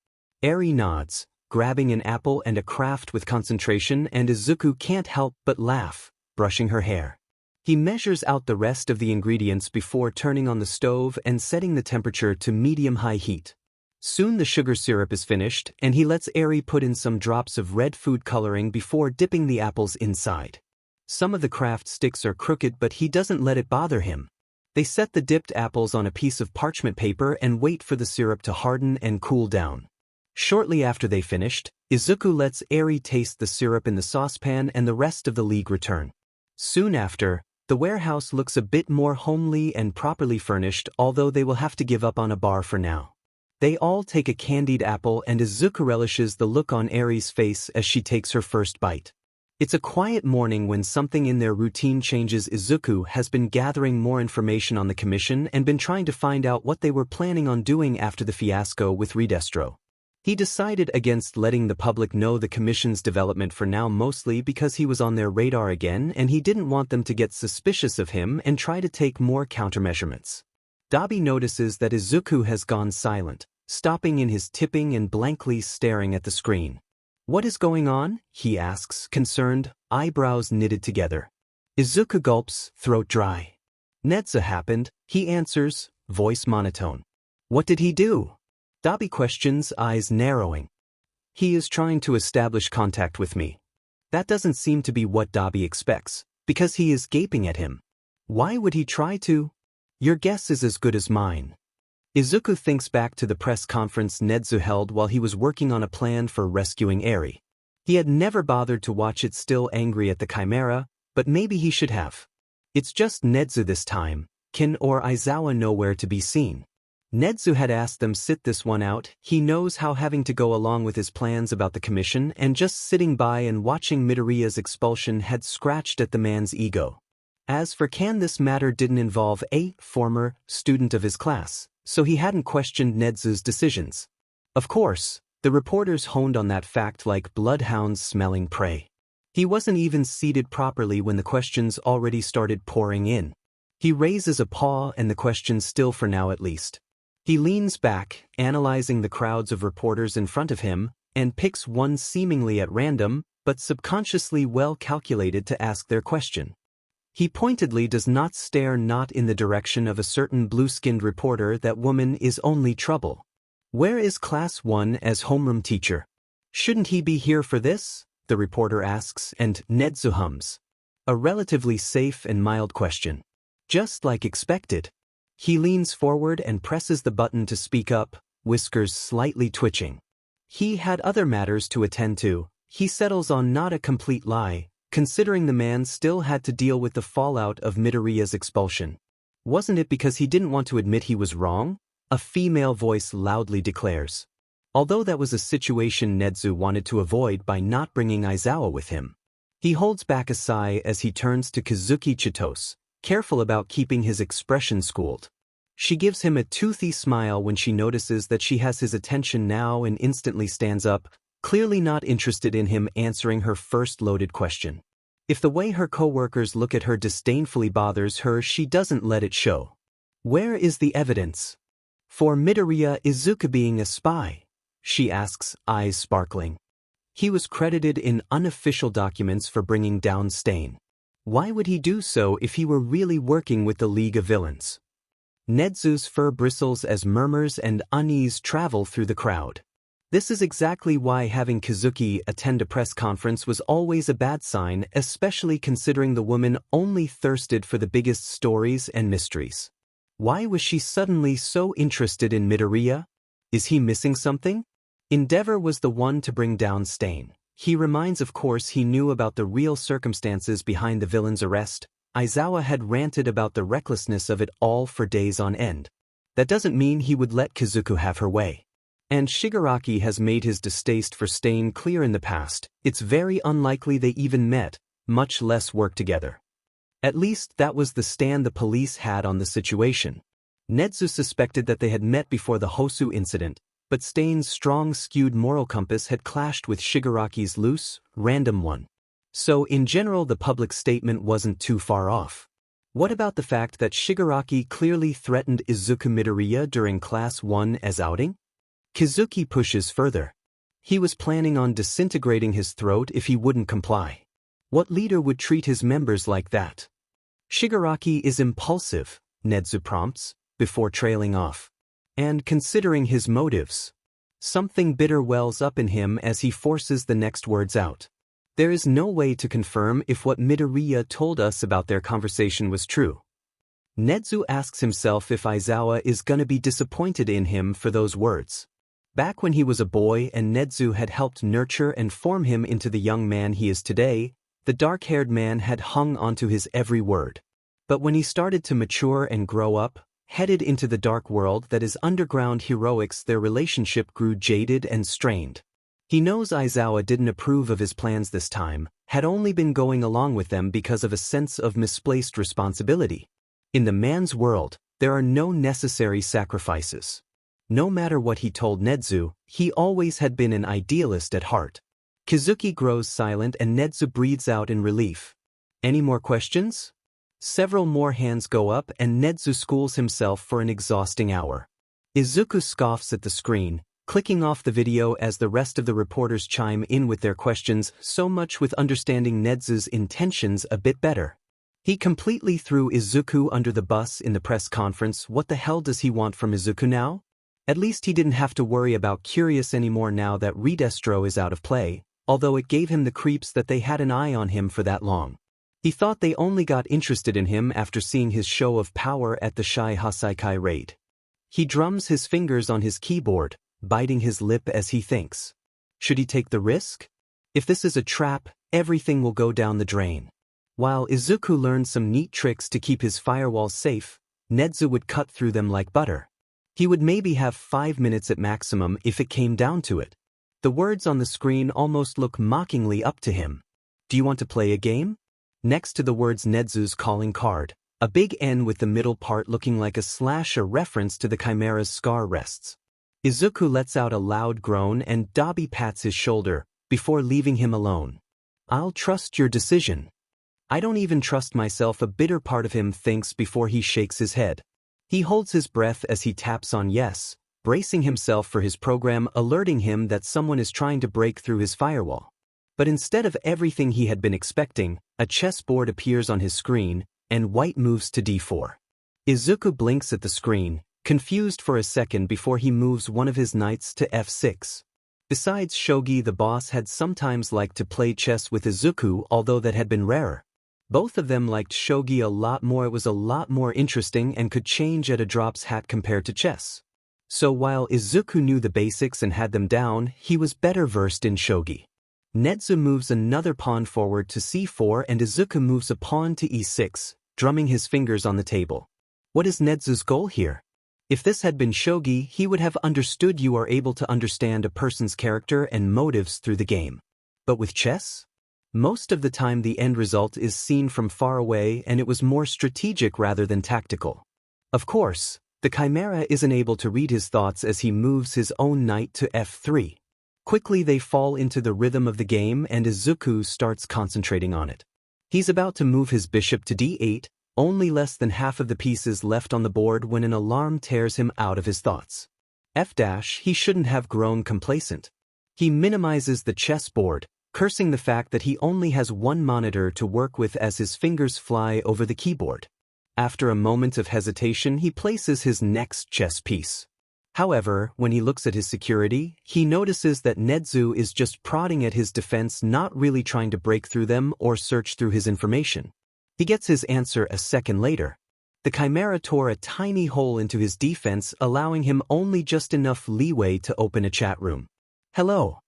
Eri nods, grabbing an apple and a craft with concentration, and Izuku can't help but laugh, brushing her hair. He measures out the rest of the ingredients before turning on the stove and setting the temperature to medium-high heat. Soon the sugar syrup is finished, and he lets Eri put in some drops of red food coloring before dipping the apples inside. Some of the craft sticks are crooked, but he doesn't let it bother him. They set the dipped apples on a piece of parchment paper and wait for the syrup to harden and cool down. Shortly after they finished, Izuku lets Eri taste the syrup in the saucepan and the rest of the league return. Soon after, the warehouse looks a bit more homely and properly furnished, although they will have to give up on a bar for now. They all take a candied apple and Izuku relishes the look on Eri's face as she takes her first bite. It's a quiet morning when something in their routine changes. Izuku has been gathering more information on the commission and been trying to find out what they were planning on doing after the fiasco with Redestro. He decided against letting the public know the commission's development for now, mostly because he was on their radar again and he didn't want them to get suspicious of him and try to take more countermeasurements. Dabi notices that Izuku has gone silent, stopping in his tipping and blankly staring at the screen. What is going on? He asks, concerned, eyebrows knitted together. Izuku gulps, throat dry. Nedza happened, he answers, voice monotone. What did he do? Dabi questions, eyes narrowing. He is trying to establish contact with me. That doesn't seem to be what Dabi expects, because he is gaping at him. Why would he try to? Your guess is as good as mine. Izuku thinks back to the press conference Nedzu held while he was working on a plan for rescuing Eri. He had never bothered to watch it, still angry at the Chimera, but maybe he should have. It's just Nedzu this time. Kin or Aizawa nowhere to be seen. Nedzu had asked them sit this one out. He knows how having to go along with his plans about the commission and just sitting by and watching Midoriya's expulsion had scratched at the man's ego. As for Kan, this matter didn't involve a former student of his class, so he hadn't questioned Nedzu's decisions. Of course, The reporters honed on that fact like bloodhounds smelling prey. He wasn't even seated properly when the questions already started pouring in. He raises a paw and the questions still for now at least. He leans back, analyzing the crowds of reporters in front of him, and picks one seemingly at random, but subconsciously well calculated to ask their question. He pointedly does not stare not in the direction of a certain blue-skinned reporter. That woman is only trouble. Where is Class 1 as homeroom teacher? Shouldn't he be here for this? The reporter asks, and Nezu hums. A relatively safe and mild question. Just like expected. He leans forward and presses the button to speak up, whiskers slightly twitching. He had other matters to attend to. He settles on not a complete lie, considering the man still had to deal with the fallout of Midoriya's expulsion. Wasn't it because he didn't want to admit he was wrong? A female voice loudly declares. Although that was a situation Nezu wanted to avoid by not bringing Izawa with him. He holds back a sigh as he turns to Kazuki Chitose, careful about keeping his expression schooled. She gives him a toothy smile when she notices that she has his attention now and instantly stands up, clearly not interested in him answering her first loaded question. If the way her co-workers look at her disdainfully bothers her, she doesn't let it show. Where is the evidence? For Midoriya Izuku being a spy? She asks, eyes sparkling. He was credited in unofficial documents for bringing down Stain. Why would he do so if he were really working with the League of Villains? Nezu's fur bristles as murmurs and unease travel through the crowd. This is exactly why having Kazuki attend a press conference was always a bad sign, especially considering the woman only thirsted for the biggest stories and mysteries. Why was she suddenly so interested in Midoriya? Is he missing something? Endeavor was the one to bring down Stain. He reminds of course he knew about the real circumstances behind the villain's arrest. Izawa had ranted about the recklessness of it all for days on end. That doesn't mean he would let Kazuku have her way. And Shigaraki has made his distaste for Stain clear in the past. It's very unlikely they even met, much less worked together. At least that was the stand the police had on the situation. Nezu suspected that they had met before the Hosu incident, but Stain's strong skewed moral compass had clashed with Shigaraki's loose, random one. So in general the public statement wasn't too far off. What about the fact that Shigaraki clearly threatened Izuku Midoriya during Class 1 as outing? Kazuki pushes further. He was planning on disintegrating his throat if he wouldn't comply. What leader would treat his members like that? Shigaraki is impulsive, Nezu prompts, before trailing off. And considering his motives, something bitter wells up in him as he forces the next words out. There is no way to confirm if what Midoriya told us about their conversation was true. Nezu asks himself if Izawa is gonna be disappointed in him for those words. Back when he was a boy and Nezu had helped nurture and form him into the young man he is today, the dark-haired man had hung onto his every word. But when he started to mature and grow up, headed into the dark world that is underground heroics, their relationship grew jaded and strained. He knows Izawa didn't approve of his plans this time, had only been going along with them because of a sense of misplaced responsibility. In the man's world, there are no necessary sacrifices. No matter what he told Nezu, he always had been an idealist at heart. Kazuki grows silent and Nezu breathes out in relief. Any more questions? Several more hands go up and Nezu schools himself for an exhausting hour. Izuku scoffs at the screen, clicking off the video as the rest of the reporters chime in with their questions, so much with understanding Nezu's intentions a bit better. He completely threw Izuku under the bus in the press conference. What the hell does he want from Izuku now? At least he didn't have to worry about Curious anymore now that Redestro is out of play, although it gave him the creeps that they had an eye on him for that long. He thought they only got interested in him after seeing his show of power at the Shai Hasaikai raid. He drums his fingers on his keyboard, biting his lip as he thinks. Should he take the risk? If this is a trap, everything will go down the drain. While Izuku learned some neat tricks to keep his firewalls safe, Nezu would cut through them like butter. He would maybe have 5 minutes at maximum if it came down to it. The words on the screen almost look mockingly up to him. Do you want to play a game? Next to the words Nezu's calling card, a big N with the middle part looking like a slash, a reference to the Chimera's scar rests. Izuku lets out a loud groan and Dabi pats his shoulder, before leaving him alone. I'll trust your decision. I don't even trust myself, a bitter part of him thinks before he shakes his head. He holds his breath as he taps on yes, bracing himself for his program, alerting him that someone is trying to break through his firewall. But instead of everything he had been expecting, a chessboard appears on his screen, and white moves to d4. Izuku blinks at the screen, confused for a second before he moves one of his knights to f6. Besides shogi, the boss had sometimes liked to play chess with Izuku, although that had been rarer. Both of them liked shogi a lot more. It was a lot more interesting and could change at a drop's hat compared to chess. So while Izuku knew the basics and had them down, he was better versed in shogi. Nezu moves another pawn forward to c4 and Izuku moves a pawn to e6, drumming his fingers on the table. What is Nezu's goal here? If this had been shogi, he would have understood you are able to understand a person's character and motives through the game. But with chess? Most of the time the end result is seen from far away and it was more strategic rather than tactical. Of course, the Chimera isn't able to read his thoughts as he moves his own knight to f3. Quickly they fall into the rhythm of the game and Izuku starts concentrating on it. He's about to move his bishop to d8, only less than half of the pieces left on the board when an alarm tears him out of his thoughts. He shouldn't have grown complacent. He minimizes the chessboard, cursing the fact that he only has one monitor to work with as his fingers fly over the keyboard. After a moment of hesitation, he places his next chess piece. However, when he looks at his security, he notices that Nezu is just prodding at his defense, not really trying to break through them or search through his information. He gets his answer a second later. The Chimera tore a tiny hole into his defense, allowing him only just enough leeway to open a chat room. Hello.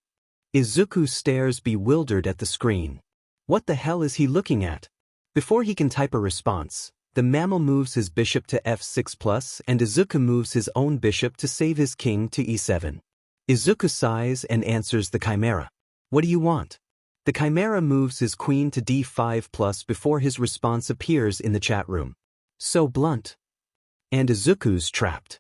Izuku stares bewildered at the screen. What the hell is he looking at? Before he can type a response, the mammal moves his bishop to f6+, and Izuku moves his own bishop to save his king to e7. Izuku sighs and answers the Chimera. What do you want? The Chimera moves his queen to d5+ before his response appears in the chat room. So blunt. And Izuku's trapped.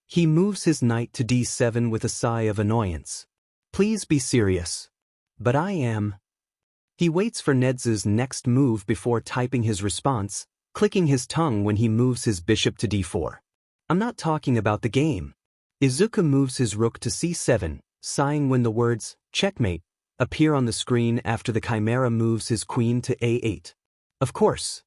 He moves his knight to d7 with a sigh of annoyance. Please be serious. But I am. He waits for Nezu's next move before typing his response, clicking his tongue when he moves his bishop to d4. I'm not talking about the game. Izuku moves his rook to c7, sighing when the words, checkmate, appear on the screen after the Chimera moves his queen to a8. Of course.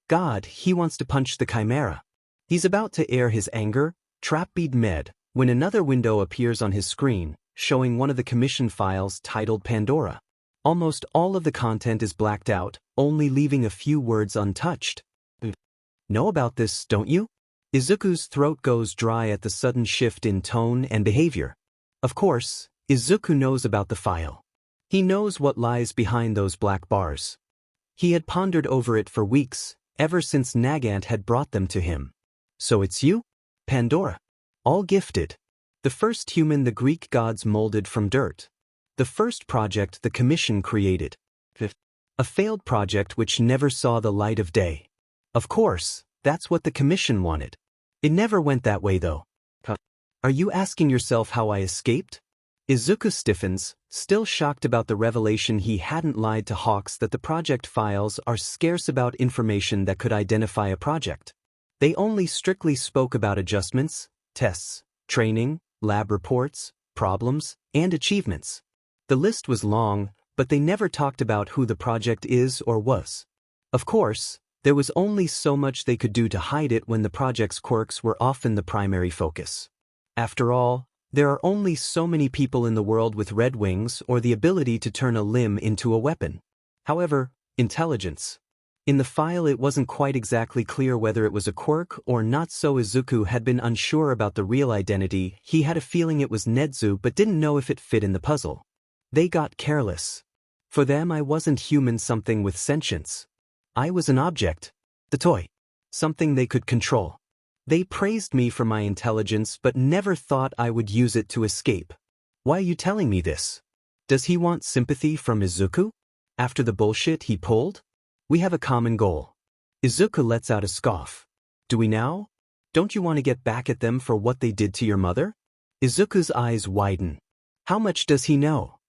God, he wants to punch the Chimera. He's about to air his anger, trapbead med, when another window appears on his screen, showing one of the commission files titled Pandora. Almost all of the content is blacked out, only leaving a few words untouched. Know about this, don't you? Izuku's throat goes dry at the sudden shift in tone and behavior. Of course, Izuku knows about the file. He knows what lies behind those black bars. He had pondered over it for weeks, ever since Nagant had brought them to him. So it's you? Pandora. All gifted. The first human the Greek gods molded from dirt. The first project the Commission created. A failed project which never saw the light of day. Of course, that's what the Commission wanted. It never went that way though. Are you asking yourself how I escaped? Izuku stiffens, still shocked about the revelation he hadn't lied to Hawks that the project files are scarce about information that could identify a project. They only strictly spoke about adjustments, tests, training, lab reports, problems, and achievements. The list was long, but they never talked about who the project is or was. Of course, there was only so much they could do to hide it when the project's quirks were often the primary focus. After all, there are only so many people in the world with red wings or the ability to turn a limb into a weapon. However, intelligence. In the file it wasn't quite exactly clear whether it was a quirk or not, so Izuku had been unsure about the real identity. He had a feeling it was Nezu but didn't know if it fit in the puzzle. They got careless. For them I wasn't human, something with sentience. I was an object. The toy. Something they could control. They praised me for my intelligence but never thought I would use it to escape. Why are you telling me this? Does he want sympathy from Izuku? After the bullshit he pulled? We have a common goal. Izuku lets out a scoff. Do we now? Don't you want to get back at them for what they did to your mother? Izuku's eyes widen. How much does he know?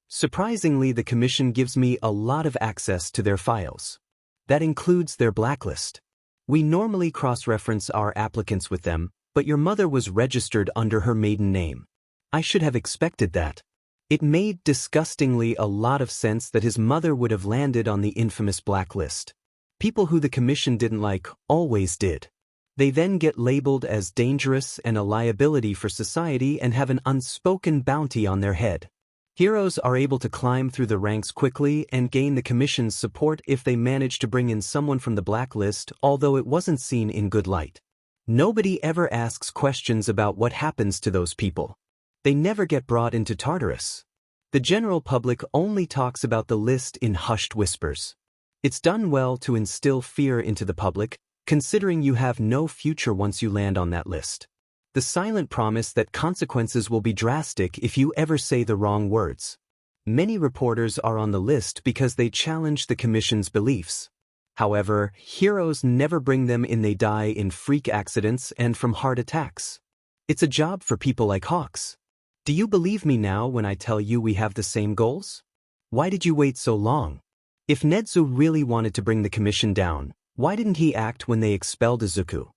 Surprisingly, the commission gives me a lot of access to their files. That includes their blacklist. We normally cross-reference our applicants with them, but your mother was registered under her maiden name. I should have expected that. It made disgustingly a lot of sense that his mother would have landed on the infamous blacklist. People who the commission didn't like always did. They then get labeled as dangerous and a liability for society and have an unspoken bounty on their head. Heroes are able to climb through the ranks quickly and gain the commission's support if they manage to bring in someone from the blacklist, although it wasn't seen in good light. Nobody ever asks questions about what happens to those people. They never get brought into Tartarus. The general public only talks about the list in hushed whispers. It's done well to instill fear into the public, considering you have no future once you land on that list. The silent promise that consequences will be drastic if you ever say the wrong words. Many reporters are on the list because they challenge the commission's beliefs. However, heroes never bring them in. They die in freak accidents and from heart attacks. It's a job for people like Hawks. Do you believe me now when I tell you we have the same goals? Why did you wait so long? If Netsu really wanted to bring the commission down, why didn't he act when they expelled Izuku?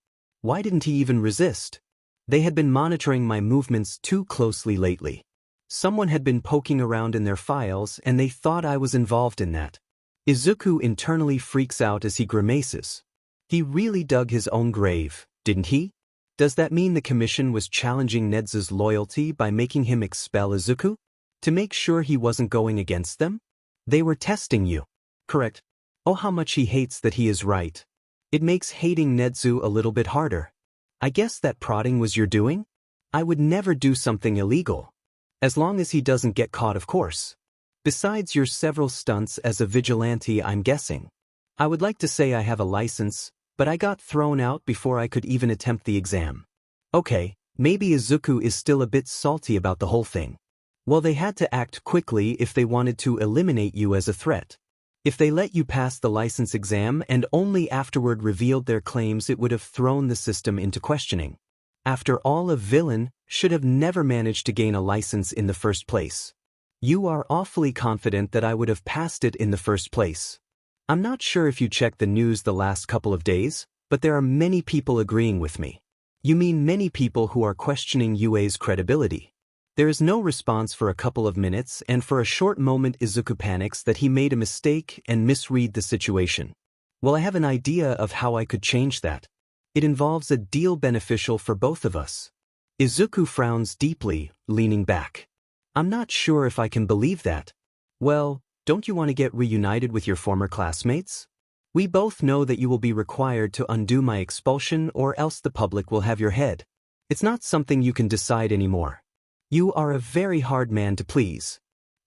Why didn't he even resist? They had been monitoring my movements too closely lately. Someone had been poking around in their files and they thought I was involved in that. Izuku internally freaks out as he grimaces. He really dug his own grave, didn't he? Does that mean the commission was challenging Netsu's loyalty by making him expel Izuku? To make sure he wasn't going against them? They were testing you. Correct. Oh, how much he hates that he is right. It makes hating Netsu a little bit harder. I guess that prodding was your doing? I would never do something illegal. As long as he doesn't get caught, of course. Besides your several stunts as a vigilante, I'm guessing. I would like to say I have a license, but I got thrown out before I could even attempt the exam. Okay, maybe Izuku is still a bit salty about the whole thing. Well, they had to act quickly if they wanted to eliminate you as a threat. If they let you pass the license exam and only afterward revealed their claims, it would have thrown the system into questioning. After all, a villain should have never managed to gain a license in the first place. You are awfully confident that I would have passed it in the first place. I'm not sure if you checked the news the last couple of days, but there are many people agreeing with me. You mean many people who are questioning UA's credibility. There is no response for a couple of minutes, and for a short moment Izuku panics that he made a mistake and misread the situation. Well, I have an idea of how I could change that. It involves a deal beneficial for both of us. Izuku frowns deeply, leaning back. I'm not sure if I can believe that. Well, don't you want to get reunited with your former classmates? We both know that you will be required to undo my expulsion, or else the public will have your head. It's not something you can decide anymore. You are a very hard man to please.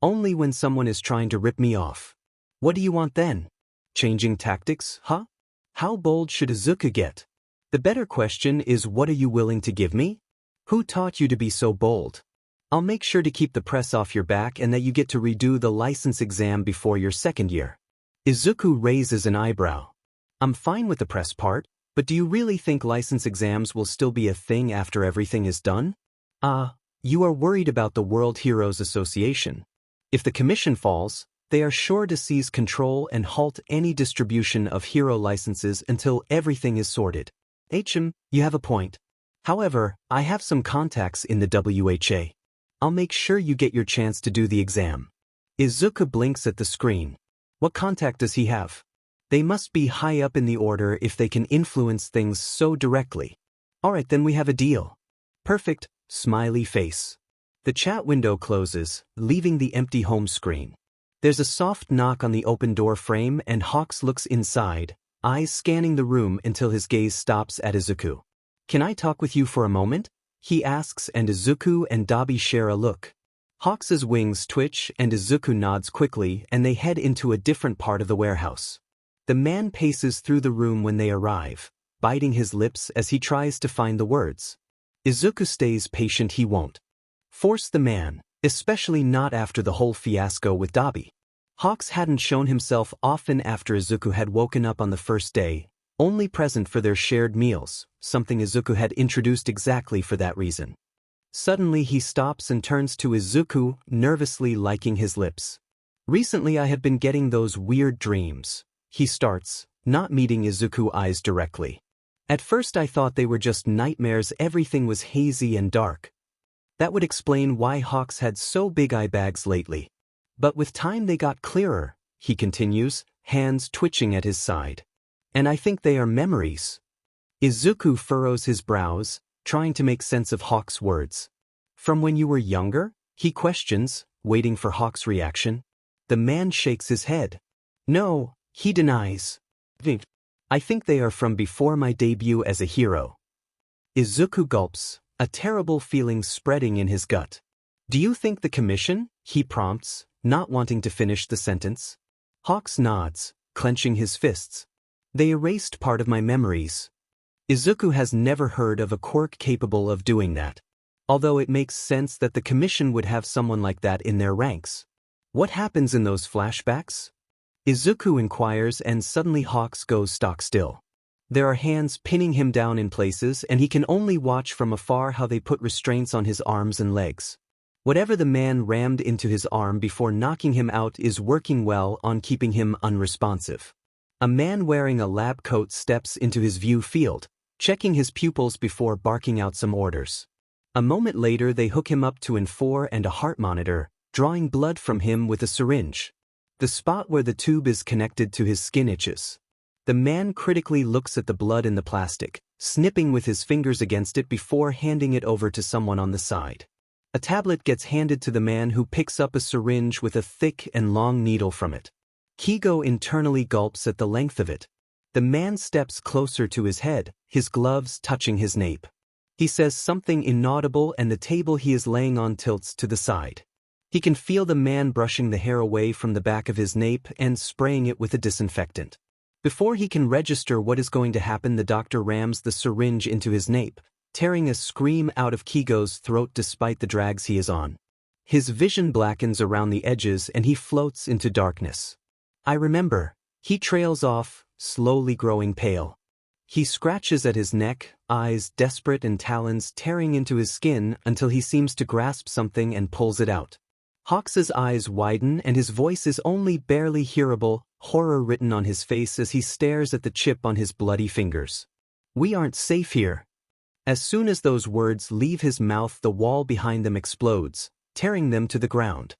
Only when someone is trying to rip me off. What do you want then? Changing tactics, huh? How bold should Izuku get? The better question is, what are you willing to give me? Who taught you to be so bold? I'll make sure to keep the press off your back and that you get to redo the license exam before your second year. Izuku raises an eyebrow. I'm fine with the press part, but do you really think license exams will still be a thing after everything is done? You are worried about the World Heroes Association. If the commission falls, they are sure to seize control and halt any distribution of hero licenses until everything is sorted. You have a point. However, I have some contacts in the WHA. I'll make sure you get your chance to do the exam. Izuku blinks at the screen. What contact does he have? They must be high up in the order if they can influence things so directly. Alright, then we have a deal. Perfect. Smiley face. The chat window closes, leaving the empty home screen. There's a soft knock on the open door frame and Hawks looks inside, eyes scanning the room until his gaze stops at Izuku. Can I talk with you for a moment? He asks, and Izuku and Dabi share a look. Hawks's wings twitch and Izuku nods quickly and they head into a different part of the warehouse. The man paces through the room when they arrive, biting his lips as he tries to find the words. Izuku stays patient. He won't force the man, especially not after the whole fiasco with Dabi. Hawks hadn't shown himself often after Izuku had woken up on the first day, only present for their shared meals, something Izuku had introduced exactly for that reason. Suddenly he stops and turns to Izuku, nervously licking his lips. Recently I had been getting those weird dreams. He starts, not meeting Izuku's eyes directly. At first I thought they were just nightmares, everything was hazy and dark. That would explain why Hawks had so big eye bags lately. But with time they got clearer, he continues, hands twitching at his side. And I think they are memories. Izuku furrows his brows, trying to make sense of Hawk's words. From when you were younger? He questions, waiting for Hawk's reaction. The man shakes his head. No, he denies. I think they are from before my debut as a hero. Izuku gulps, a terrible feeling spreading in his gut. Do you think the commission? He prompts, not wanting to finish the sentence. Hawks nods, clenching his fists. They erased part of my memories. Izuku has never heard of a quirk capable of doing that. Although it makes sense that the commission would have someone like that in their ranks. What happens in those flashbacks? Izuku inquires, and suddenly Hawks goes stock still. There are hands pinning him down in places, and he can only watch from afar how they put restraints on his arms and legs. Whatever the man rammed into his arm before knocking him out is working well on keeping him unresponsive. A man wearing a lab coat steps into his view field, checking his pupils before barking out some orders. A moment later they hook him up to an IV and a heart monitor, drawing blood from him with a syringe. The spot where the tube is connected to his skin itches. The man critically looks at the blood in the plastic, snipping with his fingers against it before handing it over to someone on the side. A tablet gets handed to the man, who picks up a syringe with a thick and long needle from it. Kigo internally gulps at the length of it. The man steps closer to his head, his gloves touching his nape. He says something inaudible, and the table he is laying on tilts to the side. He can feel the man brushing the hair away from the back of his nape and spraying it with a disinfectant. Before he can register what is going to happen, the doctor rams the syringe into his nape, tearing a scream out of Kigo's throat despite the drags he is on. His vision blackens around the edges and he floats into darkness. I remember. He trails off, slowly growing pale. He scratches at his neck, eyes desperate and talons tearing into his skin until he seems to grasp something and pulls it out. Hawks's eyes widen and his voice is only barely hearable, horror written on his face as he stares at the chip on his bloody fingers. We aren't safe here. As soon as those words leave his mouth, the wall behind them explodes, tearing them to the ground.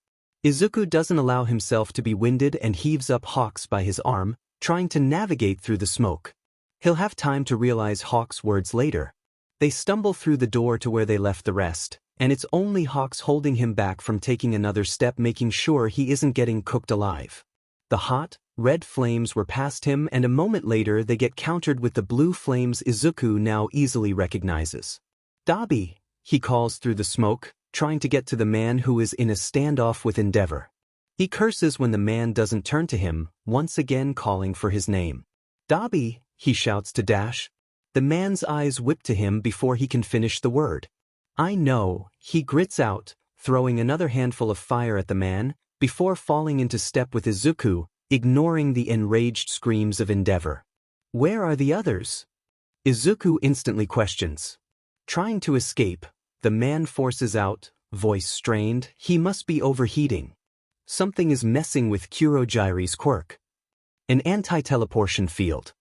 Izuku doesn't allow himself to be winded and heaves up Hawks by his arm, trying to navigate through the smoke. He'll have time to realize Hawks' words later. They stumble through the door to where they left the rest, and it's only Hawks holding him back from taking another step, making sure he isn't getting cooked alive. The hot, red flames were past him, and a moment later they get countered with the blue flames Izuku now easily recognizes. Dabi, he calls through the smoke, trying to get to the man who is in a standoff with Endeavor. He curses when the man doesn't turn to him, once again calling for his name. Dabi, he shouts to Dash. The man's eyes whip to him before he can finish the word. I know, he grits out, throwing another handful of fire at the man, before falling into step with Izuku, ignoring the enraged screams of Endeavor. Where are the others? Izuku instantly questions. Trying to escape, the man forces out, voice strained, he must be overheating. Something is messing with Kurogiri's quirk. An anti-teleportation field.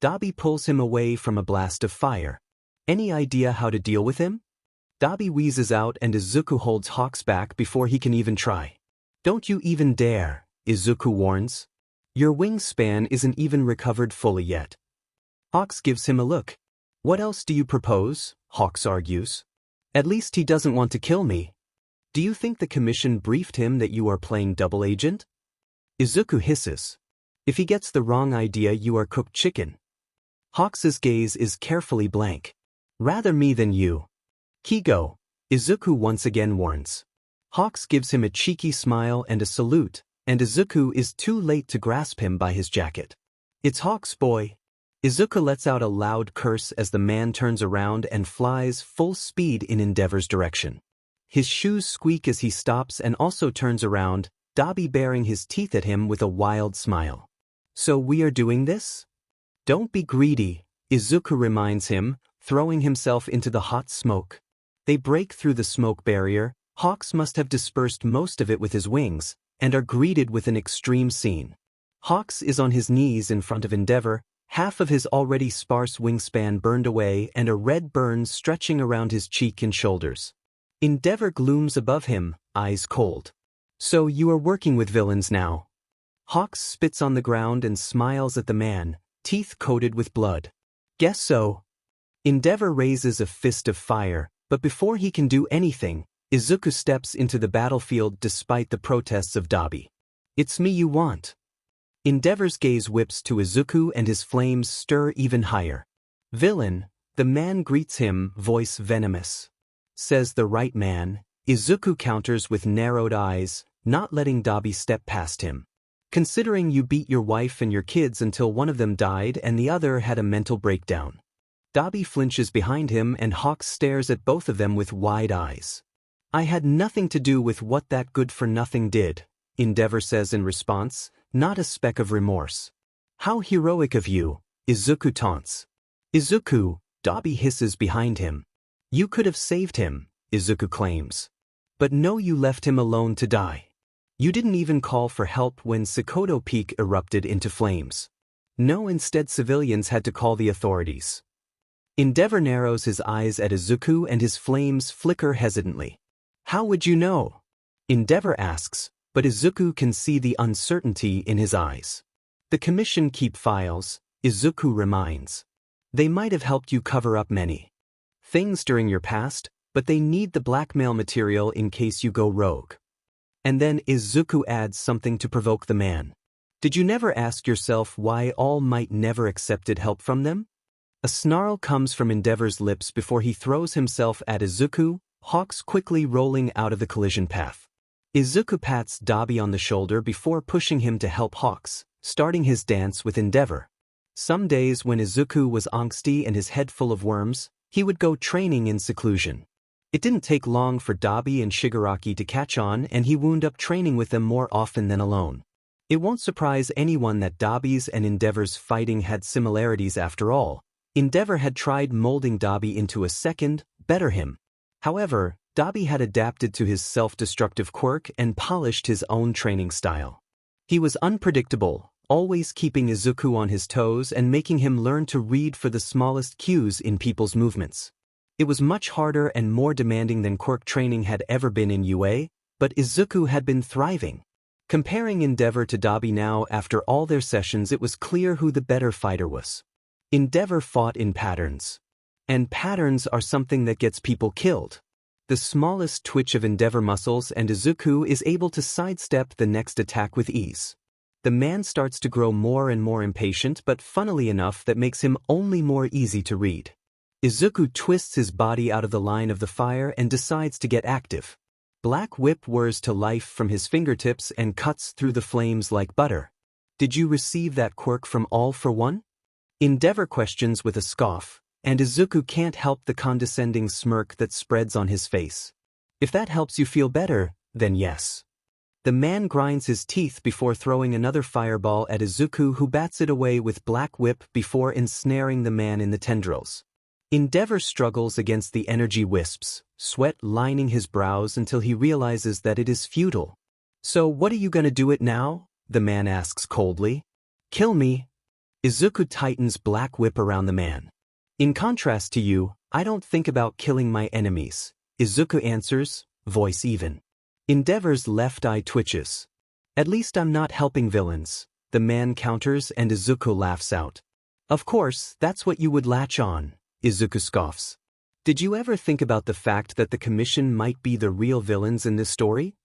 Dabi pulls him away from a blast of fire. Any idea how to deal with him? Dabi wheezes out and Izuku holds Hawks back before he can even try. Don't you even dare, Izuku warns. Your wingspan isn't even recovered fully yet. Hawks gives him a look. What else do you propose? Hawks argues. At least he doesn't want to kill me. Do you think the commission briefed him that you are playing double agent? Izuku hisses. If he gets the wrong idea, you are cooked chicken. Hawks's gaze is carefully blank. Rather me than you. Kigo, Izuku once again warns. Hawks gives him a cheeky smile and a salute, and Izuku is too late to grasp him by his jacket. It's Hawks, boy. Izuku lets out a loud curse as the man turns around and flies full speed in Endeavor's direction. His shoes squeak as he stops and also turns around, Dabi baring his teeth at him with a wild smile. So we are doing this? Don't be greedy, Izuku reminds him, throwing himself into the hot smoke. They break through the smoke barrier. Hawks must have dispersed most of it with his wings, and are greeted with an extreme scene. Hawks is on his knees in front of Endeavor, half of his already sparse wingspan burned away and a red burn stretching around his cheek and shoulders. Endeavor glooms above him, eyes cold. "So you are working with villains now?" Hawks spits on the ground and smiles at the man, teeth coated with blood. "Guess so." Endeavor raises a fist of fire, but before he can do anything, Izuku steps into the battlefield despite the protests of Dabi. "It's me you want." Endeavor's gaze whips to Izuku and his flames stir even higher. "Villain," the man greets him, voice venomous. "Says the right man." Izuku counters with narrowed eyes, not letting Dabi step past him. "Considering you beat your wife and your kids until one of them died and the other had a mental breakdown." Dabi flinches behind him and Hawks stares at both of them with wide eyes. "I had nothing to do with what that good-for-nothing did," Endeavor says in response, not a speck of remorse. "How heroic of you," Izuku taunts. "Izuku," Dabi hisses behind him. "You could have saved him," Izuku claims. "But no, you left him alone to die. You didn't even call for help when Sekoto Peak erupted into flames. No, instead civilians had to call the authorities." Endeavor narrows his eyes at Izuku and his flames flicker hesitantly. "How would you know?" Endeavor asks, but Izuku can see the uncertainty in his eyes. "The commission keep files," Izuku reminds. "They might have helped you cover up many things during your past, but they need the blackmail material in case you go rogue." And then Izuku adds something to provoke the man. "Did you never ask yourself why All Might never accepted help from them?" A snarl comes from Endeavor's lips before he throws himself at Izuku, Hawks quickly rolling out of the collision path. Izuku pats Dabi on the shoulder before pushing him to help Hawks, starting his dance with Endeavor. Some days when Izuku was angsty and his head full of worms, he would go training in seclusion. It didn't take long for Dabi and Shigaraki to catch on, and he wound up training with them more often than alone. It won't surprise anyone that Dabi's and Endeavor's fighting had similarities after all. Endeavor had tried molding Dabi into a second, better him. However, Dabi had adapted to his self-destructive quirk and polished his own training style. He was unpredictable, always keeping Izuku on his toes and making him learn to read for the smallest cues in people's movements. It was much harder and more demanding than quirk training had ever been in UA, but Izuku had been thriving. Comparing Endeavor to Dabi now after all their sessions, it was clear who the better fighter was. Endeavor fought in patterns. And patterns are something that gets people killed. The smallest twitch of Endeavor muscles and Izuku is able to sidestep the next attack with ease. The man starts to grow more and more impatient, but funnily enough that makes him only more easy to read. Izuku twists his body out of the line of the fire and decides to get active. Black whip whirs to life from his fingertips and cuts through the flames like butter. "Did you receive that quirk from All for One?" Endeavor questions with a scoff, and Izuku can't help the condescending smirk that spreads on his face. "If that helps you feel better, then yes." The man grinds his teeth before throwing another fireball at Izuku, who bats it away with black whip before ensnaring the man in the tendrils. Endeavor struggles against the energy wisps, sweat lining his brows until he realizes that it is futile. "So what are you gonna do it now?" the man asks coldly. "Kill me." Izuku tightens black whip around the man. "In contrast to you, I don't think about killing my enemies," Izuku answers, voice even. Endeavor's left eye twitches. "At least I'm not helping villains," the man counters, and Izuku laughs out. "Of course, that's what you would latch on," Izuku scoffs. "Did you ever think about the fact that the Commission might be the real villains in this story?"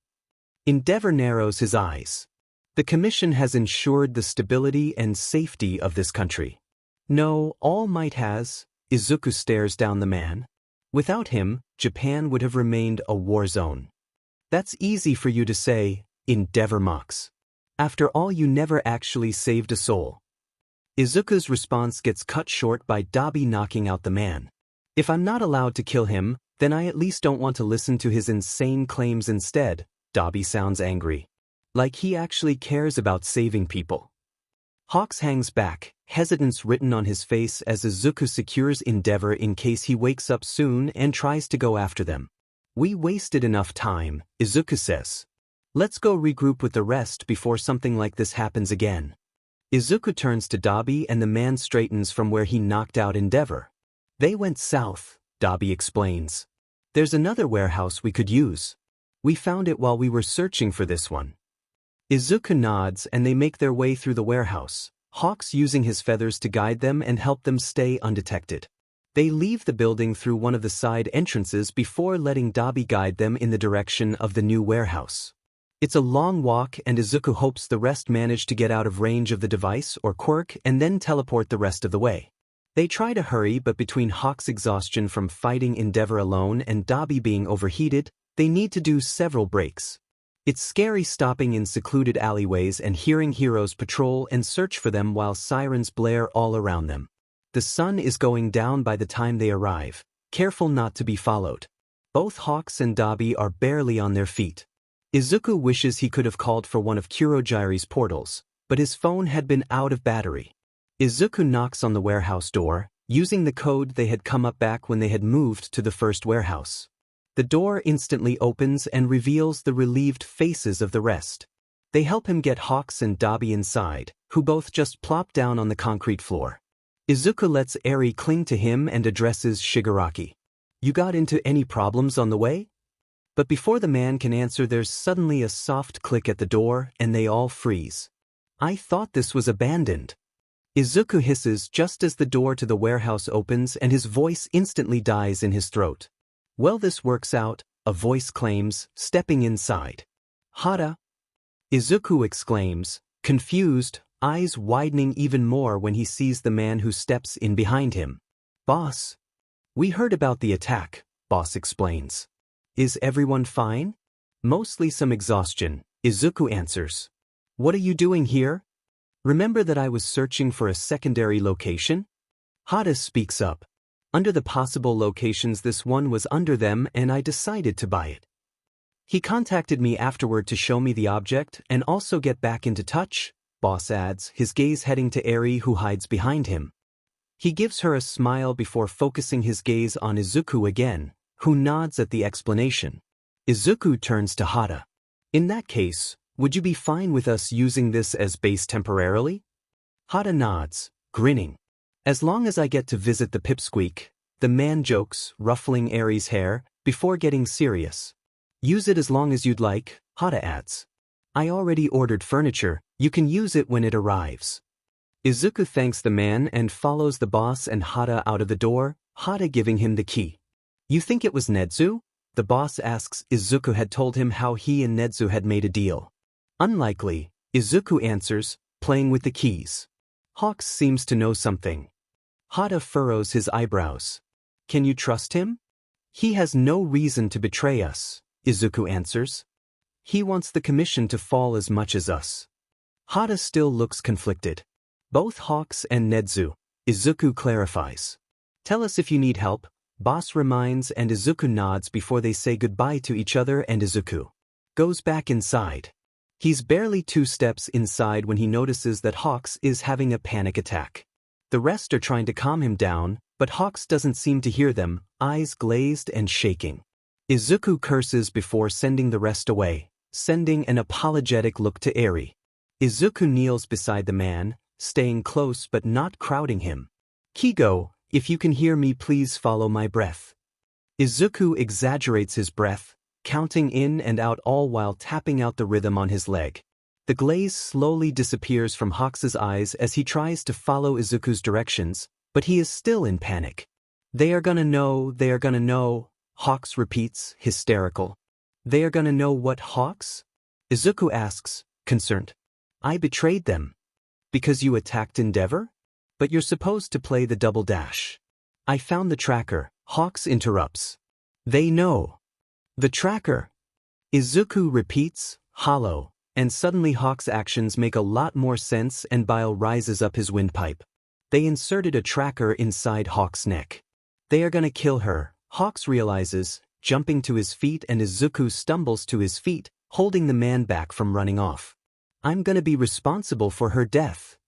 Endeavor narrows his eyes. "The Commission has ensured the stability and safety of this country." "No, All Might has." Izuku stares down the man. "Without him, Japan would have remained a war zone." "That's easy for you to say," Endeavor mocks. "After all, you never actually saved a soul." Izuku's response gets cut short by Dabi knocking out the man. "If I'm not allowed to kill him, then I at least don't want to listen to his insane claims instead." Dabi sounds angry. Like he actually cares about saving people. Hawks hangs back, hesitance written on his face as Izuku secures Endeavor in case he wakes up soon and tries to go after them. We wasted enough time, Izuku says. Let's go regroup with the rest before something like this happens again. Izuku turns to Dabi and the man straightens from where he knocked out Endeavor. They went south, Dabi explains. There's another warehouse we could use. We found it while we were searching for this one. Izuku nods and they make their way through the warehouse, Hawks using his feathers to guide them and help them stay undetected. They leave the building through one of the side entrances before letting Dabi guide them in the direction of the new warehouse. It's a long walk and Izuku hopes the rest manage to get out of range of the device or quirk and then teleport the rest of the way. They try to hurry, but between Hawk's exhaustion from fighting Endeavor alone and Dabi being overheated, they need to do several breaks. It's scary stopping in secluded alleyways and hearing heroes patrol and search for them while sirens blare all around them. The sun is going down by the time they arrive, careful not to be followed. Both Hawks and Dabi are barely on their feet. Izuku wishes he could have called for one of Kurogiri's portals, but his phone had been out of battery. Izuku knocks on the warehouse door, using the code they had come up back when they had moved to the first warehouse. The door instantly opens and reveals the relieved faces of the rest. They help him get Hawks and Dabi inside, who both just plop down on the concrete floor. Izuku lets Eri cling to him and addresses Shigaraki. You got into any problems on the way? But before the man can answer, there's suddenly a soft click at the door and they all freeze. I thought this was abandoned. Izuku hisses just as the door to the warehouse opens and his voice instantly dies in his throat. Well, this works out, a voice claims, stepping inside. Hada? Izuku exclaims, confused, eyes widening even more when he sees the man who steps in behind him. Boss? We heard about the attack, Boss explains. Is everyone fine? Mostly some exhaustion, Izuku answers. What are you doing here? Remember that I was searching for a secondary location? Hada speaks up. Under the possible locations, this one was under them and I decided to buy it. He contacted me afterward to show me the object and also get back into touch, Boss adds, his gaze heading to Eri who hides behind him. He gives her a smile before focusing his gaze on Izuku again, who nods at the explanation. Izuku turns to Hada. In that case, would you be fine with us using this as base temporarily? Hada nods, grinning. As long as I get to visit the pipsqueak, the man jokes, ruffling Eri's hair, before getting serious. Use it as long as you'd like, Hada adds. I already ordered furniture, you can use it when it arrives. Izuku thanks the man and follows the boss and Hada out of the door, Hada giving him the key. You think it was Nedzu? The boss asks. Izuku had told him how he and Nedzu had made a deal. Unlikely, Izuku answers, playing with the keys. Hawks seems to know something. Hada furrows his eyebrows. Can you trust him? He has no reason to betray us, Izuku answers. He wants the commission to fall as much as us. Hada still looks conflicted. Both Hawks and Nedzu, Izuku clarifies. Tell us if you need help, Boss reminds, and Izuku nods before they say goodbye to each other and Izuku goes back inside. He's barely 2 steps inside when he notices that Hawks is having a panic attack. The rest are trying to calm him down, but Hawks doesn't seem to hear them, eyes glazed and shaking. Izuku curses before sending the rest away, sending an apologetic look to Eri. Izuku kneels beside the man, staying close but not crowding him. Kigo, if you can hear me, please follow my breath. Izuku exaggerates his breath, counting in and out all while tapping out the rhythm on his leg. The glaze slowly disappears from Hawks's eyes as he tries to follow Izuku's directions, but he is still in panic. They are gonna know, Hawks repeats, hysterical. They are gonna know what, Hawks? Izuku asks, concerned. I betrayed them. Because you attacked Endeavor? But you're supposed to play the double dash. I found the tracker, Hawks interrupts. They know. The tracker. Izuku repeats, hollow, and suddenly Hawks' actions make a lot more sense and bile rises up his windpipe. They inserted a tracker inside Hawks' neck. They are gonna kill her, Hawks realizes, jumping to his feet, and Izuku stumbles to his feet, holding the man back from running off. I'm gonna be responsible for her death.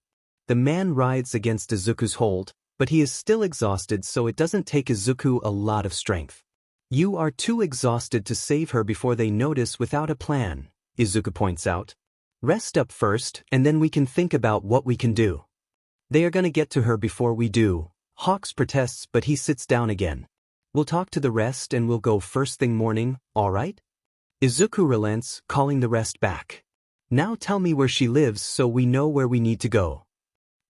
The man rides against Izuku's hold, but he is still exhausted, so it doesn't take Izuku a lot of strength. You are too exhausted to save her before they notice without a plan, Izuku points out. Rest up first, and then we can think about what we can do. They are gonna get to her before we do. Hawks protests, but he sits down again. We'll talk to the rest and we'll go first thing morning, alright? Izuku relents, calling the rest back. Now tell me where she lives so we know where we need to go.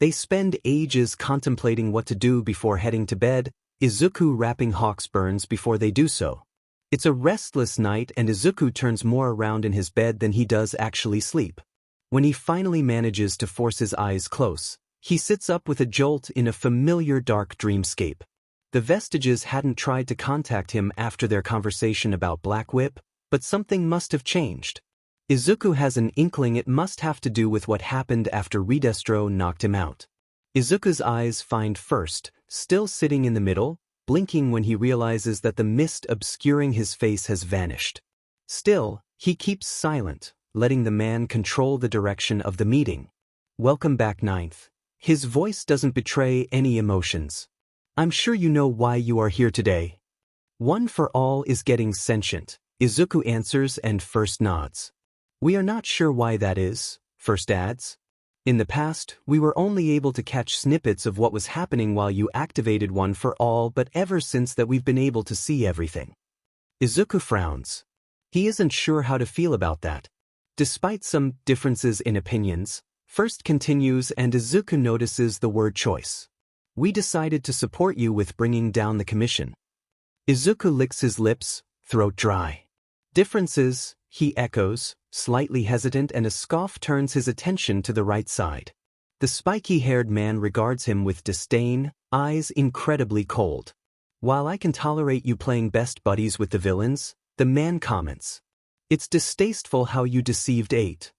They spend ages contemplating what to do before heading to bed, Izuku wrapping Hawk's burns before they do so. It's a restless night and Izuku turns more around in his bed than he does actually sleep. When he finally manages to force his eyes close, he sits up with a jolt in a familiar dark dreamscape. The vestiges hadn't tried to contact him after their conversation about Black Whip, but something must have changed. Izuku has an inkling it must have to do with what happened after Redestro knocked him out. Izuku's eyes find First, still sitting in the middle, blinking when he realizes that the mist obscuring his face has vanished. Still, he keeps silent, letting the man control the direction of the meeting. Welcome back, Ninth. His voice doesn't betray any emotions. I'm sure you know why you are here today. One for All is getting sentient, Izuku answers and First nods. We are not sure why that is, First adds. In the past, we were only able to catch snippets of what was happening while you activated One for All, but ever since that we've been able to see everything. Izuku frowns. He isn't sure how to feel about that. Despite some differences in opinions, First continues and Izuku notices the word choice. We decided to support you with bringing down the commission. Izuku licks his lips, throat dry. Differences, he echoes, slightly hesitant, and a scoff turns his attention to the right side. The spiky-haired man regards him with disdain, eyes incredibly cold. While I can tolerate you playing best buddies with the villains, the man comments. It's distasteful how you deceived 8.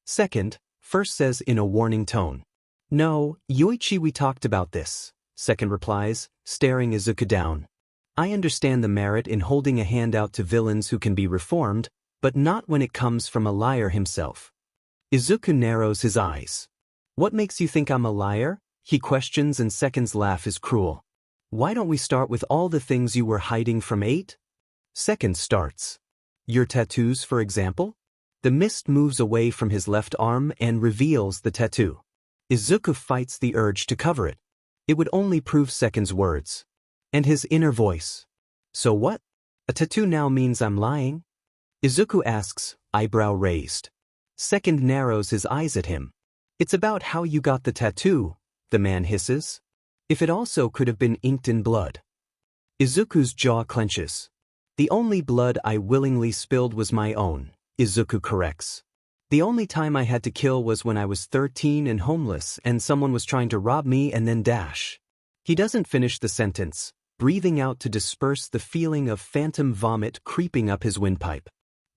Second, First says in a warning tone. No, Yoichi, we talked about this, Second replies, staring Izuku down. I understand the merit in holding a hand out to villains who can be reformed, but not when it comes from a liar himself. Izuku narrows his eyes. What makes you think I'm a liar? He questions, and Second's laugh is cruel. Why don't we start with all the things you were hiding from 8? Second starts. Your tattoos, for example? The mist moves away from his left arm and reveals the tattoo. Izuku fights the urge to cover it. It would only prove Second's words. And his inner voice. So what? A tattoo now means I'm lying? Izuku asks, eyebrow raised. Second narrows his eyes at him. It's about how you got the tattoo, the man hisses. If it also could have been inked in blood. Izuku's jaw clenches. The only blood I willingly spilled was my own, Izuku corrects. The only time I had to kill was when I was 13 and homeless and someone was trying to rob me and then dash. He doesn't finish the sentence, breathing out to disperse the feeling of phantom vomit creeping up his windpipe.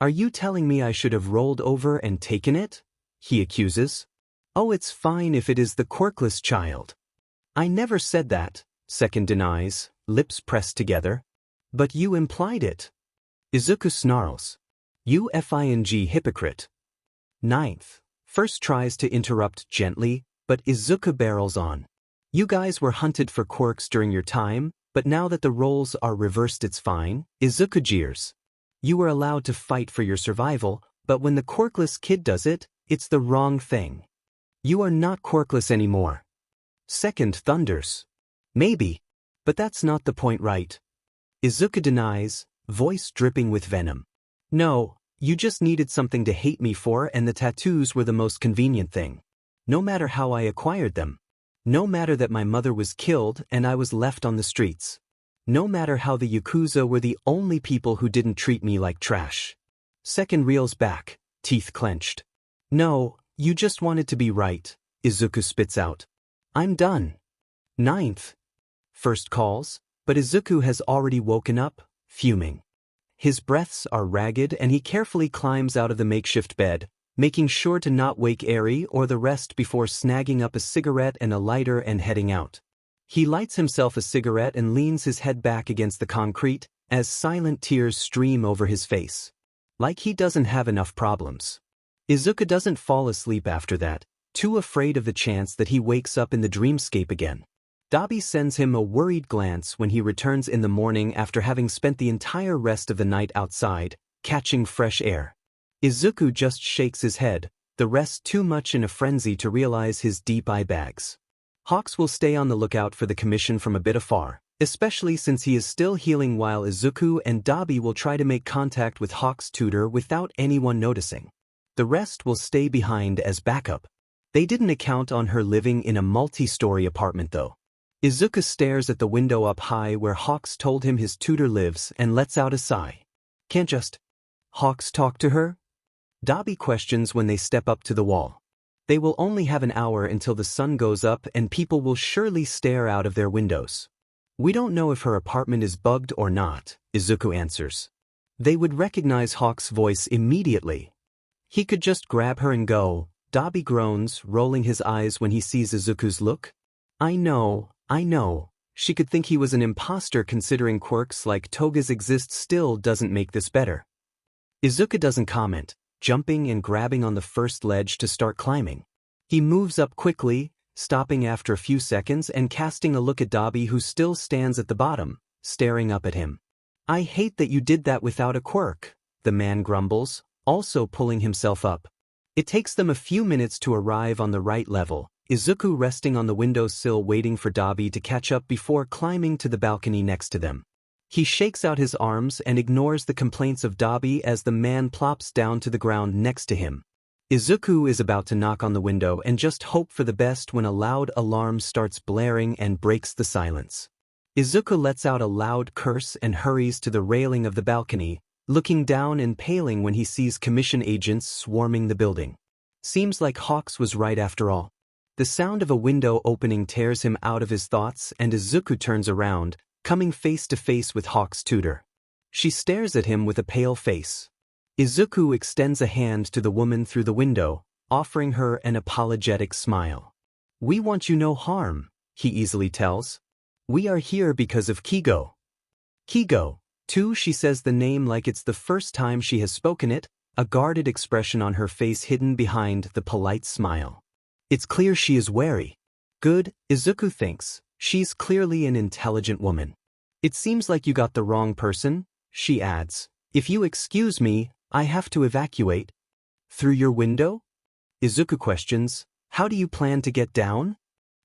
Are you telling me I should have rolled over and taken it? He accuses. Oh, it's fine if it is the quirkless child. I never said that, Second denies, lips pressed together. But you implied it. Izuku snarls. You fing hypocrite. Ninth. First tries to interrupt gently, but Izuku barrels on. You guys were hunted for quirks during your time, but now that the roles are reversed it's fine, Izuku jeers. You were allowed to fight for your survival, but when the quirkless kid does it, it's the wrong thing. You are not quirkless anymore. Second thunders. Maybe. But that's not the point, right? Izuku denies, voice dripping with venom. No, you just needed something to hate me for, and the tattoos were the most convenient thing. No matter how I acquired them. No matter that my mother was killed and I was left on the streets. No matter how the Yakuza were the only people who didn't treat me like trash. Second reels back, teeth clenched. No, you just wanted to be right, Izuku spits out. I'm done. Ninth. First calls, but Izuku has already woken up, fuming. His breaths are ragged and he carefully climbs out of the makeshift bed, making sure to not wake Eri or the rest before snagging up a cigarette and a lighter and heading out. He lights himself a cigarette and leans his head back against the concrete as silent tears stream over his face. Like he doesn't have enough problems. Izuku doesn't fall asleep after that. too afraid of the chance that he wakes up in the dreamscape again. Dabi sends him a worried glance when he returns in the morning after having spent the entire rest of the night outside, catching fresh air. Izuku just shakes his head, the rest too much in a frenzy to realize his deep eye bags. Hawks will stay on the lookout for the commission from a bit afar, especially since he is still healing, while Izuku and Dabi will try to make contact with Hawk's tutor without anyone noticing. The rest will stay behind as backup. They didn't account on her living in a multi-story apartment though. Izuku stares at the window up high where Hawks told him his tutor lives and lets out a sigh. Can't just Hawks talk to her? Dabi questions when they step up to the wall. They will only have an hour until the sun goes up and people will surely stare out of their windows. We don't know if her apartment is bugged or not, Izuku answers. They would recognize Hawk's voice immediately. He could just grab her and go, Dabi groans, rolling his eyes when he sees Izuku's look. I know. She could think he was an imposter considering quirks like togas exist still doesn't make this better. Izuku doesn't comment, jumping and grabbing on the first ledge to start climbing. He moves up quickly, stopping after a few seconds and casting a look at Dabi who still stands at the bottom, staring up at him. I hate that you did that without a quirk, the man grumbles, also pulling himself up. It takes them a few minutes to arrive on the right level, Izuku resting on the windowsill waiting for Dabi to catch up before climbing to the balcony next to them. He shakes out his arms and ignores the complaints of Dabi as the man plops down to the ground next to him. Izuku is about to knock on the window and just hope for the best when a loud alarm starts blaring and breaks the silence. Izuku lets out a loud curse and hurries to the railing of the balcony, looking down and paling when he sees commission agents swarming the building. Seems like Hawks was right after all. The sound of a window opening tears him out of his thoughts and Izuku turns around, coming face to face with Hawk's tutor. She stares at him with a pale face. Izuku extends a hand to the woman through the window, offering her an apologetic smile. We want you no harm, he easily tells. We are here because of Kigo. Kigo, too, she says the name like it's the first time she has spoken it, a guarded expression on her face hidden behind the polite smile. It's clear she is wary. Good, Izuku thinks. She's clearly an intelligent woman. It seems like you got the wrong person, she adds. If you excuse me, I have to evacuate. Through your window? Izuku questions. How do you plan to get down?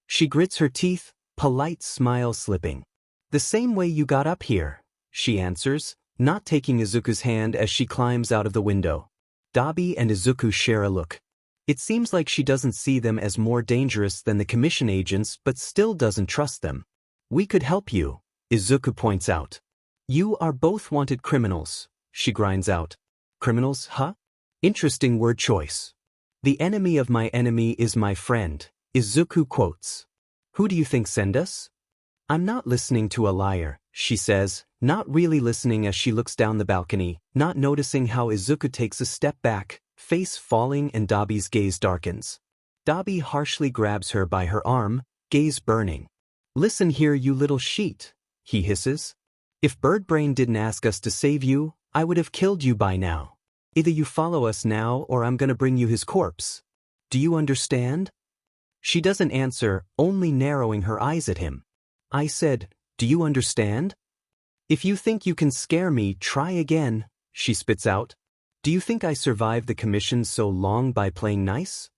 She grits her teeth, polite smile slipping. The same way you got up here, she answers, not taking Izuku's hand as she climbs out of the window. Dabi and Izuku share a look. It seems like she doesn't see them as more dangerous than the commission agents but still doesn't trust them. We could help you, Izuku points out. You are both wanted criminals, she grinds out. Criminals, huh? Interesting word choice. The enemy of my enemy is my friend, Izuku quotes. Who do you think sent us? I'm not listening to a liar, she says, not really listening as she looks down the balcony, not noticing how Izuku takes a step back, face falling and Dabi's gaze darkens. Dabi harshly grabs her by her arm, gaze burning. Listen here, you little sheet, he hisses. If Birdbrain didn't ask us to save you, I would have killed you by now. Either you follow us now or I'm gonna bring you his corpse. Do you understand? She doesn't answer, only narrowing her eyes at him. I said, do you understand? If you think you can scare me, try again, she spits out. Do you think I survived the commission so long by playing nice?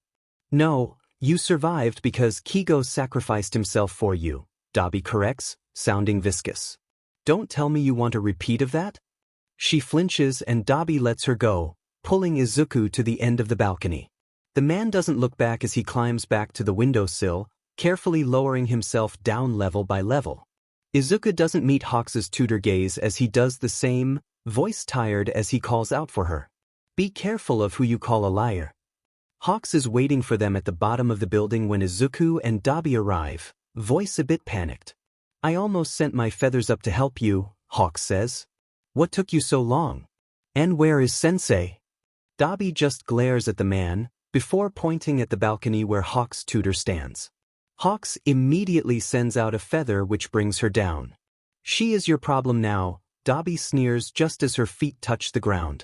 No, you survived because Kigo sacrificed himself for you, Dabi corrects, sounding viscous. Don't tell me you want a repeat of that? She flinches and Dabi lets her go, pulling Izuku to the end of the balcony. The man doesn't look back as he climbs back to the windowsill, carefully lowering himself down level by level. Izuku doesn't meet Hawks' tutor gaze as he does the same, voice tired as he calls out for her. Be careful of who you call a liar. Hawks is waiting for them at the bottom of the building when Izuku and Dabi arrive, voice a bit panicked. I almost sent my feathers up to help you, Hawks says. What took you so long? And where is Sensei? Dabi just glares at the man, before pointing at the balcony where Hawks' tutor stands. Hawks immediately sends out a feather which brings her down. She is your problem now, Dabi sneers just as her feet touch the ground.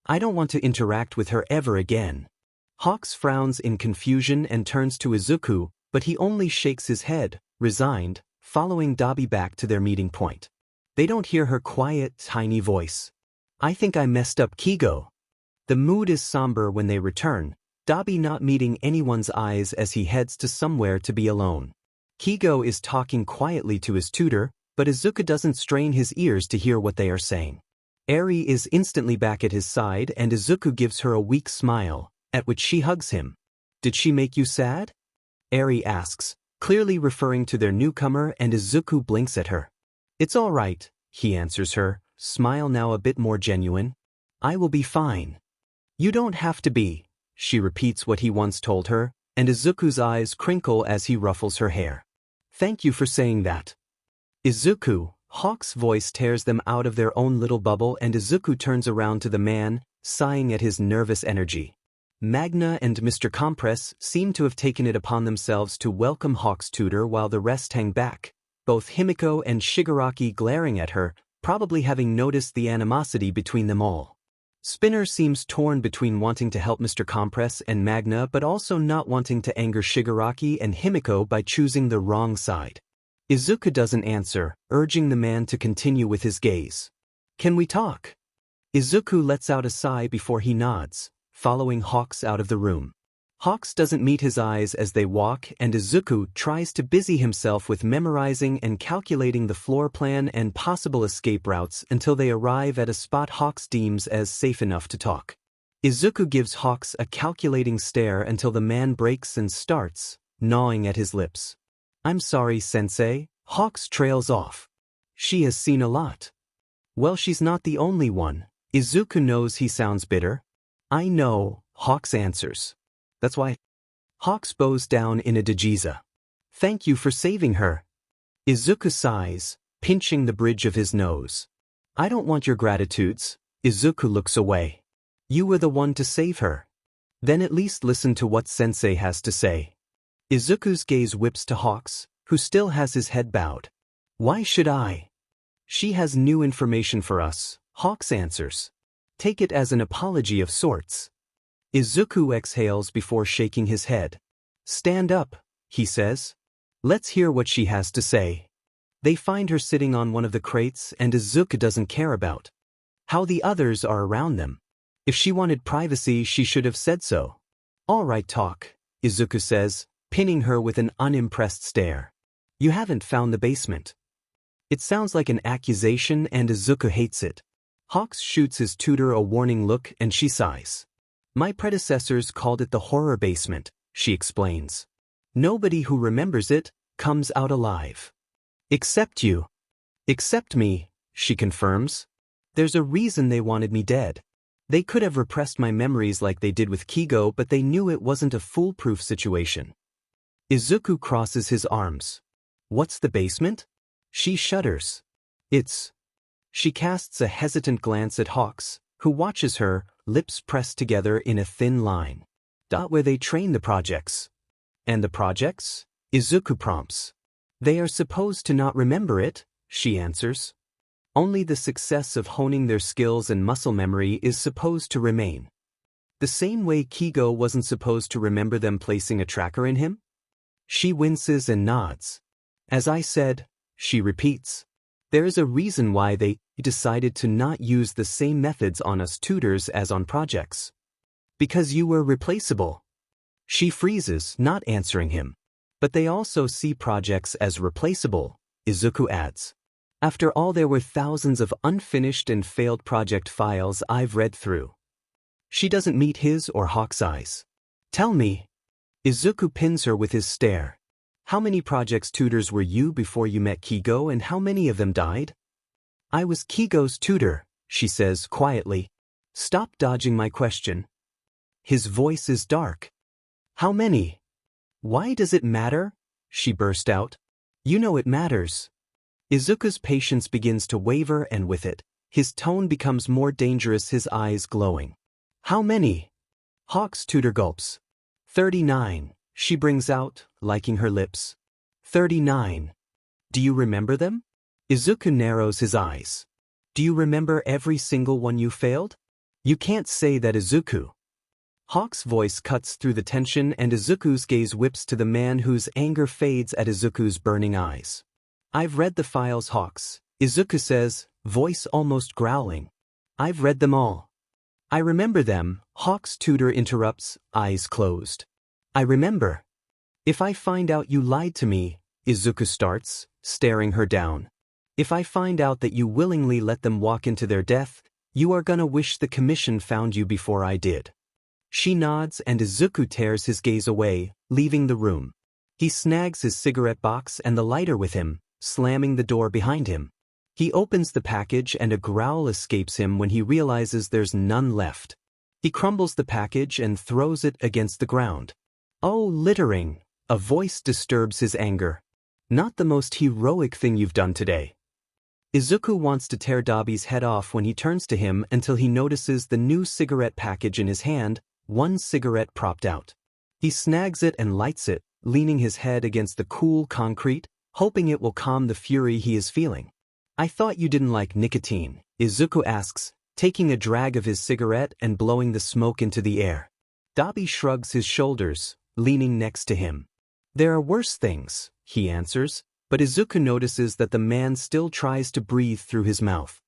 I don't want to interact with her ever again. Hawks frowns in confusion and turns to Izuku, but he only shakes his head, resigned, following Dabi back to their meeting point. They don't hear her quiet, tiny voice. I think I messed up Kigo. The mood is somber when they return, Dabi not meeting anyone's eyes as he heads to somewhere to be alone. Kigo is talking quietly to his tutor, but Izuku doesn't strain his ears to hear what they are saying. Eri is instantly back at his side and Izuku gives her a weak smile, at which she hugs him. Did she make you sad? Eri asks, clearly referring to their newcomer, and Izuku blinks at her. It's all right, he answers her, smile now a bit more genuine. I will be fine. You don't have to be, she repeats what he once told her, and Izuku's eyes crinkle as he ruffles her hair. Thank you for saying that. Izuku, Hawk's voice tears them out of their own little bubble and Izuku turns around to the man, sighing at his nervous energy. Magna and Mr. Compress seem to have taken it upon themselves to welcome Hawk's tutor while the rest hang back, both Himiko and Shigaraki glaring at her, probably having noticed the animosity between them all. Spinner seems torn between wanting to help Mr. Compress and Magna but also not wanting to anger Shigaraki and Himiko by choosing the wrong side. Izuku doesn't answer, urging the man to continue with his gaze. Can we talk? Izuku lets out a sigh before he nods, following Hawks out of the room. Hawks doesn't meet his eyes as they walk and Izuku tries to busy himself with memorizing and calculating the floor plan and possible escape routes until they arrive at a spot Hawks deems as safe enough to talk. Izuku gives Hawks a calculating stare until the man breaks and starts, gnawing at his lips. I'm sorry, sensei, Hawks trails off. She has seen a lot. Well, she's not the only one. Izuku knows he sounds bitter. I know, Hawks answers. That's why. Hawks bows down in a dejiza. Thank you for saving her. Izuku sighs, pinching the bridge of his nose. I don't want your gratitudes. Izuku looks away. You were the one to save her. Then at least listen to what sensei has to say. Izuku's gaze whips to Hawks, who still has his head bowed. Why should I? She has new information for us, Hawks answers. Take it as an apology of sorts. Izuku exhales before shaking his head. Stand up, he says. Let's hear what she has to say. They find her sitting on one of the crates and Izuku doesn't care about how the others are around them. If she wanted privacy, she should have said so. All right, talk, Izuku says, pinning her with an unimpressed stare. You haven't found the basement. It sounds like an accusation and Izuku hates it. Hawks shoots his tutor a warning look and she sighs. My predecessors called it the horror basement, she explains. Nobody who remembers it comes out alive. Except you. Except me, she confirms. There's a reason they wanted me dead. They could have repressed my memories like they did with Kigo, but they knew it wasn't a foolproof situation. Izuku crosses his arms. What's the basement? She shudders. It's. She casts a hesitant glance at Hawks, who watches her, lips pressed together in a thin line. Where they train the projects. And the projects? Izuku prompts. They are supposed to not remember it, she answers. Only the success of honing their skills and muscle memory is supposed to remain. The same way Kigo wasn't supposed to remember them placing a tracker in him? She winces and nods. As I said, she repeats. There is a reason why they decided to not use the same methods on us tutors as on projects. Because you were replaceable. She freezes, not answering him. But they also see projects as replaceable, Izuku adds. After all, there were thousands of unfinished and failed project files I've read through. She doesn't meet his or Hawk's eyes. Tell me. Izuku pins her with his stare. How many projects tutors were you before you met Kigo and how many of them died? I was Kigo's tutor, she says quietly. Stop dodging my question. His voice is dark. How many? Why does it matter? She burst out. You know it matters. Izuku's patience begins to waver and with it, his tone becomes more dangerous, his eyes glowing. How many? Hawk's tutor gulps. 39, she brings out, liking her lips. 39. Do you remember them? Izuku narrows his eyes. Do you remember every single one you failed? You can't say that, Izuku. Hawk's voice cuts through the tension and Izuku's gaze whips to the man whose anger fades at Izuku's burning eyes. I've read the files, Hawks, Izuku says, voice almost growling. I've read them all. I remember them, Hawk's tutor interrupts, eyes closed. I remember. If I find out you lied to me, Izuku starts, staring her down. If I find out that you willingly let them walk into their death, you are gonna wish the commission found you before I did. She nods and Izuku tears his gaze away, leaving the room. He snags his cigarette box and the lighter with him, slamming the door behind him. He opens the package and a growl escapes him when he realizes there's none left. He crumbles the package and throws it against the ground. Oh, littering! A voice disturbs his anger. Not the most heroic thing you've done today. Izuku wants to tear Dabi's head off when he turns to him until he notices the new cigarette package in his hand, one cigarette propped out. He snags it and lights it, leaning his head against the cool concrete, hoping it will calm the fury he is feeling. I thought you didn't like nicotine, Izuku asks, taking a drag of his cigarette and blowing the smoke into the air. Dabi shrugs his shoulders, leaning next to him. There are worse things, he answers, but Izuku notices that the man still tries to breathe through his mouth.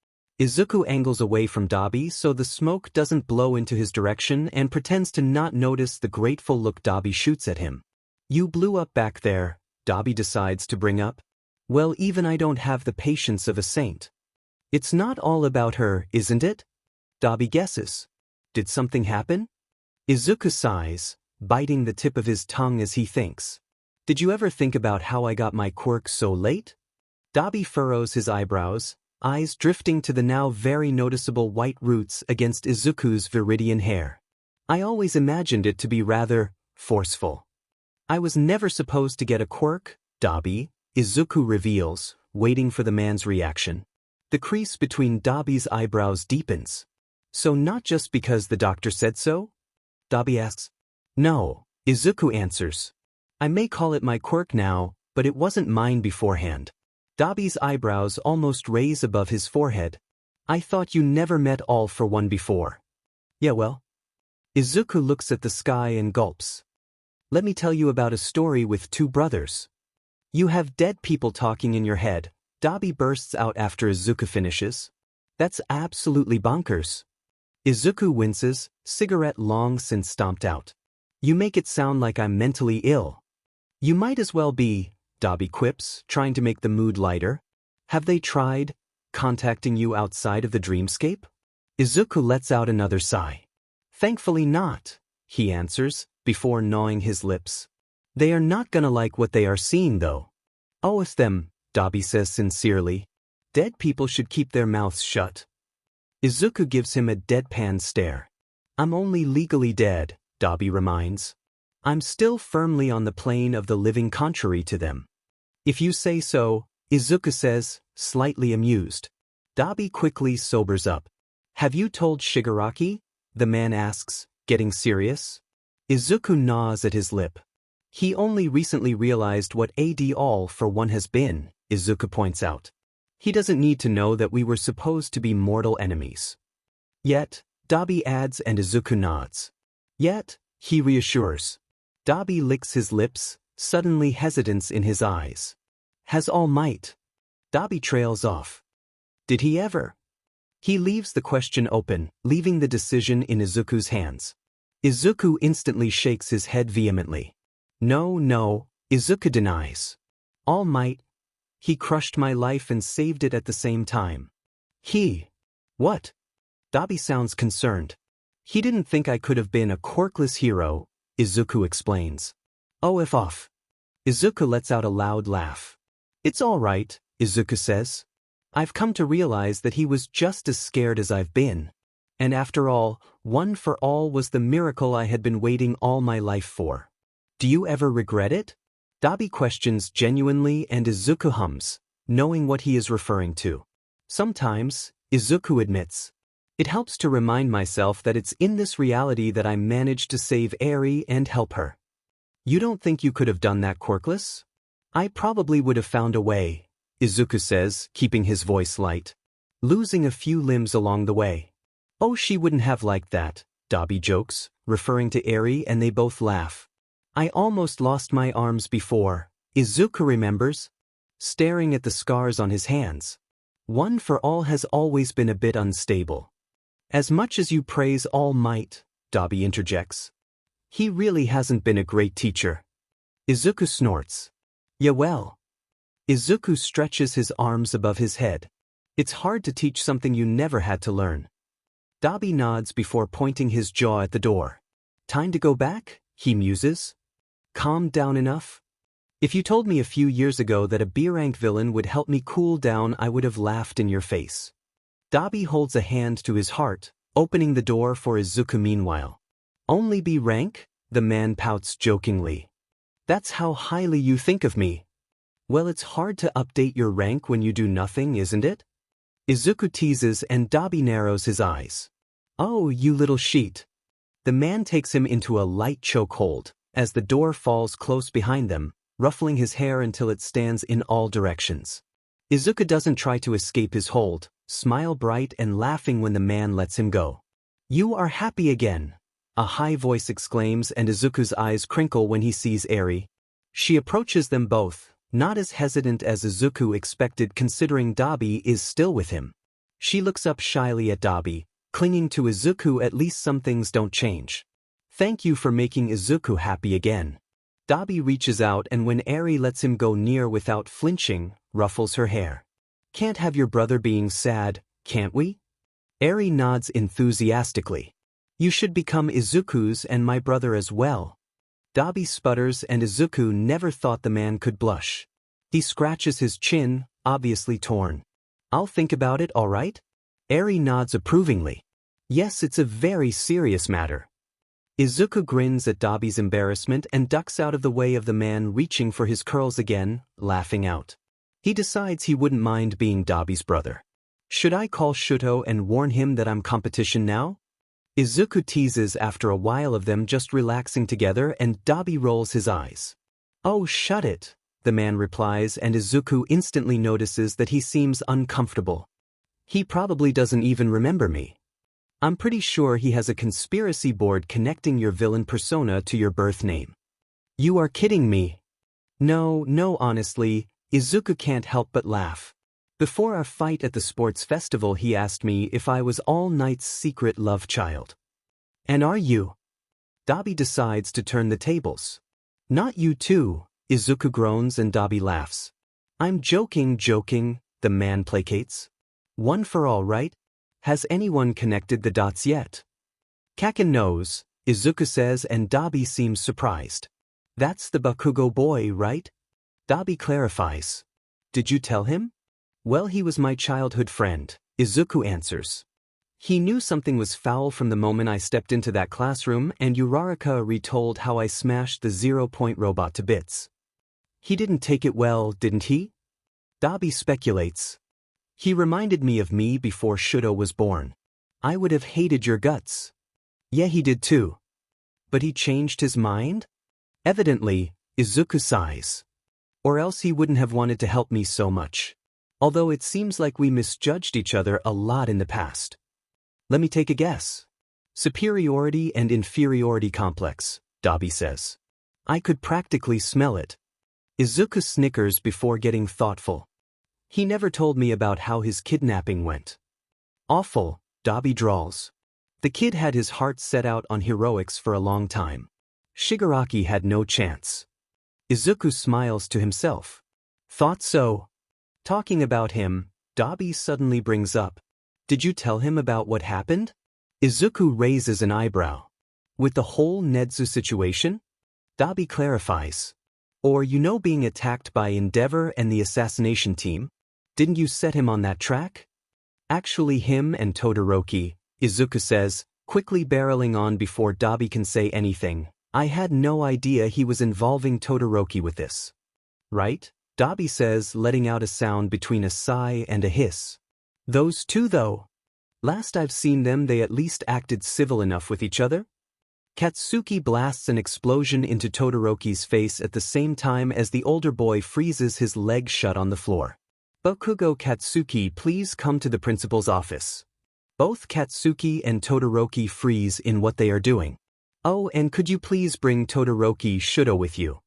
Izuku angles away from Dabi so the smoke doesn't blow into his direction and pretends to not notice the grateful look Dabi shoots at him. You blew up back there, Dabi decides to bring up. Well, even I don't have the patience of a saint. It's not all about her, isn't it? Dabi guesses. Did something happen? Izuku sighs, biting the tip of his tongue as he thinks. Did you ever think about how I got my quirk so late? Dabi furrows his eyebrows, eyes drifting to the now very noticeable white roots against Izuku's viridian hair. I always imagined it to be rather forceful. I was never supposed to get a quirk, Dabi, Izuku reveals, waiting for the man's reaction. The crease between Dabi's eyebrows deepens. So not just because the doctor said so? Dabi asks. No, Izuku answers. I may call it my quirk now, but it wasn't mine beforehand. Dabi's eyebrows almost raise above his forehead. I thought you never met all for one before. Yeah, well. Izuku looks at the sky and gulps. Let me tell you about a story with two brothers. You have dead people talking in your head, Dabi bursts out after Izuku finishes. That's absolutely bonkers. Izuku winces, cigarette long since stomped out. You make it sound like I'm mentally ill. You might as well be, Dabi quips, trying to make the mood lighter. Have they tried contacting you outside of the dreamscape? Izuku lets out another sigh. Thankfully not, he answers, before gnawing his lips. They are not gonna like what they are seeing though. Oh, if them, Dabi says sincerely. Dead people should keep their mouths shut. Izuku gives him a deadpan stare. I'm only legally dead, Dabi reminds. I'm still firmly on the plane of the living contrary to them. If you say so, Izuku says, slightly amused. Dabi quickly sobers up. Have you told Shigaraki? The man asks, getting serious. Izuku gnaws at his lip. He only recently realized what AD all for one has been, Izuku points out. He doesn't need to know that we were supposed to be mortal enemies. Yet, Dabi adds and Izuku nods. Yet, he reassures. Dabi licks his lips, suddenly hesitance in his eyes. Has All Might? Dabi trails off. Did he ever? He leaves the question open, leaving the decision in Izuku's hands. Izuku instantly shakes his head vehemently. No, Izuku denies. All Might. He crushed my life and saved it at the same time. He. What? Dabi sounds concerned. He didn't think I could have been a quirkless hero, Izuku explains. Oh, if off. Izuku lets out a loud laugh. It's all right, Izuku says. I've come to realize that he was just as scared as I've been. And after all, one for all was the miracle I had been waiting all my life for. Do you ever regret it? Dabi questions genuinely and Izuku hums, knowing what he is referring to. Sometimes, Izuku admits. It helps to remind myself that it's in this reality that I managed to save Eri and help her. You don't think you could have done that quirkless? I probably would have found a way, Izuku says, keeping his voice light. Losing a few limbs along the way. Oh, she wouldn't have liked that, Dabi jokes, referring to Eri, and they both laugh. I almost lost my arms before. Izuku remembers, staring at the scars on his hands. One for All has always been a bit unstable. As much as you praise All Might, Dabi interjects, he really hasn't been a great teacher. Izuku snorts. Yeah, well. Izuku stretches his arms above his head. It's hard to teach something you never had to learn. Dabi nods before pointing his jaw at the door. Time to go back, he muses. Calmed down enough? If you told me a few years ago that a B-rank villain would help me cool down, I would have laughed in your face. Dabi holds a hand to his heart, opening the door for Izuku meanwhile. Only B-rank? The man pouts jokingly. That's how highly you think of me. Well, it's hard to update your rank when you do nothing, isn't it? Izuku teases and Dabi narrows his eyes. Oh, you little sheet. The man takes him into a light chokehold, as the door falls close behind them, ruffling his hair until it stands in all directions. Izuku doesn't try to escape his hold, smile bright and laughing when the man lets him go. You are happy again, a high voice exclaims, and Izuku's eyes crinkle when he sees Eri. She approaches them both, not as hesitant as Izuku expected considering Dabi is still with him. She looks up shyly at Dabi, clinging to Izuku. At least some things don't change. Thank you for making Izuku happy again. Dabi reaches out, and when Eri lets him go near without flinching, ruffles her hair. Can't have your brother being sad, can't we? Eri nods enthusiastically. You should become Izuku's and my brother as well. Dabi sputters, and Izuku never thought the man could blush. He scratches his chin, obviously torn. I'll think about it, all right? Eri nods approvingly. Yes, it's a very serious matter. Izuku grins at Dabi's embarrassment and ducks out of the way of the man reaching for his curls again, laughing out. He decides he wouldn't mind being Dabi's brother. Should I call Shuto and warn him that I'm competition now? Izuku teases after a while of them just relaxing together, and Dabi rolls his eyes. Oh, shut it, the man replies, and Izuku instantly notices that he seems uncomfortable. He probably doesn't even remember me. I'm pretty sure he has a conspiracy board connecting your villain persona to your birth name. You are kidding me. No, honestly, Izuku can't help but laugh. Before our fight at the sports festival, he asked me if I was All Might's secret love child. And are you? Dabi decides to turn the tables. Not you too, Izuku groans, and Dabi laughs. I'm joking, the man placates. One for all, right? Has anyone connected the dots yet? Kaken knows, Izuku says, and Dabi seems surprised. That's the Bakugo boy, right? Dabi clarifies. Did you tell him? Well, he was my childhood friend, Izuku answers. He knew something was foul from the moment I stepped into that classroom, and Uraraka retold how I smashed the 0-point robot to bits. He didn't take it well, didn't he? Dabi speculates. He reminded me of me before Shuto was born. I would have hated your guts. Yeah, he did too. But he changed his mind? Evidently, Izuku sighs. Or else he wouldn't have wanted to help me so much. Although it seems like we misjudged each other a lot in the past. Let me take a guess. Superiority and inferiority complex, Dabi says. I could practically smell it. Izuku snickers before getting thoughtful. He never told me about how his kidnapping went. Awful, Dabi drawls. The kid had his heart set out on heroics for a long time. Shigaraki had no chance. Izuku smiles to himself. Thought so. Talking about him, Dabi suddenly brings up. Did you tell him about what happened? Izuku raises an eyebrow. With the whole Netsu situation? Dabi clarifies. Or being attacked by Endeavor and the assassination team? Didn't you set him on that track? Actually, him and Todoroki, Izuku says, quickly barreling on before Dabi can say anything. I had no idea he was involving Todoroki with this. Right? Dabi says, letting out a sound between a sigh and a hiss. Those two, though. Last I've seen them, they at least acted civil enough with each other. Katsuki blasts an explosion into Todoroki's face at the same time as the older boy freezes his leg shut on the floor. Bakugo Katsuki, please come to the principal's office. Both Katsuki and Todoroki freeze in what they are doing. Oh, and could you please bring Todoroki Shudo with you?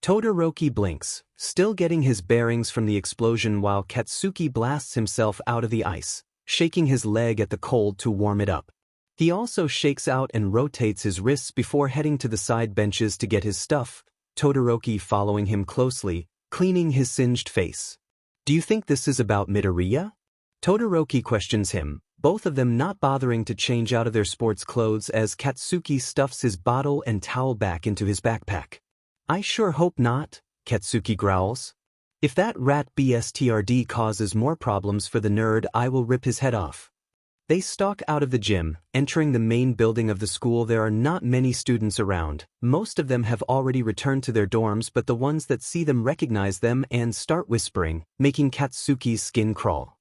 Todoroki blinks, still getting his bearings from the explosion while Katsuki blasts himself out of the ice, shaking his leg at the cold to warm it up. He also shakes out and rotates his wrists before heading to the side benches to get his stuff, Todoroki following him closely, cleaning his singed face. Do you think this is about Midoriya? Todoroki questions him, both of them not bothering to change out of their sports clothes as Katsuki stuffs his bottle and towel back into his backpack. I sure hope not, Katsuki growls. If that rat BSTRD causes more problems for the nerd, I will rip his head off. They stalk out of the gym, entering the main building of the school. There are not many students around. Most of them have already returned to their dorms, but the ones that see them recognize them and start whispering, making Katsuki's skin crawl.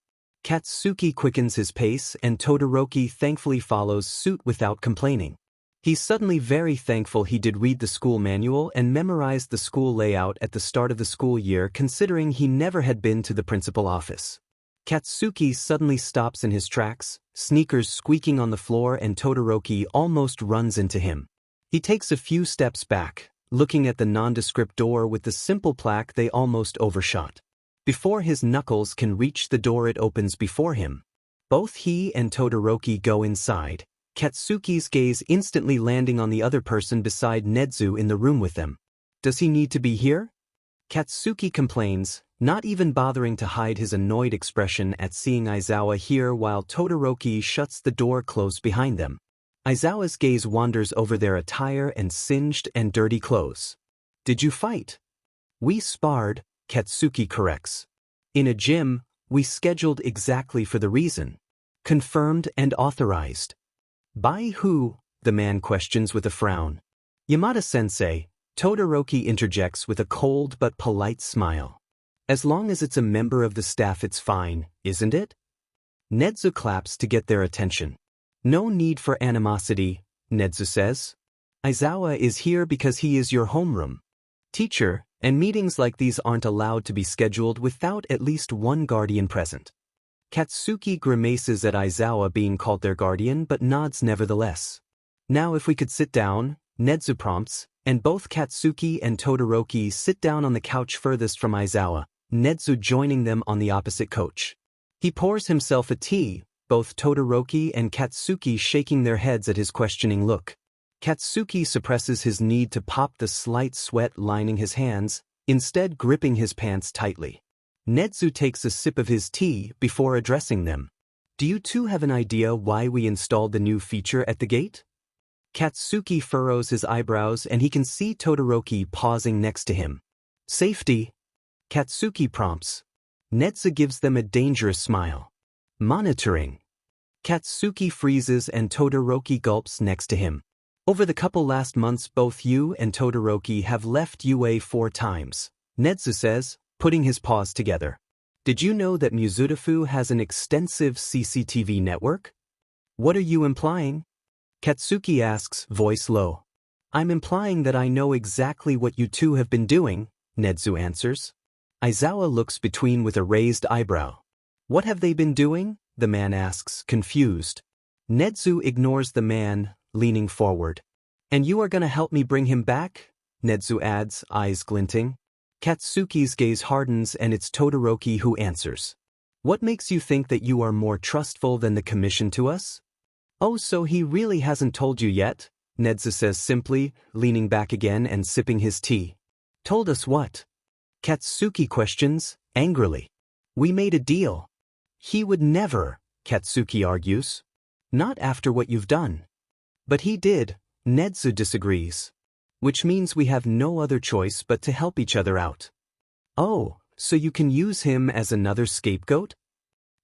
Katsuki quickens his pace and Todoroki thankfully follows suit without complaining. He's suddenly very thankful he did read the school manual and memorized the school layout at the start of the school year, considering he never had been to the principal office. Katsuki suddenly stops in his tracks, sneakers squeaking on the floor, and Todoroki almost runs into him. He takes a few steps back, looking at the nondescript door with the simple plaque they almost overshot. Before his knuckles can reach the door, it opens before him. Both he and Todoroki go inside, Katsuki's gaze instantly landing on the other person beside Nezu in the room with them. Does he need to be here? Katsuki complains, not even bothering to hide his annoyed expression at seeing Aizawa here while Todoroki shuts the door close behind them. Aizawa's gaze wanders over their attire and singed and dirty clothes. Did you fight? We sparred, Katsuki corrects. In a gym, we scheduled exactly for the reason. Confirmed and authorized. By who? The man questions with a frown. Yamada-sensei, Todoroki interjects with a cold but polite smile. As long as it's a member of the staff, it's fine, isn't it? Nezu claps to get their attention. No need for animosity, Nezu says. Aizawa is here because he is your homeroom teacher, and meetings like these aren't allowed to be scheduled without at least one guardian present. Katsuki grimaces at Aizawa being called their guardian but nods nevertheless. Now if we could sit down, Nezu prompts, and both Katsuki and Todoroki sit down on the couch furthest from Aizawa, Nezu joining them on the opposite couch. He pours himself a tea, both Todoroki and Katsuki shaking their heads at his questioning look. Katsuki suppresses his need to pop the slight sweat lining his hands, instead gripping his pants tightly. Nezu takes a sip of his tea before addressing them. Do you two have an idea why we installed the new feature at the gate? Katsuki furrows his eyebrows and he can see Todoroki pausing next to him. Safety, Katsuki prompts. Nezu gives them a dangerous smile. Monitoring. Katsuki freezes and Todoroki gulps next to him. Over the couple last months, both you and Todoroki have left UA 4 times, Nezu says, putting his paws together. Did you know that Muzutafu has an extensive CCTV network? What are you implying? Katsuki asks, voice low. I'm implying that I know exactly what you two have been doing, Nezu answers. Aizawa looks between with a raised eyebrow. What have they been doing? The man asks, confused. Nezu ignores the man, leaning forward. And you are gonna help me bring him back? Nezu adds, eyes glinting. Katsuki's gaze hardens and it's Todoroki who answers. What makes you think that you are more trustful than the commission to us? Oh, so he really hasn't told you yet? Nezu says simply, leaning back again and sipping his tea. Told us what? Katsuki questions, angrily. We made a deal. He would never, Katsuki argues. Not after what you've done. But he did, Nezu disagrees. Which means we have no other choice but to help each other out. Oh, so you can use him as another scapegoat?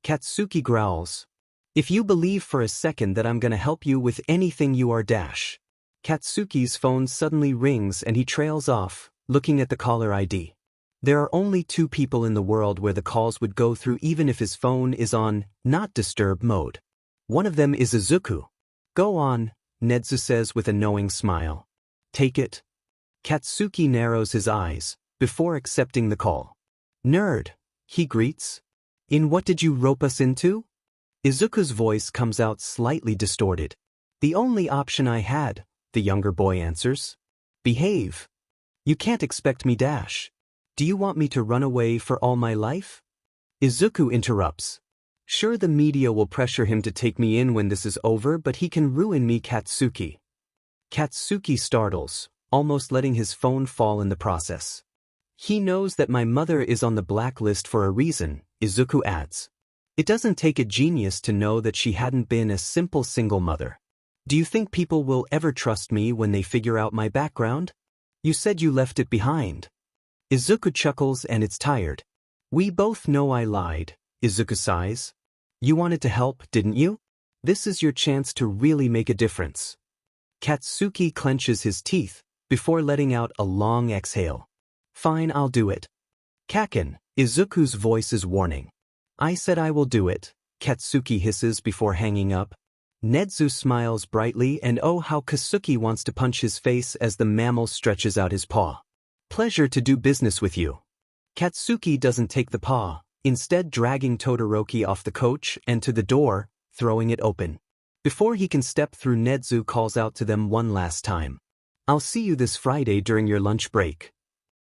Katsuki growls. If you believe for a second that I'm gonna help you with anything you are dash. Katsuki's phone suddenly rings and he trails off, looking at the caller ID. There are only 2 people in the world where the calls would go through even if his phone is on not disturb mode. One of them is Izuku. Go on, Nezu says with a knowing smile. Take it. Katsuki narrows his eyes, before accepting the call. Nerd, he greets. In what did you rope us into? Izuku's voice comes out slightly distorted. The only option I had, the younger boy answers. Behave. You can't expect me dash. Do you want me to run away for all my life? Izuku interrupts. Sure, the media will pressure him to take me in when this is over, but he can ruin me, Katsuki. Katsuki startles, almost letting his phone fall in the process. He knows that my mother is on the blacklist for a reason, Izuku adds. It doesn't take a genius to know that she hadn't been a simple single mother. Do you think people will ever trust me when they figure out my background? You said you left it behind. Izuku chuckles and it's tired. We both know I lied, Izuku sighs. You wanted to help, didn't you? This is your chance to really make a difference. Katsuki clenches his teeth, before letting out a long exhale. Fine, I'll do it. Kaken, Izuku's voice is warning. I said I will do it, Katsuki hisses before hanging up. Nedzu smiles brightly and oh how Katsuki wants to punch his face as the mammal stretches out his paw. Pleasure to do business with you. Katsuki doesn't take the paw, instead dragging Todoroki off the coach and to the door, throwing it open. Before he can step through, Nedzu calls out to them one last time. I'll see you this Friday during your lunch break.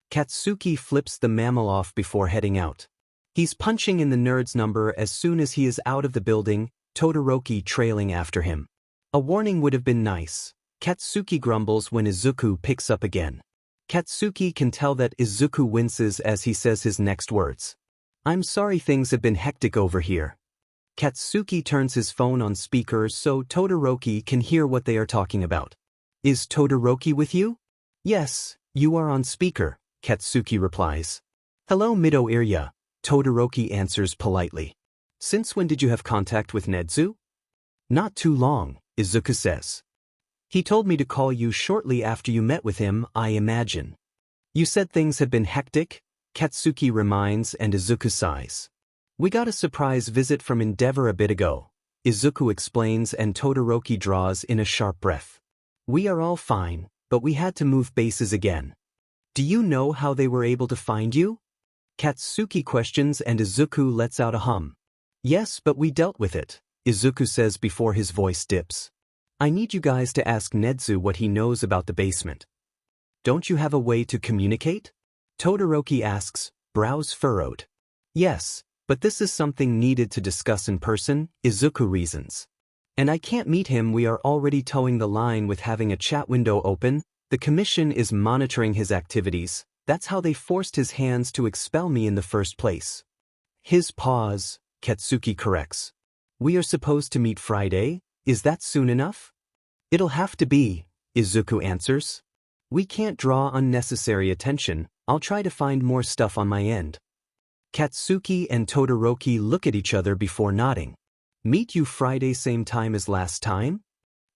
Katsuki flips the mammal off before heading out. He's punching in the nerd's number as soon as he is out of the building, Todoroki trailing after him. A warning would have been nice. Katsuki grumbles when Izuku picks up again. Katsuki can tell that Izuku winces as he says his next words. I'm sorry, things have been hectic over here. Katsuki turns his phone on speaker so Todoroki can hear what they are talking about. Is Todoroki with you? Yes, you are on speaker, Katsuki replies. Hello Midoriya, Todoroki answers politely. Since when did you have contact with Nedzu? Not too long, Izuku says. He told me to call you shortly after you met with him, I imagine. You said things had been hectic? Katsuki reminds and Izuku sighs. We got a surprise visit from Endeavor a bit ago, Izuku explains and Todoroki draws in a sharp breath. We are all fine, but we had to move bases again. Do you know how they were able to find you? Katsuki questions and Izuku lets out a hum. Yes, but we dealt with it, Izuku says before his voice dips. I need you guys to ask Nedzu what he knows about the basement. Don't you have a way to communicate? Todoroki asks, brows furrowed. Yes, but this is something needed to discuss in person, Izuku reasons. And I can't meet him, we are already towing the line with having a chat window open, the commission is monitoring his activities, that's how they forced his hands to expel me in the first place. His paws, Katsuki corrects. We are supposed to meet Friday, is that soon enough? It'll have to be, Izuku answers. We can't draw unnecessary attention, I'll try to find more stuff on my end. Katsuki and Todoroki look at each other before nodding. Meet you Friday same time as last time?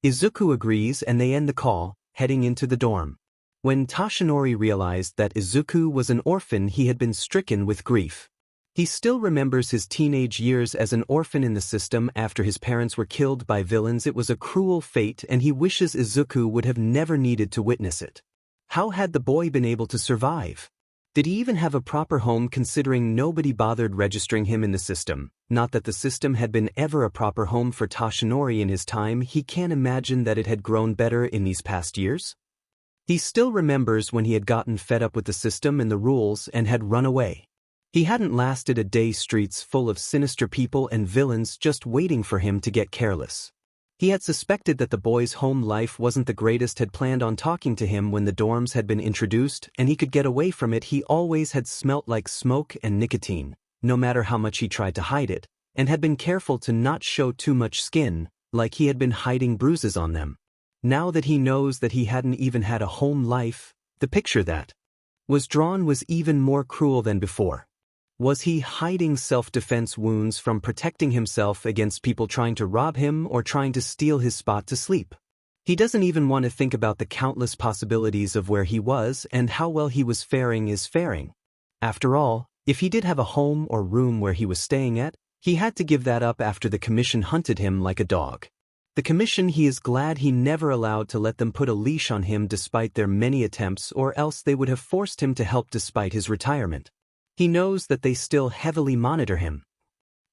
Izuku agrees and they end the call, heading into the dorm. When Toshinori realized that Izuku was an orphan, he had been stricken with grief. He still remembers his teenage years as an orphan in the system after his parents were killed by villains. It was a cruel fate and he wishes Izuku would have never needed to witness it. How had the boy been able to survive? Did he even have a proper home considering nobody bothered registering him in the system? Not that the system had been ever a proper home for Toshinori in his time, he can't imagine that it had grown better in these past years. He still remembers when he had gotten fed up with the system and the rules and had run away. He hadn't lasted a day, streets full of sinister people and villains just waiting for him to get careless. He had suspected that the boy's home life wasn't the greatest, had planned on talking to him when the dorms had been introduced and he could get away from it. He always had smelt like smoke and nicotine, no matter how much he tried to hide it, and had been careful to not show too much skin, like he had been hiding bruises on them. Now that he knows that he hadn't even had a home life, the picture that was drawn was even more cruel than before. Was he hiding self-defense wounds from protecting himself against people trying to rob him or trying to steal his spot to sleep? He doesn't even want to think about the countless possibilities of where he was and how well he was faring. After all, if he did have a home or room where he was staying at, he had to give that up after the commission hunted him like a dog. The commission, he is glad he never allowed to let them put a leash on him despite their many attempts, or else they would have forced him to help despite his retirement. He knows that they still heavily monitor him.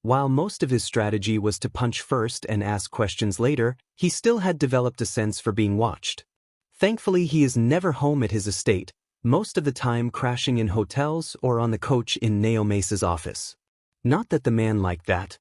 While most of his strategy was to punch first and ask questions later, he still had developed a sense for being watched. Thankfully he is never home at his estate, most of the time crashing in hotels or on the couch in Naomesa's office. Not that the man liked that.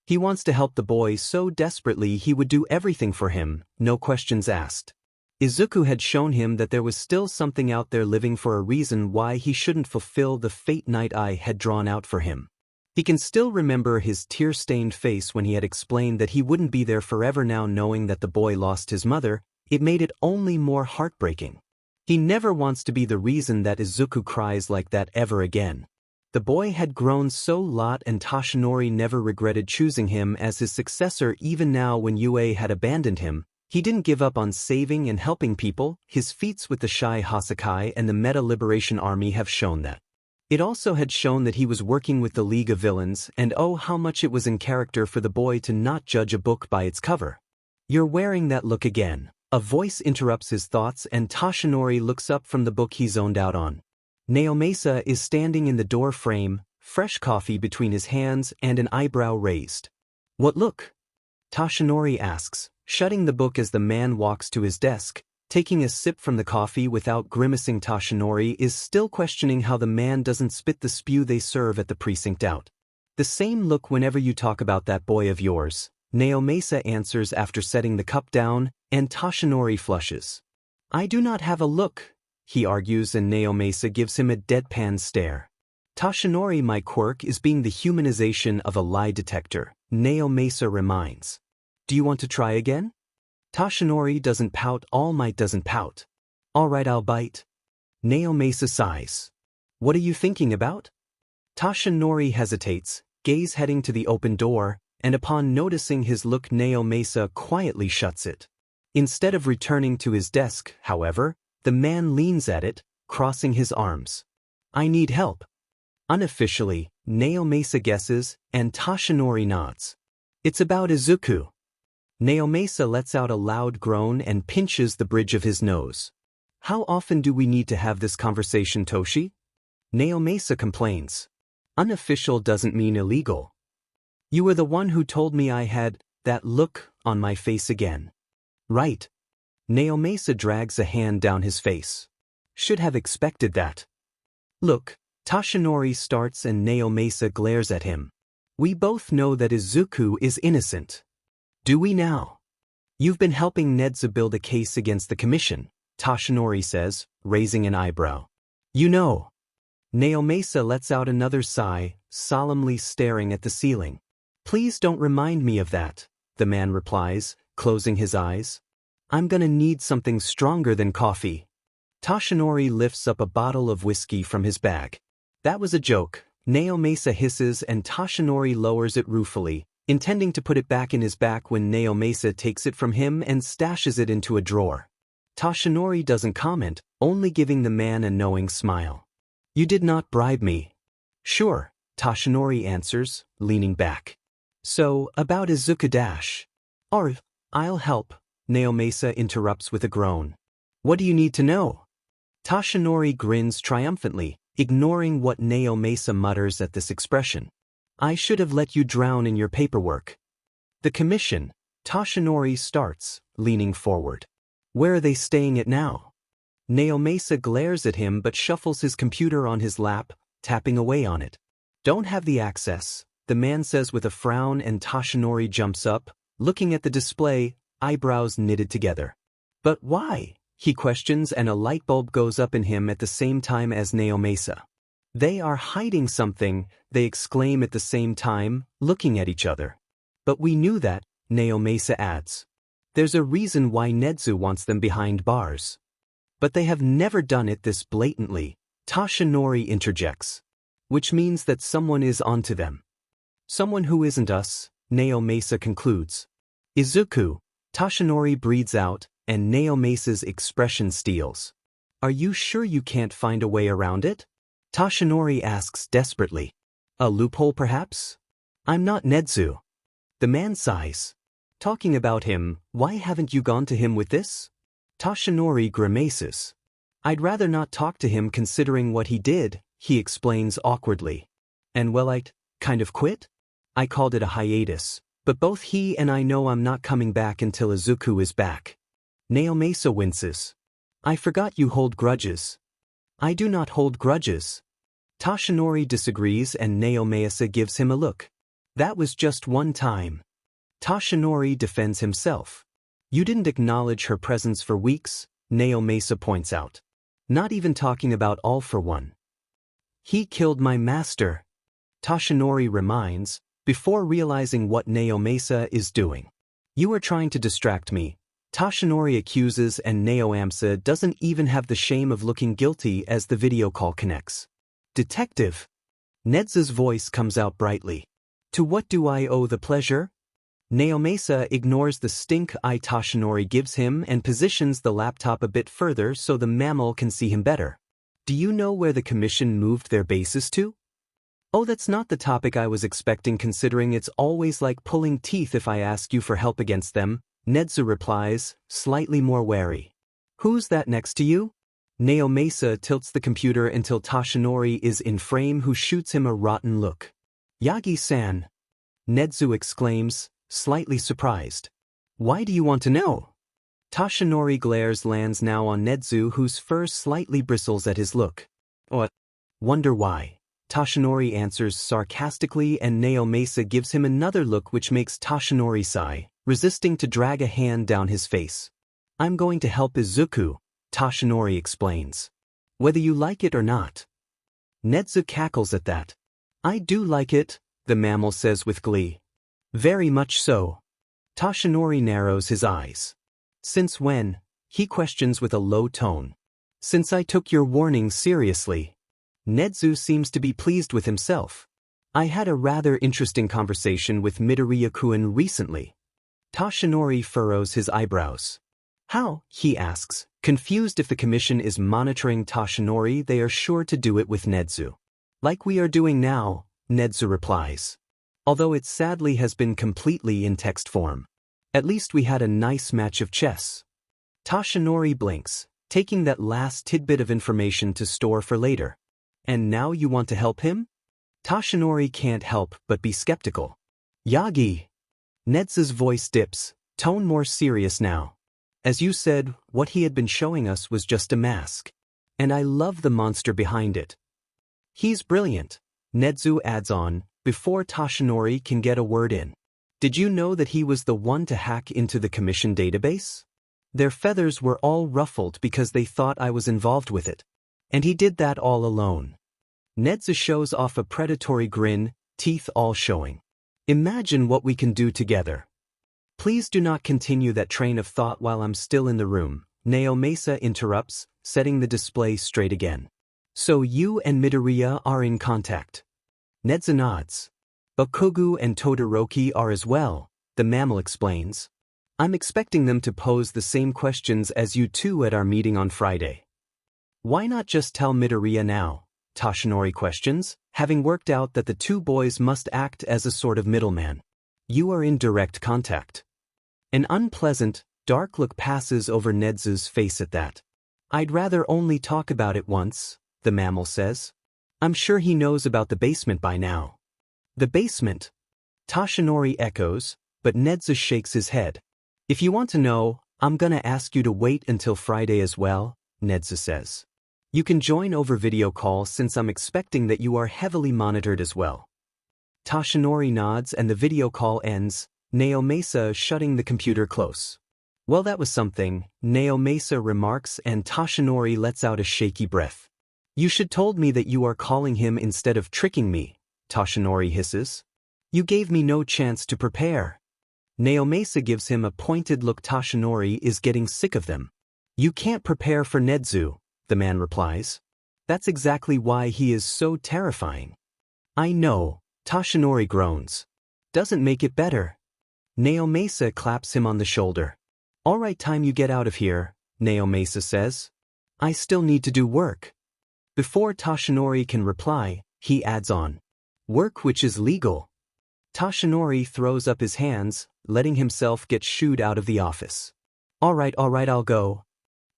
He wants to help the boy so desperately he would do everything for him, no questions asked. Izuku had shown him that there was still something out there living for a reason why he shouldn't fulfill the fate Night Eye had drawn out for him. He can still remember his tear-stained face when he had explained that he wouldn't be there forever. Now knowing that the boy lost his mother, it made it only more heartbreaking. He never wants to be the reason that Izuku cries like that ever again. The boy had grown so lot and Toshinori never regretted choosing him as his successor. Even now when Yue had abandoned him, he didn't give up on saving and helping people. His feats with the Shy Hasakai and the Meta Liberation Army have shown that. It also had shown that he was working with the League of Villains, and oh how much it was in character for the boy to not judge a book by its cover. "You're wearing that look again." A voice interrupts his thoughts and Toshinori looks up from the book he zoned out on. Naomesa is standing in the door frame, fresh coffee between his hands and an eyebrow raised. "What look?" Toshinori asks, shutting the book as the man walks to his desk, taking a sip from the coffee without grimacing. Toshinori is still questioning how the man doesn't spit the spew they serve at the precinct out. "The same look whenever you talk about that boy of yours," Naomesa answers after setting the cup down, and Toshinori flushes. "I do not have a look," he argues, and Naomesa gives him a deadpan stare. "Toshinori, my quirk is being the humanization of a lie detector," Naomesa reminds. "Do you want to try again?" Toshinori doesn't pout. All Might doesn't pout. "All right, I'll bite." Naomesa sighs. "What are you thinking about?" Toshinori hesitates, gaze heading to the open door, and upon noticing his look Naomesa quietly shuts it. Instead of returning to his desk, however, the man leans at it, crossing his arms. "I need help." Unofficially, Naomesa guesses, and Toshinori nods. "It's about Izuku." Naomesa lets out a loud groan and pinches the bridge of his nose. "How often do we need to have this conversation, Toshi?" Naomesa complains. "Unofficial doesn't mean illegal. You were the one who told me I had that look on my face again." "Right." Naomesa drags a hand down his face. "Should have expected that." "Look," Toshinori starts and Naomesa glares at him. "We both know that Izuku is innocent. Do we now?" "You've been helping Nedza build a case against the commission," Toshinori says, raising an eyebrow. "You know." Naomesa lets out another sigh, solemnly staring at the ceiling. "Please don't remind me of that," the man replies, closing his eyes. "I'm gonna need something stronger than coffee." Toshinori lifts up a bottle of whiskey from his bag. "That was a joke," Naomesa hisses, and Toshinori lowers it ruefully, intending to put it back in his back when Naomesa takes it from him and stashes it into a drawer. Toshinori doesn't comment, only giving the man a knowing smile. "You did not bribe me." "Sure," Toshinori answers, leaning back. "So, about Izuku dash." "Or, I'll help," Naomesa interrupts with a groan. "What do you need to know?" Toshinori grins triumphantly, ignoring what Naomesa mutters at this expression. "I should have let you drown in your paperwork." "The commission," Toshinori starts, leaning forward. "Where are they staying at now?" Naomesa glares at him but shuffles his computer on his lap, tapping away on it. "Don't have the access," the man says with a frown, and Toshinori jumps up, looking at the display, eyebrows knitted together. "But why?" he questions, and a light bulb goes up in him at the same time as Naomesa. "They are hiding something," they exclaim at the same time, looking at each other. "But we knew that," Naomesa adds. "There's a reason why Nedzu wants them behind bars." "But they have never done it this blatantly," Toshinori interjects. "Which means that someone is onto them." "Someone who isn't us," Naomesa concludes. "Izuku," Toshinori breathes out, and Naomesa's expression steels. "Are you sure you can't find a way around it?" Toshinori asks desperately. "A loophole perhaps?" "I'm not Nedzu." The man sighs. "Talking about him, why haven't you gone to him with this?" Toshinori grimaces. "I'd rather not talk to him considering what he did," he explains awkwardly. "And well, I'd kind of quit? I called it a hiatus, but both he and I know I'm not coming back until Izuku is back." Naomesa winces. I forgot you hold grudges. I do not hold grudges. Toshinori disagrees and Naomasa gives him a look. That was just one time. Toshinori defends himself. You didn't acknowledge her presence for weeks, Naomasa points out. Not even talking about All for One. He killed my master, Toshinori reminds, before realizing what Naomasa is doing. You are trying to distract me, Toshinori accuses, and Naomasa doesn't even have the shame of looking guilty as the video call connects. Detective. Nedza's voice comes out brightly. To what do I owe the pleasure? Naomasa ignores the stink eye Toshinori gives him and positions the laptop a bit further so the mammal can see him better. Do you know where the commission moved their bases to? Oh, that's not the topic I was expecting, considering it's always like pulling teeth if I ask you for help against them, Nedza replies, slightly more wary. Who's that next to you? Naomasa tilts the computer until Toshinori is in frame, who shoots him a rotten look. Yagi-san. Nedzu exclaims, slightly surprised. Why do you want to know? Toshinori glares lands now on Nedzu, whose fur slightly bristles at his look. What? Wonder why? Toshinori answers sarcastically, and Naomasa gives him another look which makes Toshinori sigh, resisting to drag a hand down his face. I'm going to help Izuku, Toshinori explains. Whether you like it or not. Nedzu cackles at that. I do like it, the mammal says with glee. Very much so. Toshinori narrows his eyes. Since when? He questions with a low tone. Since I took your warning seriously. Nedzu seems to be pleased with himself. I had a rather interesting conversation with Midoriya-kun recently. Toshinori furrows his eyebrows. How? He asks, confused. If the commission is monitoring Toshinori, they are sure to do it with Nedzu. Like we are doing now, Nedzu replies. Although it sadly has been completely in text form. At least we had a nice match of chess. Toshinori blinks, taking that last tidbit of information to store for later. And now you want to help him? Toshinori can't help but be skeptical. Yagi. Nedza's voice dips, tone more serious now. As you said, what he had been showing us was just a mask. And I love the monster behind it. He's brilliant, Nedzu adds on, before Toshinori can get a word in. Did you know that he was the one to hack into the commission database? Their feathers were all ruffled because they thought I was involved with it. And he did that all alone. Nedzu shows off a predatory grin, teeth all showing. Imagine what we can do together. Please do not continue that train of thought while I'm still in the room, Naomasa interrupts, setting the display straight again. So you and Midoriya are in contact. Nedzu nods. Bakugo and Todoroki are as well, the mammal explains. I'm expecting them to pose the same questions as you two at our meeting on Friday. Why not just tell Midoriya now? Toshinori questions, having worked out that the two boys must act as a sort of middleman. You are in direct contact. An unpleasant, dark look passes over Nedzu's face at that. I'd rather only talk about it once, the mammal says. I'm sure he knows about the basement by now. The basement? Toshinori echoes, but Nedzu shakes his head. If you want to know, I'm gonna ask you to wait until Friday as well, Nedzu says. You can join over video call since I'm expecting that you are heavily monitored as well. Toshinori nods and the video call ends, Naomasa shutting the computer close. Well, that was something, Naomasa remarks, and Toshinori lets out a shaky breath. You should told me that you are calling him instead of tricking me, Toshinori hisses. You gave me no chance to prepare. Naomasa gives him a pointed look. Toshinori is getting sick of them. You can't prepare for Nedzu, the man replies. That's exactly why he is so terrifying. I know, Toshinori groans. Doesn't make it better. Naomasa claps him on the shoulder. All right, time you get out of here, Naomasa says. I still need to do work. Before Toshinori can reply, he adds on. Work which is legal. Toshinori throws up his hands, letting himself get shooed out of the office. All right, I'll go.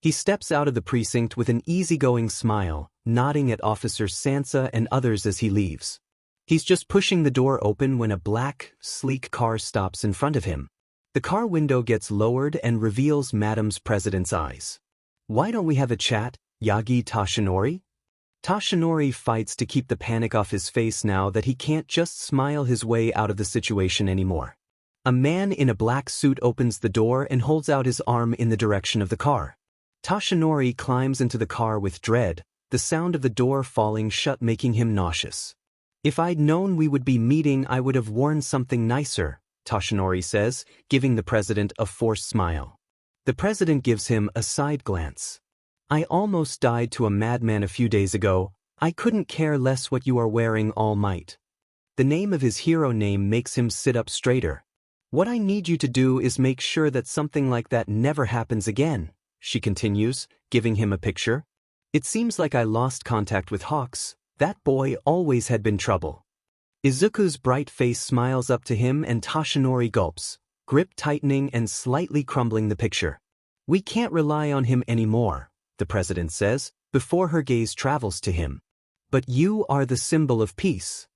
He steps out of the precinct with an easygoing smile, nodding at Officer Sansa and others as he leaves. He's just pushing the door open when a black, sleek car stops in front of him. The car window gets lowered and reveals Madam's President's eyes. Why don't we have a chat, Yagi Toshinori? Toshinori fights to keep the panic off his face now that he can't just smile his way out of the situation anymore. A man in a black suit opens the door and holds out his arm in the direction of the car. Toshinori climbs into the car with dread, the sound of the door falling shut making him nauseous. If I'd known we would be meeting, I would have worn something nicer, Toshinori says, giving the president a forced smile. The president gives him a side glance. I almost died to a madman a few days ago. I couldn't care less what you are wearing, All Might. The name of his hero name makes him sit up straighter. What I need you to do is make sure that something like that never happens again, she continues, giving him a picture. It seems like I lost contact with Hawks. That boy always had been trouble. Izuku's bright face smiles up to him and Toshinori gulps, grip tightening and slightly crumbling the picture. We can't rely on him anymore, the president says, before her gaze travels to him. But you are the symbol of peace.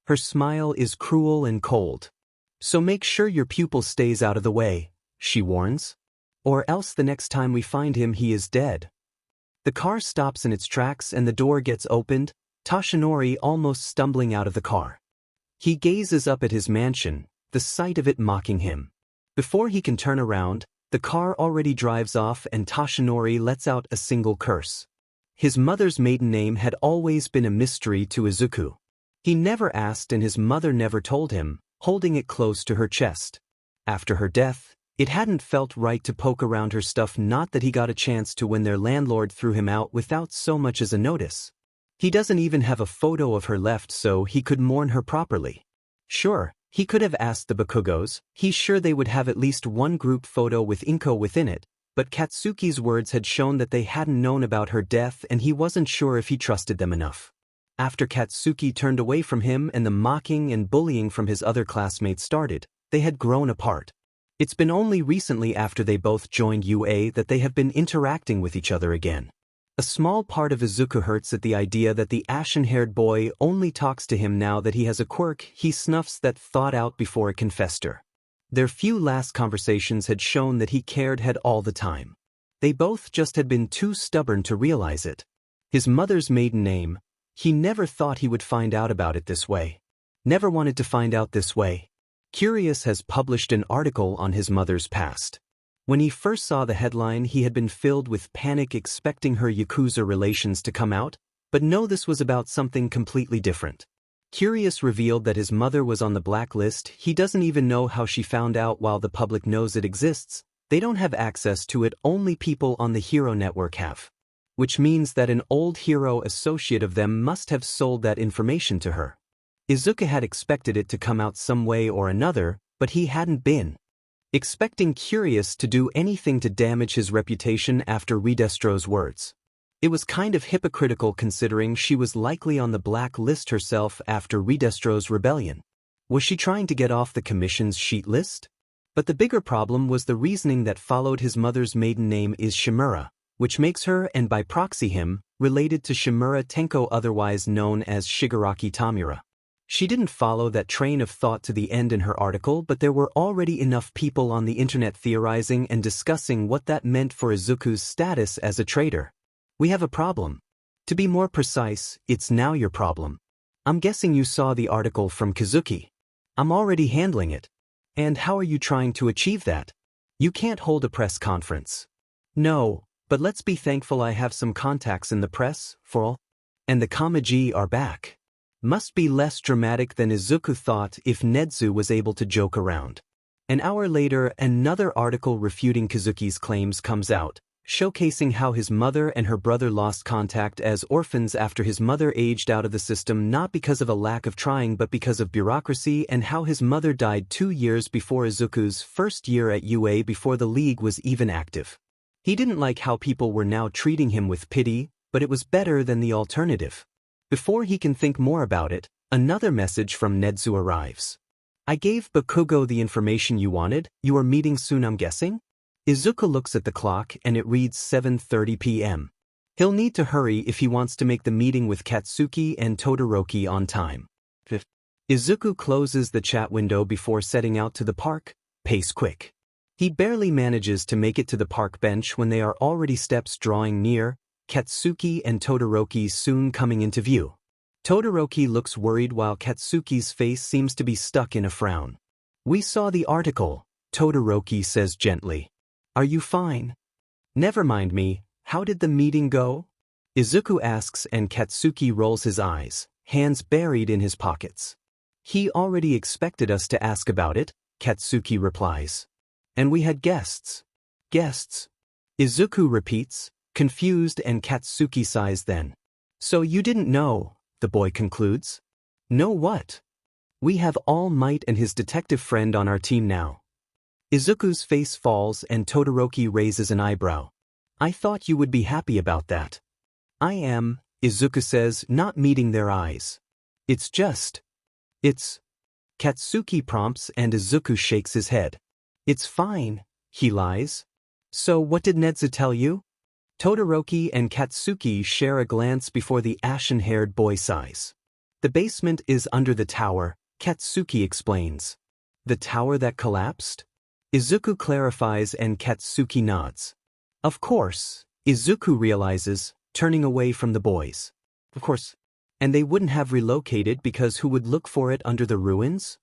Her smile is cruel and cold. So make sure your pupil stays out of the way, she warns. Or else the next time we find him he is dead. The car stops in its tracks and the door gets opened, Toshinori almost stumbling out of the car. He gazes up at his mansion, the sight of it mocking him. Before he can turn around, the car already drives off and Toshinori lets out a single curse. His mother's maiden name had always been a mystery to Izuku. He never asked and his mother never told him, holding it close to her chest. After her death, it hadn't felt right to poke around her stuff, not that he got a chance to when their landlord threw him out without so much as a notice. He doesn't even have a photo of her left so he could mourn her properly. Sure, he could have asked the Bakugos, he's sure they would have at least one group photo with Inko within it, but Katsuki's words had shown that they hadn't known about her death and he wasn't sure if he trusted them enough. After Katsuki turned away from him and the mocking and bullying from his other classmates started, they had grown apart. It's been only recently after they both joined UA that they have been interacting with each other again. A small part of Izuku hurts at the idea that the ashen-haired boy only talks to him now that he has a quirk he snuffs that thought out before it can fester. Their few last conversations had shown that he cared had all the time. They both just had been too stubborn to realize it. His mother's maiden name, he never thought he would find out about it this way. Never wanted to find out this way. Curious has published an article on his mother's past. When he first saw the headline he had been filled with panic expecting her Yakuza relations to come out, but no, this was about something completely different. Curious revealed that his mother was on the blacklist. He doesn't even know how she found out while the public knows it exists. They don't have access to it, only people on the Hero Network have. Which means that an old Hero associate of them must have sold that information to her. Izuku had expected it to come out some way or another, but he hadn't been expecting Curious to do anything to damage his reputation after Redestro's words. It was kind of hypocritical considering she was likely on the black list herself after Redestro's rebellion. Was she trying to get off the commission's sheet list? But the bigger problem was the reasoning that followed. His mother's maiden name is Shimura, which makes her, and by proxy him, related to Shimura Tenko, otherwise known as Shigaraki Tamura. She didn't follow that train of thought to the end in her article, but there were already enough people on the internet theorizing and discussing what that meant for Izuku's status as a traitor. We have a problem. To be more precise, it's now your problem. I'm guessing you saw the article from Kazuki. I'm already handling it. And how are you trying to achieve that? You can't hold a press conference. No, but let's be thankful I have some contacts in the press, for all. And the Kamaji are back. Must be less dramatic than Izuku thought if Nedzu was able to joke around. An hour later, another article refuting Kazuki's claims comes out, showcasing how his mother and her brother lost contact as orphans after his mother aged out of the system, not because of a lack of trying but because of bureaucracy, and how his mother died 2 years before Izuku's first year at UA, before the league was even active. He didn't like how people were now treating him with pity, but it was better than the alternative. Before he can think more about it, another message from Nedzu arrives. I gave Bakugo the information you wanted. You are meeting soon, I'm guessing? Izuku looks at the clock and it reads 7:30 p.m. He'll need to hurry if he wants to make the meeting with Katsuki and Todoroki on time. Izuku closes the chat window before setting out to the park. Pace quick. He barely manages to make it to the park bench when they are already steps drawing near, Katsuki and Todoroki soon coming into view. Todoroki looks worried while Katsuki's face seems to be stuck in a frown. "We saw the article," Todoroki says gently. "Are you fine?" "Never mind me, how did the meeting go?" Izuku asks and Katsuki rolls his eyes, hands buried in his pockets. "He already expected us to ask about it," Katsuki replies. "And we had guests." "Guests?" Izuku repeats, confused, and Katsuki sighs then. "So you didn't know," the boy concludes. "Know what?" "We have All Might and his detective friend on our team now." Izuku's face falls and Todoroki raises an eyebrow. "I thought you would be happy about that." "I am," Izuku says, not meeting their eyes. It's. Katsuki prompts and Izuku shakes his head. "It's fine," he lies. "So what did Nedzu tell you?" Todoroki and Katsuki share a glance before the ashen-haired boy sighs. "The basement is under the tower," Katsuki explains. "The tower that collapsed?" Izuku clarifies and Katsuki nods. "Of course," Izuku realizes, turning away from the boys. "Of course. And they wouldn't have relocated because who would look for it under the ruins?"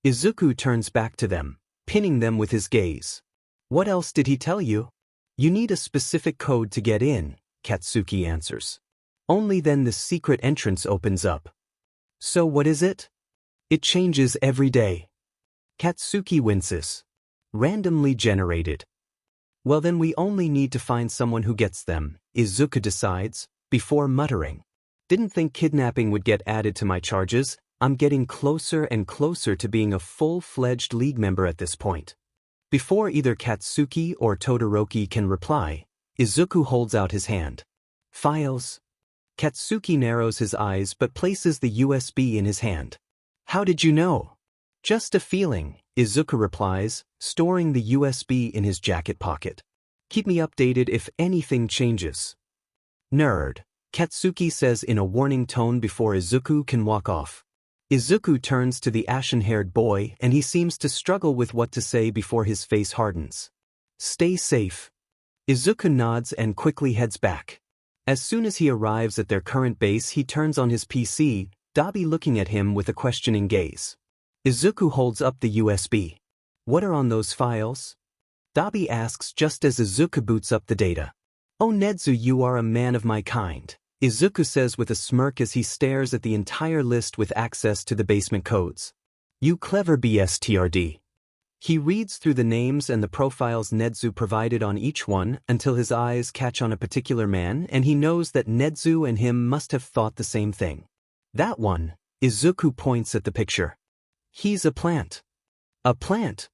Izuku turns back to them, pinning them with his gaze. "What else did he tell you?" "You need a specific code to get in," Katsuki answers. "Only then the secret entrance opens up." "So what is it?" "It changes every day." Katsuki winces. "Randomly generated." "Well then we only need to find someone who gets them," Izuku decides, before muttering. "Didn't think kidnapping would get added to my charges. I'm getting closer and closer to being a full-fledged league member at this point." Before either Katsuki or Todoroki can reply, Izuku holds out his hand. "Files." Katsuki narrows his eyes but places the USB in his hand. "How did you know?" "Just a feeling," Izuku replies, storing the USB in his jacket pocket. "Keep me updated if anything changes." "Nerd," Katsuki says in a warning tone before Izuku can walk off. Izuku turns to the ashen-haired boy and he seems to struggle with what to say before his face hardens. "Stay safe." Izuku nods and quickly heads back. As soon as he arrives at their current base he turns on his PC, Dabi looking at him with a questioning gaze. Izuku holds up the USB. "What are on those files?" Dabi asks just as Izuku boots up the data. "Oh Nedzu, you are a man of my kind," Izuku says with a smirk as he stares at the entire list with access to the basement codes. "You clever BSTRD." He reads through the names and the profiles Nedzu provided on each one until his eyes catch on a particular man and he knows that Nedzu and him must have thought the same thing. "That one," Izuku points at the picture. "He's a plant." "A plant?"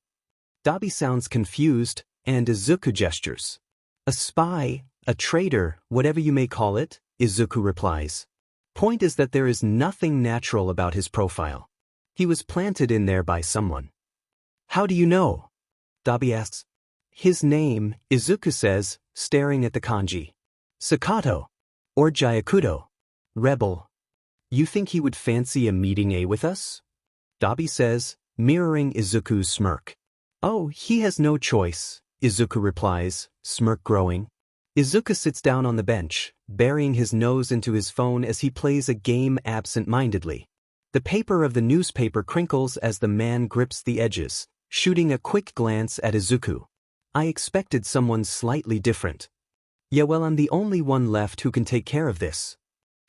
Dabi sounds confused, and Izuku gestures. "A spy, a traitor, whatever you may call it," Izuku replies. "Point is that there is nothing natural about his profile. He was planted in there by someone." "How do you know?" Dabi asks. "His name," Izuku says, staring at the kanji. "Sakato. Or Jayakudo. Rebel. You think he would fancy a meeting with us?" Dabi says, mirroring Izuku's smirk. "Oh, he has no choice," Izuku replies, smirk growing. Izuku sits down on the bench, burying his nose into his phone as he plays a game absent-mindedly. The paper of the newspaper crinkles as the man grips the edges, shooting a quick glance at Izuku. "I expected someone slightly different." "Yeah, well, I'm the only one left who can take care of this."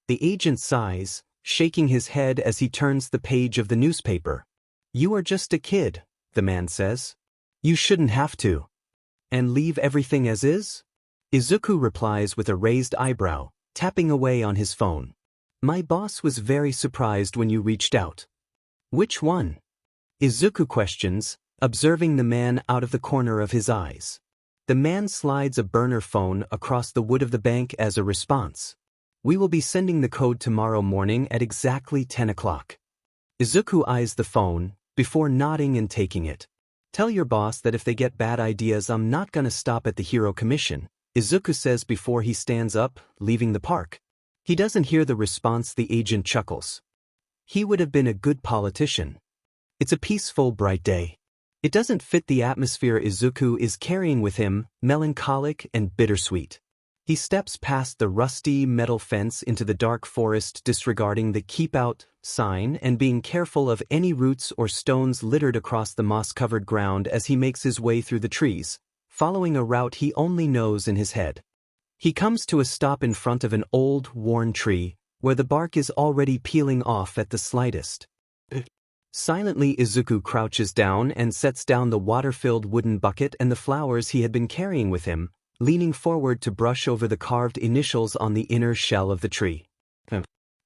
The agent sighs, shaking his head as he turns the page of the newspaper. "You are just a kid," the man says. "You shouldn't have to." "And leave everything as is?" Izuku replies with a raised eyebrow, tapping away on his phone. "My boss was very surprised when you reached out." "Which one?" Izuku questions, observing the man out of the corner of his eyes. The man slides a burner phone across the wood of the bank as a response. "We will be sending the code tomorrow morning at exactly 10 o'clock. Izuku eyes the phone, before nodding and taking it. "Tell your boss that if they get bad ideas I'm not gonna stop at the Hero Commission," Izuku says before he stands up, leaving the park. He doesn't hear the response. The agent chuckles. "He would have been a good politician." It's a peaceful, bright day. It doesn't fit the atmosphere Izuku is carrying with him, melancholic and bittersweet. He steps past the rusty metal fence into the dark forest, disregarding the "keep out" sign and being careful of any roots or stones littered across the moss-covered ground as he makes his way through the trees, following a route he only knows in his head. He comes to a stop in front of an old, worn tree, where the bark is already peeling off at the slightest. Silently, Izuku crouches down and sets down the water-filled wooden bucket and the flowers he had been carrying with him, leaning forward to brush over the carved initials on the inner shell of the tree.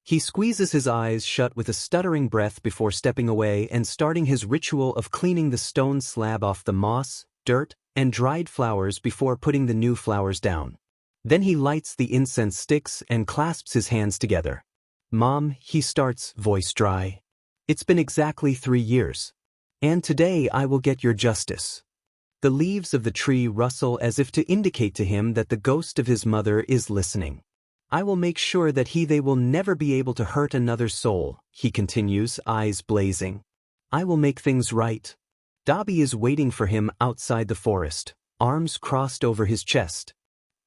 He squeezes his eyes shut with a stuttering breath before stepping away and starting his ritual of cleaning the stone slab off the moss, dirt, and dried flowers before putting the new flowers down. Then he lights the incense sticks and clasps his hands together. "Mom," he starts, voice dry. "It's been exactly 3 years. And today I will get your justice." The leaves of the tree rustle as if to indicate to him that the ghost of his mother is listening. "I will make sure that they will never be able to hurt another soul," he continues, eyes blazing. "I will make things right." Dabi is waiting for him outside the forest, arms crossed over his chest.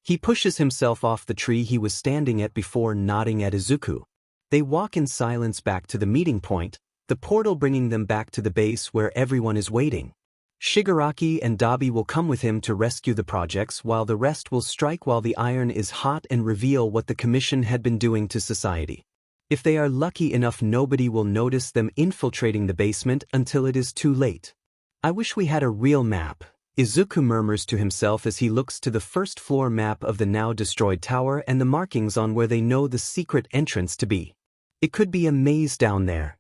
He pushes himself off the tree he was standing at before nodding at Izuku. They walk in silence back to the meeting point, the portal bringing them back to the base where everyone is waiting. Shigaraki and Dabi will come with him to rescue the projects while the rest will strike while the iron is hot and reveal what the commission had been doing to society. If they are lucky enough, nobody will notice them infiltrating the basement until it is too late. "I wish we had a real map," Izuku murmurs to himself as he looks to the first-floor map of the now-destroyed tower and the markings on where they know the secret entrance to be. It could be a maze down there.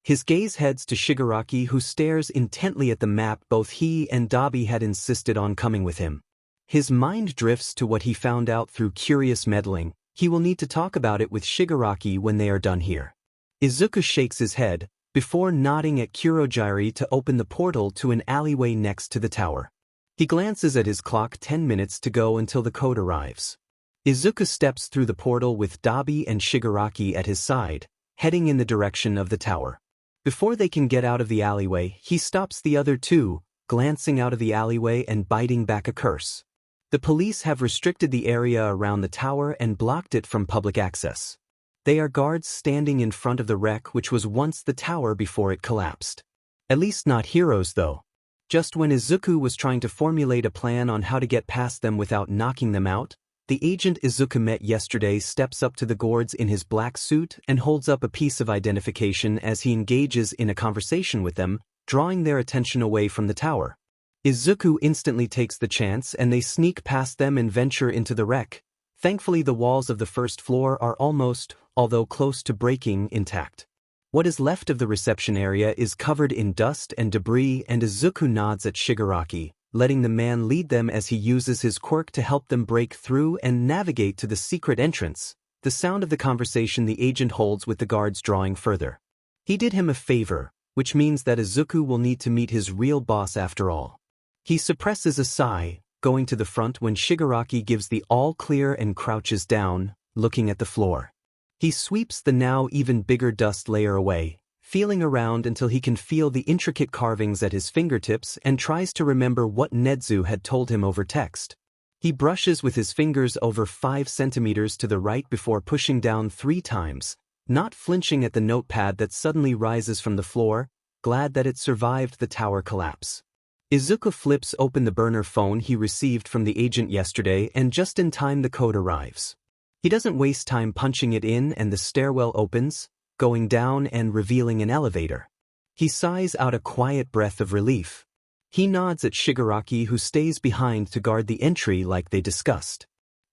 His gaze heads to Shigaraki, who stares intently at the map both he and Dabi had insisted on coming with him. His mind drifts to what he found out through curious meddling. He will need to talk about it with Shigaraki when they are done here. Izuku shakes his head, before nodding at Kurogiri to open the portal to an alleyway next to the tower. He glances at his clock, 10 minutes to go until the code arrives. Izuku steps through the portal with Dabi and Shigaraki at his side, heading in the direction of the tower. Before they can get out of the alleyway, he stops the other two, glancing out of the alleyway and biting back a curse. The police have restricted the area around the tower and blocked it from public access. They are guards standing in front of the wreck which was once the tower before it collapsed. At least not heroes, though. Just when Izuku was trying to formulate a plan on how to get past them without knocking them out, the agent Izuku met yesterday steps up to the guards in his black suit and holds up a piece of identification as he engages in a conversation with them, drawing their attention away from the tower. Izuku instantly takes the chance and they sneak past them and venture into the wreck. Thankfully, the walls of the first floor are almost, although close to breaking, intact. What is left of the reception area is covered in dust and debris, and Izuku nods at Shigaraki, letting the man lead them as he uses his quirk to help them break through and navigate to the secret entrance, the sound of the conversation the agent holds with the guards drawing further. He did him a favor, which means that Izuku will need to meet his real boss after all. He suppresses a sigh, going to the front when Shigaraki gives the all-clear and crouches down, looking at the floor. He sweeps the now even bigger dust layer away, feeling around until he can feel the intricate carvings at his fingertips and tries to remember what Nedzu had told him over text. He brushes with his fingers over 5 centimeters to the right before pushing down 3 times, not flinching at the notepad that suddenly rises from the floor, glad that it survived the tower collapse. Izuku flips open the burner phone he received from the agent yesterday, and just in time the code arrives. He doesn't waste time punching it in and the stairwell opens, going down and revealing an elevator. He sighs out a quiet breath of relief. He nods at Shigaraki, who stays behind to guard the entry like they discussed.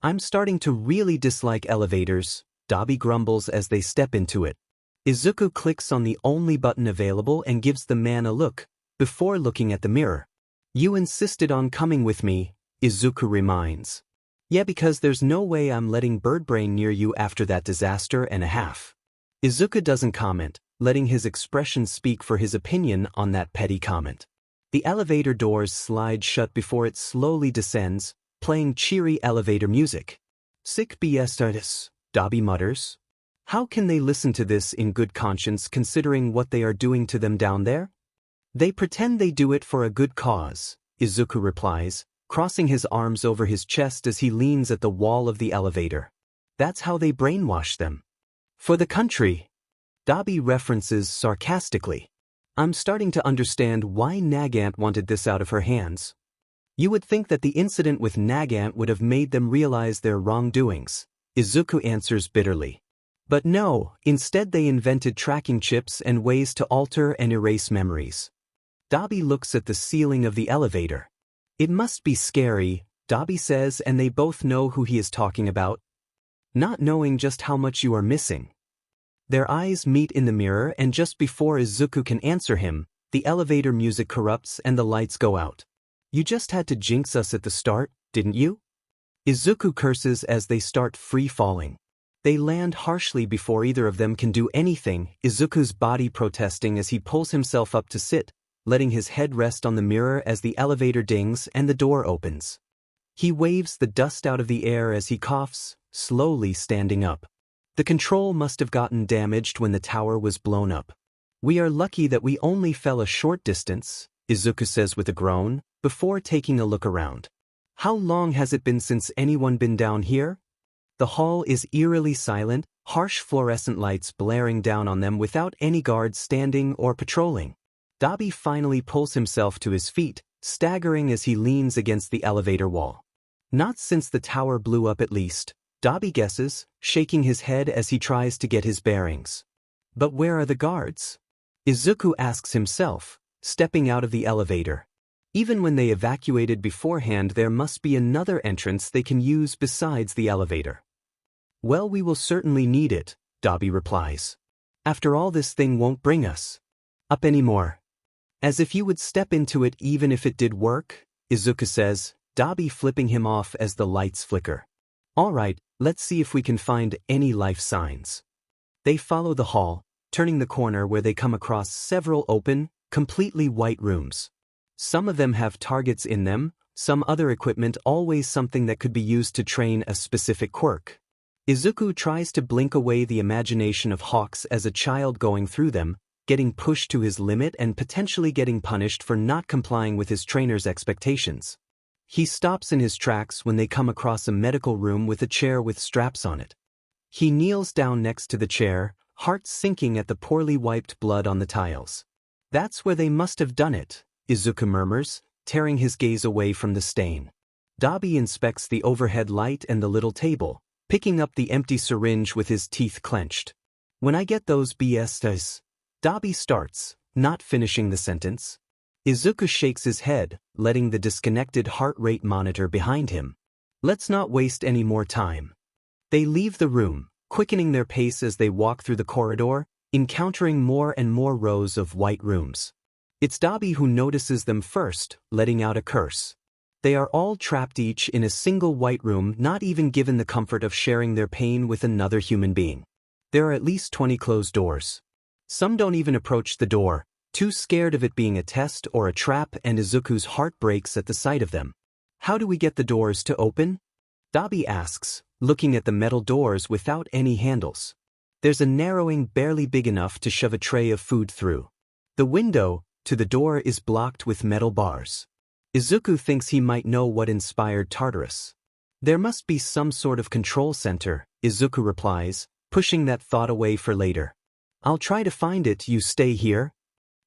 "I'm starting to really dislike elevators," Dabi grumbles as they step into it. Izuku clicks on the only button available and gives the man a look, before looking at the mirror. "You insisted on coming with me," Izuku reminds. "Yeah, because there's no way I'm letting Birdbrain near you after that disaster and a half." Izuku doesn't comment, letting his expression speak for his opinion on that petty comment. The elevator doors slide shut before it slowly descends, playing cheery elevator music. "Sick BS artists," Dabi mutters. How can they listen to this in good conscience considering what they are doing to them down there? They pretend they do it for a good cause, Izuku replies, crossing his arms over his chest as he leans at the wall of the elevator. That's how they brainwash them. For the country, Dabi references sarcastically. I'm starting to understand why Nagant wanted this out of her hands. You would think that the incident with Nagant would have made them realize their wrongdoings, Izuku answers bitterly. But no, instead they invented tracking chips and ways to alter and erase memories. Dabi looks at the ceiling of the elevator. It must be scary, Dabi says, and they both know who he is talking about. Not knowing just how much you are missing. Their eyes meet in the mirror, and just before Izuku can answer him, the elevator music corrupts and the lights go out. You just had to jinx us at the start, didn't you? Izuku curses as they start free falling. They land harshly before either of them can do anything, Izuku's body protesting as he pulls himself up to sit, letting his head rest on the mirror as the elevator dings and the door opens. He waves the dust out of the air as he coughs, slowly standing up. The control must have gotten damaged when the tower was blown up. We are lucky that we only fell a short distance, Izuku says with a groan, before taking a look around. How long has it been since anyone been down here? The hall is eerily silent, harsh fluorescent lights blaring down on them without any guards standing or patrolling. Dabi finally pulls himself to his feet, staggering as he leans against the elevator wall. Not since the tower blew up at least, Dabi guesses, shaking his head as he tries to get his bearings. But where are the guards? Izuku asks himself, stepping out of the elevator. Even when they evacuated beforehand, there must be another entrance they can use besides the elevator. Well, we will certainly need it, Dabi replies. After all, this thing won't bring us up anymore. As if you would step into it even if it did work, Izuku says, Dabi flipping him off as the lights flicker. All right, let's see if we can find any life signs. They follow the hall, turning the corner where they come across several open, completely white rooms. Some of them have targets in them, some other equipment, always something that could be used to train a specific quirk. Izuku tries to blink away the imagination of Hawks as a child going through them, getting pushed to his limit and potentially getting punished for not complying with his trainer's expectations. He stops in his tracks when they come across a medical room with a chair with straps on it. He kneels down next to the chair, heart sinking at the poorly wiped blood on the tiles. That's where they must have done it, Izuku murmurs, tearing his gaze away from the stain. Dabi inspects the overhead light and the little table, picking up the empty syringe with his teeth clenched. When I get those BS's, Dabi starts, not finishing the sentence. Izuku shakes his head, letting the disconnected heart rate monitor behind him. Let's not waste any more time. They leave the room, quickening their pace as they walk through the corridor, encountering more and more rows of white rooms. It's Dabi who notices them first, letting out a curse. They are all trapped each in a single white room, not even given the comfort of sharing their pain with another human being. There are at least 20 closed doors. Some don't even approach the door, too scared of it being a test or a trap, and Izuku's heart breaks at the sight of them. How do we get the doors to open? Dabi asks, looking at the metal doors without any handles. There's a narrowing barely big enough to shove a tray of food through. The window to the door is blocked with metal bars. Izuku thinks he might know what inspired Tartarus. There must be some sort of control center, Izuku replies, pushing that thought away for later. I'll try to find it, you stay here?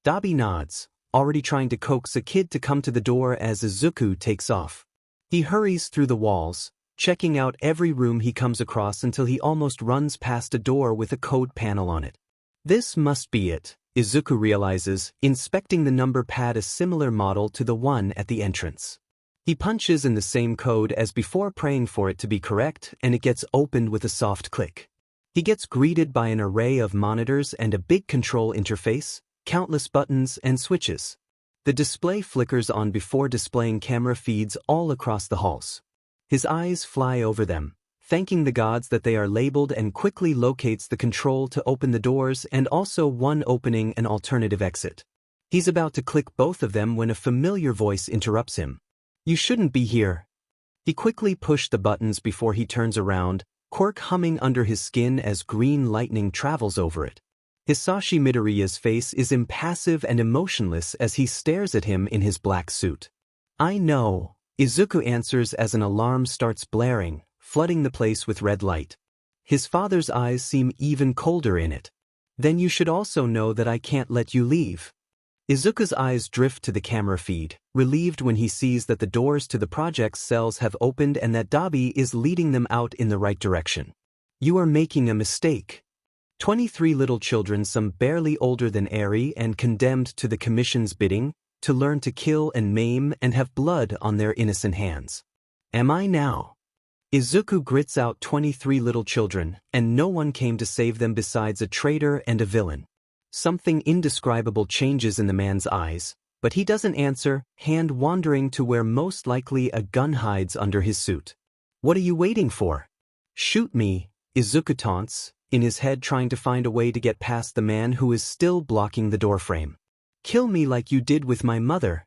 Dabi nods, already trying to coax a kid to come to the door as Izuku takes off. He hurries through the walls, checking out every room he comes across until he almost runs past a door with a code panel on it. This must be it, Izuku realizes, inspecting the number pad, a similar model to the one at the entrance. He punches in the same code as before, praying for it to be correct, and it gets opened with a soft click. He gets greeted by an array of monitors and a big control interface, countless buttons and switches. The display flickers on before displaying camera feeds all across the halls. His eyes fly over them, thanking the gods that they are labeled, and quickly locates the control to open the doors and also one opening an alternative exit. He's about to click both of them when a familiar voice interrupts him. You shouldn't be here. He quickly pushed the buttons before he turns around, quirk humming under his skin as green lightning travels over it. Hisashi Midoriya's face is impassive and emotionless as he stares at him in his black suit. I know, Izuku answers as an alarm starts blaring, flooding the place with red light. His father's eyes seem even colder in it. Then you should also know that I can't let you leave. Izuku's eyes drift to the camera feed, relieved when he sees that the doors to the project's cells have opened and that Dabi is leading them out in the right direction. You are making a mistake. 23 little children, some barely older than Eri and condemned to the commission's bidding, to learn to kill and maim and have blood on their innocent hands. Am I now? Izuku grits out 23 little children, and no one came to save them besides a traitor and a villain. Something indescribable changes in the man's eyes, but he doesn't answer, hand wandering to where most likely a gun hides under his suit. What are you waiting for? Shoot me, Izuku taunts, in his head trying to find a way to get past the man who is still blocking the doorframe. Kill me like you did with my mother.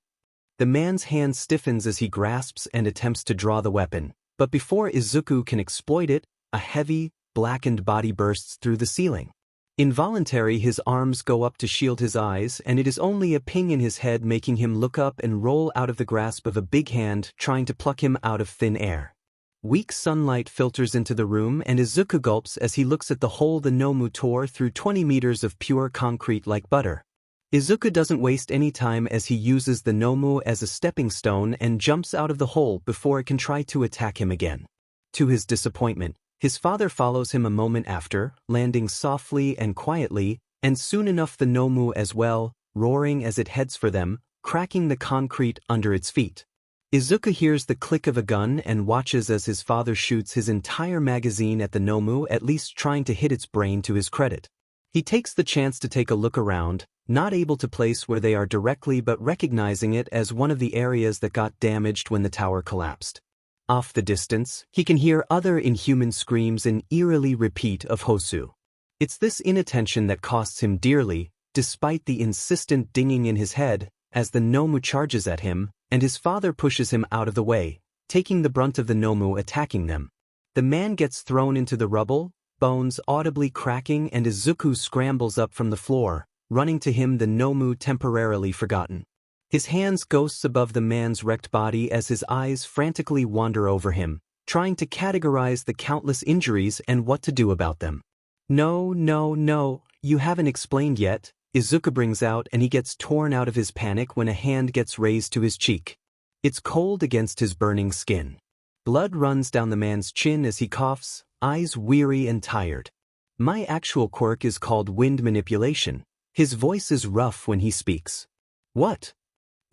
The man's hand stiffens as he grasps and attempts to draw the weapon, but before Izuku can exploit it, a heavy, blackened body bursts through the ceiling. Involuntary, his arms go up to shield his eyes, and it is only a ping in his head making him look up and roll out of the grasp of a big hand trying to pluck him out of thin air. Weak sunlight filters into the room and Izuku gulps as he looks at the hole the Nomu tore through 20 meters of pure concrete like butter. Izuku doesn't waste any time as he uses the Nomu as a stepping stone and jumps out of the hole before it can try to attack him again. To his disappointment, his father follows him a moment after, landing softly and quietly, and soon enough the Nomu as well, roaring as it heads for them, cracking the concrete under its feet. Izuku hears the click of a gun and watches as his father shoots his entire magazine at the Nomu, at least trying to hit its brain to his credit. He takes the chance to take a look around, not able to place where they are directly but recognizing it as one of the areas that got damaged when the tower collapsed. Off the distance, he can hear other inhuman screams and eerily repeat of Hosu. It's this inattention that costs him dearly, despite the insistent dinging in his head, as the Nomu charges at him, and his father pushes him out of the way, taking the brunt of the Nomu attacking them. The man gets thrown into the rubble, bones audibly cracking, and Izuku scrambles up from the floor, running to him, the Nomu temporarily forgotten. His hands ghosts above the man's wrecked body as his eyes frantically wander over him, trying to categorize the countless injuries and what to do about them. No, you haven't explained yet, Izuku brings out, and he gets torn out of his panic when a hand gets raised to his cheek. It's cold against his burning skin. Blood runs down the man's chin as he coughs, eyes weary and tired. My actual quirk is called wind manipulation. His voice is rough when he speaks. What?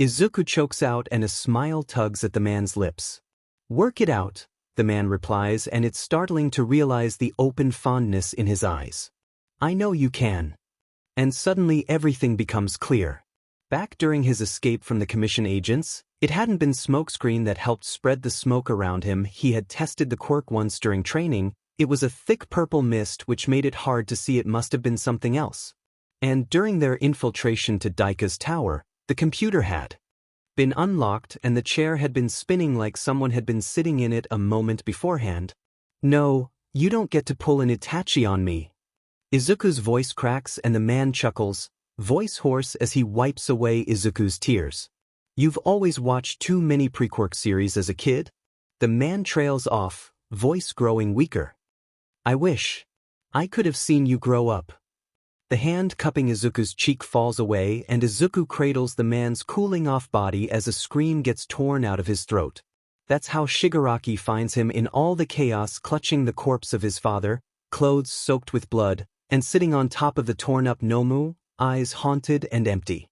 Izuku chokes out and a smile tugs at the man's lips. Work it out, the man replies, and it's startling to realize the open fondness in his eyes. I know you can. And suddenly everything becomes clear. Back during his escape from the commission agents, it hadn't been smokescreen that helped spread the smoke around him. He had tested the quirk once during training. It was a thick purple mist which made it hard to see. It must have been something else. And during their infiltration to Daika's tower, the computer had been unlocked and the chair had been spinning like someone had been sitting in it a moment beforehand. No, you don't get to pull an Itachi on me. Izuku's voice cracks and the man chuckles, voice hoarse as he wipes away Izuku's tears. You've always watched too many pre-quirk series as a kid? The man trails off, voice growing weaker. I wish I could have seen you grow up. The hand cupping Izuku's cheek falls away and Izuku cradles the man's cooling off body as a scream gets torn out of his throat. That's how Shigaraki finds him in all the chaos, clutching the corpse of his father, clothes soaked with blood, and sitting on top of the torn-up Nomu, eyes haunted and empty.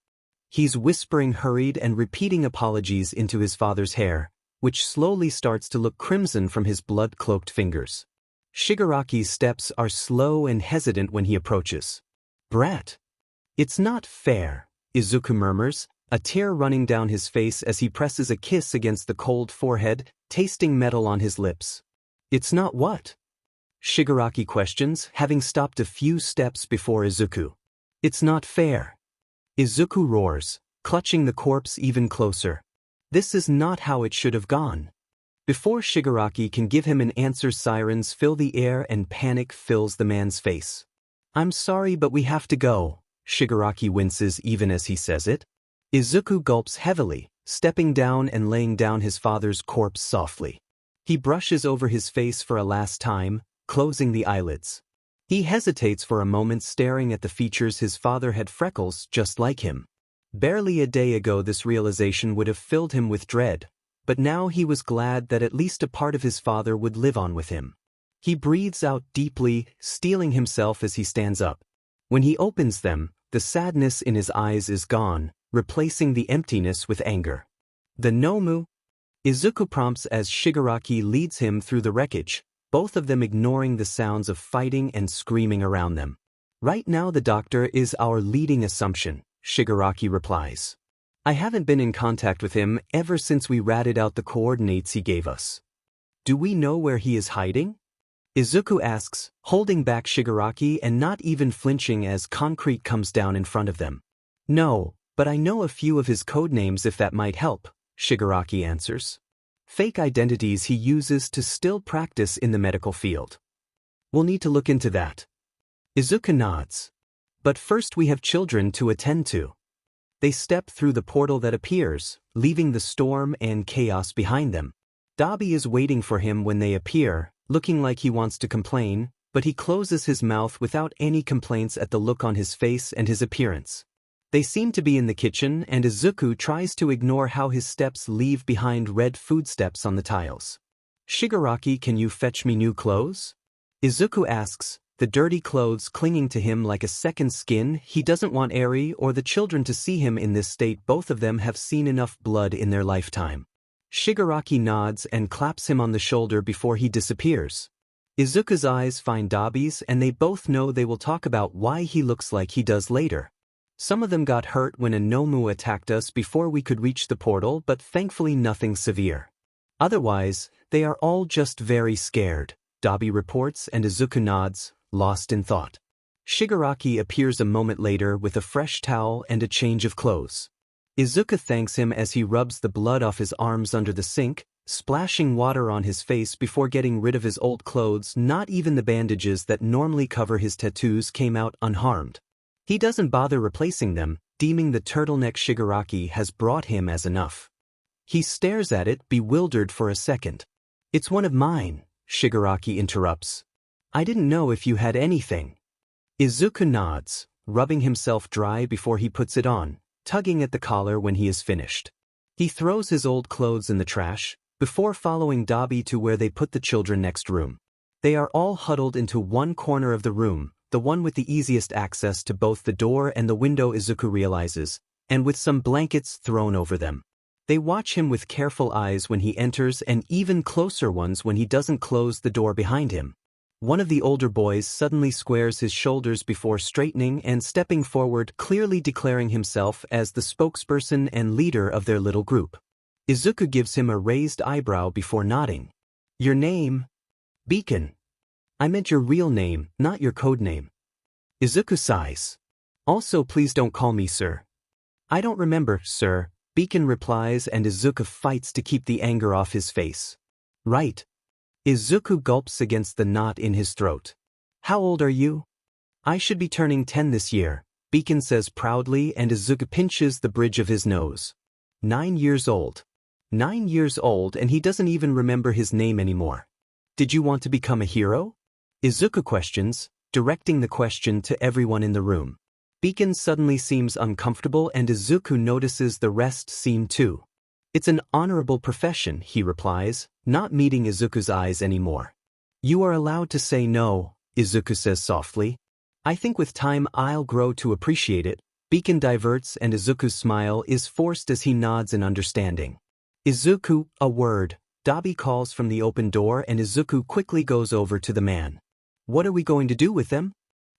He's whispering hurried and repeating apologies into his father's hair, which slowly starts to look crimson from his blood-cloaked fingers. Shigaraki's steps are slow and hesitant when he approaches. Brat. It's not fair, Izuku murmurs, a tear running down his face as he presses a kiss against the cold forehead, tasting metal on his lips. It's not what? Shigaraki questions, having stopped a few steps before Izuku. It's not fair. Izuku roars, clutching the corpse even closer. This is not how it should have gone. Before Shigaraki can give him an answer, sirens fill the air and panic fills the man's face. I'm sorry but we have to go. Shigaraki winces even as he says it. Izuku gulps heavily, stepping down and laying down his father's corpse softly. He brushes over his face for a last time, closing the eyelids. He hesitates for a moment, staring at the features his father had, freckles just like him. Barely a day ago this realization would have filled him with dread, but now he was glad that at least a part of his father would live on with him. He breathes out deeply, steeling himself as he stands up. When he opens them, the sadness in his eyes is gone, replacing the emptiness with anger. "The Nomu?" Izuku prompts as Shigaraki leads him through the wreckage, both of them ignoring the sounds of fighting and screaming around them. "Right now the doctor is our leading assumption," Shigaraki replies. "I haven't been in contact with him ever since we ratted out the coordinates he gave us." "Do we know where he is hiding?" Izuku asks, holding back Shigaraki and not even flinching as concrete comes down in front of them. "No, but I know a few of his codenames if that might help," Shigaraki answers. "Fake identities he uses to still practice in the medical field. We'll need to look into that." Izuku nods. "But first we have children to attend to." They step through the portal that appears, leaving the storm and chaos behind them. Dabi is waiting for him when they appear, looking like he wants to complain, but he closes his mouth without any complaints at the look on his face and his appearance. They seem to be in the kitchen and Izuku tries to ignore how his steps leave behind red footsteps on the tiles. "Shigaraki, can you fetch me new clothes?" Izuku asks, the dirty clothes clinging to him like a second skin. He doesn't want Eri or the children to see him in this state. Both of them have seen enough blood in their lifetime. Shigaraki nods and claps him on the shoulder before he disappears. Izuku's eyes find Dabi's and they both know they will talk about why he looks like he does later. "Some of them got hurt when a Nomu attacked us before we could reach the portal, but thankfully nothing severe. Otherwise, they are all just very scared," Dabi reports and Izuku nods, lost in thought. Shigaraki appears a moment later with a fresh towel and a change of clothes. Izuku thanks him as he rubs the blood off his arms under the sink, splashing water on his face before getting rid of his old clothes. Not even the bandages that normally cover his tattoos came out unharmed. He doesn't bother replacing them, deeming the turtleneck Shigaraki has brought him as enough. He stares at it, bewildered for a second. "It's one of mine," Shigaraki interrupts. "I didn't know if you had anything." Izuku nods, rubbing himself dry before he puts it on, tugging at the collar when he is finished. He throws his old clothes in the trash, before following Dabi to where they put the children next room. They are all huddled into one corner of the room, the one with the easiest access to both the door and the window, Izuku realizes, and with some blankets thrown over them. They watch him with careful eyes when he enters and even closer ones when he doesn't close the door behind him. One of the older boys suddenly squares his shoulders before straightening and stepping forward, clearly declaring himself as the spokesperson and leader of their little group. Izuku gives him a raised eyebrow before nodding. "Your name?" "Beacon." "I meant your real name, not your code name." Izuku sighs. "Also please don't call me sir." "I don't remember, sir," Beacon replies and Izuku fights to keep the anger off his face. "Right." Izuku gulps against the knot in his throat. "How old are you?" "I should be turning 10 this year," Beacon says proudly and Izuku pinches the bridge of his nose. 9 years old. 9 years old and he doesn't even remember his name anymore. "Did you want to become a hero?" Izuku questions, directing the question to everyone in the room. Beacon suddenly seems uncomfortable and Izuku notices the rest seem too. "It's an honorable profession," he replies, not meeting Izuku's eyes anymore. "You are allowed to say no," Izuku says softly. "I think with time I'll grow to appreciate it." Beacon diverts and Izuku's smile is forced as he nods in understanding. "Izuku, a word," Dabi calls from the open door and Izuku quickly goes over to the man. "What are we going to do with them?"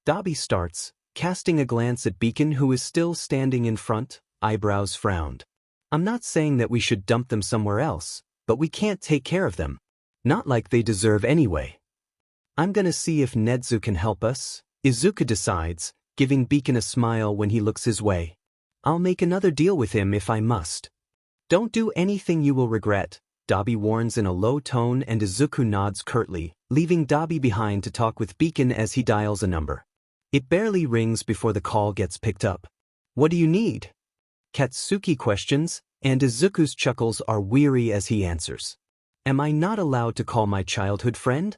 Dabi starts, casting a glance at Beacon who is still standing in front, eyebrows frowned. "I'm not saying that we should dump them somewhere else, but we can't take care of them. Not like they deserve anyway. I'm gonna see if Nedzu can help us," Izuku decides, giving Beacon a smile when he looks his way. "I'll make another deal with him if I must." "Don't do anything you will regret," Dabi warns in a low tone and Izuku nods curtly, leaving Dabi behind to talk with Beacon as he dials a number. It barely rings before the call gets picked up. What do you need? Katsuki questions, and Izuku's chuckles are weary as he answers. Am I not allowed to call my childhood friend?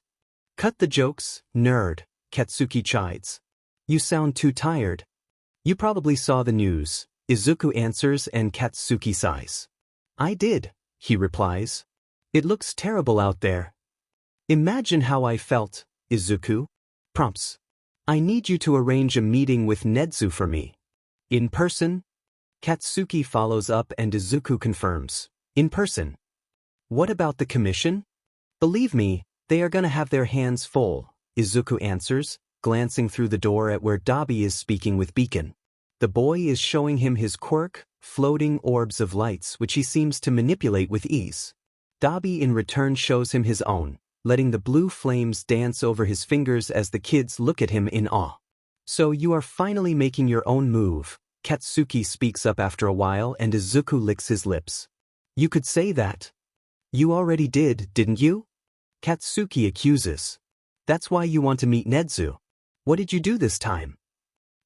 Cut the jokes, nerd, Katsuki chides. You sound too tired. You probably saw the news, Izuku answers and Katsuki sighs. I did, he replies. It looks terrible out there. Imagine how I felt, Izuku prompts. I need you to arrange a meeting with Nedzu for me. In person? Katsuki follows up and Izuku confirms. In person. What about the commission? Believe me, they are gonna have their hands full, Izuku answers, glancing through the door at where Dabi is speaking with Beacon. The boy is showing him his quirk, floating orbs of lights which he seems to manipulate with ease. Dabi in return shows him his own, letting the blue flames dance over his fingers as the kids look at him in awe. So you are finally making your own move, Katsuki speaks up after a while and Izuku licks his lips. You could say that. You already did, didn't you? Katsuki accuses. That's why you want to meet Nedzu. What did you do this time?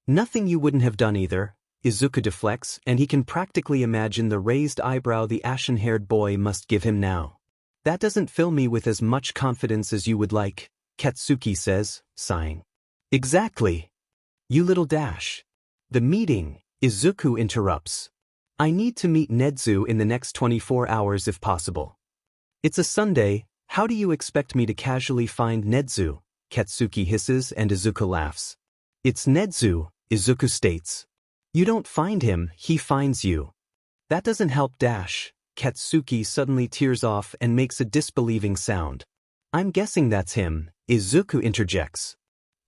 Nothing you wouldn't have done either, Izuku deflects, and he can practically imagine the raised eyebrow the ashen-haired boy must give him now. That doesn't fill me with as much confidence as you would like, Katsuki says, sighing. Exactly. You little dash. The meeting, Izuku interrupts. I need to meet Nedzu in the next 24 hours if possible. It's a Sunday, how do you expect me to casually find Nedzu? Katsuki hisses and Izuku laughs. It's Nedzu, Izuku states. You don't find him, he finds you. That doesn't help dash. Katsuki suddenly tears off and makes a disbelieving sound. I'm guessing that's him, Izuku interjects.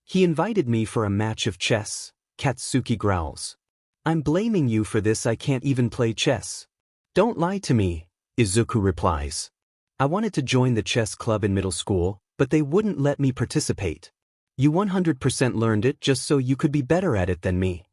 He invited me for a match of chess, Katsuki growls. I'm blaming you for this, I can't even play chess. Don't lie to me, Izuku replies. I wanted to join the chess club in middle school, but they wouldn't let me participate. You 100% learned it just so you could be better at it than me.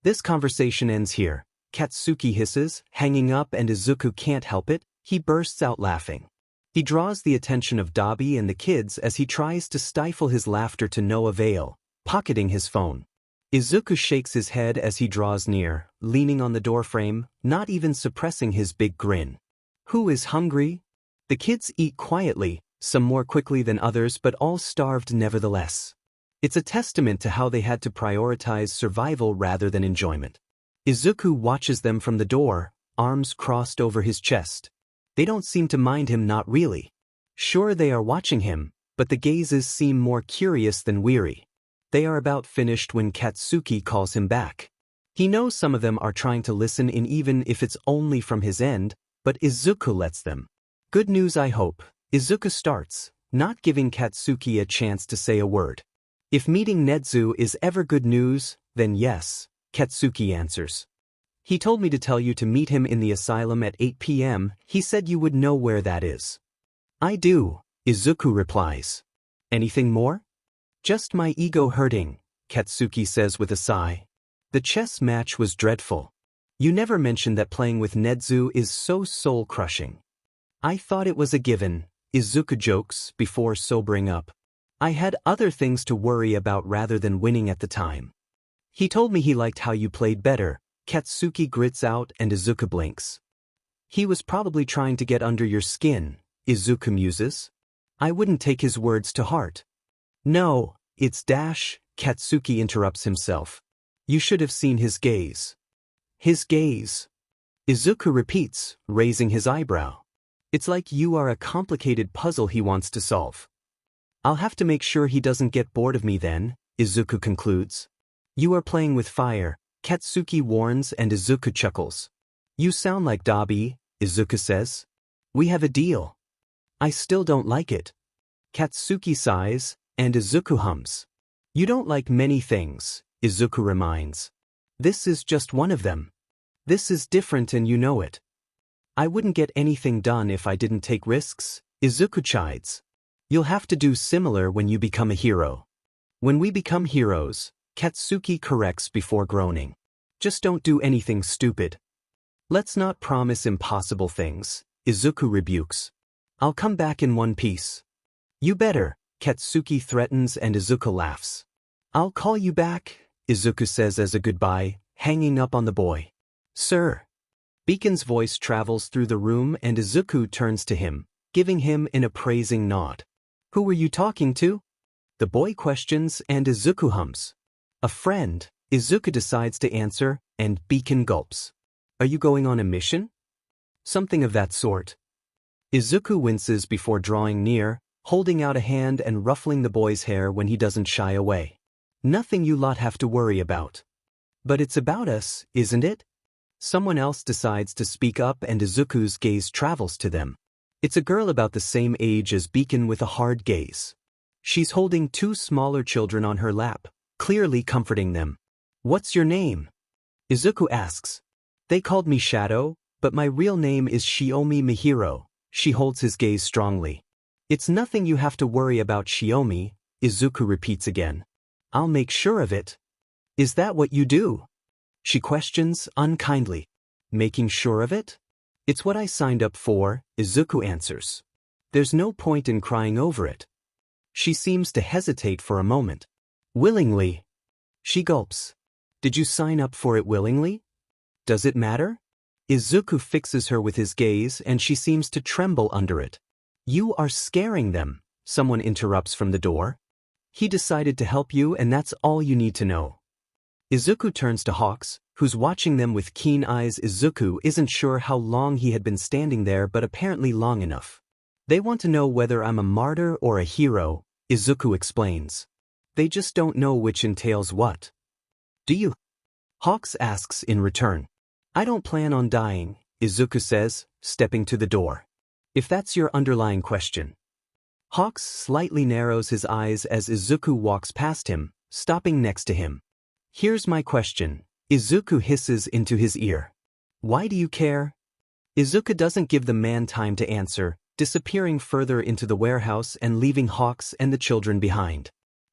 This conversation ends here, Katsuki hisses, hanging up, and Izuku can't help it, he bursts out laughing. He draws the attention of Dabi and the kids as he tries to stifle his laughter to no avail, pocketing his phone. Izuku shakes his head as he draws near, leaning on the doorframe, not even suppressing his big grin. Who is hungry? The kids eat quietly, some more quickly than others but all starved nevertheless. It's a testament to how they had to prioritize survival rather than enjoyment. Izuku watches them from the door, arms crossed over his chest. They don't seem to mind him, not really. Sure, they are watching him, but the gazes seem more curious than weary. They are about finished when Katsuki calls him back. He knows some of them are trying to listen in even if it's only from his end, but Izuku lets them. Good news, I hope, Izuku starts, not giving Katsuki a chance to say a word. If meeting Nedzu is ever good news, then yes, Katsuki answers. He told me to tell you to meet him in the asylum at 8 p.m, he said you would know where that is. I do, Izuku replies. Anything more? Just my ego hurting, Katsuki says with a sigh. The chess match was dreadful. You never mentioned that playing with Nedzu is so soul-crushing. I thought it was a given, Izuku jokes before sobering up. I had other things to worry about rather than winning at the time. He told me he liked how you played better, Katsuki grits out and Izuku blinks. He was probably trying to get under your skin, Izuku muses. I wouldn't take his words to heart. No, it's dash, Katsuki interrupts himself. You should have seen his gaze. His gaze. Izuku repeats, raising his eyebrow. It's like you are a complicated puzzle he wants to solve. I'll have to make sure he doesn't get bored of me then, Izuku concludes. You are playing with fire, Katsuki warns and Izuku chuckles. You sound like Dabi, Izuku says. We have a deal. I still don't like it. Katsuki sighs, and Izuku hums. You don't like many things, Izuku reminds. This is just one of them. This is different and you know it. I wouldn't get anything done if I didn't take risks, Izuku chides. You'll have to do similar when you become a hero. When we become heroes, Katsuki corrects before groaning. Just don't do anything stupid. Let's not promise impossible things, Izuku rebukes. I'll come back in one piece. You better, Katsuki threatens and Izuku laughs. I'll call you back, Izuku says as a goodbye, hanging up on the boy. Sir. Beacon's voice travels through the room and Izuku turns to him, giving him an appraising nod. Who were you talking to? The boy questions and Izuku hums. A friend, Izuku decides to answer, and Beacon gulps. Are you going on a mission? Something of that sort. Izuku winces before drawing near, holding out a hand and ruffling the boy's hair when he doesn't shy away. Nothing you lot have to worry about. But it's about us, isn't it? Someone else decides to speak up and Izuku's gaze travels to them. It's a girl about the same age as Beacon with a hard gaze. She's holding two smaller children on her lap, clearly comforting them. What's your name? Izuku asks. They called me Shadow, but my real name is Shiomi Mihiro. She holds his gaze strongly. It's nothing you have to worry about, Shiomi, Izuku repeats again. I'll make sure of it. Is that what you do? She questions, unkindly. Making sure of it? It's what I signed up for, Izuku answers. There's no point in crying over it. She seems to hesitate for a moment. Willingly. She gulps. Did you sign up for it willingly? Does it matter? Izuku fixes her with his gaze and she seems to tremble under it. You are scaring them, someone interrupts from the door. He decided to help you and that's all you need to know. Izuku turns to Hawks, who's watching them with keen eyes. Izuku isn't sure how long he had been standing there, but apparently long enough. They want to know whether I'm a martyr or a hero, Izuku explains. They just don't know which entails what. Do you? Hawks asks in return. I don't plan on dying, Izuku says, stepping to the door. If that's your underlying question. Hawks slightly narrows his eyes as Izuku walks past him, stopping next to him. Here's my question, Izuku hisses into his ear. Why do you care? Izuku doesn't give the man time to answer, disappearing further into the warehouse and leaving Hawks and the children behind.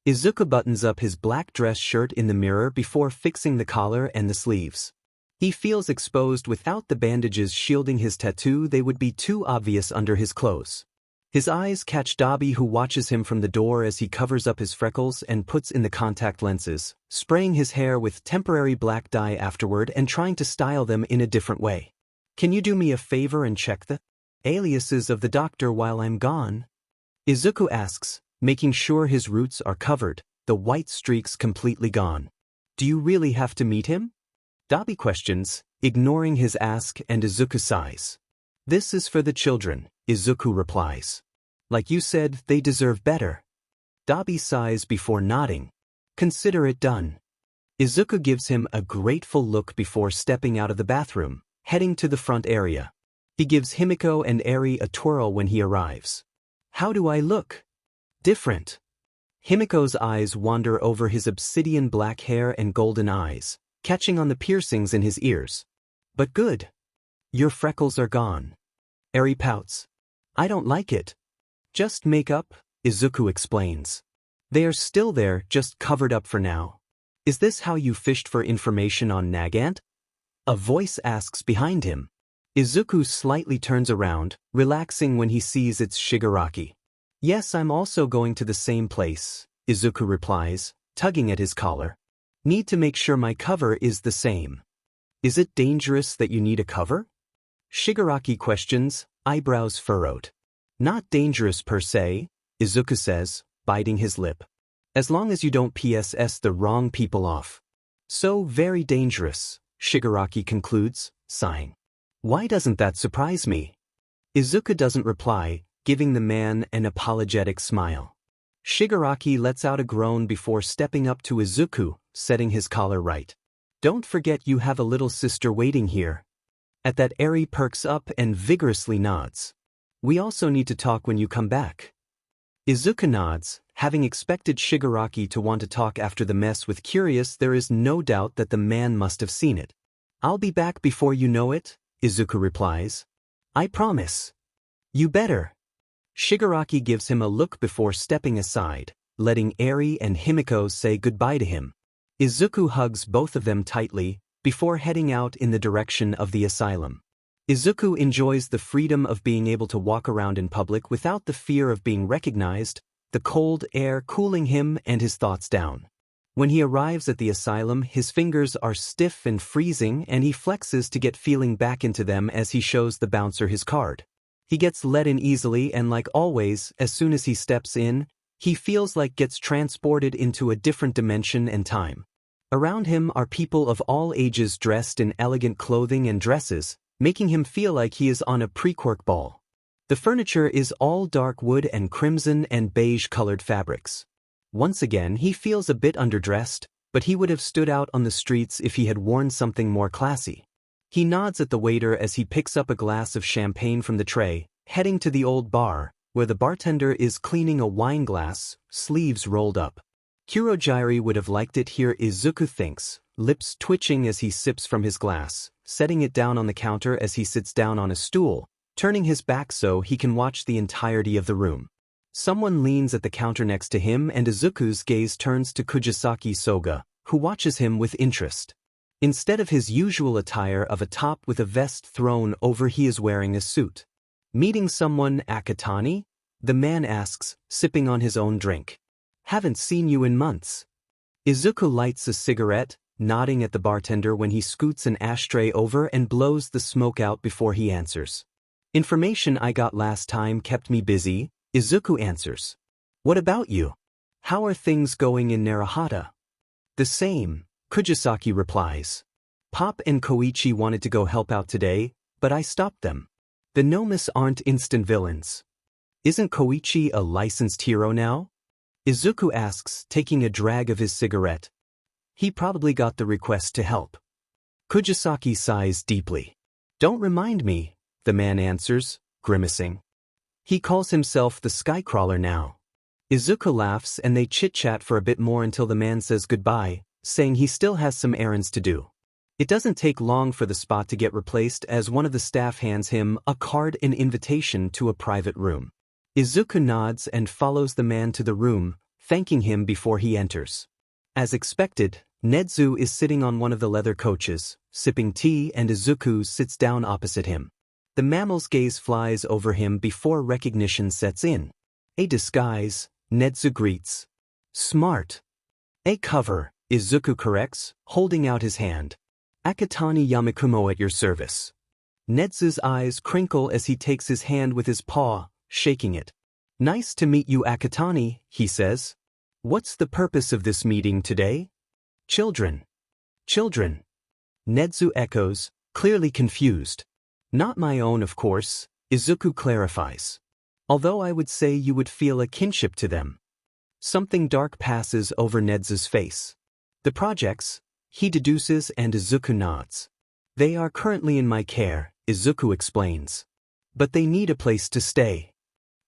Izuku buttons up his black dress shirt in the mirror before fixing the collar and the sleeves. He feels exposed without the bandages shielding his tattoo. They would be too obvious under his clothes. His eyes catch Dabi, who watches him from the door as he covers up his freckles and puts in the contact lenses, spraying his hair with temporary black dye afterward and trying to style them in a different way. Can you do me a favor and check the aliases of the doctor while I'm gone? Izuku asks, making sure his roots are covered, the white streaks completely gone. Do you really have to meet him? Dabi questions, ignoring his ask, and Izuku sighs. This is for the children, Izuku replies. Like you said, they deserve better. Dabi sighs before nodding. Consider it done. Izuku gives him a grateful look before stepping out of the bathroom, heading to the front area. He gives Himiko and Eri a twirl when he arrives. How do I look? Different. Himiko's eyes wander over his obsidian black hair and golden eyes, catching on the piercings in his ears. But good. Your freckles are gone. Eri pouts. I don't like it. Just makeup, Izuku explains. They are still there, just covered up for now. Is this how you fished for information on Nagant? A voice asks behind him. Izuku slightly turns around, relaxing when he sees it's Shigaraki. Yes, I'm also going to the same place, Izuku replies, tugging at his collar. Need to make sure my cover is the same. Is it dangerous that you need a cover? Shigaraki questions, eyebrows furrowed. Not dangerous per se, Izuku says, biting his lip. As long as you don't PSS the wrong people off. So very dangerous, Shigaraki concludes, sighing. Why doesn't that surprise me? Izuku doesn't reply, giving the man an apologetic smile. Shigaraki lets out a groan before stepping up to Izuku, setting his collar right. Don't forget you have a little sister waiting here. At that, Eri perks up and vigorously nods. We also need to talk when you come back. Izuku nods, having expected Shigaraki to want to talk after the mess with Curious. There is no doubt that the man must have seen it. I'll be back before you know it, Izuku replies. I promise. You better. Shigaraki gives him a look before stepping aside, letting Eri and Himiko say goodbye to him. Izuku hugs both of them tightly, before heading out in the direction of the asylum. Izuku enjoys the freedom of being able to walk around in public without the fear of being recognized, the cold air cooling him and his thoughts down. When he arrives at the asylum, his fingers are stiff and freezing and he flexes to get feeling back into them as he shows the bouncer his card. He gets let in easily and like always, as soon as he steps in, he feels like gets transported into a different dimension and time. Around him are people of all ages dressed in elegant clothing and dresses, making him feel like he is on a pre-quirk ball. The furniture is all dark wood and crimson and beige-colored fabrics. Once again, he feels a bit underdressed, but he would have stood out on the streets if he had worn something more classy. He nods at the waiter as he picks up a glass of champagne from the tray, heading to the old bar, where the bartender is cleaning a wine glass, sleeves rolled up. Kurogiri would have liked it here, Izuku thinks, lips twitching as he sips from his glass, setting it down on the counter as he sits down on a stool, turning his back so he can watch the entirety of the room. Someone leans at the counter next to him and Izuku's gaze turns to Kujisaki Soga, who watches him with interest. Instead of his usual attire of a top with a vest thrown over, he is wearing a suit. Meeting someone, Akatani? The man asks, sipping on his own drink. Haven't seen you in months. Izuku lights a cigarette, nodding at the bartender when he scoots an ashtray over and blows the smoke out before he answers. Information I got last time kept me busy, Izuku answers. What about you? How are things going in Narahata? The same, Kujisaki replies. Pop and Koichi wanted to go help out today, but I stopped them. The Nomus aren't instant villains. Isn't Koichi a licensed hero now? Izuku asks, taking a drag of his cigarette. He probably got the request to help. Kujisaki sighs deeply. Don't remind me, the man answers, grimacing. He calls himself the Skycrawler now. Izuku laughs and they chit-chat for a bit more until the man says goodbye, saying he still has some errands to do. It doesn't take long for the spot to get replaced as one of the staff hands him a card and invitation to a private room. Izuku nods and follows the man to the room, thanking him before he enters. As expected, Nedzu is sitting on one of the leather couches, sipping tea, and Izuku sits down opposite him. The mammal's gaze flies over him before recognition sets in. A disguise, Nedzu greets. Smart. A cover, Izuku corrects, holding out his hand. Akatani Yamakumo at your service. Nedzu's eyes crinkle as he takes his hand with his paw, shaking it. Nice to meet you, Akatani, he says. What's the purpose of this meeting today? Children. Children. Nedzu echoes, clearly confused. Not my own, of course, Izuku clarifies. Although I would say you would feel a kinship to them. Something dark passes over Nedzu's face. The projects, he deduces, and Izuku nods. They are currently in my care, Izuku explains. But they need a place to stay.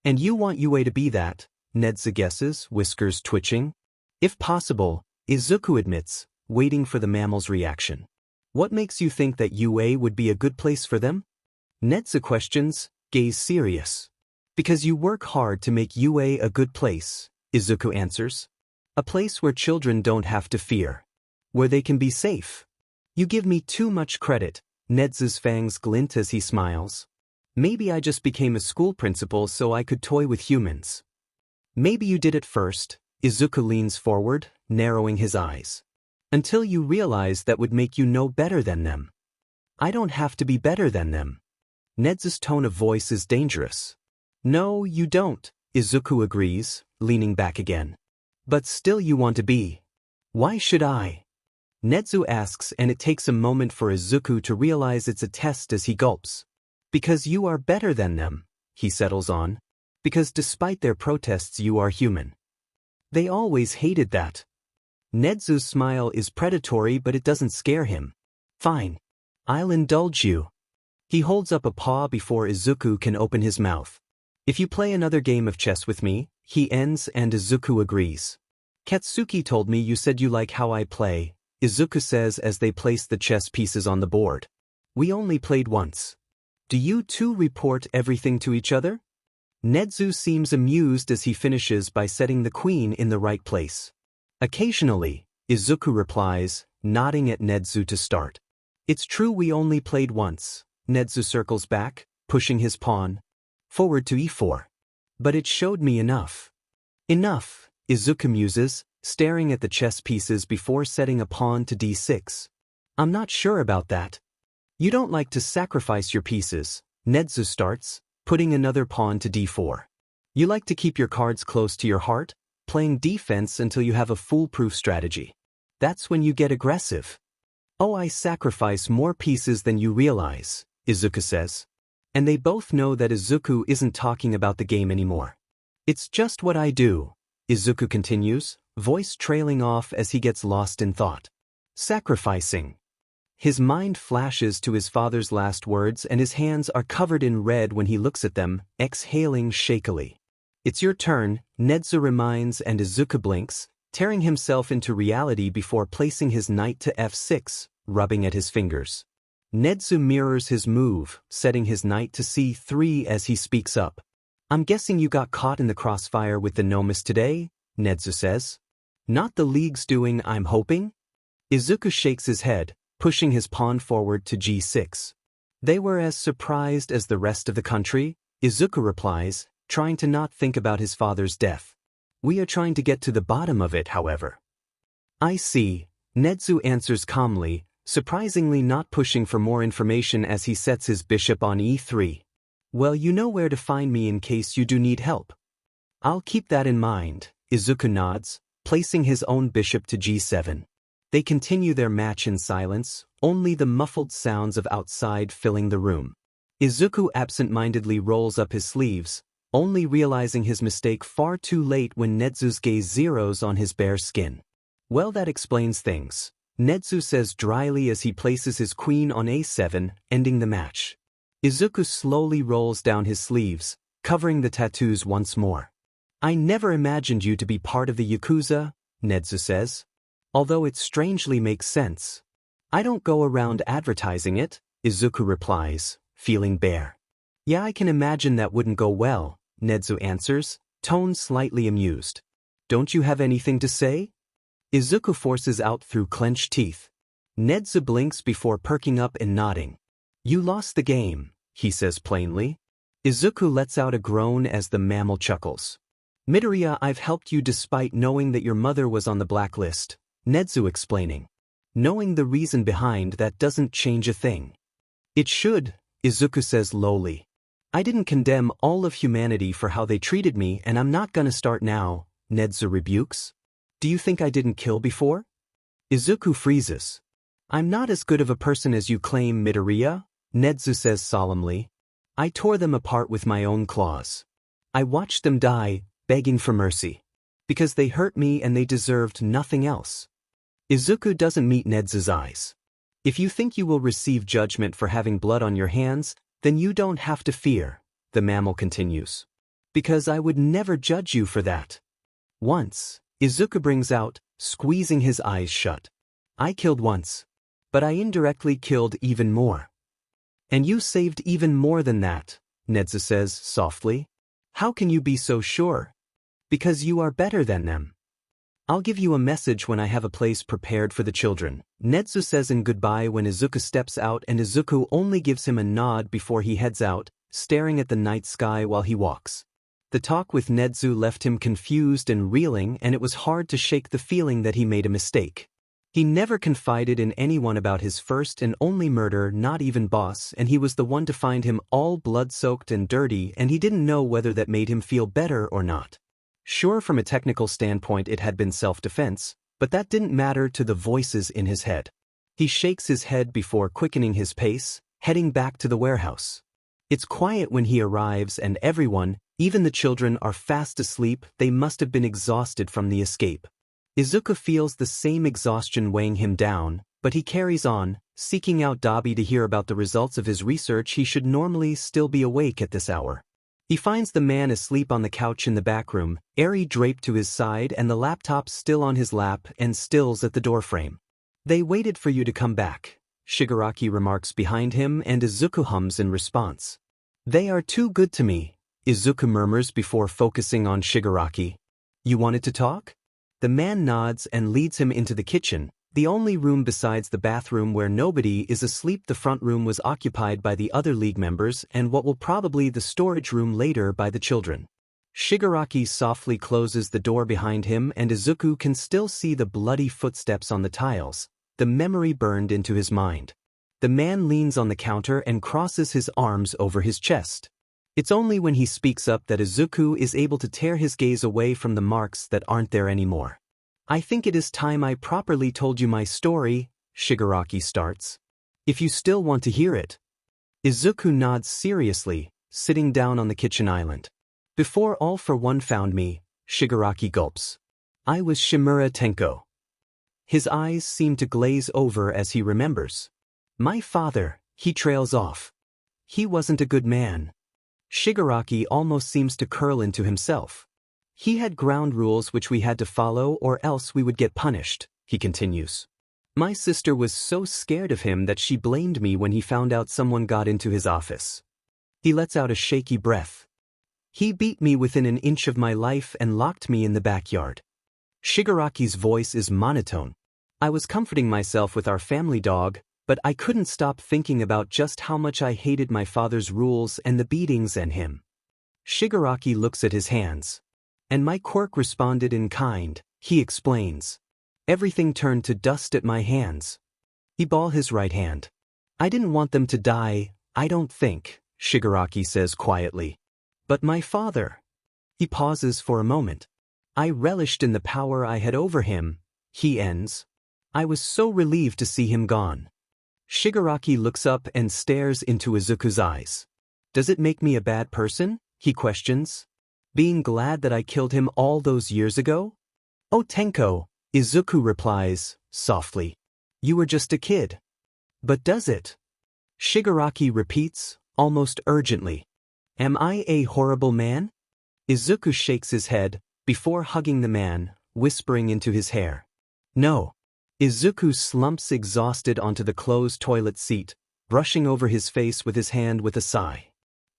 And you want Yue to be that, Nedzu guesses, whiskers twitching. If possible, Izuku admits, waiting for the mammal's reaction. What makes you think that Yue would be a good place for them? Nedzu questions, gaze serious. Because you work hard to make Yue a good place, Izuku answers. A place where children don't have to fear. Where they can be safe. You give me too much credit, Nedzu's fangs glint as he smiles. Maybe I just became a school principal so I could toy with humans. Maybe you did it first, Izuku leans forward, narrowing his eyes. Until you realize that would make you no better than them. I don't have to be better than them. Nedzu's tone of voice is dangerous. No, you don't, Izuku agrees, leaning back again. But still you want to be. Why should I? Nedzu asks, and it takes a moment for Izuku to realize it's a test as he gulps. Because you are better than them, he settles on. Because despite their protests you are human. They always hated that. Nedzu's smile is predatory but it doesn't scare him. Fine. I'll indulge you. He holds up a paw before Izuku can open his mouth. If you play another game of chess with me, he ends, and Izuku agrees. Katsuki told me you said you like how I play, Izuku says as they place the chess pieces on the board. We only played once. Do you two report everything to each other? Nedzu seems amused as he finishes by setting the queen in the right place. Occasionally, Izuku replies, nodding at Nedzu to start. It's true we only played once. Nedzu circles back, pushing his pawn forward to e4. But it showed me enough. Enough, Izuku muses, staring at the chess pieces before setting a pawn to d6. I'm not sure about that. You don't like to sacrifice your pieces, Nezu starts, putting another pawn to d4. You like to keep your cards close to your heart, playing defense until you have a foolproof strategy. That's when you get aggressive. Oh, I sacrifice more pieces than you realize, Izuku says. And they both know that Izuku isn't talking about the game anymore. It's just what I do, Izuku continues, voice trailing off as he gets lost in thought. Sacrificing. His mind flashes to his father's last words and his hands are covered in red when he looks at them, exhaling shakily. It's your turn, Nezu reminds and Izuku blinks, tearing himself into reality before placing his knight to f6, rubbing at his fingers. Nezu mirrors his move, setting his knight to c3 as he speaks up. I'm guessing you got caught in the crossfire with the Nomus today, Nezu says. Not the league's doing, I'm hoping? Izuku shakes his head, pushing his pawn forward to g6. They were as surprised as the rest of the country, Izuku replies, trying to not think about his father's death. We are trying to get to the bottom of it, however. I see, Nezu answers calmly, surprisingly not pushing for more information as he sets his bishop on e3. Well, you know where to find me in case you do need help. I'll keep that in mind, Izuku nods, placing his own bishop to g7. They continue their match in silence, only the muffled sounds of outside filling the room. Izuku absent-mindedly rolls up his sleeves, only realizing his mistake far too late when Nezu's gaze zeroes on his bare skin. Well, that explains things, Nezu says dryly as he places his queen on a7, ending the match. Izuku slowly rolls down his sleeves, covering the tattoos once more. I never imagined you to be part of the Yakuza, Nezu says. Although it strangely makes sense. I don't go around advertising it, Izuku replies, feeling bare. Yeah, I can imagine that wouldn't go well, Nezu answers, tone slightly amused. Don't you have anything to say? Izuku forces out through clenched teeth. Nezu blinks before perking up and nodding. You lost the game, he says plainly. Izuku lets out a groan as the mammal chuckles. Midoriya, I've helped you despite knowing that your mother was on the blacklist, Nezu explaining. Knowing the reason behind that doesn't change a thing. It should, Izuku says lowly. I didn't condemn all of humanity for how they treated me and I'm not gonna start now, Nezu rebukes. Do you think I didn't kill before? Izuku freezes. I'm not as good of a person as you claim, Midoriya, Nezu says solemnly. I tore them apart with my own claws. I watched them die, begging for mercy. Because they hurt me and they deserved nothing else. Izuku doesn't meet Nezu's eyes. If you think you will receive judgment for having blood on your hands, then you don't have to fear, the mammal continues. Because I would never judge you for that. Once, Izuku brings out, squeezing his eyes shut. I killed once. But I indirectly killed even more. And you saved even more than that, Nezu says softly. How can you be so sure? Because you are better than them. I'll give you a message when I have a place prepared for the children, Nezu says in goodbye when Izuku steps out and Izuku only gives him a nod before he heads out, staring at the night sky while he walks. The talk with Nezu left him confused and reeling and it was hard to shake the feeling that he made a mistake. He never confided in anyone about his first and only murder, not even boss, and he was the one to find him all blood-soaked and dirty and he didn't know whether that made him feel better or not. Sure, from a technical standpoint it had been self-defense, but that didn't matter to the voices in his head. He shakes his head before quickening his pace, heading back to the warehouse. It's quiet when he arrives and everyone, even the children, are fast asleep. They must have been exhausted from the escape. Izuku feels the same exhaustion weighing him down, but he carries on, seeking out Dabi to hear about the results of his research. He should normally still be awake at this hour. He finds the man asleep on the couch in the back room, Eri draped to his side and the laptop still on his lap and stills at the doorframe. They waited for you to come back, Shigaraki remarks behind him and Izuku hums in response. They are too good to me, Izuku murmurs before focusing on Shigaraki. You wanted to talk? The man nods and leads him into the kitchen, the only room besides the bathroom where nobody is asleep. The front room was occupied by the other league members and what will probably the storage room later by the children. Shigaraki softly closes the door behind him and Izuku can still see the bloody footsteps on the tiles, the memory burned into his mind. The man leans on the counter and crosses his arms over his chest. It's only when he speaks up that Izuku is able to tear his gaze away from the marks that aren't there anymore. I think it is time I properly told you my story, Shigaraki starts. If you still want to hear it. Izuku nods seriously, sitting down on the kitchen island. Before All for One found me, Shigaraki gulps. I was Shimura Tenko. His eyes seem to glaze over as he remembers. My father, he trails off. He wasn't a good man. Shigaraki almost seems to curl into himself. He had ground rules which we had to follow or else we would get punished, he continues. My sister was so scared of him that she blamed me when he found out someone got into his office. He lets out a shaky breath. He beat me within an inch of my life and locked me in the backyard. Shigaraki's voice is monotone. I was comforting myself with our family dog, but I couldn't stop thinking about just how much I hated my father's rules and the beatings and him. Shigaraki looks at his hands. And my quirk responded in kind, he explains. Everything turned to dust at my hands. He balled his right hand. I didn't want them to die, I don't think, Shigaraki says quietly. But my father. He pauses for a moment. I relished in the power I had over him, he ends. I was so relieved to see him gone. Shigaraki looks up and stares into Izuku's eyes. Does it make me a bad person? He questions. Being glad that I killed him all those years ago? Oh Tenko, Izuku replies, softly. You were just a kid. But does it? Shigaraki repeats, almost urgently. Am I a horrible man? Izuku shakes his head, before hugging the man, whispering into his hair. No. Izuku slumps exhausted onto the closed toilet seat, brushing over his face with his hand with a sigh.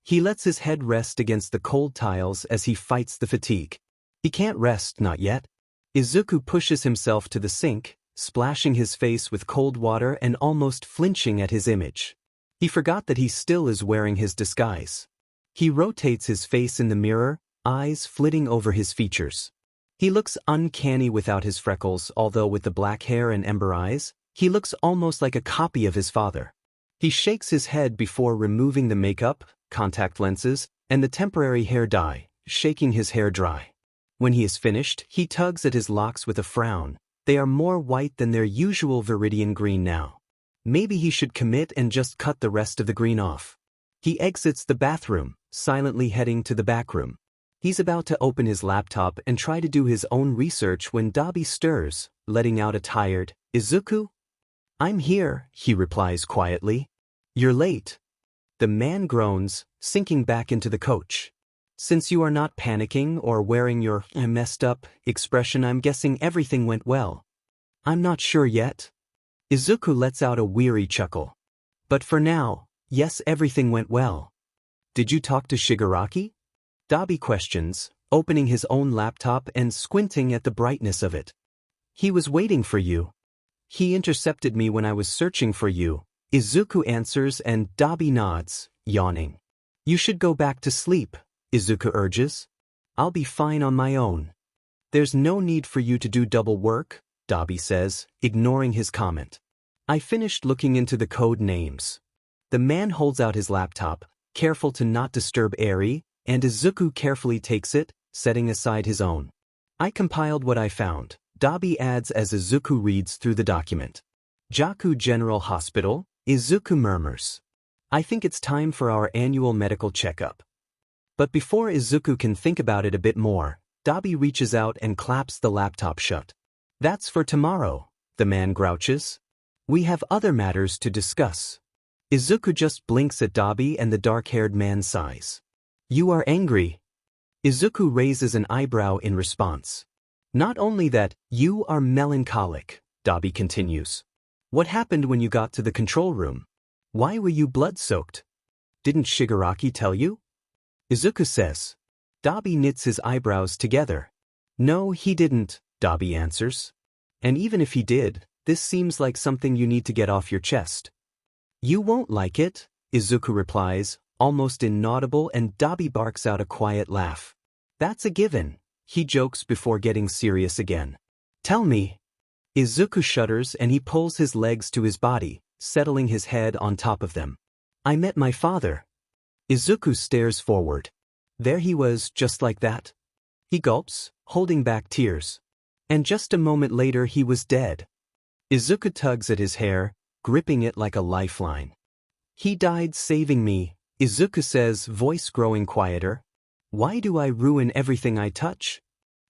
He lets his head rest against the cold tiles as he fights the fatigue. He can't rest, not yet. Izuku pushes himself to the sink, splashing his face with cold water and almost flinching at his image. He forgot that he still is wearing his disguise. He rotates his face in the mirror, eyes flitting over his features. He looks uncanny without his freckles, although with the black hair and ember eyes, he looks almost like a copy of his father. He shakes his head before removing the makeup, contact lenses, and the temporary hair dye, shaking his hair dry. When he is finished, he tugs at his locks with a frown. They are more white than their usual viridian green now. Maybe he should commit and just cut the rest of the green off. He exits the bathroom, silently heading to the back room. He's about to open his laptop and try to do his own research when Dabi stirs, letting out a tired, Izuku? I'm here, he replies quietly. You're late. The man groans, sinking back into the coach. Since you are not panicking or wearing your messed up expression, I'm guessing everything went well. I'm not sure yet. Izuku lets out a weary chuckle. But for now, yes, everything went well. Did you talk to Shigaraki? Dabi questions, opening his own laptop and squinting at the brightness of it. He was waiting for you. He intercepted me when I was searching for you, Izuku answers and Dabi nods, yawning. You should go back to sleep, Izuku urges. I'll be fine on my own. There's no need for you to do double work, Dabi says, ignoring his comment. I finished looking into the code names. The man holds out his laptop, careful to not disturb Eri, and Izuku carefully takes it, setting aside his own. I compiled what I found, Dabi adds as Izuku reads through the document. Jaku General Hospital, Izuku murmurs. I think it's time for our annual medical checkup. But before Izuku can think about it a bit more, Dabi reaches out and claps the laptop shut. That's for tomorrow, the man grouches. We have other matters to discuss. Izuku just blinks at Dabi and the dark-haired man sighs. You are angry. Izuku raises an eyebrow in response. Not only that, you are melancholic, Dabi continues. What happened when you got to the control room? Why were you blood-soaked? Didn't Shigaraki tell you? Izuku says. Dabi knits his eyebrows together. No, he didn't, Dabi answers. And even if he did, this seems like something you need to get off your chest. You won't like it, Izuku replies, almost inaudible, and Dabi barks out a quiet laugh. That's a given, he jokes before getting serious again. Tell me. Izuku shudders and he pulls his legs to his body, settling his head on top of them. I met my father. Izuku stares forward. There he was, just like that. He gulps, holding back tears. And just a moment later he was dead. Izuku tugs at his hair, gripping it like a lifeline. He died saving me, Izuku says, voice growing quieter. Why do I ruin everything I touch?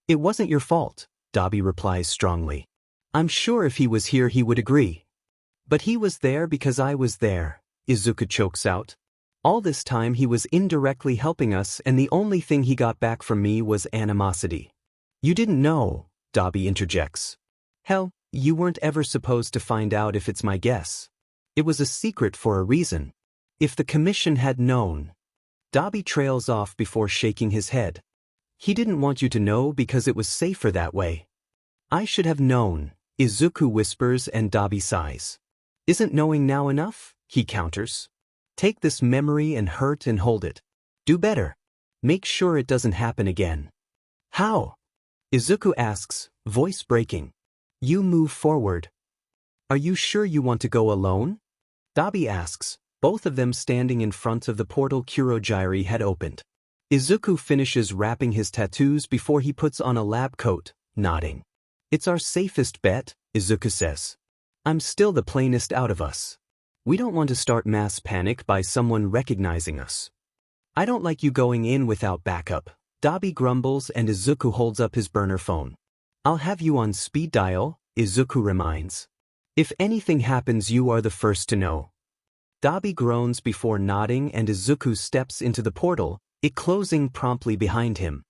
It wasn't your fault, Dabi replies strongly. I'm sure if he was here he would agree. But he was there because I was there, Izuku chokes out. All this time he was indirectly helping us and the only thing he got back from me was animosity. You didn't know, Dabi interjects. Hell, you weren't ever supposed to find out if it's my guess. It was a secret for a reason. If the commission had known. Dabi trails off before shaking his head. He didn't want you to know because it was safer that way. I should have known, Izuku whispers and Dabi sighs. Isn't knowing now enough? He counters. Take this memory and hurt and hold it. Do better. Make sure it doesn't happen again. How? Izuku asks, voice breaking. You move forward. Are you sure you want to go alone? Dabi asks, both of them standing in front of the portal Kurogiri had opened. Izuku finishes wrapping his tattoos before he puts on a lab coat, nodding. It's our safest bet, Izuku says. I'm still the plainest out of us. We don't want to start mass panic by someone recognizing us. I don't like you going in without backup, Dabi grumbles and Izuku holds up his burner phone. I'll have you on speed dial, Izuku reminds. If anything happens you are the first to know. Dabi groans before nodding and Izuku steps into the portal, it closing promptly behind him.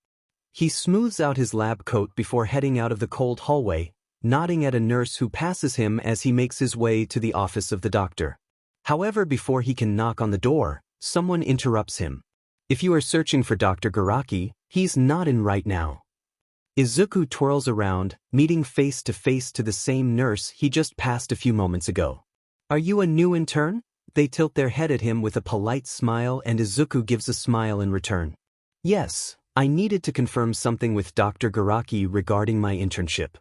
He smooths out his lab coat before heading out of the cold hallway, nodding at a nurse who passes him as he makes his way to the office of the doctor. However, before he can knock on the door, someone interrupts him. If you are searching for Dr. Shigaraki, he's not in right now. Izuku twirls around, meeting face to the same nurse he just passed a few moments ago. Are you a new intern? They tilt their head at him with a polite smile and Izuku gives a smile in return. Yes, I needed to confirm something with Dr. Shigaraki regarding my internship.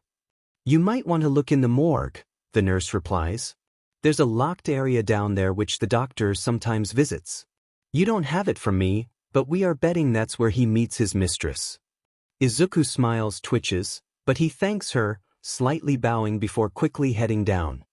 You might want to look in the morgue, the nurse replies. There's a locked area down there which the doctor sometimes visits. You don't have it from me, but we are betting that's where he meets his mistress. Izuku smiles twitches, but he thanks her, slightly bowing before quickly heading down.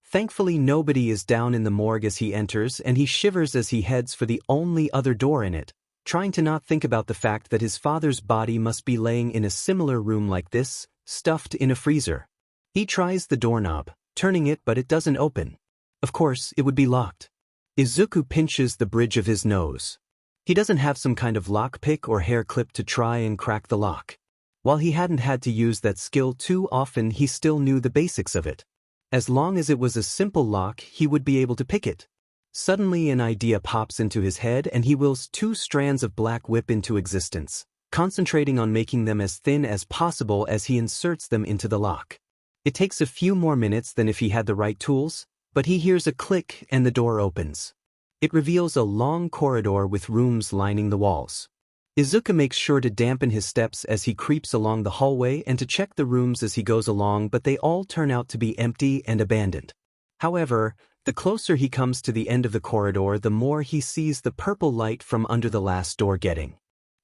Thankfully nobody is down in the morgue as he enters and he shivers as he heads for the only other door in it, trying to not think about the fact that his father's body must be laying in a similar room like this, stuffed in a freezer. He tries the doorknob, turning it but it doesn't open. Of course, it would be locked. Izuku pinches the bridge of his nose. He doesn't have some kind of lockpick or hair clip to try and crack the lock. While he hadn't had to use that skill too often, he still knew the basics of it. As long as it was a simple lock, he would be able to pick it. Suddenly an idea pops into his head and he wills 2 strands of black whip into existence, concentrating on making them as thin as possible as he inserts them into the lock. It takes a few more minutes than if he had the right tools, but he hears a click and the door opens. It reveals a long corridor with rooms lining the walls. Izuku makes sure to dampen his steps as he creeps along the hallway and to check the rooms as he goes along, but they all turn out to be empty and abandoned. However, the closer he comes to the end of the corridor, the more he sees the purple light from under the last door getting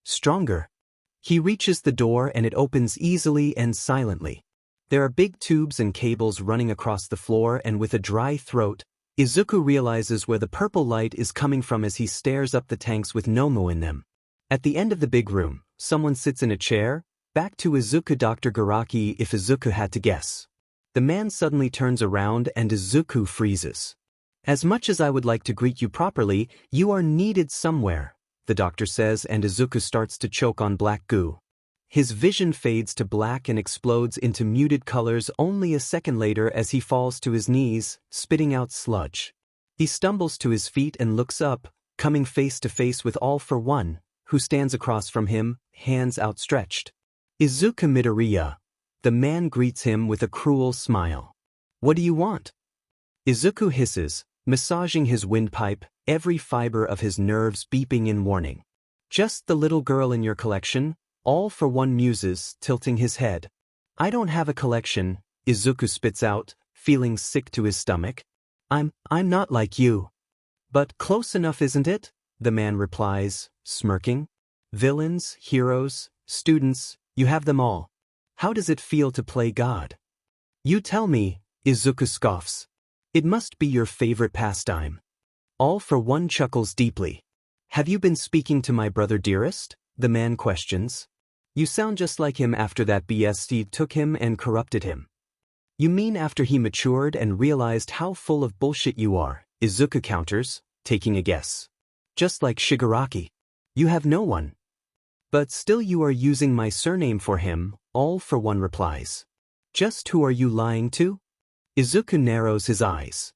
stronger. He reaches the door and it opens easily and silently. There are big tubes and cables running across the floor, and with a dry throat, Izuku realizes where the purple light is coming from as he stares up the tanks with Nomu in them. At the end of the big room, someone sits in a chair, back to Izuku. Dr. Shigaraki, if Izuku had to guess. The man suddenly turns around and Izuku freezes. As much as I would like to greet you properly, you are needed somewhere, the doctor says, and Izuku starts to choke on black goo. His vision fades to black and explodes into muted colors only a second later as he falls to his knees, spitting out sludge. He stumbles to his feet and looks up, coming face to face with All for One, who stands across from him, hands outstretched. Izuku Midoriya. The man greets him with a cruel smile. What do you want? Izuku hisses, massaging his windpipe, every fiber of his nerves beeping in warning. Just the little girl in your collection, All for one muses, tilting his head. I don't have a collection, Izuku spits out, feeling sick to his stomach. I'm not like you. But close enough, isn't it? The man replies, smirking. Villains, heroes, students, you have them all. How does it feel to play God? You tell me, Izuku scoffs. It must be your favorite pastime. All for one chuckles deeply. Have you been speaking to my brother dearest? The man questions. You sound just like him after that BS took him and corrupted him. You mean after he matured and realized how full of bullshit you are, Izuku counters, taking a guess. Just like Shigaraki. You have no one. But still you are using my surname for him, all for one replies. Just who are you lying to? Izuku narrows his eyes.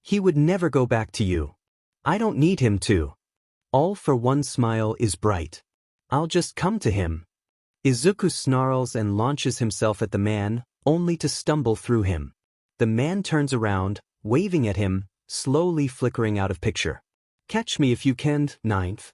He would never go back to you. I don't need him to. All for one smile is bright. I'll just come to him. Izuku snarls and launches himself at the man, only to stumble through him. The man turns around, waving at him, slowly flickering out of picture. Catch me if you can, ninth.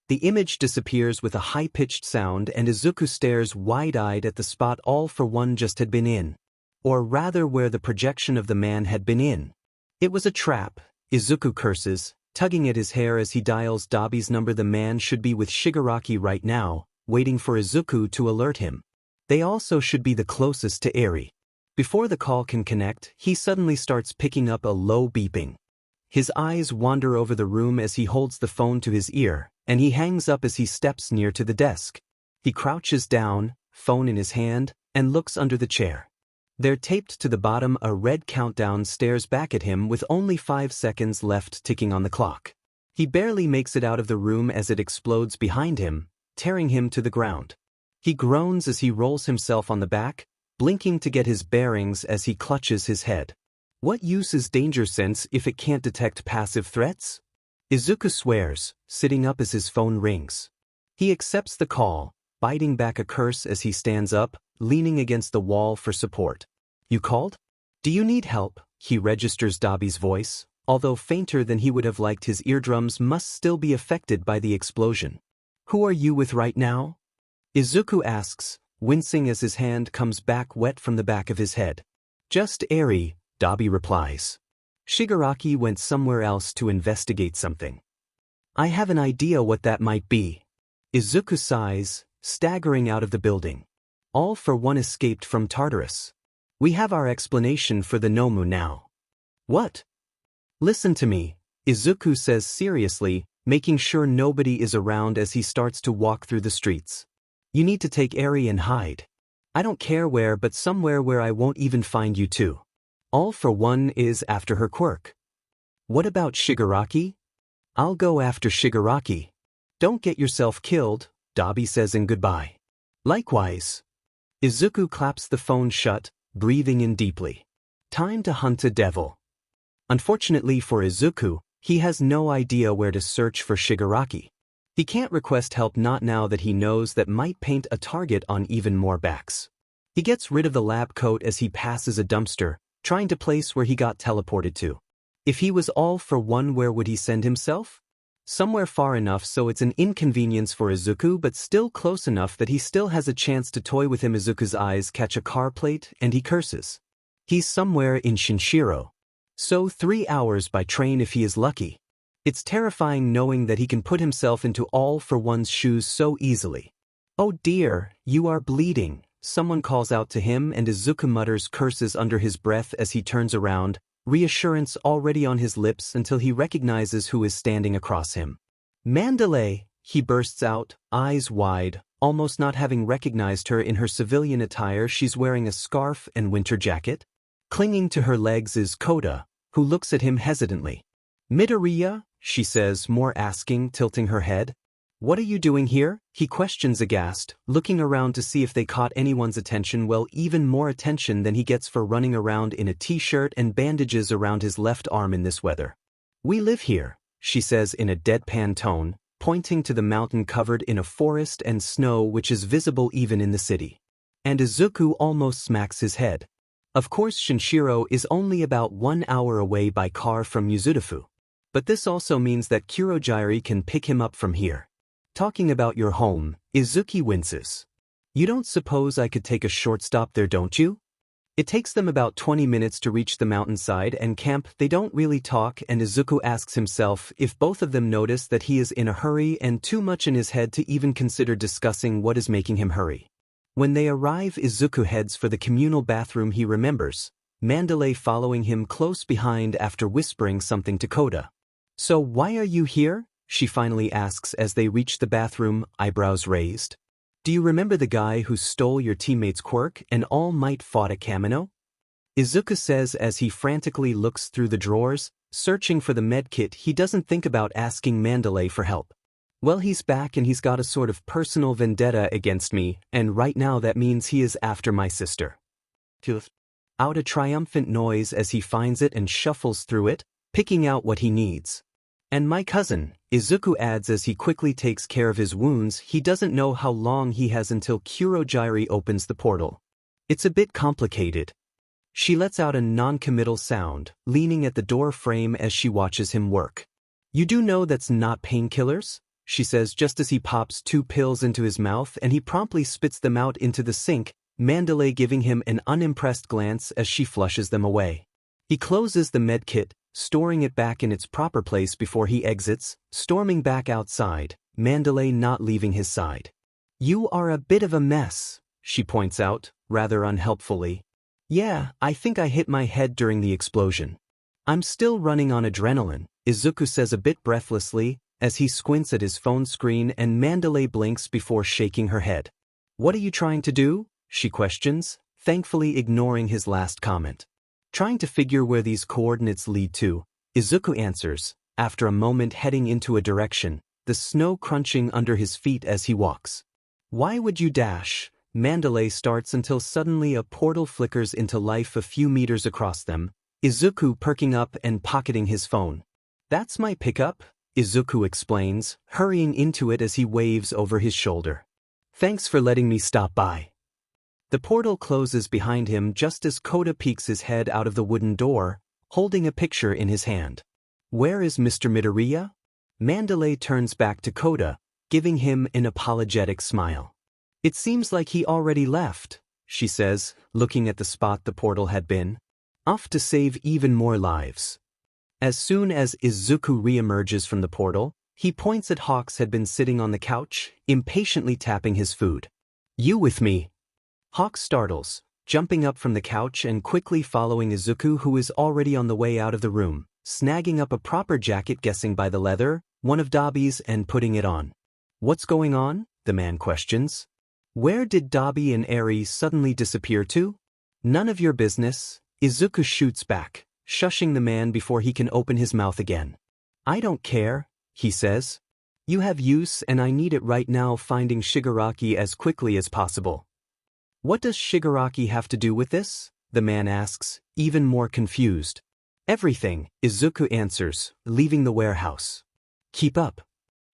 The image disappears with a high-pitched sound and Izuku stares wide-eyed at the spot all for one just had been in. Or rather where the projection of the man had been in. It was a trap, Izuku curses, tugging at his hair as he dials Dabi's number. The man should be with Shigaraki right now, waiting for Izuku to alert him. They also should be the closest to Eri. Before the call can connect, he suddenly starts picking up a low beeping. His eyes wander over the room as he holds the phone to his ear, and he hangs up as he steps near to the desk. He crouches down, phone in his hand, and looks under the chair. There taped to the bottom a red countdown stares back at him with only 5 seconds left ticking on the clock. He barely makes it out of the room as it explodes behind him, tearing him to the ground. He groans as he rolls himself on the back, blinking to get his bearings as he clutches his head. What use is danger sense if it can't detect passive threats? Izuku swears, sitting up as his phone rings. He accepts the call, biting back a curse as he stands up, leaning against the wall for support. You called? Do you need help? He registers Dabi's voice, although fainter than he would have liked. His eardrums must still be affected by the explosion. Who are you with right now? Izuku asks, wincing as his hand comes back wet from the back of his head. Just Eri, Dabi replies. Shigaraki went somewhere else to investigate something. I have an idea what that might be. Izuku sighs, staggering out of the building. All for one escaped from Tartarus. We have our explanation for the Nomu now. What? Listen to me, Izuku says seriously, making sure nobody is around as he starts to walk through the streets. You need to take Eri and hide. I don't care where, but somewhere where I won't even find you too. All for one is after her quirk. What about Shigaraki? I'll go after Shigaraki. Don't get yourself killed, Dabi says in goodbye. Likewise. Izuku claps the phone shut, breathing in deeply. Time to hunt a devil. Unfortunately for Izuku, he has no idea where to search for Shigaraki. He can't request help, not now that he knows that might paint a target on even more backs. He gets rid of the lab coat as he passes a dumpster, trying to place where he got teleported to. If he was all for one, where would he send himself? Somewhere far enough so it's an inconvenience for Izuku, but still close enough that he still has a chance to toy with him. Izuku's eyes catch a car plate and he curses. He's somewhere in Shinshiro. So 3 hours by train if he is lucky. It's terrifying knowing that he can put himself into all for one's shoes so easily. Oh dear, you are bleeding. Someone calls out to him and Izuku mutters curses under his breath as he turns around, reassurance already on his lips until he recognizes who is standing across him. Mandalay, he bursts out, eyes wide, almost not having recognized her in her civilian attire. She's wearing a scarf and winter jacket. Clinging to her legs is Koda, who looks at him hesitantly. Midoriya, she says, more asking, tilting her head. What are you doing here? He questions aghast, looking around to see if they caught anyone's attention. Well, even more attention than he gets for running around in a t-shirt and bandages around his left arm in this weather. We live here, she says in a deadpan tone, pointing to the mountain covered in a forest and snow which is visible even in the city. And Izuku almost smacks his head. Of course Shinshiro is only about 1 hour away by car from Yuzutafu. But this also means that Kurogiri can pick him up from here. Talking about your home, Izuku winces. You don't suppose I could take a short stop there, don't you? It takes them about 20 minutes to reach the mountainside and camp. They don't really talk, and Izuku asks himself if both of them notice that he is in a hurry and too much in his head to even consider discussing what is making him hurry. When they arrive, Izuku heads for the communal bathroom. He remembers Mandalay following him close behind after whispering something to Koda. So why are you here? She finally asks as they reach the bathroom, eyebrows raised. Do you remember the guy who stole your teammate's quirk and All Might fought at Kamino? Izuku says as he frantically looks through the drawers, searching for the medkit. He doesn't think about asking Mandalay for help. Well, he's back and he's got a sort of personal vendetta against me, and right now that means he is after my sister. Out a triumphant noise as he finds it and shuffles through it, picking out what he needs. And my cousin, Izuku adds as he quickly takes care of his wounds. He doesn't know how long he has until Kurogiri opens the portal. It's a bit complicated. She lets out a non-committal sound, leaning at the door frame as she watches him work. You do know that's not painkillers? She says just as he pops 2 pills into his mouth and he promptly spits them out into the sink, Mandalay giving him an unimpressed glance as she flushes them away. He closes the medkit, storing it back in its proper place before he exits, storming back outside, Mandalay not leaving his side. You are a bit of a mess, she points out, rather unhelpfully. Yeah, I think I hit my head during the explosion. I'm still running on adrenaline, Izuku says a bit breathlessly, as he squints at his phone screen and Mandalay blinks before shaking her head. What are you trying to do? She questions, thankfully ignoring his last comment. Trying to figure where these coordinates lead to, Izuku answers, after a moment heading into a direction, the snow crunching under his feet as he walks. Why would you dash? Mandalay starts until suddenly a portal flickers into life a few meters across them, Izuku perking up and pocketing his phone. That's my pickup, Izuku explains, hurrying into it as he waves over his shoulder. Thanks for letting me stop by. The portal closes behind him just as Koda peeks his head out of the wooden door, holding a picture in his hand. Where is Mr. Midoriya? Mandalay turns back to Koda, giving him an apologetic smile. It seems like he already left, she says, looking at the spot the portal had been. Off to save even more lives. As soon as Izuku reemerges from the portal, he points at Hawks had been sitting on the couch, impatiently tapping his food. You with me? Hawks startles, jumping up from the couch and quickly following Izuku, who is already on the way out of the room, snagging up a proper jacket, guessing by the leather, one of Dabi's, and putting it on. What's going on? The man questions. Where did Dabi and Eri suddenly disappear to? None of your business, Izuku shoots back, shushing the man before he can open his mouth again. I don't care, he says. You have use and I need it right now, finding Shigaraki as quickly as possible. What does Shigaraki have to do with this? The man asks, even more confused. Everything, Izuku answers, leaving the warehouse. Keep up.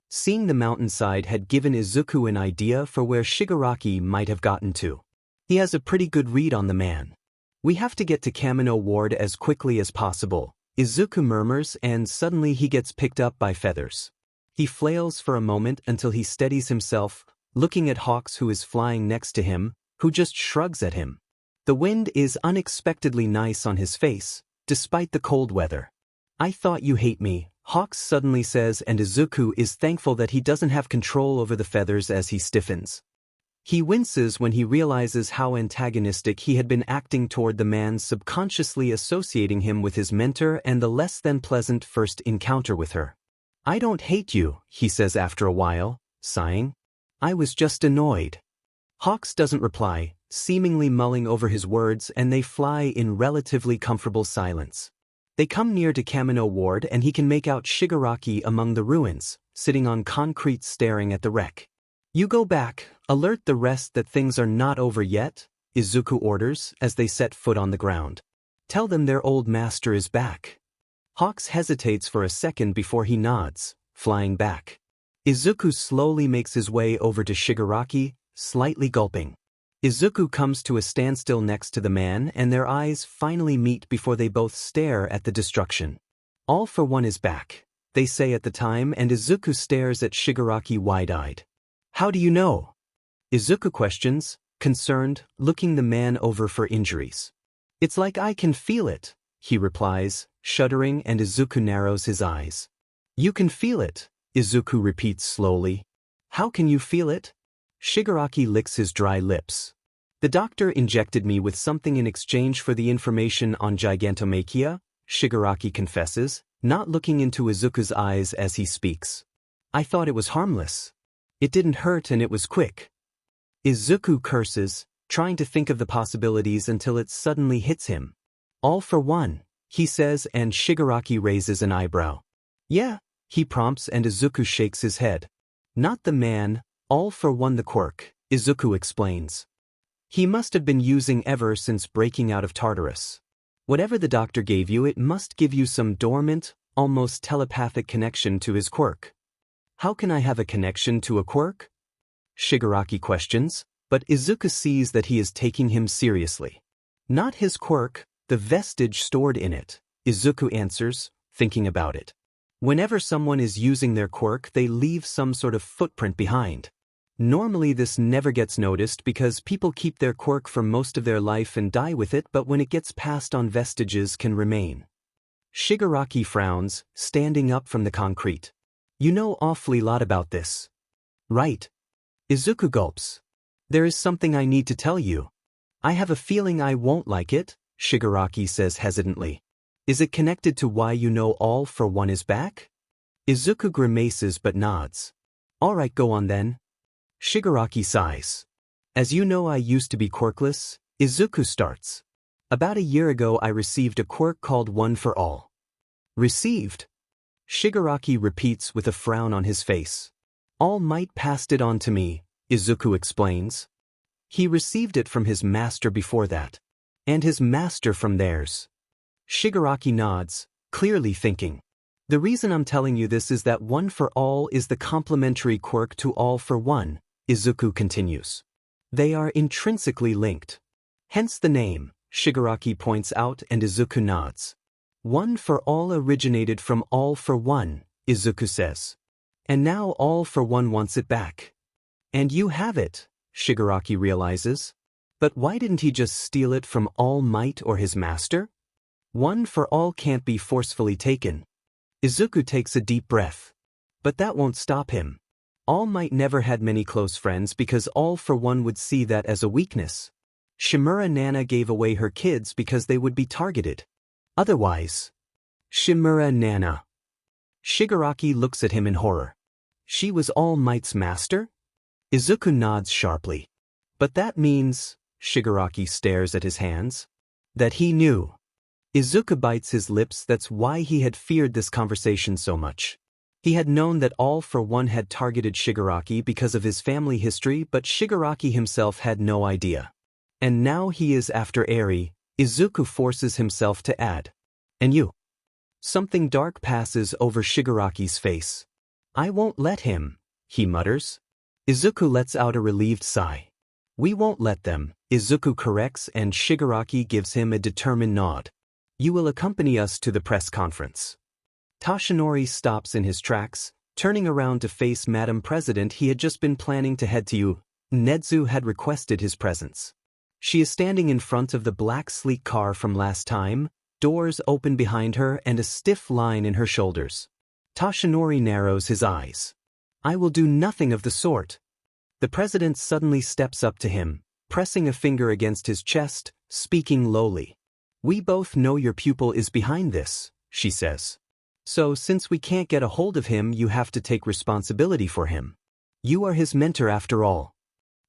Seeing the mountainside had given Izuku an idea for where Shigaraki might have gotten to. He has a pretty good read on the man. We have to get to Kamino Ward as quickly as possible, Izuku murmurs, and suddenly he gets picked up by feathers. He flails for a moment until he steadies himself, looking at Hawks, who is flying next to him, who just shrugs at him. The wind is unexpectedly nice on his face, despite the cold weather. I thought you hate me, Hawks suddenly says, and Izuku is thankful that he doesn't have control over the feathers as he stiffens. He winces when he realizes how antagonistic he had been acting toward the man, subconsciously associating him with his mentor and the less than pleasant first encounter with her. I don't hate you, he says after a while, sighing. I was just annoyed. Hawks doesn't reply, seemingly mulling over his words, and they fly in relatively comfortable silence. They come near to Kamino Ward and he can make out Shigaraki among the ruins, sitting on concrete staring at the wreck. You go back, alert the rest that things are not over yet, Izuku orders as they set foot on the ground. Tell them their old master is back. Hawks hesitates for a second before he nods, flying back. Izuku slowly makes his way over to Shigaraki, slightly gulping. Izuku comes to a standstill next to the man and their eyes finally meet before they both stare at the destruction. All for One is back. they say at the time, and Izuku stares at Shigaraki wide-eyed. How do you know? Izuku questions, concerned, looking the man over for injuries. It's like I can feel it, he replies, shuddering, and Izuku narrows his eyes. You can feel it, Izuku repeats slowly. How can you feel it? Shigaraki licks his dry lips. The doctor injected me with something in exchange for the information on gigantomachia, Shigaraki confesses, not looking into Izuku's eyes as he speaks. I thought it was harmless. It didn't hurt and it was quick. Izuku curses, trying to think of the possibilities until it suddenly hits him. All for one, he says, and Shigaraki raises an eyebrow. Yeah, he prompts, and Izuku shakes his head. Not the man, all for one the quirk, Izuku explains. He must have been using ever since breaking out of Tartarus. Whatever the doctor gave you, it must give you some dormant, almost telepathic connection to his quirk. How can I have a connection to a quirk? Shigaraki questions, but Izuku sees that he is taking him seriously. Not his quirk, the vestige stored in it, Izuku answers, thinking about it. Whenever someone is using their quirk, they leave some sort of footprint behind. Normally this never gets noticed because people keep their quirk for most of their life and die with it, but when it gets passed on, vestiges can remain. Shigaraki frowns, standing up from the concrete. You know awfully lot about this. Right. Izuku gulps. There is something I need to tell you. I have a feeling I won't like it, Shigaraki says hesitantly. Is it connected to why you know all for one is back? Izuku grimaces but nods. Alright, go on then. Shigaraki sighs. As you know, I used to be quirkless, Izuku starts. About a year ago I received a quirk called One for All. Received? Shigaraki repeats with a frown on his face. All Might passed it on to me, Izuku explains. He received it from his master before that. And his master from theirs. Shigaraki nods, clearly thinking. The reason I'm telling you this is that One for All is the complementary quirk to All for One, Izuku continues. They are intrinsically linked. Hence the name, Shigaraki points out, and Izuku nods. One for All originated from All for One, Izuku says. And now All for One wants it back. And you have it, Shigaraki realizes. But why didn't he just steal it from All Might or his master? One for All can't be forcefully taken. Izuku takes a deep breath. But that won't stop him. All Might never had many close friends because All for One would see that as a weakness. Shimura Nana gave away her kids because they would be targeted. Otherwise. Shimura Nana. Shigaraki looks at him in horror. She was All Might's master? Izuku nods sharply. But that means, Shigaraki stares at his hands, that he knew. Izuku bites his lips. That's why he had feared this conversation so much. He had known that All for One had targeted Shigaraki because of his family history, but Shigaraki himself had no idea. And now he is after Eri, Izuku forces himself to add. And you? Something dark passes over Shigaraki's face. I won't let him, he mutters. Izuku lets out a relieved sigh. We won't let them, Izuku corrects, and Shigaraki gives him a determined nod. You will accompany us to the press conference. Toshinori stops in his tracks, turning around to face Madam President. He had just been planning to head to you. Nedzu had requested his presence. She is standing in front of the black sleek car from last time, doors open behind her and a stiff line in her shoulders. Toshinori narrows his eyes. I will do nothing of the sort. The president suddenly steps up to him, pressing a finger against his chest, speaking lowly. We both know your pupil is behind this, she says. So since we can't get a hold of him, you have to take responsibility for him. You are his mentor after all.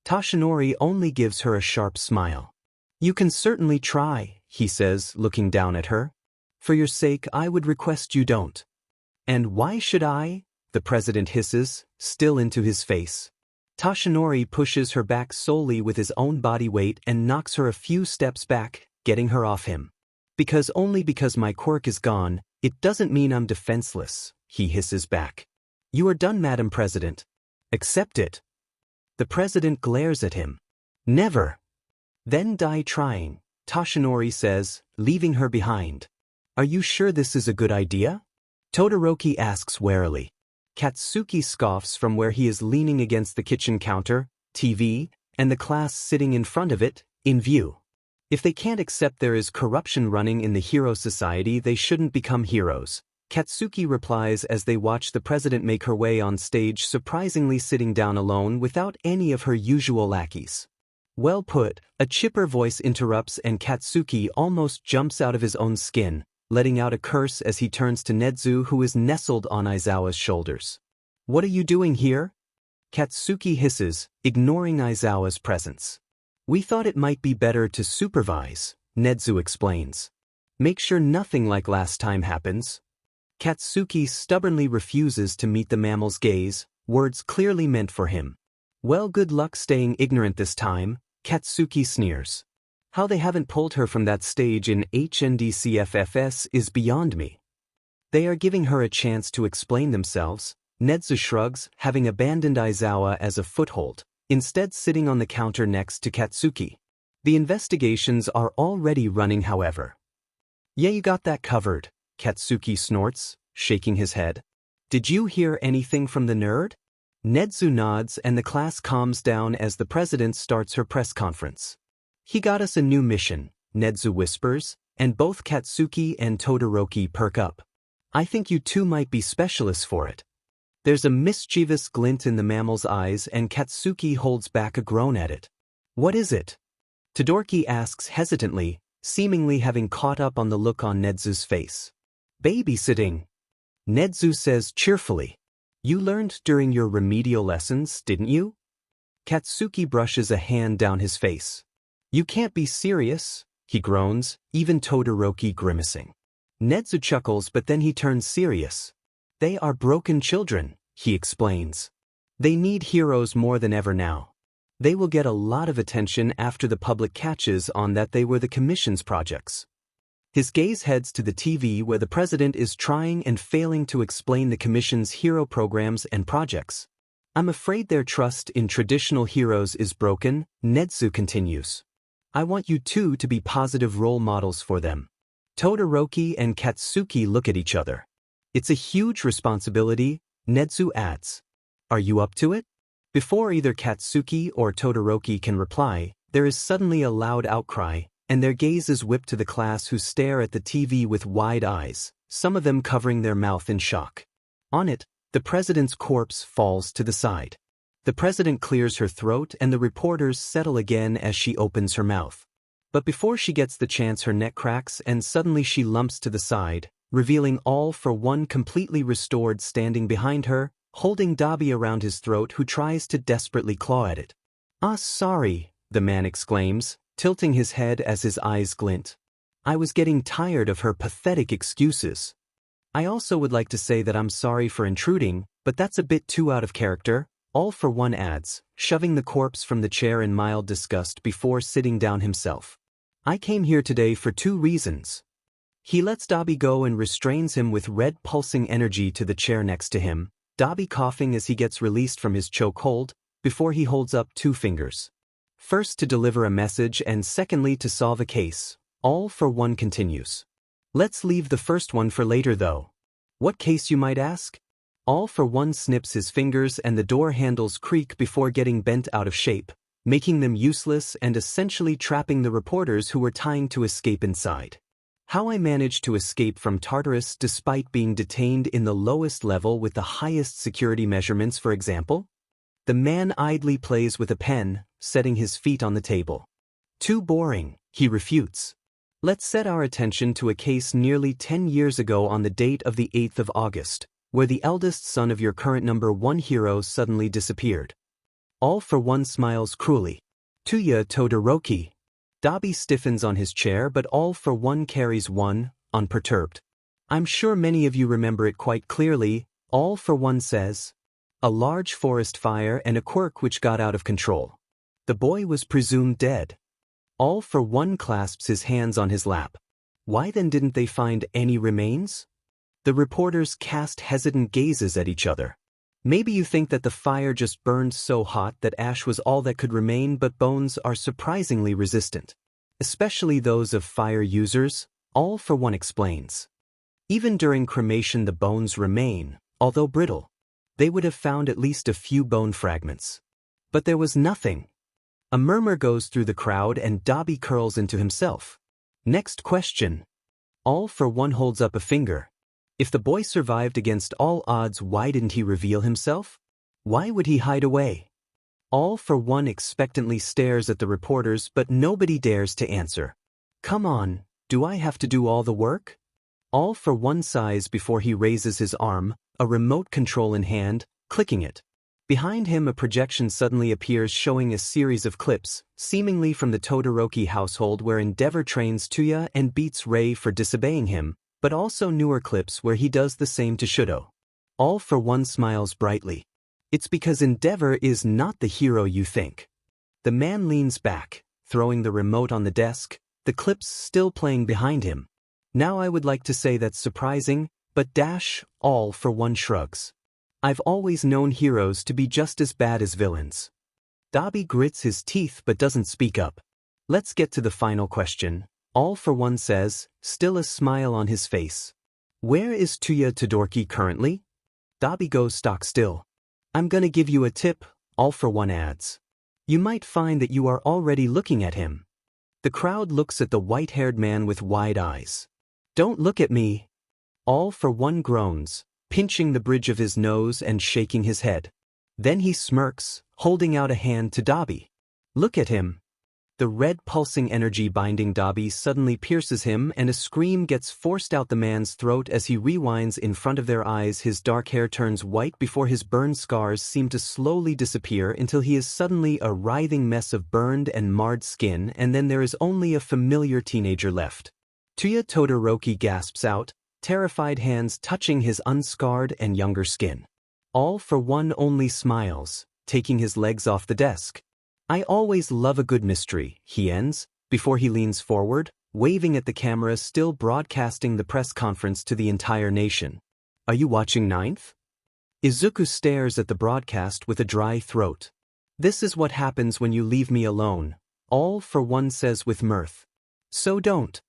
Toshinori only gives her a sharp smile. You can certainly try, he says, looking down at her. For your sake, I would request you don't. And why should I? The president hisses, still into his face. Toshinori pushes her back solely with his own body weight and knocks her a few steps back, getting her off him. Only because my quirk is gone, it doesn't mean I'm defenseless, he hisses back. You are done, Madam President. Accept it. The president glares at him. Never. Then die trying, Toshinori says, leaving her behind. Are you sure this is a good idea? Todoroki asks warily. Katsuki scoffs from where he is leaning against the kitchen counter, TV, and the class sitting in front of it, in view. If they can't accept there is corruption running in the hero society, they shouldn't become heroes, Katsuki replies as they watch the president make her way on stage, surprisingly sitting down alone without any of her usual lackeys. Well put, a chipper voice interrupts and Katsuki almost jumps out of his own skin, letting out a curse as he turns to Nezu, who is nestled on Aizawa's shoulders. What are you doing here? Katsuki hisses, ignoring Aizawa's presence. We thought it might be better to supervise, Nezu explains. Make sure nothing like last time happens. Katsuki stubbornly refuses to meet the mammal's gaze, words clearly meant for him. Well, good luck staying ignorant this time, Katsuki sneers. How they haven't pulled her from that stage in HNDCFFS is beyond me. They are giving her a chance to explain themselves, Nezu shrugs, having abandoned Aizawa as a foothold, instead sitting on the counter next to Katsuki. The investigations are already running, however. Yeah, you got that covered, Katsuki snorts, shaking his head. Did you hear anything from the nerd? Nezu nods and the class calms down as the president starts her press conference. He got us a new mission, Nezu whispers, and both Katsuki and Todoroki perk up. I think you two might be specialists for it. There's a mischievous glint in the mammal's eyes and Katsuki holds back a groan at it. What is it? Todoroki asks hesitantly, seemingly having caught up on the look on Nezu's face. Babysitting. Nezu says cheerfully. You learned during your remedial lessons, didn't you? Katsuki brushes a hand down his face. You can't be serious, he groans, even Todoroki grimacing. Nezu chuckles, but then he turns serious. They are broken children, he explains. They need heroes more than ever now. They will get a lot of attention after the public catches on that they were the commission's projects. His gaze heads to the TV where the president is trying and failing to explain the commission's hero programs and projects. I'm afraid their trust in traditional heroes is broken, Nezu continues. I want you two to be positive role models for them. Todoroki and Katsuki look at each other. It's a huge responsibility, Nezu adds. Are you up to it? Before either Katsuki or Todoroki can reply, there is suddenly a loud outcry, and their gaze is whipped to the class, who stare at the TV with wide eyes, some of them covering their mouth in shock. On it, the president's corpse falls to the side. The president clears her throat and the reporters settle again as she opens her mouth. But before she gets the chance, her neck cracks and suddenly she lumps to the side, revealing All for One completely restored standing behind her, holding Dabi around his throat, who tries to desperately claw at it. Ah, sorry, the man exclaims, tilting his head as his eyes glint. I was getting tired of her pathetic excuses. I also would like to say that I'm sorry for intruding, but that's a bit too out of character, All for One adds, shoving the corpse from the chair in mild disgust before sitting down himself. I came here today for 2 reasons. He lets Dabi go and restrains him with red pulsing energy to the chair next to him, Dabi coughing as he gets released from his chokehold, before he holds up 2 fingers. First to deliver a message and secondly to solve a case, All for One continues. Let's leave the first one for later though. What case, you might ask? All for One snips his fingers and the door handles creak before getting bent out of shape, making them useless and essentially trapping the reporters who were trying to escape inside. How I managed to escape from Tartarus despite being detained in the lowest level with the highest security measurements, for example? The man idly plays with a pen, setting his feet on the table. Too boring, he refutes. Let's set our attention to a case nearly 10 years ago on the date of the 8th of August, where the eldest son of your current #1 hero suddenly disappeared. All for One smiles cruelly. To ya, Todoroki. Dabi stiffens on his chair, but All for One carries one, unperturbed. I'm sure many of you remember it quite clearly, All for One says. A large forest fire and a quirk which got out of control. The boy was presumed dead. All for One clasps his hands on his lap. Why then didn't they find any remains? The reporters cast hesitant gazes at each other. Maybe you think that the fire just burned so hot that ash was all that could remain, but bones are surprisingly resistant. Especially those of fire users, All for One explains. Even during cremation the bones remain, although brittle. They would have found at least a few bone fragments. But there was nothing. A murmur goes through the crowd and Dobby curls into himself. Next question. All for One holds up a finger. If the boy survived against all odds, why didn't he reveal himself? Why would he hide away? All for One expectantly stares at the reporters, but nobody dares to answer. Come on, do I have to do all the work? All for One sighs before he raises his arm, a remote control in hand, clicking it. Behind him a projection suddenly appears showing a series of clips, seemingly from the Todoroki household where Endeavor trains Tuya and beats Rei for disobeying him, but also newer clips where he does the same to Shudo. All for One smiles brightly. It's because Endeavor is not the hero you think. The man leans back, throwing the remote on the desk, the clips still playing behind him. Now I would like to say that's surprising, but All for One shrugs. I've always known heroes to be just as bad as villains. Dobby grits his teeth but doesn't speak up. Let's get to the final question. All for One says, still a smile on his face. Where is Tuya Todoroki currently? Dobby goes stock still. I'm gonna give you a tip, All for One adds. You might find that you are already looking at him. The crowd looks at the white-haired man with wide eyes. Don't look at me. All for One groans, pinching the bridge of his nose and shaking his head. Then he smirks, holding out a hand to Dobby. Look at him. The red pulsing energy binding Dobby suddenly pierces him and a scream gets forced out the man's throat as he rewinds in front of their eyes. His dark hair turns white before his burn scars seem to slowly disappear until he is suddenly a writhing mess of burned and marred skin, and then there is only a familiar teenager left. Tuya Todoroki gasps out, terrified hands touching his unscarred and younger skin. All for One only smiles, taking his legs off the desk. I always love a good mystery, he ends, before he leans forward, waving at the camera still broadcasting the press conference to the entire nation. Are you watching Ninth? Izuku stares at the broadcast with a dry throat. This is what happens when you leave me alone, All for One says with mirth. So don't.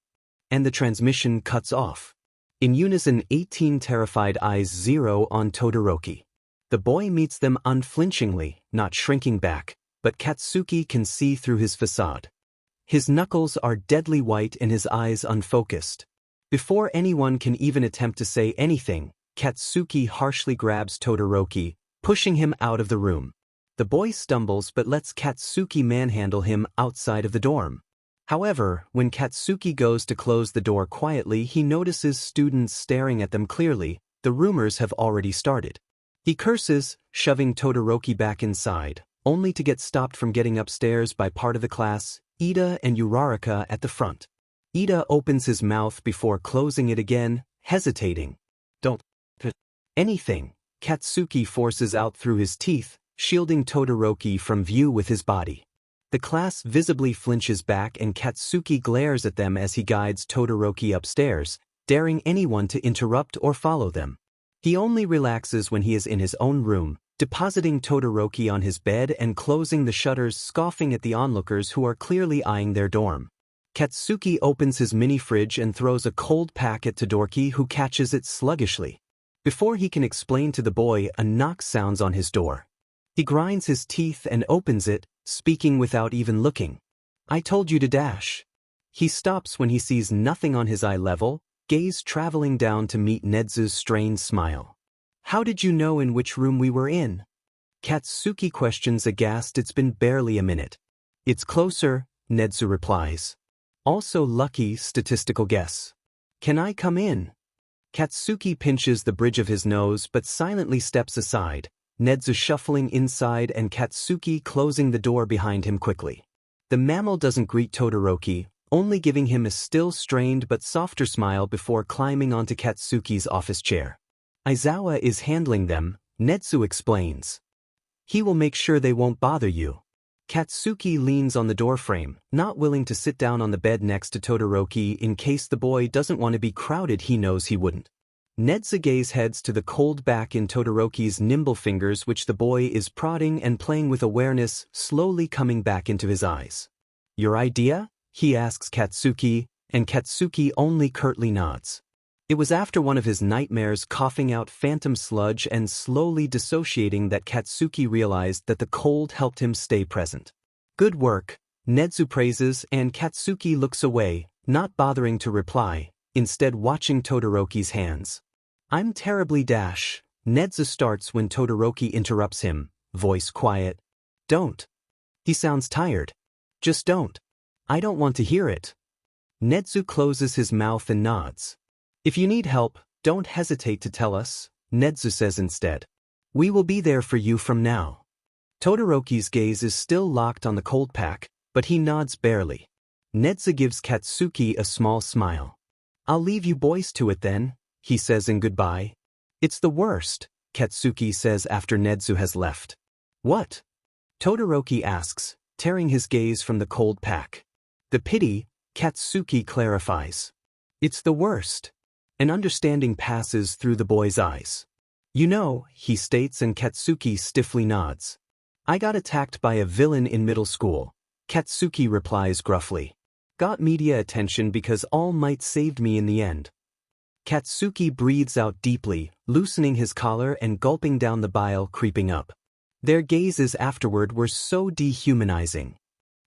And the transmission cuts off. In unison 18 terrified eyes zero on Todoroki. The boy meets them unflinchingly, not shrinking back, but Katsuki can see through his facade. His knuckles are deadly white and his eyes unfocused. Before anyone can even attempt to say anything, Katsuki harshly grabs Todoroki, pushing him out of the room. The boy stumbles but lets Katsuki manhandle him outside of the dorm. However, when Katsuki goes to close the door quietly, he notices students staring at them clearly. The rumors have already started. He curses, shoving Todoroki back inside, only to get stopped from getting upstairs by part of the class, Ida and Uraraka at the front. Ida opens his mouth before closing it again, hesitating. Don't anything, Katsuki forces out through his teeth, shielding Todoroki from view with his body. The class visibly flinches back and Katsuki glares at them as he guides Todoroki upstairs, daring anyone to interrupt or follow them. He only relaxes when he is in his own room, depositing Todoroki on his bed and closing the shutters, scoffing at the onlookers who are clearly eyeing their dorm. Katsuki opens his mini-fridge and throws a cold pack at Todoroki, who catches it sluggishly. Before he can explain to the boy, a knock sounds on his door. He grinds his teeth and opens it, speaking without even looking. I told you to dash. He stops when he sees nothing on his eye level, gaze traveling down to meet Nedzu's strained smile. How did you know in which room we were in? Katsuki questions aghast. It's been barely a minute. It's closer, Nedzu replies. Also lucky statistical guess. Can I come in? Katsuki pinches the bridge of his nose but silently steps aside, Nedzu shuffling inside and Katsuki closing the door behind him quickly. The mammal doesn't greet Todoroki, only giving him a still strained but softer smile before climbing onto Katsuki's office chair. Aizawa is handling them, Nedzu explains. He will make sure they won't bother you. Katsuki leans on the doorframe, not willing to sit down on the bed next to Todoroki in case the boy doesn't want to be crowded. He knows he wouldn't. Nedzu gaze heads to the cold back in Todoroki's nimble fingers, which the boy is prodding and playing with awareness, slowly coming back into his eyes. Your idea? He asks Katsuki, and Katsuki only curtly nods. It was after one of his nightmares coughing out phantom sludge and slowly dissociating that Katsuki realized that the cold helped him stay present. Good work, Nezu praises, and Katsuki looks away, not bothering to reply, instead watching Todoroki's hands. I'm terribly dash. Nezu starts when Todoroki interrupts him, voice quiet. Don't. He sounds tired. Just don't. I don't want to hear it. Nezu closes his mouth and nods. If you need help, don't hesitate to tell us, Nezu says instead. We will be there for you from now. Todoroki's gaze is still locked on the cold pack, but he nods barely. Nezu gives Katsuki a small smile. I'll leave you boys to it then, he says in goodbye. It's the worst, Katsuki says after Nezu has left. What? Todoroki asks, tearing his gaze from the cold pack. The pity, Katsuki clarifies. It's the worst. An understanding passes through the boy's eyes. You know, he states, and Katsuki stiffly nods. I got attacked by a villain in middle school, Katsuki replies gruffly. Got media attention because All Might saved me in the end. Katsuki breathes out deeply, loosening his collar and gulping down the bile creeping up. Their gazes afterward were so dehumanizing.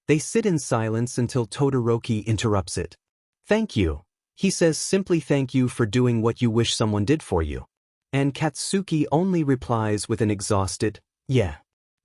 They sit in silence until Todoroki interrupts it. Thank you. He says simply thank you for doing what you wish someone did for you. And Katsuki only replies with an exhausted, yeah.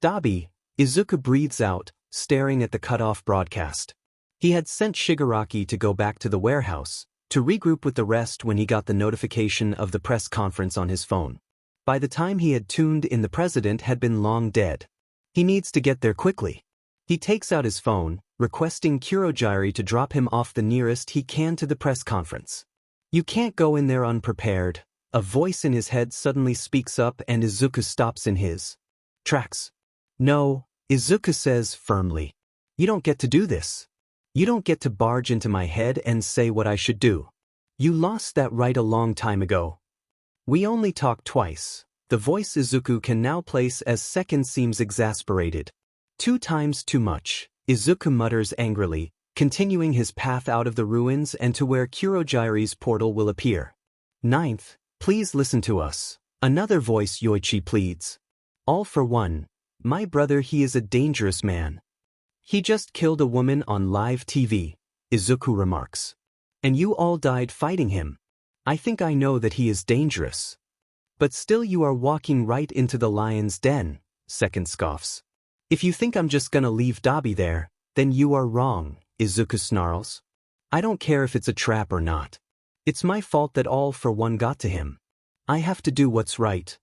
Dabi, Izuku breathes out, staring at the cut-off broadcast. He had sent Shigaraki to go back to the warehouse, to regroup with the rest when he got the notification of the press conference on his phone. By the time he had tuned in, the president had been long dead. He needs to get there quickly. He takes out his phone, requesting Kurogiri to drop him off the nearest he can to the press conference. You can't go in there unprepared. A voice in his head suddenly speaks up and Izuku stops in his tracks. No, Izuku says firmly. You don't get to do this. You don't get to barge into my head and say what I should do. You lost that right a long time ago. We only talked twice. The voice Izuku can now place as second seems exasperated. 2 times too much, Izuku mutters angrily, continuing his path out of the ruins and to where Kurogiri's portal will appear. 9th, please listen to us. Another voice Yoichi pleads. All for one. My brother, he is a dangerous man. He just killed a woman on live TV, Izuku remarks. And you all died fighting him. I think I know that he is dangerous. But still you are walking right into the lion's den, second scoffs. If you think I'm just gonna leave Dabi there, then you are wrong, Izuku snarls. I don't care if it's a trap or not. It's my fault that All for One got to him. I have to do what's right.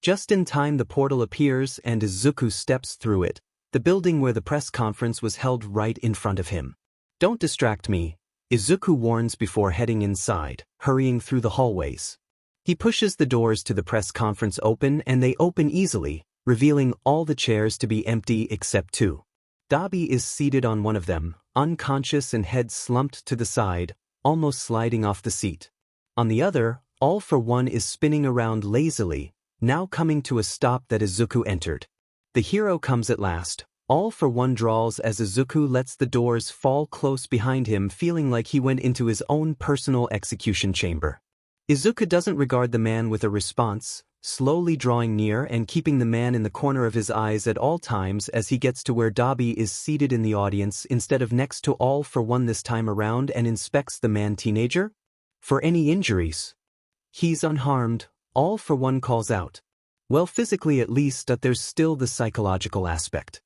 Just in time the portal appears and Izuku steps through it, the building where the press conference was held right in front of him. Don't distract me, Izuku warns before heading inside, hurrying through the hallways. He pushes the doors to the press conference open and they open easily, revealing all the chairs to be empty except 2. Dabi is seated on one of them, unconscious and head slumped to the side, almost sliding off the seat. On the other, All for One is spinning around lazily, now coming to a stop that Izuku entered. The hero comes at last. All for One drawls as Izuku lets the doors fall close behind him, feeling like he went into his own personal execution chamber. Izuku doesn't regard the man with a response, slowly drawing near and keeping the man in the corner of his eyes at all times as he gets to where Dabi is seated in the audience instead of next to All for One this time around and inspects the man teenager. For any injuries? He's unharmed, All for One calls out. Well, physically at least, but there's still the psychological aspect.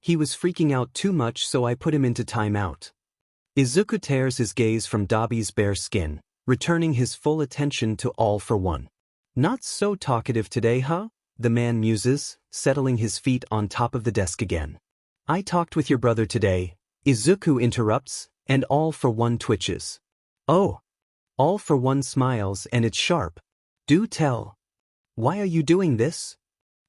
He was freaking out too much, so I put him into timeout. Izuku tears his gaze from Dabi's bare skin, returning his full attention to All for One. Not so talkative today, huh? The man muses, settling his feet on top of the desk again. I talked with your brother today, Izuku interrupts, and All for One twitches. Oh. All for One smiles and it's sharp. Do tell. Why are you doing this?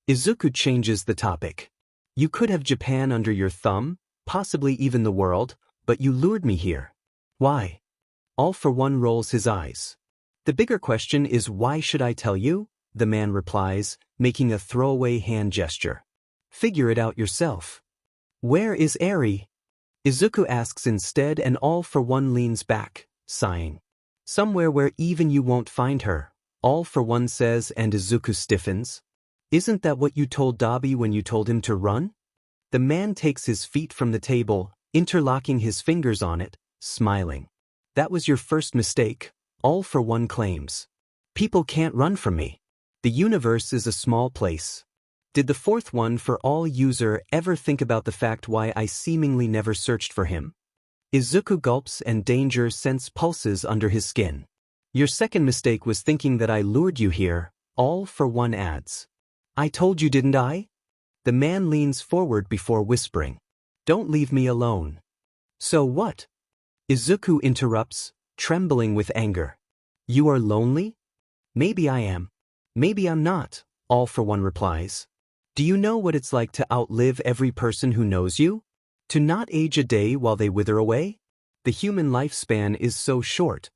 Izuku changes the topic. You could have Japan under your thumb, possibly even the world, but you lured me here. Why? All for One rolls his eyes. The bigger question is, why should I tell you? The man replies, making a throwaway hand gesture. Figure it out yourself. Where is Eri? Izuku asks instead, and All for One leans back, sighing. Somewhere where even you won't find her, all for one says, and Izuku stiffens. Isn't that what you told Dabi when you told him to run? The man takes his feet from the table, interlocking his fingers on it, smiling. That was your first mistake, all for one claims. People can't run from me. The universe is a small place. Did the fourth one for all user ever think about the fact why I seemingly never searched for him? Izuku gulps and danger sense pulses under his skin. Your second mistake was thinking that I lured you here, all for one adds. I told you, didn't I? The man leans forward before whispering. Don't leave me alone. So what? Izuku interrupts, trembling with anger. You are lonely? Maybe I am. Maybe I'm not, all for one replies. Do you know what it's like to outlive every person who knows you? To not age a day while they wither away? The human lifespan is so short.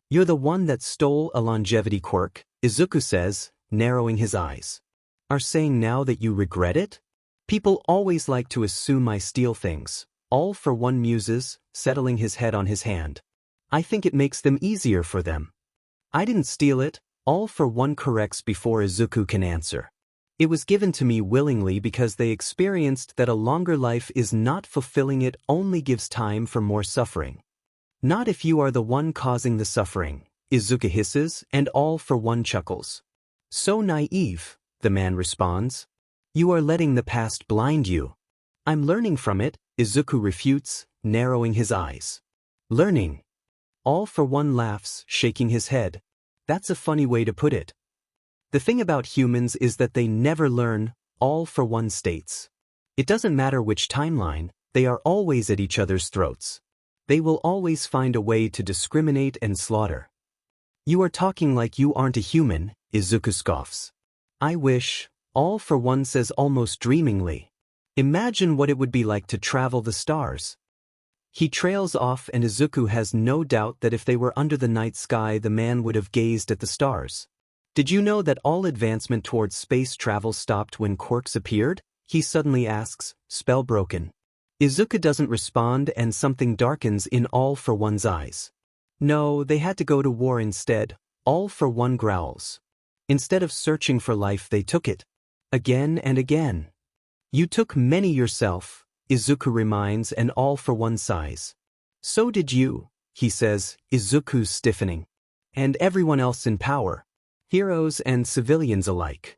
You're the one that stole a longevity quirk, Izuku says, narrowing his eyes. Are saying now that you regret it? People always like to assume I steal things, all for one muses, settling his head on his hand. I think it makes them easier for them. I didn't steal it, all for one corrects before Izuku can answer. It was given to me willingly because they experienced that a longer life is not fulfilling, it only gives time for more suffering. Not if you are the one causing the suffering, Izuku hisses, and all for one chuckles. So naive, the man responds. You are letting the past blind you. I'm learning from it, Izuku refutes, narrowing his eyes. Learning. All for one laughs, shaking his head. That's a funny way to put it. The thing about humans is that they never learn, all for one states. It doesn't matter which timeline, they are always at each other's throats. They will always find a way to discriminate and slaughter. You are talking like you aren't a human, Izuku scoffs. I wish, all for one says almost dreamingly. Imagine what it would be like to travel the stars. He trails off, and Izuku has no doubt that if they were under the night sky, the man would have gazed at the stars. Did you know that all advancement towards space travel stopped when quirks appeared? He suddenly asks, spellbroken. Izuku doesn't respond, and something darkens in all for one's eyes. No, they had to go to war instead, all for one growls. Instead of searching for life, they took it. Again and again. You took many yourself, Izuku reminds, and all for one sighs. So did you, he says, Izuku's stiffening. And everyone else in power. Heroes and civilians alike.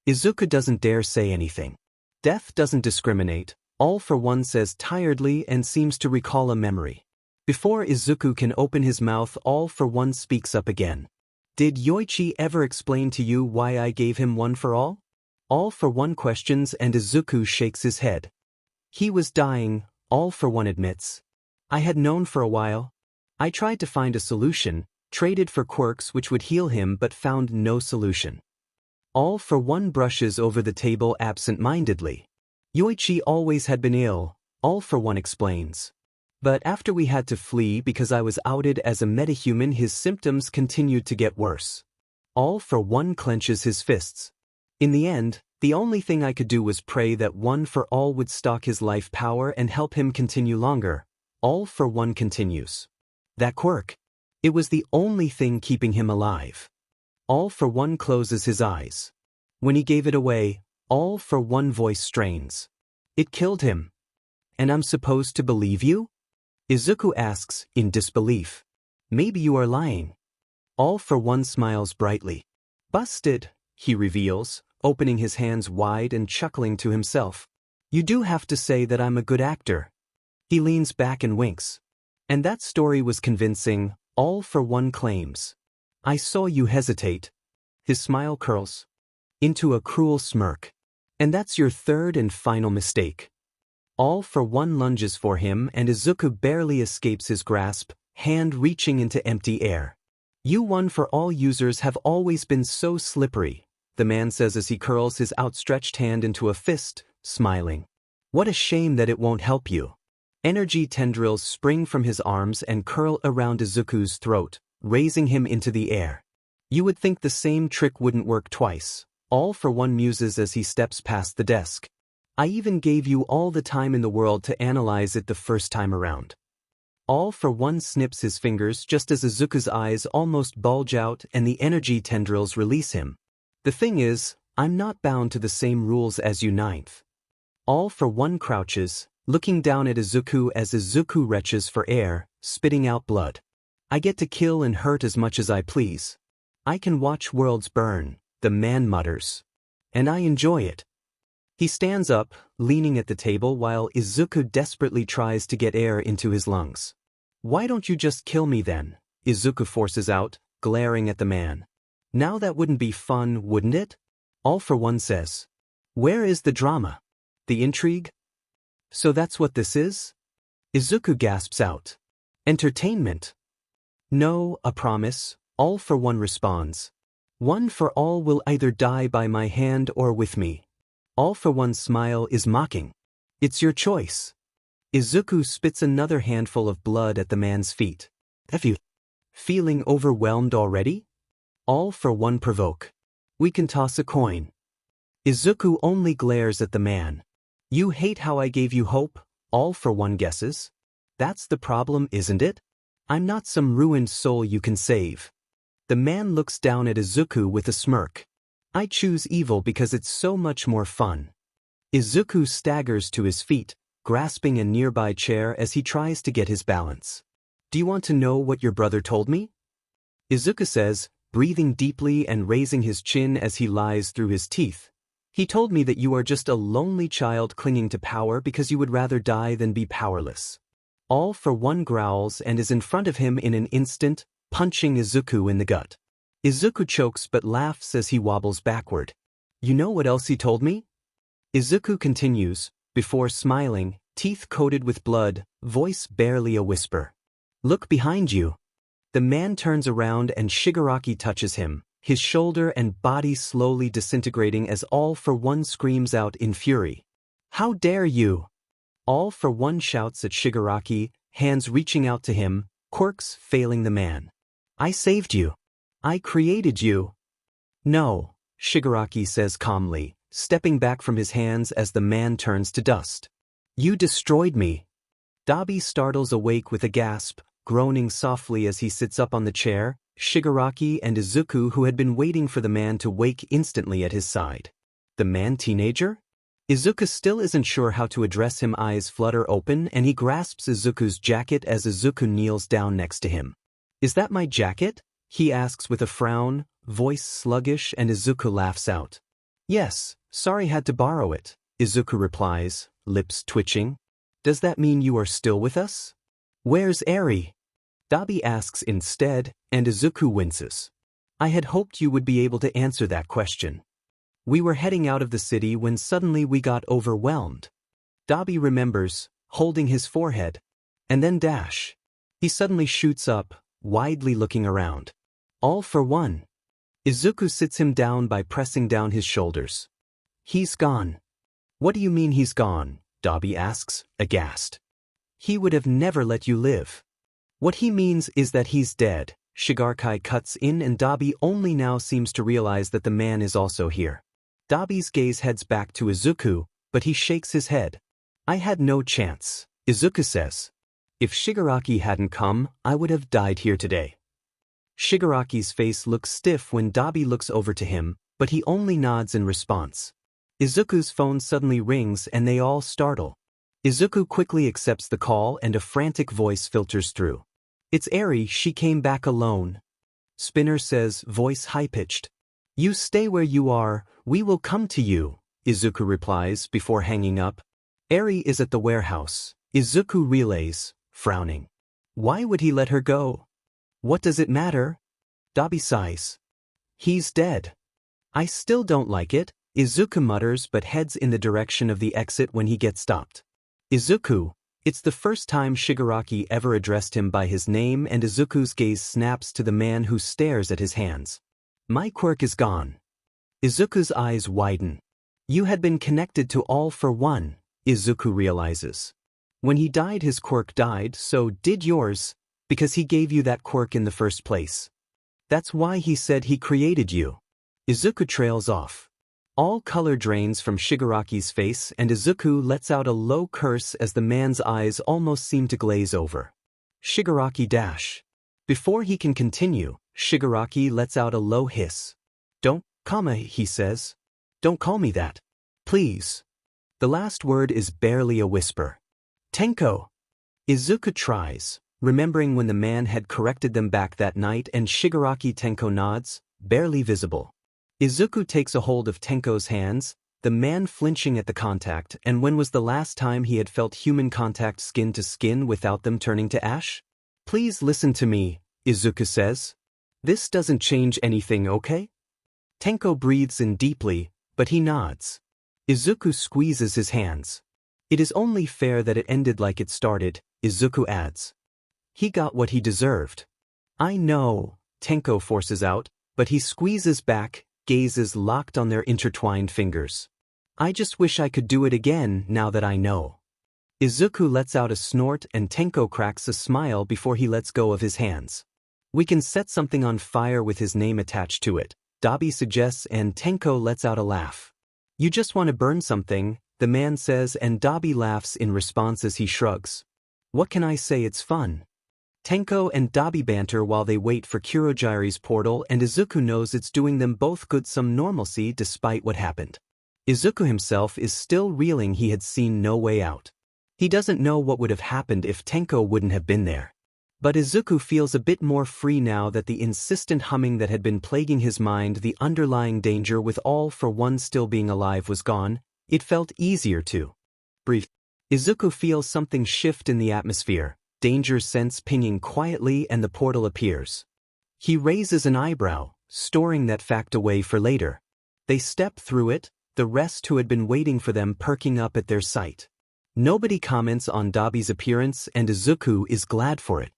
Izuku doesn't dare say anything. Death doesn't discriminate, all for one says tiredly and seems to recall a memory. Before Izuku can open his mouth, all for one speaks up again. Did Yoichi ever explain to you why I gave him one for all? All for one questions, and Izuku shakes his head. He was dying, all for one admits. I had known for a while. I tried to find a solution, traded for quirks which would heal him, but found no solution. All for one brushes over the table absent-mindedly. Yoichi always had been ill, all for one explains. But after we had to flee because I was outed as a metahuman, his symptoms continued to get worse. All for one clenches his fists. In the end, the only thing I could do was pray that one for all would stock his life power and help him continue longer. All for one continues. That quirk. It was the only thing keeping him alive. All for one closes his eyes. When he gave it away, all for one voice strains. It killed him. And I'm supposed to believe you? Izuku asks, in disbelief. Maybe you are lying. All for one smiles brightly. Busted, he reveals, opening his hands wide and chuckling to himself. You do have to say that I'm a good actor. He leans back and winks. And that story was convincing, all for one claims. I saw you hesitate. His smile curls into a cruel smirk. And that's your third and final mistake. All for one lunges for him, and Izuku barely escapes his grasp, hand reaching into empty air. You one for all users have always been so slippery, the man says as he curls his outstretched hand into a fist, smiling. What a shame that it won't help you. Energy tendrils spring from his arms and curl around Izuku's throat, raising him into the air. You would think the same trick wouldn't work twice, all for one muses as he steps past the desk. I even gave you all the time in the world to analyze it the first time around. All for one snips his fingers just as Izuku's eyes almost bulge out and the energy tendrils release him. The thing is, I'm not bound to the same rules as you ninth. All for one crouches, looking down at Izuku as Izuku retches for air, spitting out blood. I get to kill and hurt as much as I please. I can watch worlds burn, the man mutters. And I enjoy it. He stands up, leaning at the table while Izuku desperately tries to get air into his lungs. Why don't you just kill me then? Izuku forces out, glaring at the man. Now that wouldn't be fun, wouldn't it? All for one says. Where is the drama? The intrigue? So that's what this is? Izuku gasps out. Entertainment? No, a promise, All for one responds. One for all will either die by my hand or with me. All for one's smile is mocking. It's your choice. Izuku spits another handful of blood at the man's feet. Have you feeling overwhelmed already? All for one provoke. We can toss a coin. Izuku only glares at the man. You hate how I gave you hope? All for one guesses. That's the problem, isn't it? I'm not some ruined soul you can save. The man looks down at Izuku with a smirk. I choose evil because it's so much more fun. Izuku staggers to his feet, grasping a nearby chair as he tries to get his balance. Do you want to know what your brother told me? Izuku says, breathing deeply and raising his chin as he lies through his teeth. He told me that you are just a lonely child clinging to power because you would rather die than be powerless. All for one growls and is in front of him in an instant, punching Izuku in the gut. Izuku chokes but laughs as he wobbles backward. You know what else he told me? Izuku continues, before smiling, teeth coated with blood, voice barely a whisper. Look behind you. The man turns around and Shigaraki touches him, his shoulder and body slowly disintegrating as All for one screams out in fury. How dare you? All for one shouts at Shigaraki, hands reaching out to him, quirks failing the man. I saved you. I created you. No, Shigaraki says calmly, stepping back from his hands as the man turns to dust. You destroyed me. Dabi startles awake with a gasp, groaning softly as he sits up on the chair, Shigaraki and Izuku who had been waiting for the man to wake instantly at his side. The man teenager? Izuku still isn't sure how to address him. Eyes flutter open and he grasps Izuku's jacket as Izuku kneels down next to him. Is that my jacket? He asks with a frown, voice sluggish, and Izuku laughs out. Yes, sorry had to borrow it, Izuku replies, lips twitching. Does that mean you are still with us? Where's Eri? Dabi asks instead, and Izuku winces. I had hoped you would be able to answer that question. We were heading out of the city when suddenly we got overwhelmed. Dabi remembers, holding his forehead. And then dash. He suddenly shoots up, widely looking around. All for one. Izuku sits him down by pressing down his shoulders. He's gone. What do you mean he's gone? Dabi asks, aghast. He would have never let you live. What he means is that he's dead. Shigaraki cuts in and Dabi only now seems to realize that the man is also here. Dabi's gaze heads back to Izuku, but he shakes his head. I had no chance, Izuku says. If Shigaraki hadn't come, I would have died here today. Shigaraki's face looks stiff when Dabi looks over to him, but he only nods in response. Izuku's phone suddenly rings and they all startle. Izuku quickly accepts the call and a frantic voice filters through. It's Eri, she came back alone. Spinner says, voice high-pitched. You stay where you are, we will come to you, Izuku replies before hanging up. Eri is at the warehouse, Izuku relays, frowning. Why would he let her go? What does it matter? Dabi sighs. He's dead. I still don't like it, Izuku mutters but heads in the direction of the exit when he gets stopped. Izuku. It's the first time Shigaraki ever addressed him by his name and Izuku's gaze snaps to the man who stares at his hands. My quirk is gone. Izuku's eyes widen. You had been connected to All for one, Izuku realizes. When he died his quirk died, so did yours, because he gave you that quirk in the first place. That's why he said he created you. Izuku trails off. All color drains from Shigaraki's face and Izuku lets out a low curse as the man's eyes almost seem to glaze over. Shigaraki dash. Before he can continue, Shigaraki lets out a low hiss. Don't, he says. Don't call me that. Please. The last word is barely a whisper. Tenko. Izuku tries, remembering when the man had corrected them back that night, and Shigaraki Tenko nods, barely visible. Izuku takes a hold of Tenko's hands, the man flinching at the contact, and when was the last time he had felt human contact skin to skin without them turning to ash? Please listen to me, Izuku says. This doesn't change anything, okay? Tenko breathes in deeply, but he nods. Izuku squeezes his hands. It is only fair that it ended like it started, Izuku adds. He got what he deserved. I know, Tenko forces out, but he squeezes back, gazes locked on their intertwined fingers. I just wish I could do it again now that I know. Izuku lets out a snort and Tenko cracks a smile before he lets go of his hands. We can set something on fire with his name attached to it, Dabi suggests, and Tenko lets out a laugh. You just want to burn something, the man says, and Dabi laughs in response as he shrugs. What can I say, it's fun. Tenko and Dabi banter while they wait for Kurogiri's portal, and Izuku knows it's doing them both good some normalcy despite what happened. Izuku himself is still reeling. He had seen no way out. He doesn't know what would have happened if Tenko wouldn't have been there. But Izuku feels a bit more free now that the insistent humming that had been plaguing his mind, the underlying danger with all for one still being alive, was gone. It felt easier to breathe. Izuku feels something shift in the atmosphere. Danger sense pinging quietly, and the portal appears. He raises an eyebrow, storing that fact away for later. They step through it, the rest who had been waiting for them perking up at their sight. Nobody comments on Dabi's appearance, and Izuku is glad for it.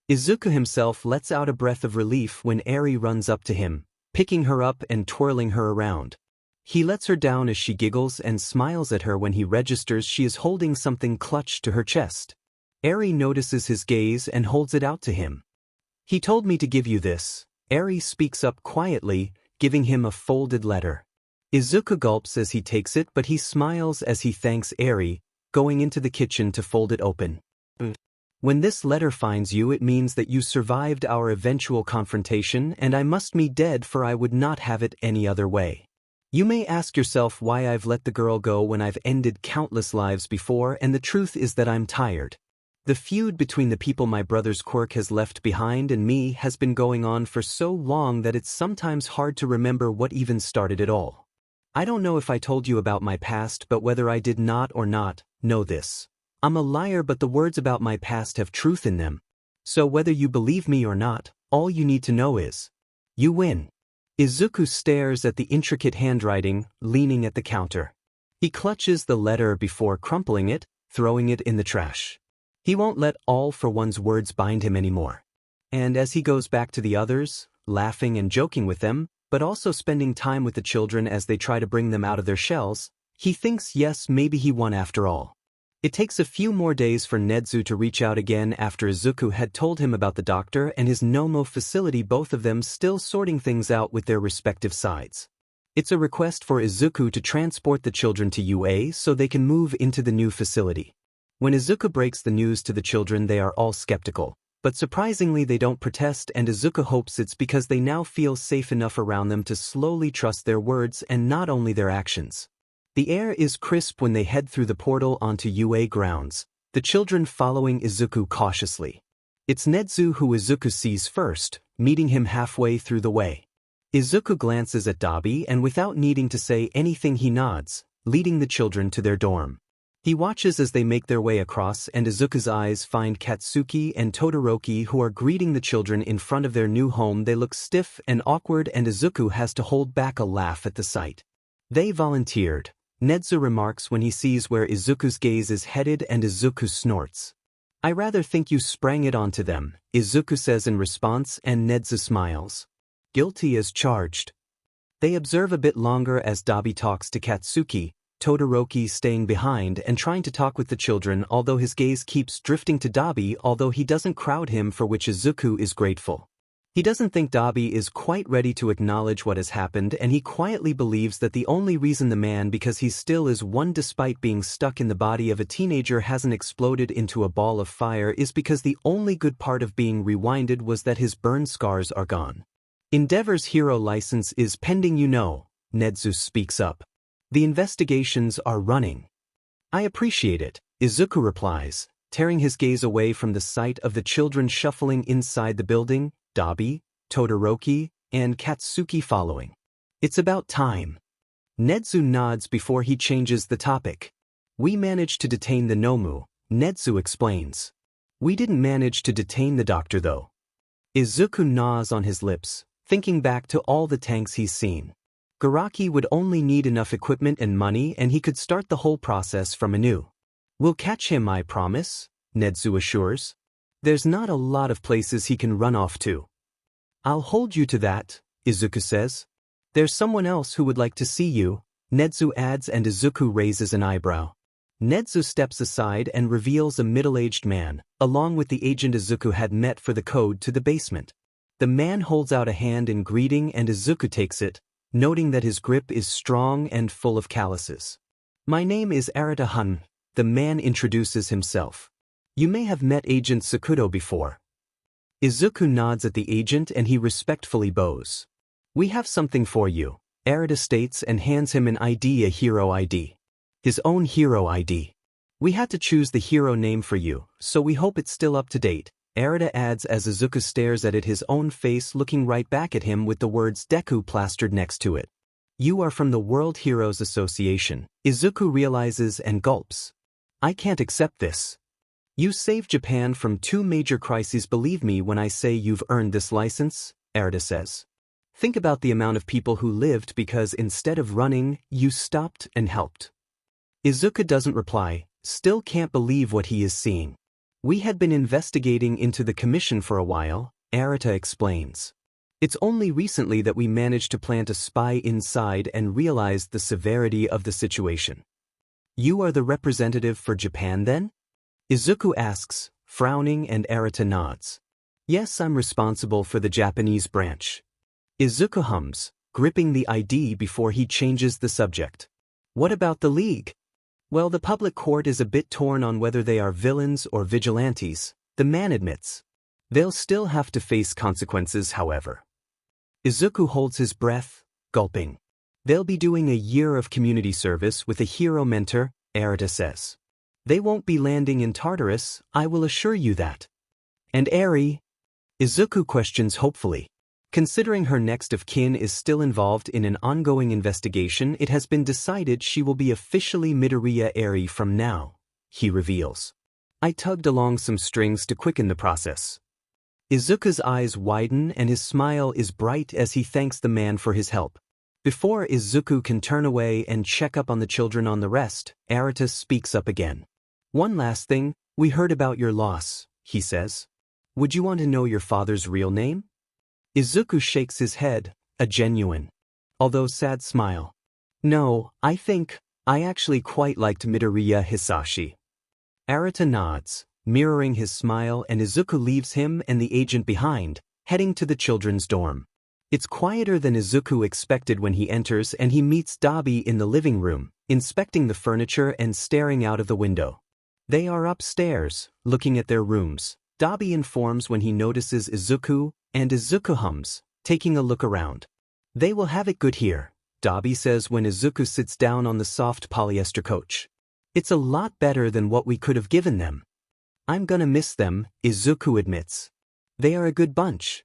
Izuku himself lets out a breath of relief when Eri runs up to him, picking her up and twirling her around. He lets her down as she giggles and smiles at her when he registers she is holding something clutched to her chest. Eri notices his gaze and holds it out to him. He told me to give you this. Eri speaks up quietly, giving him a folded letter. Izuku gulps as he takes it, but he smiles as he thanks Eri, going into the kitchen to fold it open. When this letter finds you, it means that you survived our eventual confrontation, and I must be dead, for I would not have it any other way. You may ask yourself why I've let the girl go when I've ended countless lives before, and the truth is that I'm tired. The feud between the people my brother's quirk has left behind and me has been going on for so long that it's sometimes hard to remember what even started it all. I don't know if I told you about my past, but whether I did not or not, know this. I'm a liar, but the words about my past have truth in them. So whether you believe me or not, all you need to know is, you win. Izuku stares at the intricate handwriting, leaning at the counter. He clutches the letter before crumpling it, throwing it in the trash. He won't let all for one's words bind him anymore. And as he goes back to the others, laughing and joking with them, but also spending time with the children as they try to bring them out of their shells, he thinks yes, maybe he won after all. It takes a few more days for Nedzu to reach out again after Izuku had told him about the doctor and his Nomo facility, both of them still sorting things out with their respective sides. It's a request for Izuku to transport the children to UA so they can move into the new facility. When Izuku breaks the news to the children, they are all skeptical, but surprisingly they don't protest, and Izuku hopes it's because they now feel safe enough around them to slowly trust their words and not only their actions. The air is crisp when they head through the portal onto UA grounds, the children following Izuku cautiously. It's Nedzu who Izuku sees first, meeting him halfway through the way. Izuku glances at Dabi and without needing to say anything he nods, leading the children to their dorm. He watches as they make their way across, and Izuku's eyes find Katsuki and Todoroki, who are greeting the children in front of their new home. They look stiff and awkward, and Izuku has to hold back a laugh at the sight. They volunteered, Nedzu remarks when he sees where Izuku's gaze is headed, and Izuku snorts. I rather think you sprang it onto them, Izuku says in response, and Nedzu smiles. Guilty as charged. They observe a bit longer as Dabi talks to Katsuki, Todoroki staying behind and trying to talk with the children, although his gaze keeps drifting to Dabi, although he doesn't crowd him, for which Izuku is grateful. He doesn't think Dabi is quite ready to acknowledge what has happened, and he quietly believes that the only reason the man, because he still is one despite being stuck in the body of a teenager, hasn't exploded into a ball of fire is because the only good part of being rewinded was that his burn scars are gone. Endeavor's hero license is pending, Nedzu speaks up. The investigations are running. I appreciate it, Izuku replies, tearing his gaze away from the sight of the children shuffling inside the building, Dabi, Todoroki, and Katsuki following. It's about time. Nedzu nods before he changes the topic. We managed to detain the Nomu, Nedzu explains. We didn't manage to detain the doctor though. Izuku gnaws on his lips, thinking back to all the tanks he's seen. Shigaraki would only need enough equipment and money and he could start the whole process from anew. We'll catch him, I promise, Nedzu assures. There's not a lot of places he can run off to. I'll hold you to that, Izuku says. There's someone else who would like to see you, Nedzu adds, and Izuku raises an eyebrow. Nedzu steps aside and reveals a middle-aged man, along with the agent Izuku had met for the code to the basement. The man holds out a hand in greeting and Izuku takes it, noting that his grip is strong and full of calluses. My name is Arata Hun, the man introduces himself. You may have met Agent Sakudo before. Izuku nods at the agent and he respectfully bows. We have something for you, Arata states and hands him an ID, a hero ID. His own hero ID. We had to choose the hero name for you, so we hope it's still up to date, Arata adds as Izuku stares at it, his own face looking right back at him with the words Deku plastered next to it. You are from the World Heroes Association, Izuku realizes and gulps. I can't accept this. You saved Japan from 2 major crises. Believe me when I say you've earned this license, Arata says. Think about the amount of people who lived because instead of running, you stopped and helped. Izuku doesn't reply, still can't believe what he is seeing. We had been investigating into the commission for a while, Arata explains. It's only recently that we managed to plant a spy inside and realized the severity of the situation. You are the representative for Japan then? Izuku asks, frowning, and Arata nods. Yes, I'm responsible for the Japanese branch. Izuku hums, gripping the ID before he changes the subject. What about the League? Well, the public court is a bit torn on whether they are villains or vigilantes, the man admits. They'll still have to face consequences, however. Izuku holds his breath, gulping. They'll be doing a year of community service with a hero mentor, Arata says. They won't be landing in Tartarus, I will assure you that. And Eri? Izuku questions hopefully. Considering her next of kin is still involved in an ongoing investigation, it has been decided she will be officially Midoriya Eri from now, he reveals. I tugged along some strings to quicken the process. Izuku's eyes widen and his smile is bright as he thanks the man for his help. Before Izuku can turn away and check up on the children on the rest, Arata speaks up again. One last thing, we heard about your loss, he says. Would you want to know your father's real name? Izuku shakes his head, a genuine, although sad smile. No, I actually quite liked Midoriya Hisashi. Arata nods, mirroring his smile, and Izuku leaves him and the agent behind, heading to the children's dorm. It's quieter than Izuku expected when he enters and he meets Dabi in the living room, inspecting the furniture and staring out of the window. They are upstairs, looking at their rooms. Dabi informs when he notices Izuku, and Izuku hums, taking a look around. They will have it good here, Dabi says when Izuku sits down on the soft polyester couch. It's a lot better than what we could have given them. I'm gonna miss them, Izuku admits. They are a good bunch.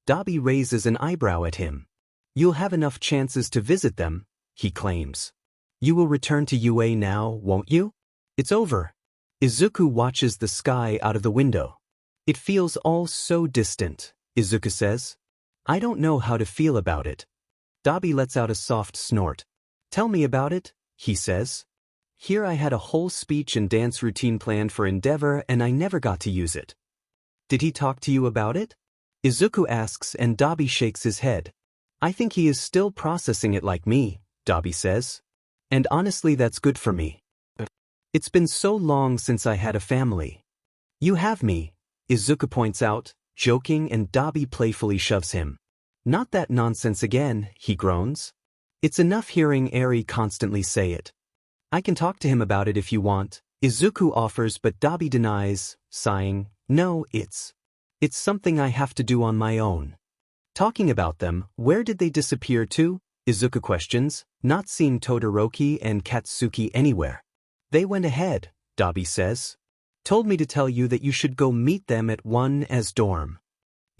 Dabi raises an eyebrow at him. You'll have enough chances to visit them, he claims. You will return to UA now, won't you? It's over. Izuku watches the sky out of the window. It feels all so distant, Izuku says. I don't know how to feel about it. Dabi lets out a soft snort. Tell me about it, he says. Here I had a whole speech and dance routine planned for Endeavor and I never got to use it. Did he talk to you about it? Izuku asks and Dabi shakes his head. I think he is still processing it like me, Dabi says. And honestly that's good for me. It's been so long since I had a family. You have me, Izuku points out, joking, and Dabi playfully shoves him. Not that nonsense again, he groans. It's enough hearing Eri constantly say it. I can talk to him about it if you want, Izuku offers, but Dabi denies, sighing, no, it's something I have to do on my own. Talking about them, where did they disappear to? Izuku questions, not seeing Todoroki and Katsuki anywhere. They went ahead, Dabi says. Told me to tell you that you should go meet them at 1's dorm.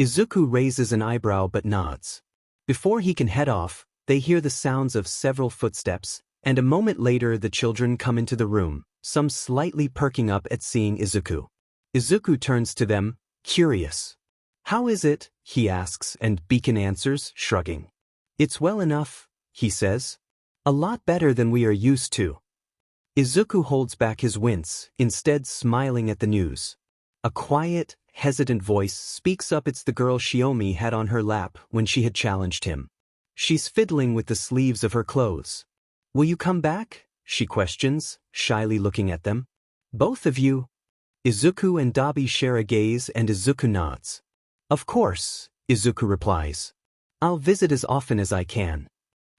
Izuku raises an eyebrow but nods. Before he can head off, they hear the sounds of several footsteps, and a moment later the children come into the room, some slightly perking up at seeing Izuku. Izuku turns to them, curious. How is it? He asks, and Beacon answers, shrugging. It's well enough, he says. A lot better than we are used to. Izuku holds back his wince, instead smiling at the news. A quiet, hesitant voice speaks up. It's the girl Shiomi had on her lap when she had challenged him. She's fiddling with the sleeves of her clothes. Will you come back? She questions, shyly looking at them. Both of you? Izuku and Dabi share a gaze and Izuku nods. Of course, Izuku replies. I'll visit as often as I can.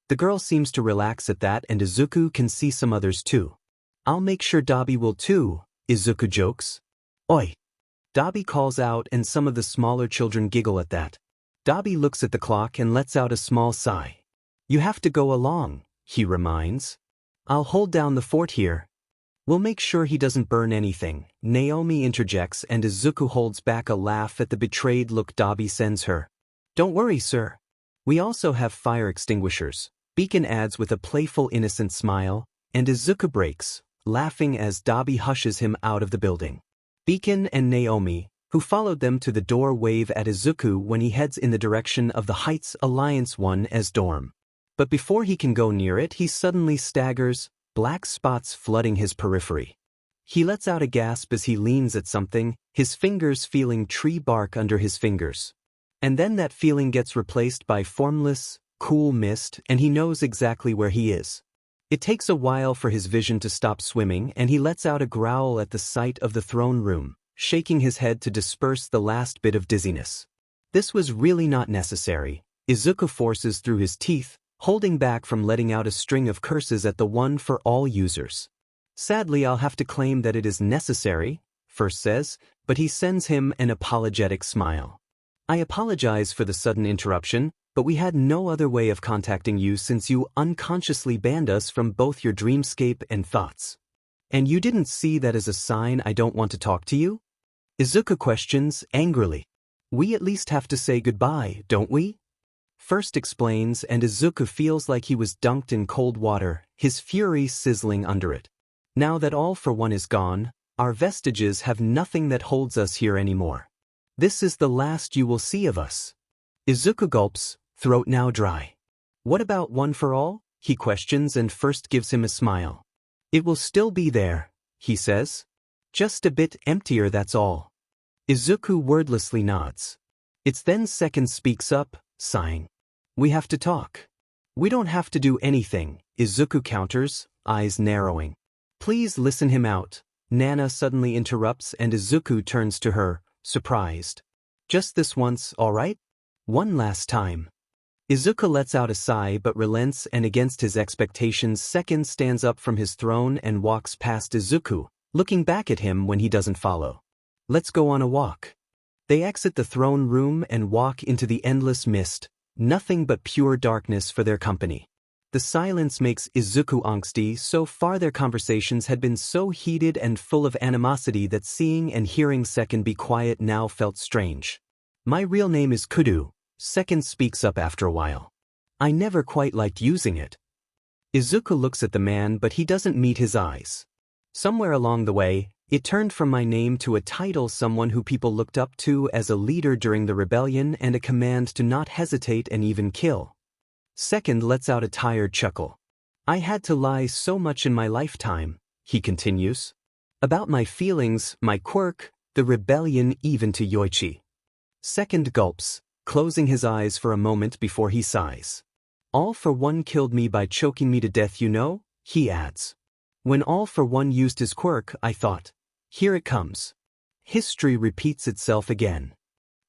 The girl seems to relax at that, and Izuku can see some others too. I'll make sure Dabi will too, Izuku jokes. Oi! Dabi calls out, and some of the smaller children giggle at that. Dabi looks at the clock and lets out a small sigh. You have to go along, he reminds. I'll hold down the fort here. We'll make sure he doesn't burn anything, Naomi interjects, and Izuku holds back a laugh at the betrayed look Dabi sends her. Don't worry, sir. We also have fire extinguishers, Beacon adds with a playful innocent smile, and Izuku breaks, laughing as Dabi hushes him out of the building. Beacon and Naomi, who followed them to the door, wave at Izuku when he heads in the direction of the Heights Alliance 1's dorm. But before he can go near it, he suddenly staggers, black spots flooding his periphery. He lets out a gasp as he leans at something, his fingers feeling tree bark under his fingers. And then that feeling gets replaced by formless, cool mist, and he knows exactly where he is. It takes a while for his vision to stop swimming, and he lets out a growl at the sight of the throne room, shaking his head to disperse the last bit of dizziness. This was really not necessary, Izuku forces through his teeth, holding back from letting out a string of curses at the one for all users. Sadly, I'll have to claim that it is necessary, First says, but he sends him an apologetic smile. I apologize for the sudden interruption, but we had no other way of contacting you since you unconsciously banned us from both your dreamscape and thoughts. And you didn't see that as a sign I don't want to talk to you? Izuku questions, angrily. We at least have to say goodbye, don't we? First explains, and Izuku feels like he was dunked in cold water, his fury sizzling under it. Now that All for One is gone, our vestiges have nothing that holds us here anymore. This is the last you will see of us. Izuku gulps, throat now dry. What about One for All? He questions, and First gives him a smile. It will still be there, he says. Just a bit emptier, that's all. Izuku wordlessly nods. It's then Second speaks up, sighing. We have to talk. We don't have to do anything, Izuku counters, eyes narrowing. Please listen him out, Nana suddenly interrupts, and Izuku turns to her, surprised. Just this once, all right? One last time. Izuku lets out a sigh but relents, and against his expectations, Second stands up from his throne and walks past Izuku, looking back at him when he doesn't follow. Let's go on a walk. They exit the throne room and walk into the endless mist, nothing but pure darkness for their company. The silence makes Izuku angsty. So far their conversations had been so heated and full of animosity that seeing and hearing Second be quiet now felt strange. My real name is Kudu, Second speaks up after a while. I never quite liked using it. Izuku looks at the man, but he doesn't meet his eyes. Somewhere along the way, it turned from my name to a title, someone who people looked up to as a leader during the rebellion, and a command to not hesitate and even kill. Second lets out a tired chuckle. I had to lie so much in my lifetime, he continues. About my feelings, my quirk, the rebellion, even to Yoichi. Second gulps, closing his eyes for a moment before he sighs. All for One killed me by choking me to death, you know, he adds. When All for One used his quirk, I thought, here it comes. History repeats itself again.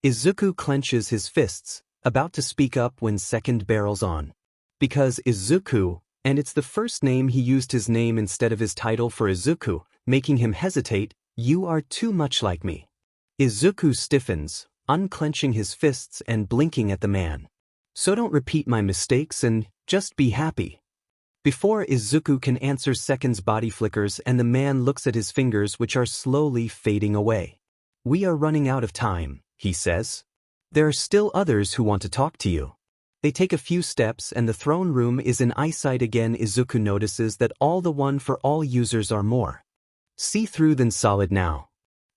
Izuku clenches his fists, about to speak up when second barrels on. Because Izuku, and it's the first name he used his name instead of his title for Izuku, making him hesitate, you are too much like me. Izuku stiffens, unclenching his fists and blinking at the man. So don't repeat my mistakes and just be happy. Before Izuku can answer, Second's body flickers and the man looks at his fingers, which are slowly fading away. We are running out of time, he says. There are still others who want to talk to you. They take a few steps and the throne room is in eyesight again. Izuku notices that all the one for all users are more see-through than solid now.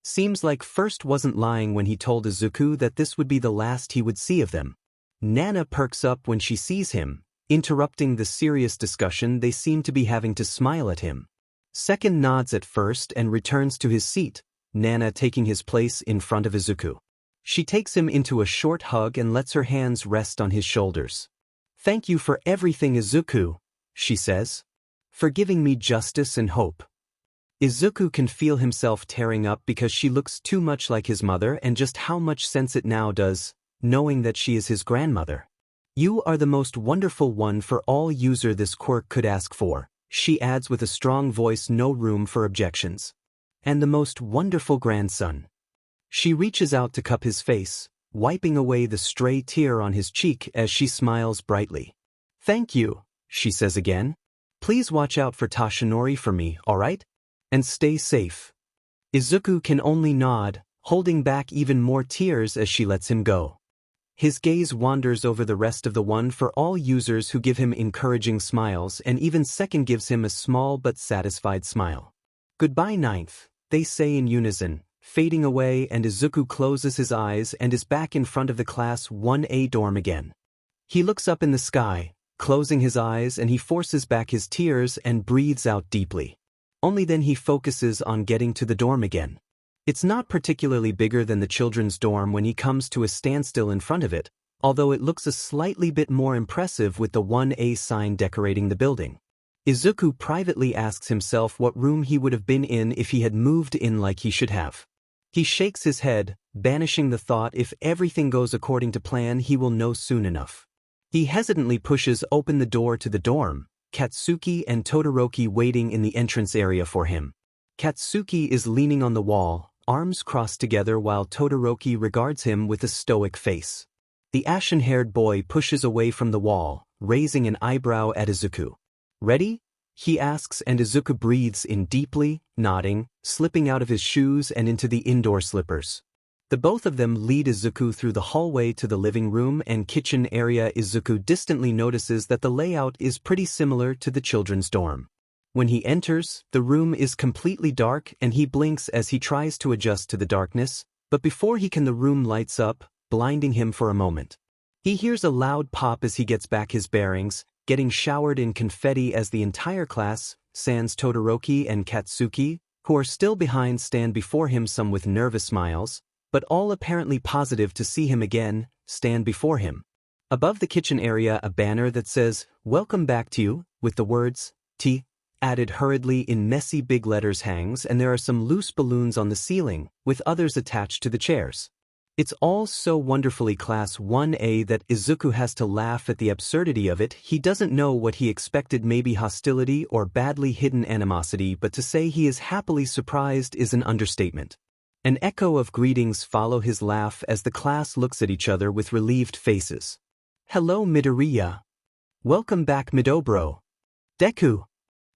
Seems like First wasn't lying when he told Izuku that this would be the last he would see of them. Nana perks up when she sees him, interrupting the serious discussion they seem to be having to smile at him. Second nods at First and returns to his seat, Nana taking his place in front of Izuku. She takes him into a short hug and lets her hands rest on his shoulders. Thank you for everything, Izuku, she says. For giving me justice and hope. Izuku can feel himself tearing up because she looks too much like his mother, and just how much sense it now does, knowing that she is his grandmother. You are the most wonderful one for all user this quirk could ask for, she adds with a strong voice, no room for objections. And the most wonderful grandson. She reaches out to cup his face, wiping away the stray tear on his cheek as she smiles brightly. Thank you, she says again. Please watch out for Tashinori for me, alright? And stay safe. Izuku can only nod, holding back even more tears as she lets him go. His gaze wanders over the rest of the one for all users who give him encouraging smiles, and even Second gives him a small but satisfied smile. Goodbye, Ninth, they say in unison, fading away, and Izuku closes his eyes and is back in front of the Class 1A dorm again. He looks up in the sky, closing his eyes, and he forces back his tears and breathes out deeply. Only then he focuses on getting to the dorm again. It's not particularly bigger than the children's dorm when he comes to a standstill in front of it, although it looks a slightly bit more impressive with the 1A sign decorating the building. Izuku privately asks himself what room he would have been in if he had moved in like he should have. He shakes his head, banishing the thought if everything goes according to plan he will know soon enough. He hesitantly pushes open the door to the dorm, Katsuki and Todoroki waiting in the entrance area for him. Katsuki is leaning on the wall, arms crossed together, while Todoroki regards him with a stoic face. The ashen-haired boy pushes away from the wall, raising an eyebrow at Izuku. Ready? He asks, and Izuku breathes in deeply, nodding, slipping out of his shoes and into the indoor slippers. The both of them lead Izuku through the hallway to the living room and kitchen area. Izuku distantly notices that the layout is pretty similar to the children's dorm. When he enters, the room is completely dark and he blinks as he tries to adjust to the darkness, but before he can, the room lights up, blinding him for a moment. He hears a loud pop as he gets back his bearings, getting showered in confetti as the entire class, sans Todoroki and Katsuki, who are still behind, stand before him, some with nervous smiles, but all apparently positive to see him again, stand before him. Above the kitchen area, a banner that says, "Welcome back to you," with the words, T, added hurriedly in messy big letters hangs, and there are some loose balloons on the ceiling, with others attached to the chairs. It's all so wonderfully Class 1A that Izuku has to laugh at the absurdity of it. He doesn't know what he expected, maybe hostility or badly hidden animosity, but to say he is happily surprised is an understatement. An echo of greetings follow his laugh as the class looks at each other with relieved faces. Hello, Midoriya. Welcome back, Midobro. Deku.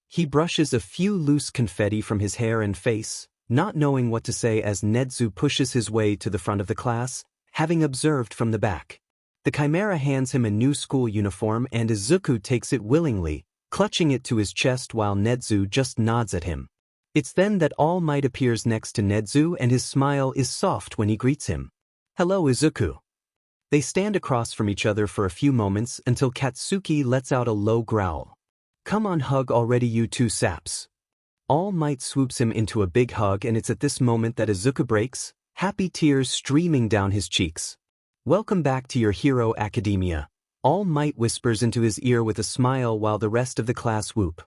He brushes a few loose confetti from his hair and face, not knowing what to say as Nedzu pushes his way to the front of the class, having observed from the back. The Chimera hands him a new school uniform and Izuku takes it willingly, clutching it to his chest while Nedzu just nods at him. It's then that All Might appears next to Nedzu and his smile is soft when he greets him. Hello, Izuku. They stand across from each other for a few moments until Katsuki lets out a low growl. Come on, hug already, you two saps. All Might swoops him into a big hug, and it's at this moment that Izuku breaks, happy tears streaming down his cheeks. Welcome back to your hero academia, All Might whispers into his ear with a smile while the rest of the class whoop.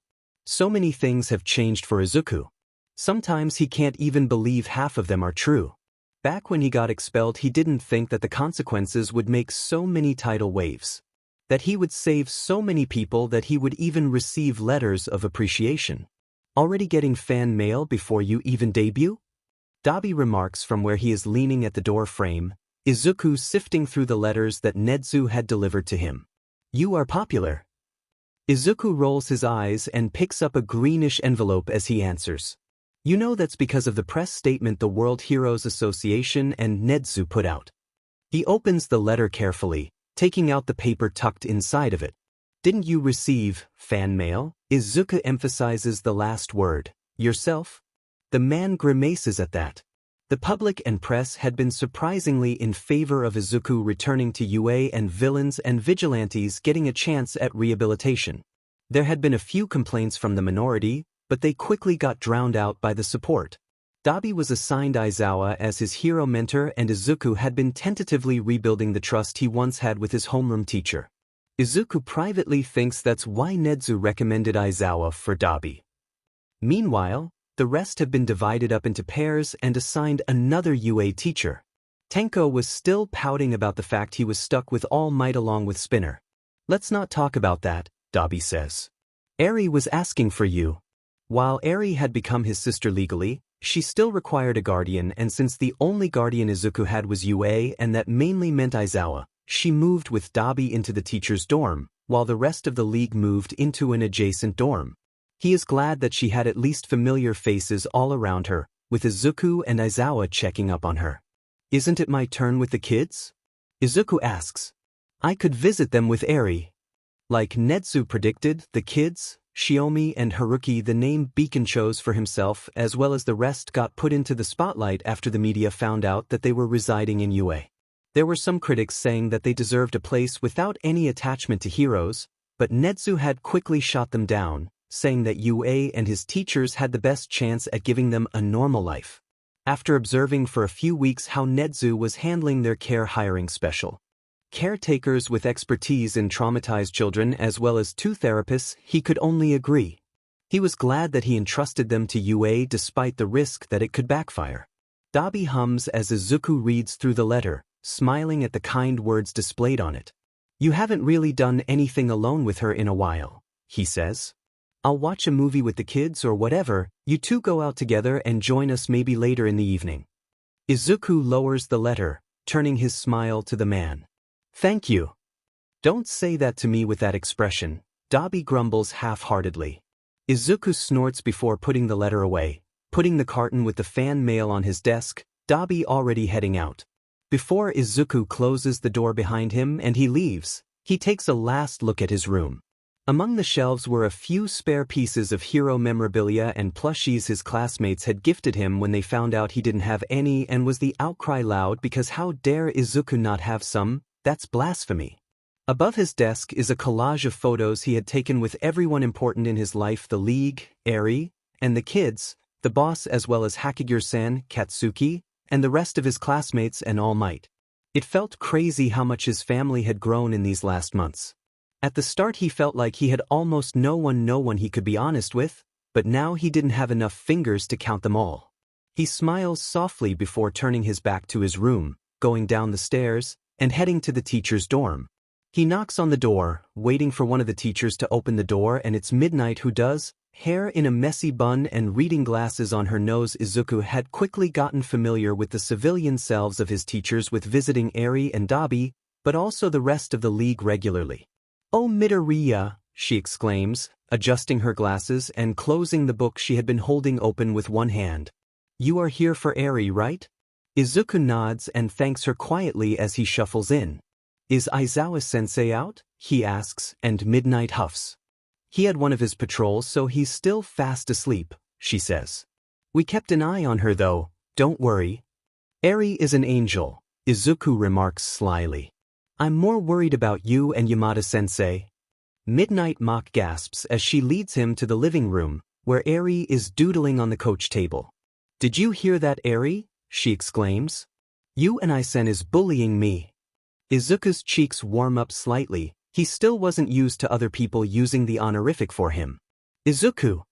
So many things have changed for Izuku. Sometimes he can't even believe half of them are true. Back when he got expelled, he didn't think that the consequences would make so many tidal waves. That he would save so many people, that he would even receive letters of appreciation. Already getting fan mail before you even debut? Dabi remarks from where he is leaning at the door frame, Izuku sifting through the letters that Nezu had delivered to him. You are popular. Izuku rolls his eyes and picks up a greenish envelope as he answers. You know that's because of the press statement the World Heroes Association and Nezu put out. He opens the letter carefully, taking out the paper tucked inside of it. Didn't you receive fan mail? Izuku emphasizes the last word. Yourself? The man grimaces at that. The public and press had been surprisingly in favor of Izuku returning to UA and villains and vigilantes getting a chance at rehabilitation. There had been a few complaints from the minority, but they quickly got drowned out by the support. Dabi was assigned Aizawa as his hero mentor, and Izuku had been tentatively rebuilding the trust he once had with his homeroom teacher. Izuku privately thinks that's why Nezu recommended Aizawa for Dabi. Meanwhile, the rest have been divided up into pairs and assigned another UA teacher. Tenko was still pouting about the fact he was stuck with All Might along with Spinner. Let's not talk about that, Dabi says. Eri was asking for you. While Eri had become his sister legally, she still required a guardian, and since the only guardian Izuku had was UA and that mainly meant Aizawa, she moved with Dabi into the teacher's dorm, while the rest of the league moved into an adjacent dorm. He is glad that she had at least familiar faces all around her, with Izuku and Aizawa checking up on her. Isn't it my turn with the kids? Izuku asks. I could visit them with Eri. Like Nezu predicted, the kids, Shiomi and Haruki, the name Beacon chose for himself as well as the rest, got put into the spotlight after the media found out that they were residing in UA. There were some critics saying that they deserved a place without any attachment to heroes, but Nezu had quickly shot them down, saying that UA and his teachers had the best chance at giving them a normal life. After observing for a few weeks how Nezu was handling their care, hiring special caretakers with expertise in traumatized children as well as 2 therapists, he could only agree. He was glad that he entrusted them to UA despite the risk that it could backfire. Dabi hums as Izuku reads through the letter, smiling at the kind words displayed on it. You haven't really done anything alone with her in a while, he says. I'll watch a movie with the kids or whatever, you two go out together and join us maybe later in the evening. Izuku lowers the letter, turning his smile to the man. Thank you. Don't say that to me with that expression, Dabi grumbles half-heartedly. Izuku snorts before putting the letter away, putting the carton with the fan mail on his desk, Dabi already heading out. Before Izuku closes the door behind him and he leaves, he takes a last look at his room. Among the shelves were a few spare pieces of hero memorabilia and plushies his classmates had gifted him when they found out he didn't have any, and was the outcry loud because how dare Izuku not have some? That's blasphemy. Above his desk is a collage of photos he had taken with everyone important in his life, the league, Eri, and the kids, the boss as well as Hakigure-san, Katsuki, and the rest of his classmates and All Might. It felt crazy how much his family had grown in these last months. At the start he felt like he had almost no one he could be honest with, but now he didn't have enough fingers to count them all. He smiles softly before turning his back to his room, going down the stairs, and heading to the teacher's dorm. He knocks on the door, waiting for one of the teachers to open the door, and it's Midnight who does. Hair in a messy bun and reading glasses on her nose, Izuku had quickly gotten familiar with the civilian selves of his teachers with visiting Eri and Dabi, but also the rest of the league regularly. Oh Midoriya, she exclaims, adjusting her glasses and closing the book she had been holding open with one hand. You are here for Eri, right? Izuku nods and thanks her quietly as he shuffles in. Is Aizawa-sensei out? He asks, and Midnight huffs. He had one of his patrols, so he's still fast asleep, she says. We kept an eye on her though, don't worry. Eri is an angel, Izuku remarks slyly. I'm more worried about you and Yamada-sensei. Midnight mock gasps as she leads him to the living room, where Eri is doodling on the coach table. Did you hear that, Eri? She exclaims. You and Isen is bullying me. Izuku's cheeks warm up slightly. He still wasn't used to other people using the honorific for him. Izuku!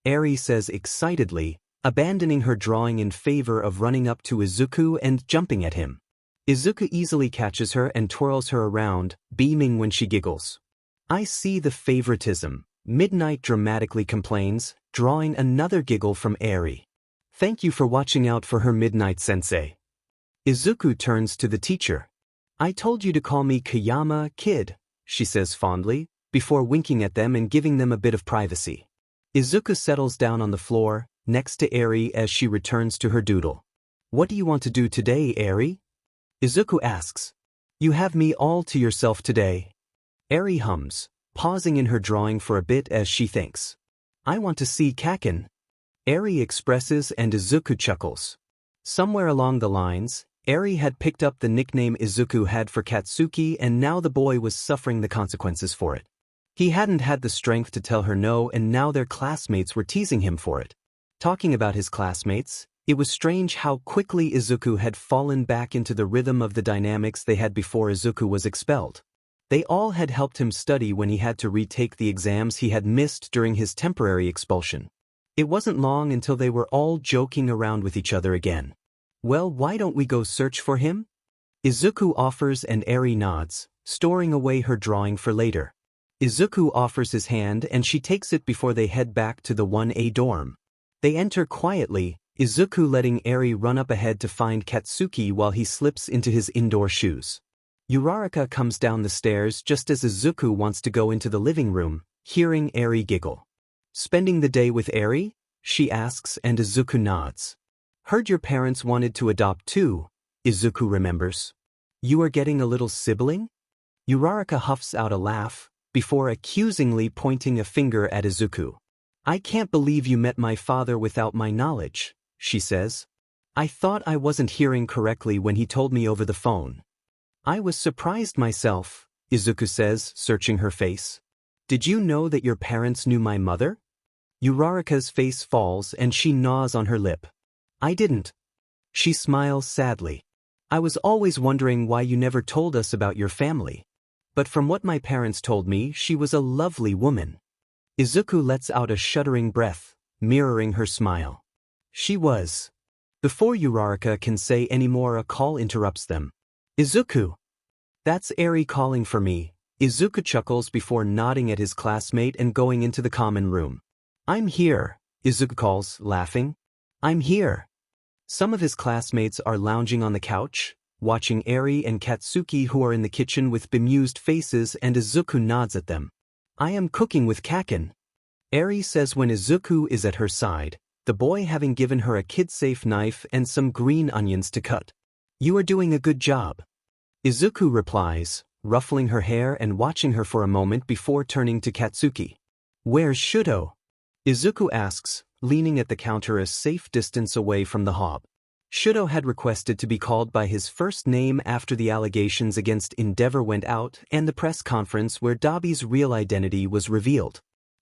Eri says excitedly, abandoning her drawing in favor of running up to Izuku and jumping at him. Izuku easily catches her and twirls her around, beaming when she giggles. "I see the favoritism," Midnight dramatically complains, drawing another giggle from Eri. "Thank you for watching out for her, Midnight-sensei." Izuku turns to the teacher. "I told you to call me Kayama, kid," she says fondly, before winking at them and giving them a bit of privacy. Izuku settles down on the floor, next to Eri as she returns to her doodle. "What do you want to do today, Eri?" Izuku asks. "You have me all to yourself today." Eri hums, pausing in her drawing for a bit as she thinks. "I want to see Kaken." Eri expresses and Izuku chuckles. Somewhere along the lines, Eri had picked up the nickname Izuku had for Katsuki, and now the boy was suffering the consequences for it. He hadn't had the strength to tell her no, and now their classmates were teasing him for it. Talking about his classmates, it was strange how quickly Izuku had fallen back into the rhythm of the dynamics they had before Izuku was expelled. They all had helped him study when he had to retake the exams he had missed during his temporary expulsion. It wasn't long until they were all joking around with each other again. "Well, why don't we go search for him?" Izuku offers and Eri nods, storing away her drawing for later. Izuku offers his hand and she takes it before they head back to the 1A dorm. They enter quietly, Izuku letting Eri run up ahead to find Katsuki while he slips into his indoor shoes. Uraraka comes down the stairs just as Izuku wants to go into the living room, hearing Eri giggle. "Spending the day with Eri?" she asks and Izuku nods. "Heard your parents wanted to adopt too," Izuku remembers. "You are getting a little sibling?" Uraraka huffs out a laugh, before accusingly pointing a finger at Izuku. "I can't believe you met my father without my knowledge," she says. "I thought I wasn't hearing correctly when he told me over the phone." "I was surprised myself," Izuku says, searching her face. "Did you know that your parents knew my mother?" Uraraka's face falls and she gnaws on her lip. "I didn't." She smiles sadly. "I was always wondering why you never told us about your family. But from what my parents told me, she was a lovely woman." Izuku lets out a shuddering breath, mirroring her smile. "She was." Before Uraraka can say any more, a call interrupts them. "Izuku!" "That's Eri calling for me." Izuku chuckles before nodding at his classmate and going into the common room. "I'm here," Izuku calls, laughing. "I'm here." Some of his classmates are lounging on the couch, watching Eri and Katsuki, who are in the kitchen with bemused faces, and Izuku nods at them. "I am cooking with Kaken," Eri says when Izuku is at her side, the boy having given her a kid-safe knife and some green onions to cut. "You are doing a good job," Izuku replies, ruffling her hair and watching her for a moment before turning to Katsuki. "Where's Shudo?" Izuku asks, leaning at the counter a safe distance away from the hob. Shudo had requested to be called by his first name after the allegations against Endeavor went out and the press conference where Dabi's real identity was revealed.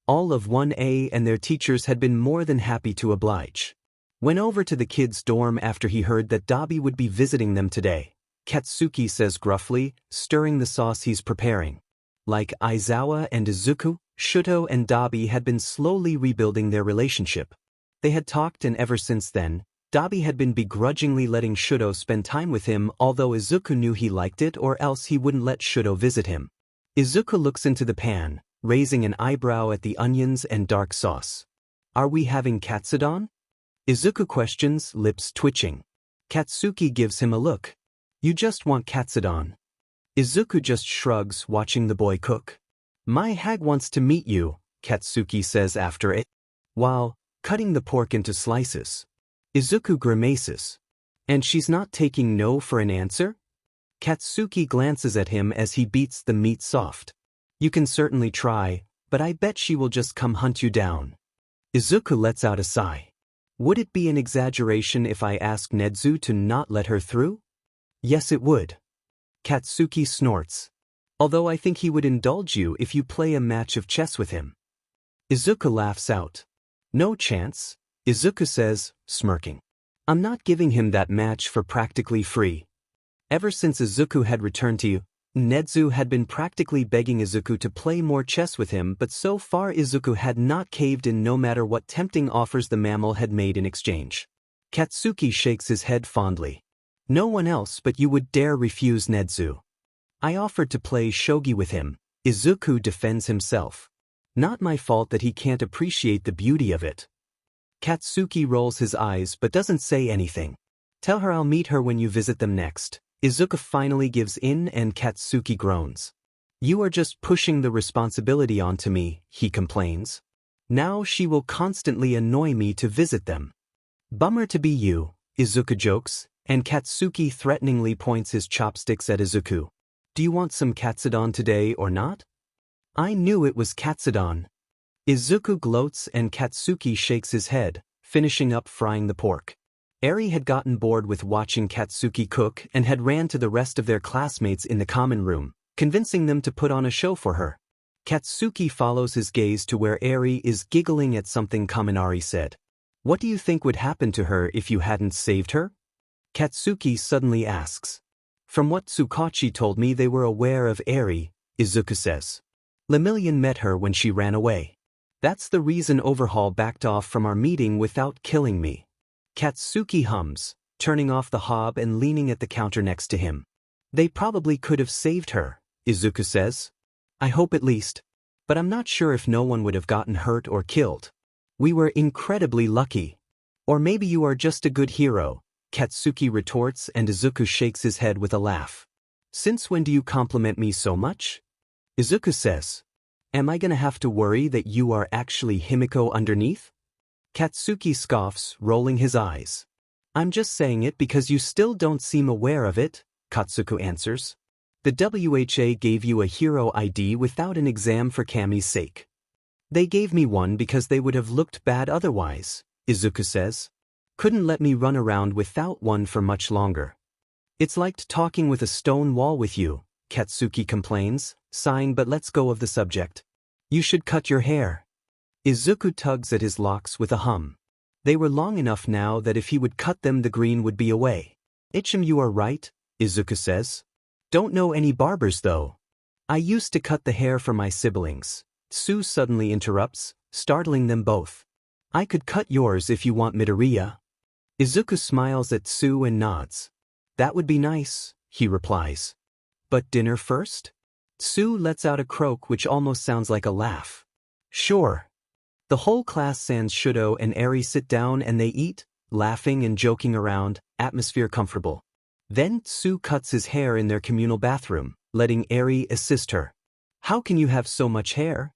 All of 1A and their teachers had been more than happy to oblige. Went over to the kids' dorm after he heard that Dabi would be visiting them today, Katsuki says gruffly, stirring the sauce he's preparing. Like Aizawa and Izuku, Shudo and Dabi had been slowly rebuilding their relationship. They had talked, and ever since then, Dabi had been begrudgingly letting Shudo spend time with him, although Izuku knew he liked it or else he wouldn't let Shudo visit him. Izuku looks into the pan, raising an eyebrow at the onions and dark sauce. "Are we having katsudon?" Izuku questions, lips twitching. Katsuki gives him a look. "You just want katsudon." Izuku just shrugs, watching the boy cook. "My hag wants to meet you," Katsuki says after it, while cutting the pork into slices. Izuku grimaces. "And she's not taking no for an answer?" Katsuki glances at him as he beats the meat soft. "You can certainly try, but I bet she will just come hunt you down." Izuku lets out a sigh. "Would it be an exaggeration if I asked Nedzu to not let her through?" "Yes, it would." Katsuki snorts. "Although I think he would indulge you if you play a match of chess with him." Izuku laughs out. "No chance," Izuku says, smirking. "I'm not giving him that match for practically free." Ever since Izuku had returned to Nezu had been practically begging Izuku to play more chess with him, but so far Izuku had not caved in no matter what tempting offers the mammal had made in exchange. Katsuki shakes his head fondly. No one else but you would dare refuse Nezu. I offered to play shogi with him. Izuku defends himself. Not my fault that he can't appreciate the beauty of it. Katsuki rolls his eyes but doesn't say anything. Tell her I'll meet her when you visit them next. Izuku finally gives in and Katsuki groans. You are just pushing the responsibility onto me, he complains. Now she will constantly annoy me to visit them. Bummer to be you, Izuku jokes, and Katsuki threateningly points his chopsticks at Izuku. Do you want some katsudon today or not? I knew it was katsudon. Izuku gloats and Katsuki shakes his head, finishing up frying the pork. Eri had gotten bored with watching Katsuki cook and had ran to the rest of their classmates in the common room, convincing them to put on a show for her. Katsuki follows his gaze to where Eri is giggling at something Kaminari said. What do you think would happen to her if you hadn't saved her? Katsuki suddenly asks. From what Tsukachi told me, they were aware of Eri, Izuku says. Lemillion met her when she ran away. That's the reason Overhaul backed off from our meeting without killing me. Katsuki hums, turning off the hob and leaning at the counter next to him. They probably could have saved her, Izuku says. I hope at least. But I'm not sure if no one would have gotten hurt or killed. We were incredibly lucky. Or maybe you are just a good hero, Katsuki retorts, and Izuku shakes his head with a laugh. Since when do you compliment me so much? Izuku says. Am I gonna have to worry that you are actually Himiko underneath? Katsuki scoffs, rolling his eyes. I'm just saying it because you still don't seem aware of it, Katsuku answers. The WHA gave you a hero ID without an exam for Kami's sake. They gave me one because they would have looked bad otherwise, Izuku says. Couldn't let me run around without one for much longer. It's like talking with a stone wall with you, Katsuki complains, sighing, but let's go of the subject. You should cut your hair. Izuku tugs at his locks with a hum. They were long enough now that if he would cut them the green would be away. Ichim, you are right, Izuku says. Don't know any barbers though. I used to cut the hair for my siblings. Tsu suddenly interrupts, startling them both. I could cut yours if you want Midoriya. Izuku smiles at Tsu and nods. That would be nice, he replies. But dinner first? Tsu lets out a croak which almost sounds like a laugh. Sure. The whole class sans Shudo and Eri sit down and they eat, laughing and joking around, atmosphere comfortable. Then Tsu cuts his hair in their communal bathroom, letting Eri assist her. How can you have so much hair?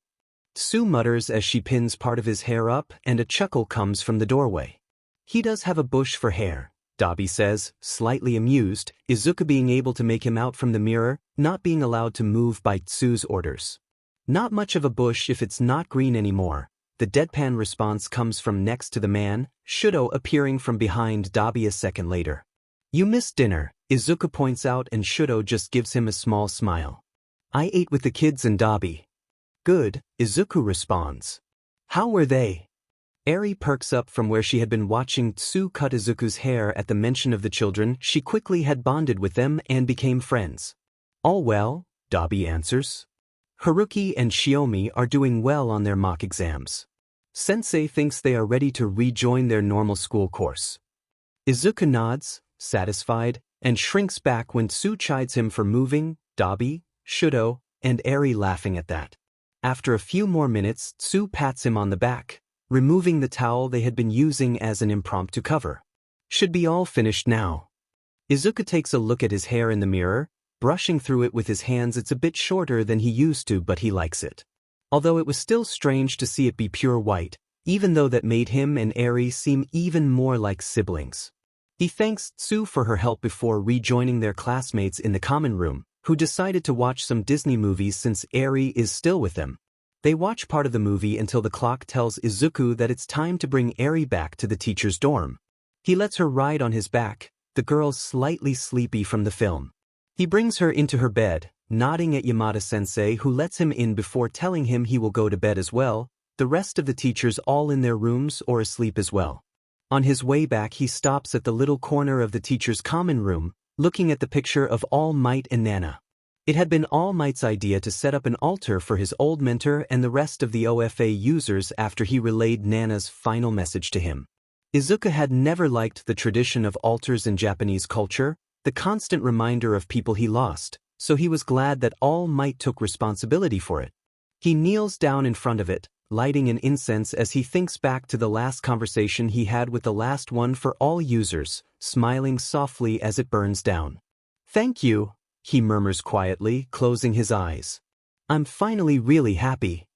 Tsu mutters as she pins part of his hair up, and a chuckle comes from the doorway. He does have a bush for hair, Dabi says, slightly amused, Izuku being able to make him out from the mirror, not being allowed to move by Tsu's orders. Not much of a bush if it's not green anymore. The deadpan response comes from next to the man, Shudo appearing from behind Dabi a second later. You missed dinner, Izuku points out, and Shudo just gives him a small smile. I ate with the kids and Dabi. Good, Izuku responds. How were they? Eri perks up from where she had been watching Tsu cut Izuku's hair at the mention of the children. She quickly had bonded with them and became friends. All well, Dabi answers. Haruki and Shiomi are doing well on their mock exams. Sensei thinks they are ready to rejoin their normal school course. Izuku nods, satisfied, and shrinks back when Tsu chides him for moving, Dabi, Shudo, and Eri laughing at that. After a few more minutes, Tsu pats him on the back, removing the towel they had been using as an impromptu cover. Should be all finished now. Izuku takes a look at his hair in the mirror, brushing through it with his hands. It's a bit shorter than he used to, but he likes it. Although it was still strange to see it be pure white, even though that made him and Eri seem even more like siblings. He thanks Tsu for her help before rejoining their classmates in the common room, who decided to watch some Disney movies since Eri is still with them. They watch part of the movie until the clock tells Izuku that it's time to bring Eri back to the teacher's dorm. He lets her ride on his back, the girl slightly sleepy from the film. He brings her into her bed, nodding at Yamada-sensei, who lets him in before telling him he will go to bed as well, the rest of the teachers all in their rooms or asleep as well. On his way back he stops at the little corner of the teacher's common room, looking at the picture of All Might and Nana. It had been All Might's idea to set up an altar for his old mentor and the rest of the OFA users after he relayed Nana's final message to him. Izuku had never liked the tradition of altars in Japanese culture, the constant reminder of people he lost, so he was glad that All Might took responsibility for it. He kneels down in front of it, lighting an incense as he thinks back to the last conversation he had with the last one for all users, smiling softly as it burns down. "Thank you," he murmurs quietly, closing his eyes. "I'm finally really happy."